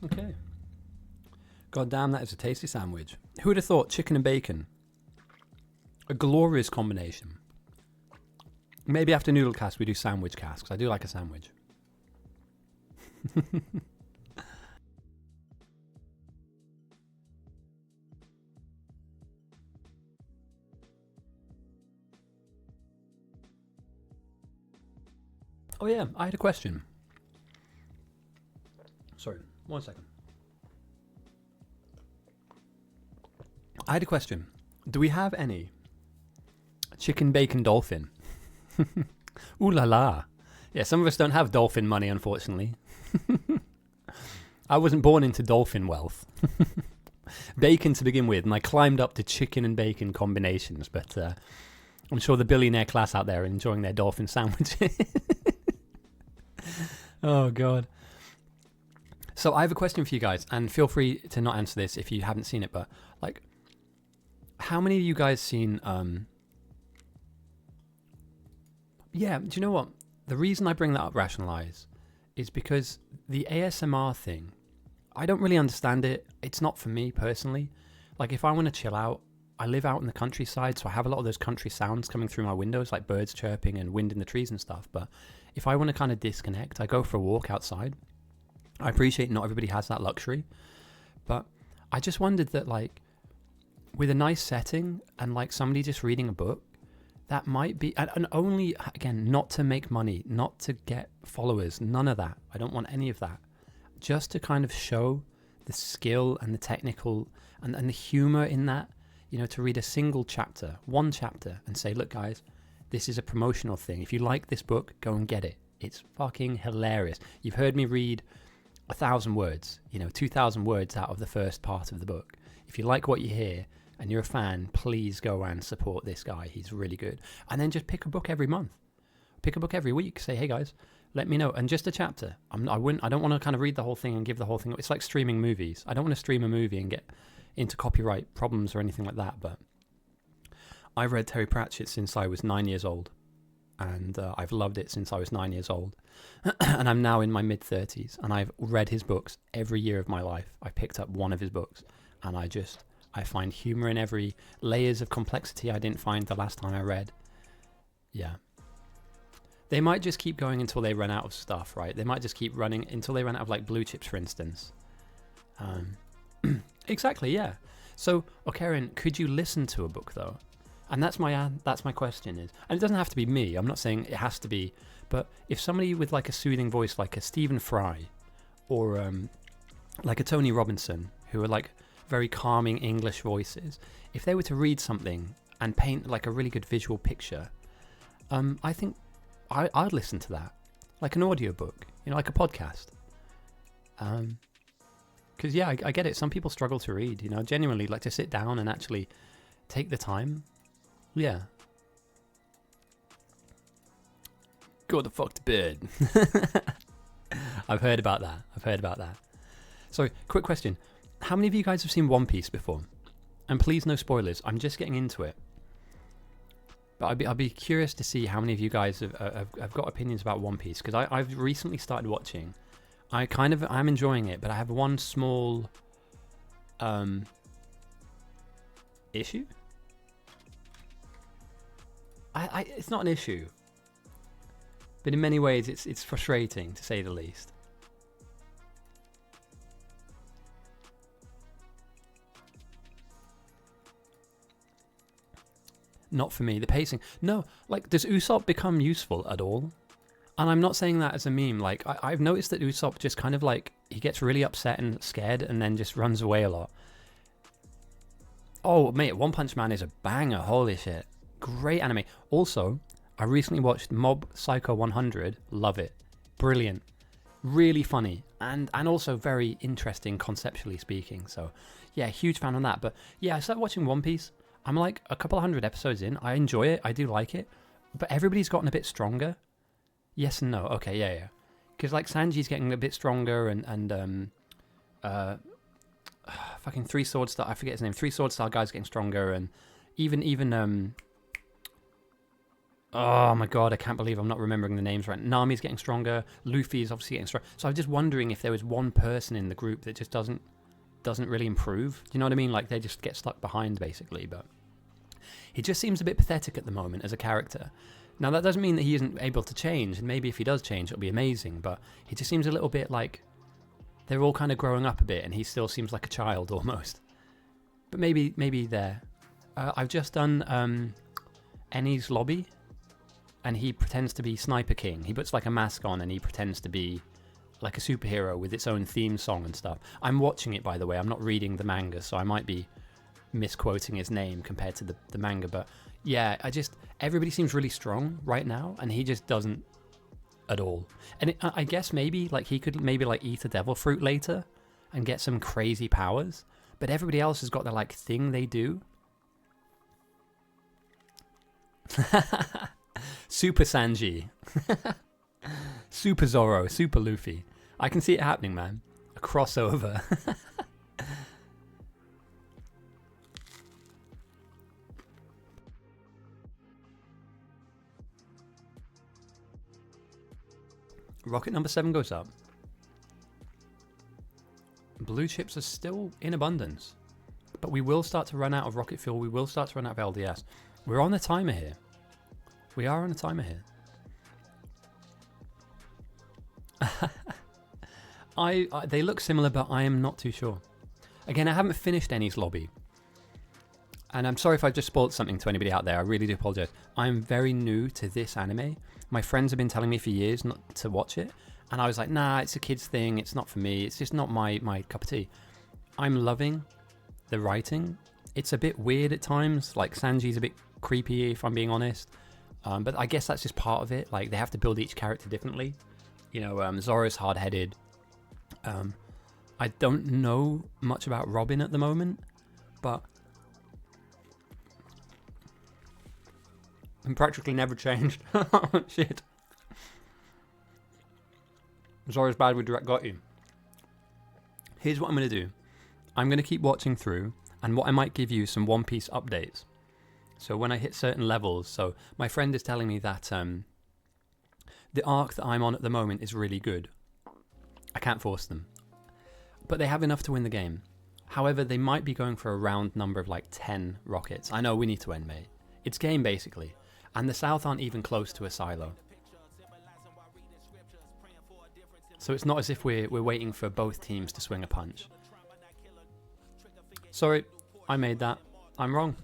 Okay. God damn, that is a tasty sandwich. Who would have thought chicken and bacon? A glorious combination. Maybe after noodle cast we do sandwich cast, because I do like a sandwich. Oh yeah, I had a question. Sorry, 1 second. I had a question. Do we have any chicken bacon dolphin? Ooh la la. Yeah, some of us don't have dolphin money, unfortunately. I wasn't born into dolphin wealth. Bacon to begin with, and I climbed up to chicken and bacon combinations, but I'm sure the billionaire class out there are enjoying their dolphin sandwiches. Oh, God. So I have a question for you guys, and feel free to not answer this if you haven't seen it, but, like, how many of you guys seen... Yeah, do you know what? The reason I bring that up, Rationalize, is because the ASMR thing, I don't really understand it. It's not for me, personally. Like, if I want to chill out, I live out in the countryside, so I have a lot of those country sounds coming through my windows, like birds chirping and wind in the trees and stuff, but if I want to kind of disconnect, I go for a walk outside. I appreciate not everybody has that luxury, but I just wondered that, like, with a nice setting and, like, somebody just reading a book, that might be, and only, again, not to make money, not to get followers, none of that. I don't want any of that. Just to kind of show the skill and the technical and the humor in that, you know, to read a single chapter, one chapter, and say, look, guys, this is a promotional thing. If you like this book, go and get it. It's fucking hilarious. You've heard me read 1,000 words, 2,000 words out of the first part of the book. If you like what you hear and you're a fan, please go and support this guy. He's really good. And then just pick a book every month. Pick a book every week. Say, hey guys, let me know. And just a chapter. I don't want to kind of read the whole thing and give the whole thing. It's like streaming movies. I don't want to stream a movie and get into copyright problems or anything like that. But I've read Terry Pratchett since I was 9 years old. And I've loved it since I was 9 years old. And I'm now in my mid-30s. And I've read his books every year of my life. I picked up one of his books. And I find humor in every layers of complexity I didn't find the last time I read. Yeah. They might just keep going until they run out of stuff, right? They might just keep running until they run out of, like, blue chips, for instance. Exactly, yeah. So, Karen, could you listen to a book, though? And that's my question is, and it doesn't have to be me. I'm not saying it has to be, but if somebody with, like, a soothing voice, like a Stephen Fry, or like a Tony Robinson, who are, like, very calming English voices, if they were to read something and paint, like, a really good visual picture, I think I'd listen to that, like an audiobook, like a podcast. Because, yeah, I get it. Some people struggle to read, genuinely, like, to sit down and actually take the time. Yeah. Go the fuck to bed. I've heard about that. Sorry, quick question. How many of you guys have seen One Piece before? And please, no spoilers. I'm just getting into it. But I'd be curious to see how many of you guys have got opinions about One Piece, because I've recently started watching. I'm enjoying it, but I have one small issue. It's not an issue, but in many ways it's frustrating, to say the least. Not for me. The pacing. No, like, does Usopp become useful at all? And I'm not saying that as a meme. Like, I've noticed that Usopp just kind of like, he gets really upset and scared and then just runs away a lot. Oh, mate, One Punch Man is a banger. Holy shit. Great anime. Also, I recently watched Mob Psycho 100. Love it. Brilliant. Really funny. And also very interesting conceptually speaking. So, yeah, huge fan on that. But, yeah, I started watching One Piece. I'm like a couple 100 episodes in. I enjoy it. I do like it. But everybody's gotten a bit stronger. Yes and no. Okay, yeah. Because like Sanji's getting a bit stronger and fucking Three Sword Star, I forget his name. Three Sword Star guy's getting stronger, and even oh my god, I can't believe I'm not remembering the names right. Nami's getting stronger. Luffy's obviously getting stronger. So I'm just wondering if there was one person in the group that just doesn't really improve. Do you know what I mean? Like they just get stuck behind basically. But he just seems a bit pathetic at the moment as a character. Now that doesn't mean that he isn't able to change, and maybe if he does change it'll be amazing, but he just seems a little bit like they're all kind of growing up a bit and he still seems like a child almost. But maybe there. I've just done Ennie's lobby, and he pretends to be Sniper King. He puts like a mask on and he pretends to be like a superhero with its own theme song and stuff. I'm watching it, by the way. I'm not reading the manga, so I might be misquoting his name compared to the manga, but yeah, everybody seems really strong right now and he just doesn't at all. And I guess maybe like he could maybe like eat a devil fruit later and get some crazy powers, but everybody else has got their like thing they do. Super Sanji. Super Zoro, Super Luffy. I can see it happening, man. A crossover. Rocket number 7 goes up. Blue chips are still in abundance, but we will start to run out of rocket fuel. We will start to run out of LDS. We're on a timer here. We are on a timer here. They look similar, but I am not too sure. Again, I haven't finished Ennie's lobby. And I'm sorry if I just spoiled something to anybody out there. I really do apologize. I'm very new to this anime. My friends have been telling me for years not to watch it. And I was like, nah, it's a kid's thing. It's not for me. It's just not my cup of tea. I'm loving the writing. It's a bit weird at times. Like Sanji's a bit creepy, if I'm being honest. But I guess that's just part of it. Like they have to build each character differently. You know, Zoro's hard-headed. I don't know much about Robin at the moment, but I'm practically never changed. Shit. Zoro's bad with direct got you. Here's what I'm going to do. I'm going to keep watching through, and what I might give you some One Piece updates. So when I hit certain levels, so my friend is telling me that the arc that I'm on at the moment is really good. I can't force them. But they have enough to win the game. However, they might be going for a round number of like 10 rockets. I know we need to end, mate. It's game basically. And the South aren't even close to a silo. So it's not as if we're waiting for both teams to swing a punch. Sorry, I made that. I'm wrong.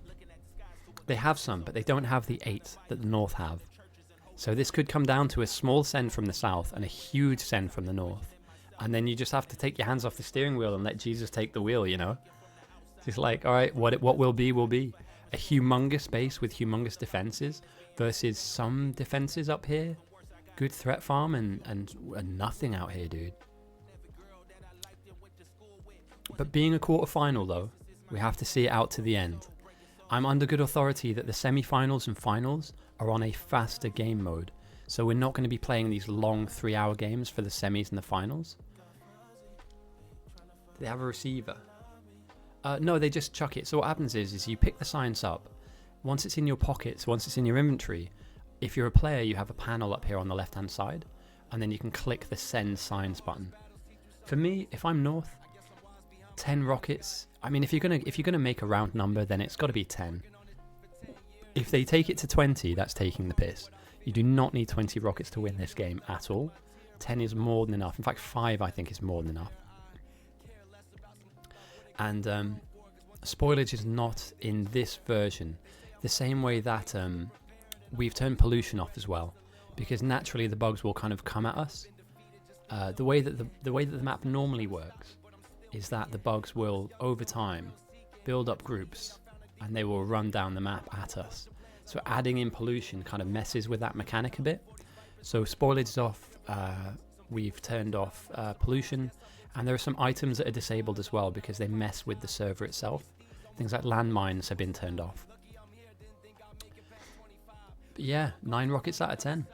They have some, but they don't have the 8 that the North have. So this could come down to a small send from the South and a huge send from the North. And then you just have to take your hands off the steering wheel and let Jesus take the wheel, you know? It's like, all right, what will be, will be. A humongous base with humongous defenses versus some defenses up here. Good threat farm and nothing out here, dude. But being a quarterfinal, though, we have to see it out to the end. I'm under good authority that the semi-finals and finals are on a faster game mode. So we're not going to be playing these long 3-hour games for the semis and the finals. Do they have a receiver? No, they just chuck it. So what happens is you pick the science up, once it's in your pockets, once it's in your inventory, if you're a player, you have a panel up here on the left-hand side, and then you can click the send signs button. For me, if I'm North, 10 rockets. I mean, if you're gonna make a round number, then it's got to be 10. If they take it to 20, that's taking the piss. You do not need 20 rockets to win this game at all. 10 is more than enough. In fact, 5 I think is more than enough. And spoilage is not in this version the same way that we've turned pollution off as well, because naturally the bugs will kind of come at us. The way that the map normally works is that the bugs will, over time, build up groups and they will run down the map at us. So adding in pollution kind of messes with that mechanic a bit. So spoilage is off, we've turned off pollution, and there are some items that are disabled as well because they mess with the server itself. Things like landmines have been turned off. But yeah, 9 rockets out of 10.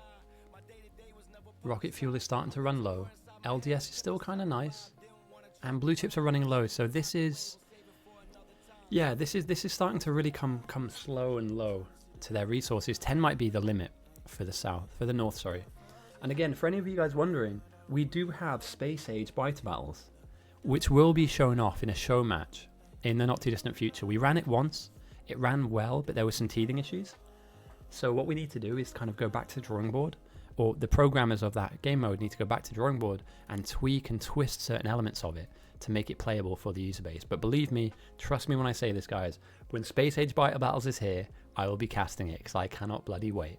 Rocket fuel is starting to run low. LDS is still kind of nice. And blue chips are running low, so this is... Yeah, this is starting to really come slow and low to their resources. 10 might be the limit for the north, sorry. And again, for any of you guys wondering, we do have Space Age Biter Battles, which will be shown off in a show match in the not too distant future. We ran it once, it ran well, but there were some teething issues. So what we need to do is kind of go back to the drawing board, or the programmers of that game mode need to go back to the drawing board and tweak and twist certain elements of it to make it playable for the user base. But believe me, trust me when I say this, guys, when Space Age Biter Battles is here, I will be casting it because I cannot bloody wait.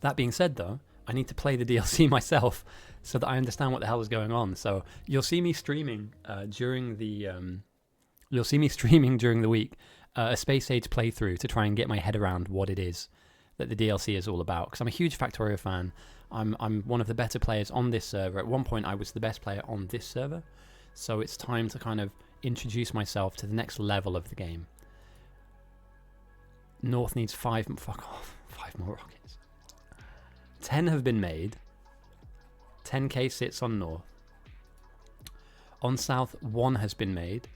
That being said though, I need to play the DLC myself so that I understand what the hell is going on. So you'll see me streaming during the week a Space Age playthrough to try and get my head around what it is that the DLC is all about. Because I'm a huge Factorio fan. I'm one of the better players on this server. At one point, I was the best player on this server. So it's time to kind of introduce myself to the next level of the game. North needs 5 more rockets. 10 have been made. 10k sits on North. On South, 1 has been made.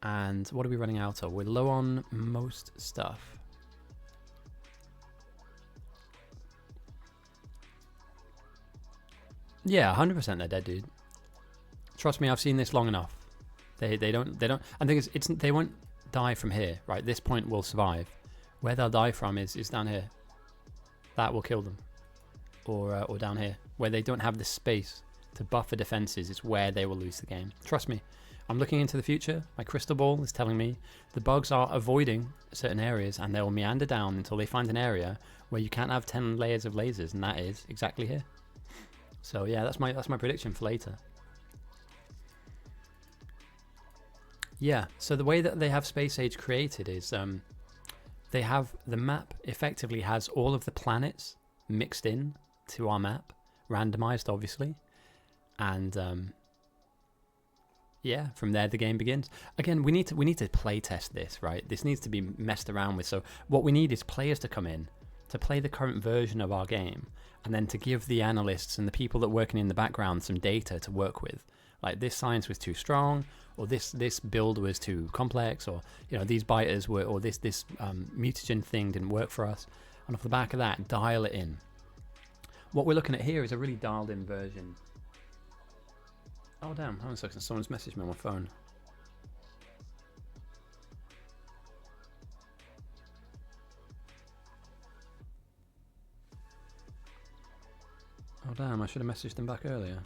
And what are we running out of? We're low on most stuff. Yeah, 100% they're dead, dude. Trust me, I've seen this long enough. They don't. I think they won't die from here, right? This point will survive. Where they'll die from is down here. That will kill them, or down here, where they don't have the space to buffer defenses. It's where they will lose the game. Trust me. I'm looking into the future. My crystal ball is telling me the bugs are avoiding certain areas, and they will meander down until they find an area where you can't have 10 layers of lasers, and that is exactly here. So yeah, that's my prediction for later. Yeah, so the way that they have Space Age created is they have the map effectively has all of the planets mixed in to our map, randomized obviously, and yeah, from there the game begins. Again, we need to play test this, right? This needs to be messed around with. So what we need is players to come in to play the current version of our game, and then to give the analysts and the people that are working in the background some data to work with. Like, this science was too strong, or this build was too complex, or these biters were, or this mutagen thing didn't work for us. And off the back of that, dial it in. What we're looking at here is a really dialed in version. Oh damn, hold on a second, someone's messaged me on my phone. Oh damn, I should have messaged them back earlier.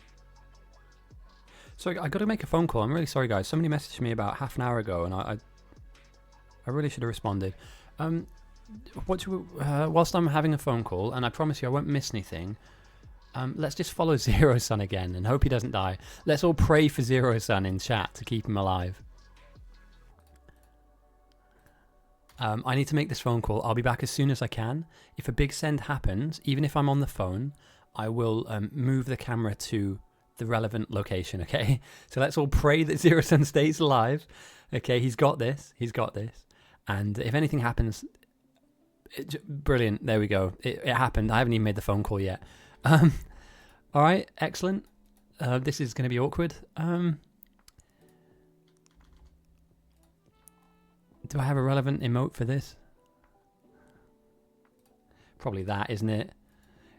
Sorry, I got to make a phone call. I'm really sorry, guys. Somebody messaged me about half an hour ago, and I really should have responded. Whilst I'm having a phone call, and I promise you I won't miss anything, let's just follow Zero Sun again and hope he doesn't die. Let's all pray for Zero Sun in chat to keep him alive. I need to make this phone call. I'll be back as soon as I can. If a big send happens, even if I'm on the phone, I will move the camera to the relevant location, okay? So let's all pray that Zero Sun stays alive. Okay, he's got this. He's got this. And if anything happens... brilliant. There we go. It happened. I haven't even made the phone call yet. All right, excellent. This is going to be awkward. Do I have a relevant emote for this? Probably that, isn't it?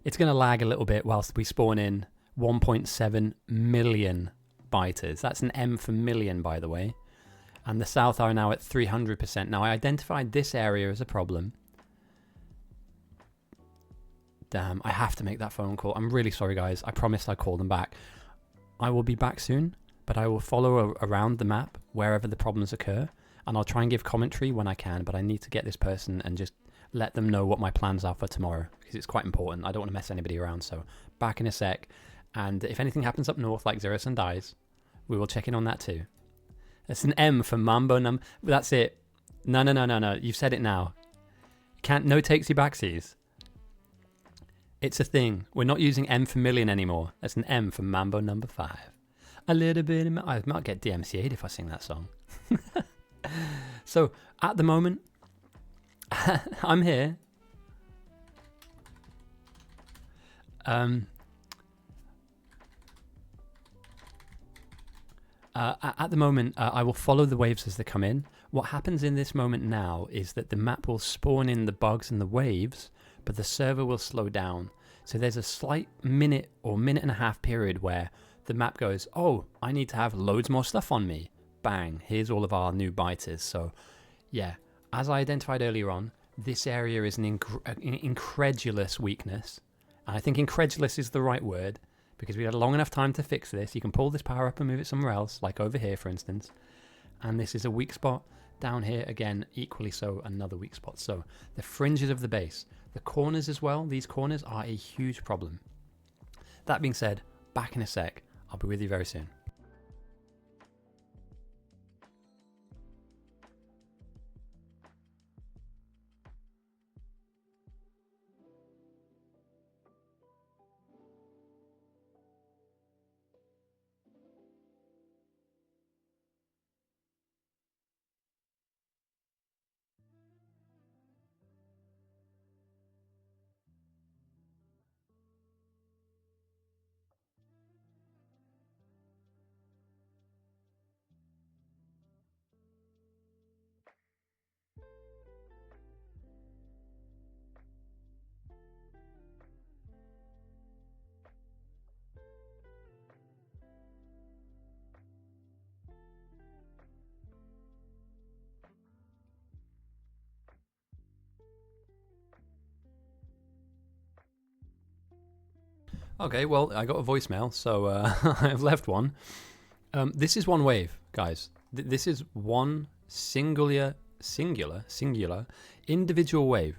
It's going to lag a little bit whilst we spawn in 1.7 million biters. That's an M for million, by the way. And the south are now at 300%. Now, I identified this area as a problem. Damn, I have to make that phone call. I'm really sorry, guys. I promised I'd call them back. I will be back soon, but I will follow around the map wherever the problems occur. And I'll try and give commentary when I can, but I need to get this person and just let them know what my plans are for tomorrow, because it's quite important. I don't want to mess anybody around, so back in a sec. And if anything happens up north, like Zerison dies, we will check in on that too. It's an M for Mambo number. That's it. No. You've said it now. Can't. No takesy backsies. It's a thing. We're not using M for million anymore. That's an M for Mambo number 5. A little bit. I might get DMCA'd if I sing that song. So at the moment, I'm here. At the moment, I will follow the waves as they come in. What happens in this moment now is that the map will spawn in the bugs and the waves, but the server will slow down. So there's a slight minute or minute and a half period where the map goes, oh, I need to have loads more stuff on me. Bang, here's all of our new biters. So yeah, as I identified earlier on, this area is an incredulous weakness. And I think incredulous is the right word, because we had a long enough time to fix this. You can pull this power up and move it somewhere else, like over here, for instance. And this is a weak spot. Down here, again, equally so, another weak spot. So the fringes of the base, the corners as well, these corners are a huge problem. That being said, back in a sec. I'll be with you very soon. Okay, well, I got a voicemail, so I've left one. This is one wave, guys. This is one singular, individual wave.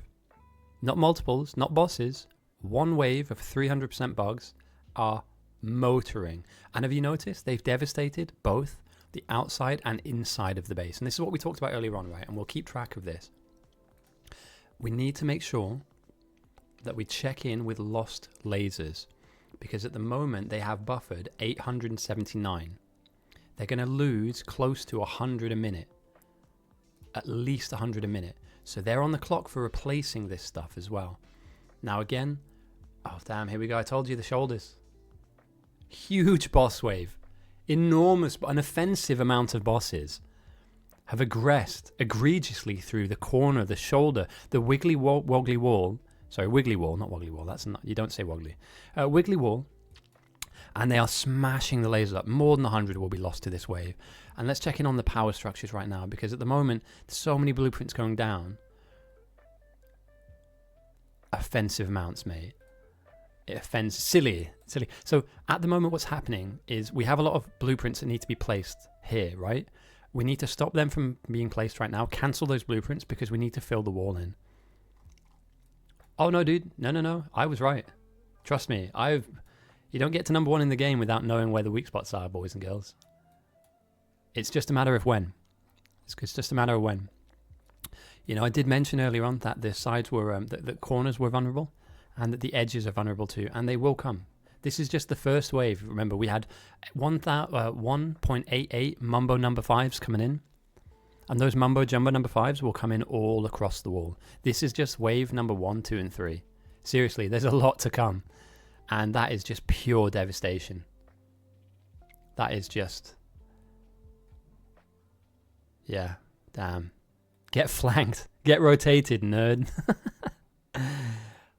Not multiples, not bosses. One wave of 300% bugs are motoring. And have you noticed? They've devastated both the outside and inside of the base. And this is what we talked about earlier on, right? And we'll keep track of this. We need to make sure that we check in with lost lasers, because at the moment they have buffered 879. They're going to lose close to 100 a minute. At least 100 a minute. So they're on the clock for replacing this stuff as well. Now again, oh damn, here we go. I told you the shoulders. Huge boss wave. Enormous, an offensive amount of bosses have aggressed egregiously through the corner, the shoulder, the wiggly woggly wall. Sorry, wiggly wall, not woggly wall. That's not, you don't say woggly. Wiggly wall. And they are smashing the lasers up. More than 100 will be lost to this wave. And let's check in on the power structures right now, because at the moment, there's so many blueprints going down. Offensive amounts, mate. It offends. Silly. So at the moment, what's happening is we have a lot of blueprints that need to be placed here, right? We need to stop them from being placed right now. Cancel those blueprints because we need to fill the wall in. Oh, no, dude. No. I was right. Trust me. You don't get to number 1 in the game without knowing where the weak spots are, boys and girls. It's just a matter of when. It's just a matter of when. You know, I did mention earlier on that the sides were, the corners were vulnerable, and that the edges are vulnerable too, and they will come. This is just the first wave. Remember, we had 1.88 Mumbo number 5s coming in. And those Mumbo Jumbo number 5s will come in all across the wall. This is just wave number 1, 2, and 3. Seriously, there's a lot to come. And that is just pure devastation. That is just... yeah, damn. Get flanked. Get rotated, nerd.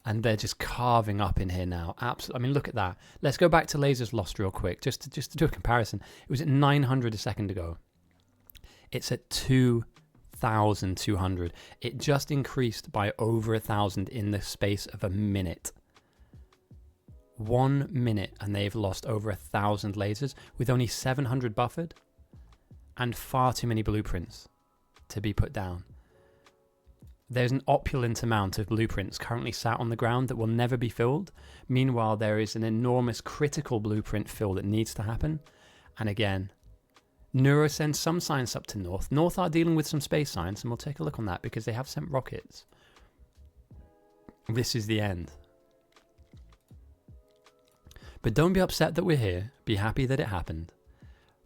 And they're just carving up in here now. Absolutely. I mean, look at that. Let's go back to Lasers Lost real quick, just to do a comparison. It was at 900 a second ago. It's at 2,200. It just increased by over 1,000 in the space of a minute. 1 minute, and they've lost over 1,000 lasers with only 700 buffered and far too many blueprints to be put down. There's an opulent amount of blueprints currently sat on the ground that will never be filled. Meanwhile, there is an enormous critical blueprint fill that needs to happen. And again, Neuro sends some science up to North. North are dealing with some space science, and we'll take a look on that because they have sent rockets. This is the end. But don't be upset that we're here. Be happy that it happened.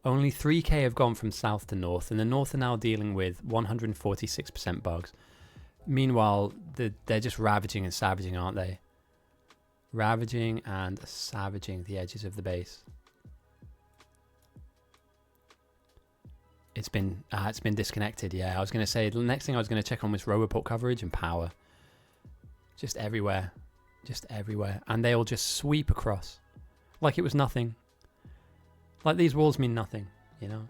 Only 3k have gone from South to North, and the North are now dealing with 146% bugs. Meanwhile, they're just ravaging and savaging, aren't they? Ravaging and savaging the edges of the base. It's been disconnected. Yeah, I was going to say the next thing I was going to check on was Roboport coverage and power. Just everywhere, and they all just sweep across like it was nothing. Like these walls mean nothing, you know.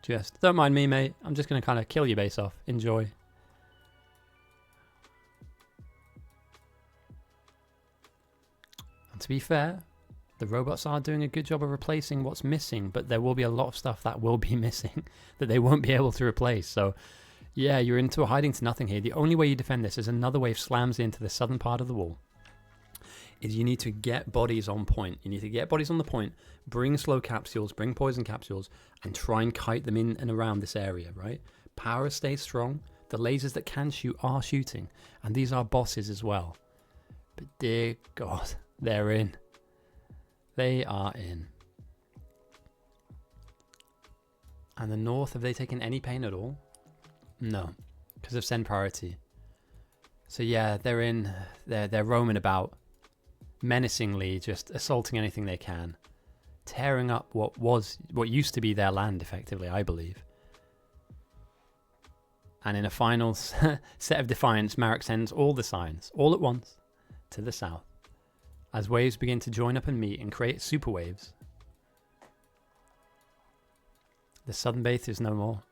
Just don't mind me, mate. I'm just going to kind of kill your base off. Enjoy. To be fair, the robots are doing a good job of replacing what's missing, but there will be a lot of stuff that will be missing that they won't be able to replace. So, yeah, you're into a hiding to nothing here. The only way you defend this is another wave slams into the southern part of the wall. Is you need to get bodies on point. You need to get bodies on the point, bring slow capsules, bring poison capsules, and try and kite them in and around this area, right? Power stays strong. The lasers that can shoot are shooting, and these are bosses as well. But dear God, they're in. They are in. And the North, have they taken any pain at all? No, because of send priority. So yeah, they're in. They're roaming about, menacingly, just assaulting anything they can, tearing up what used to be their land, effectively, I believe. And in a final set of defiance, Marek sends all the signs, all at once, to the south, as waves begin to join up and meet and create super waves. The southern base is no more.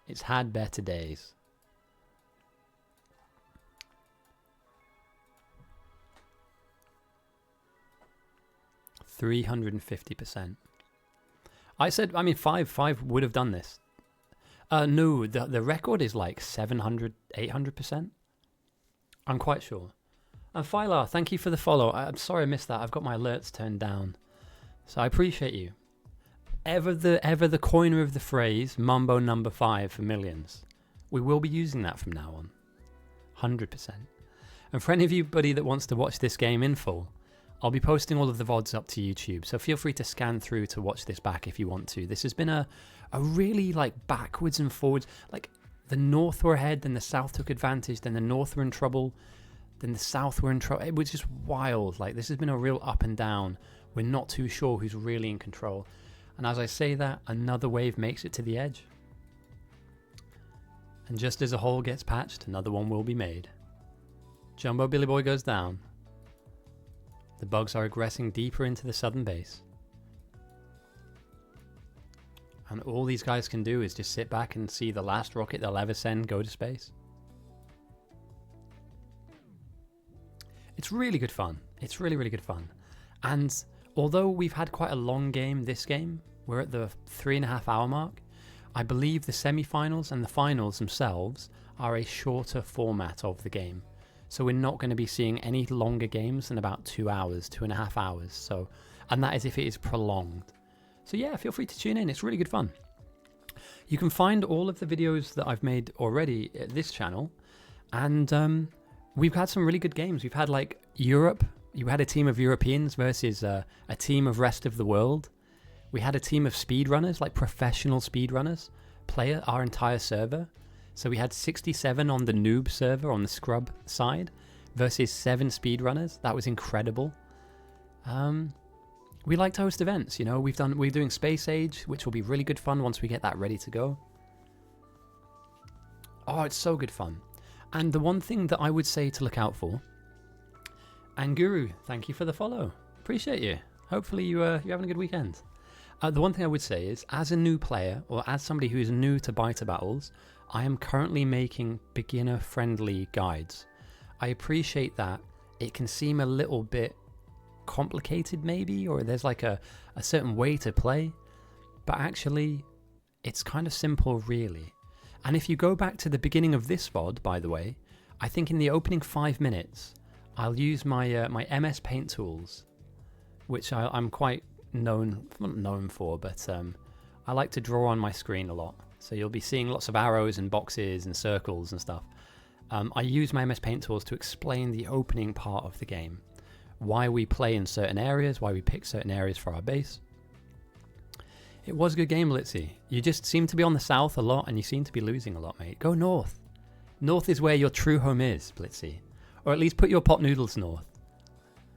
It's had better days. %350%. I mean, five would have done this. No, the record is like 700, 800%. I'm quite sure. And Phylar, thank you for the follow. I'm sorry I missed that. I've got my alerts turned down. So I appreciate you. Ever the coiner of the phrase, Mumbo number 5 for millions. We will be using that from now on. 100%. And for any of you, buddy, that wants to watch this game in full, I'll be posting all of the VODs up to YouTube. So feel free to scan through to watch this back if you want to. This has been a really like backwards and forwards, like the North were ahead, then the South took advantage, then the North were in trouble, then the South were in trouble. It was just wild. Like, this has been a real up and down. We're not too sure who's really in control. And as I say that, another wave makes it to the edge. And just as a hole gets patched, another one will be made. Jumbo Billy Boy goes down. The bugs are aggressing deeper into the southern base. And all these guys can do is just sit back and see the last rocket they'll ever send go to space. It's really good fun. It's really, really good fun. And although we've had quite a long game this game, we're at the 3.5 hour mark, I believe the semi-finals and the finals themselves are a shorter format of the game. So we're not going to be seeing any longer games than about 2 hours, 2.5 hours. So, and that is if it is prolonged. So yeah, feel free to tune in. It's really good fun. You can find all of the videos that I've made already at this channel. And we've had some really good games. We've had like Europe. You had a team of Europeans versus a team of rest of the world. We had a team of speedrunners, like professional speedrunners, play our entire server. So we had 67 on the noob server on the scrub side versus 7 speedrunners. That was incredible. we like to host events. You know, we're doing Space Age, which will be really good fun once we get that ready to go. Oh, it's so good fun. And the one thing that I would say to look out for, and Guru, thank you for the follow. Appreciate you. Hopefully you're having a good weekend. The one thing I would say is, as a new player, or as somebody who is new to Biter Battles, I am currently making beginner-friendly guides. I appreciate that it can seem a little bit complicated maybe, or there's like a certain way to play, but actually it's kind of simple really. And if you go back to the beginning of this VOD, by the way, I think in the opening 5 minutes, I'll use my my MS Paint tools, which I'm quite not known for, but I like to draw on my screen a lot. So you'll be seeing lots of arrows and boxes and circles and stuff. I use my MS Paint tools to explain the opening part of the game. Why we play in certain areas, why we pick certain areas for our base. It was a good game, Litzy. You just seem to be on the south a lot and you seem to be losing a lot, mate. Go north. North is where your true home is, Blitzy. Or at least put your pot noodles north.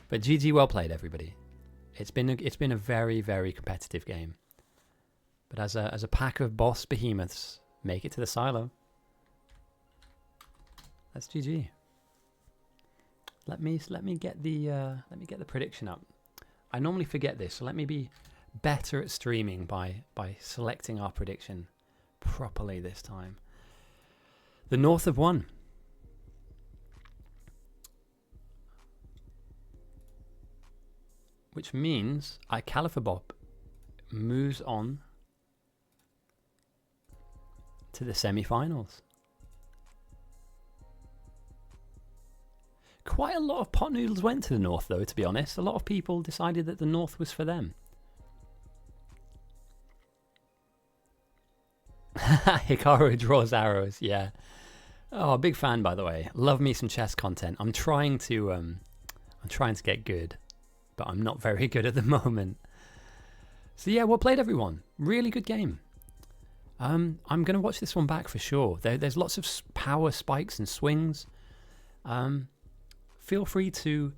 But GG, well played, everybody. It's been a very, very competitive game. But as a pack of boss behemoths make it to the silo, that's GG. Let me get the prediction up. I normally forget this, so let me be better at streaming by selecting our prediction properly this time. The North have won. Which means Califerbop moves on to the semi-finals. Quite a lot of pot noodles went to the North, though, to be honest. A lot of people decided that the North was for them. Hikaru draws arrows, yeah. Oh, big fan, by the way. Love me some chess content. I'm trying to get good, but I'm not very good at the moment. So yeah, well played, everyone. Really good game. I'm gonna watch this one back for sure. There's lots of power spikes and swings. Feel free to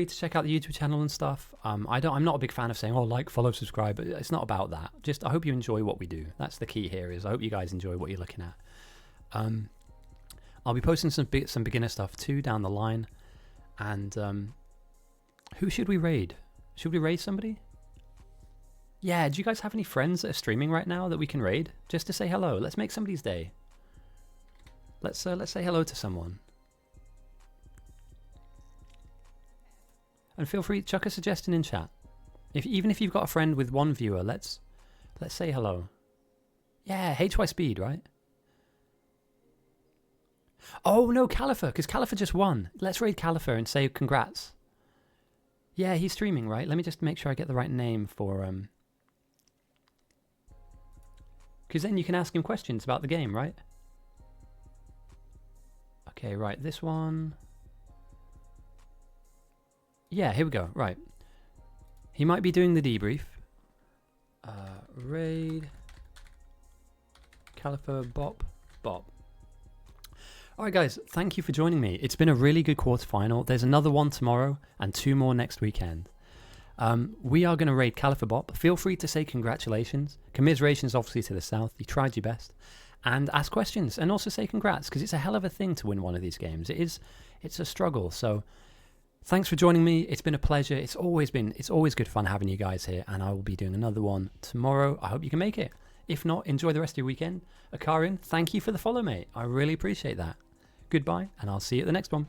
check out the YouTube channel and stuff. I'm not a big fan of saying, oh, like, follow, subscribe, but it's not about that. Just, I hope you enjoy what we do. That's the key here, is I hope you guys enjoy what you're looking at. I'll be posting some beginner stuff too down the line. And who should we raid? Should we raid somebody? Yeah, do you guys have any friends that are streaming right now that we can raid? Just to say hello. Let's make somebody's day. Let's say hello to someone. And feel free to chuck a suggestion in chat. Even if you've got a friend with one viewer, let's say hello. Yeah, HY Speed, right? Oh no, Califer, because Califer just won. Let's raid Califer and say congrats. Yeah, he's streaming, right? Let me just make sure I get the right name for because then you can ask him questions about the game, right? Okay, right, this one. Yeah, here we go. Right. He might be doing the debrief. Raid. Califerbop. Bop. Alright guys, thank you for joining me. It's been a really good quarterfinal. There's another one tomorrow and 2 more next weekend. We are going to raid Califerbop. Feel free to say congratulations. Commiserations obviously to the south. You tried your best. And ask questions and also say congrats, because it's a hell of a thing to win one of these games. It's a struggle. So thanks for joining me. It's been a pleasure. It's always good fun having you guys here, and I will be doing another one tomorrow. I hope you can make it. If not, enjoy the rest of your weekend. Akarin, thank you for the follow, mate. I really appreciate that. Goodbye, and I'll see you at the next one.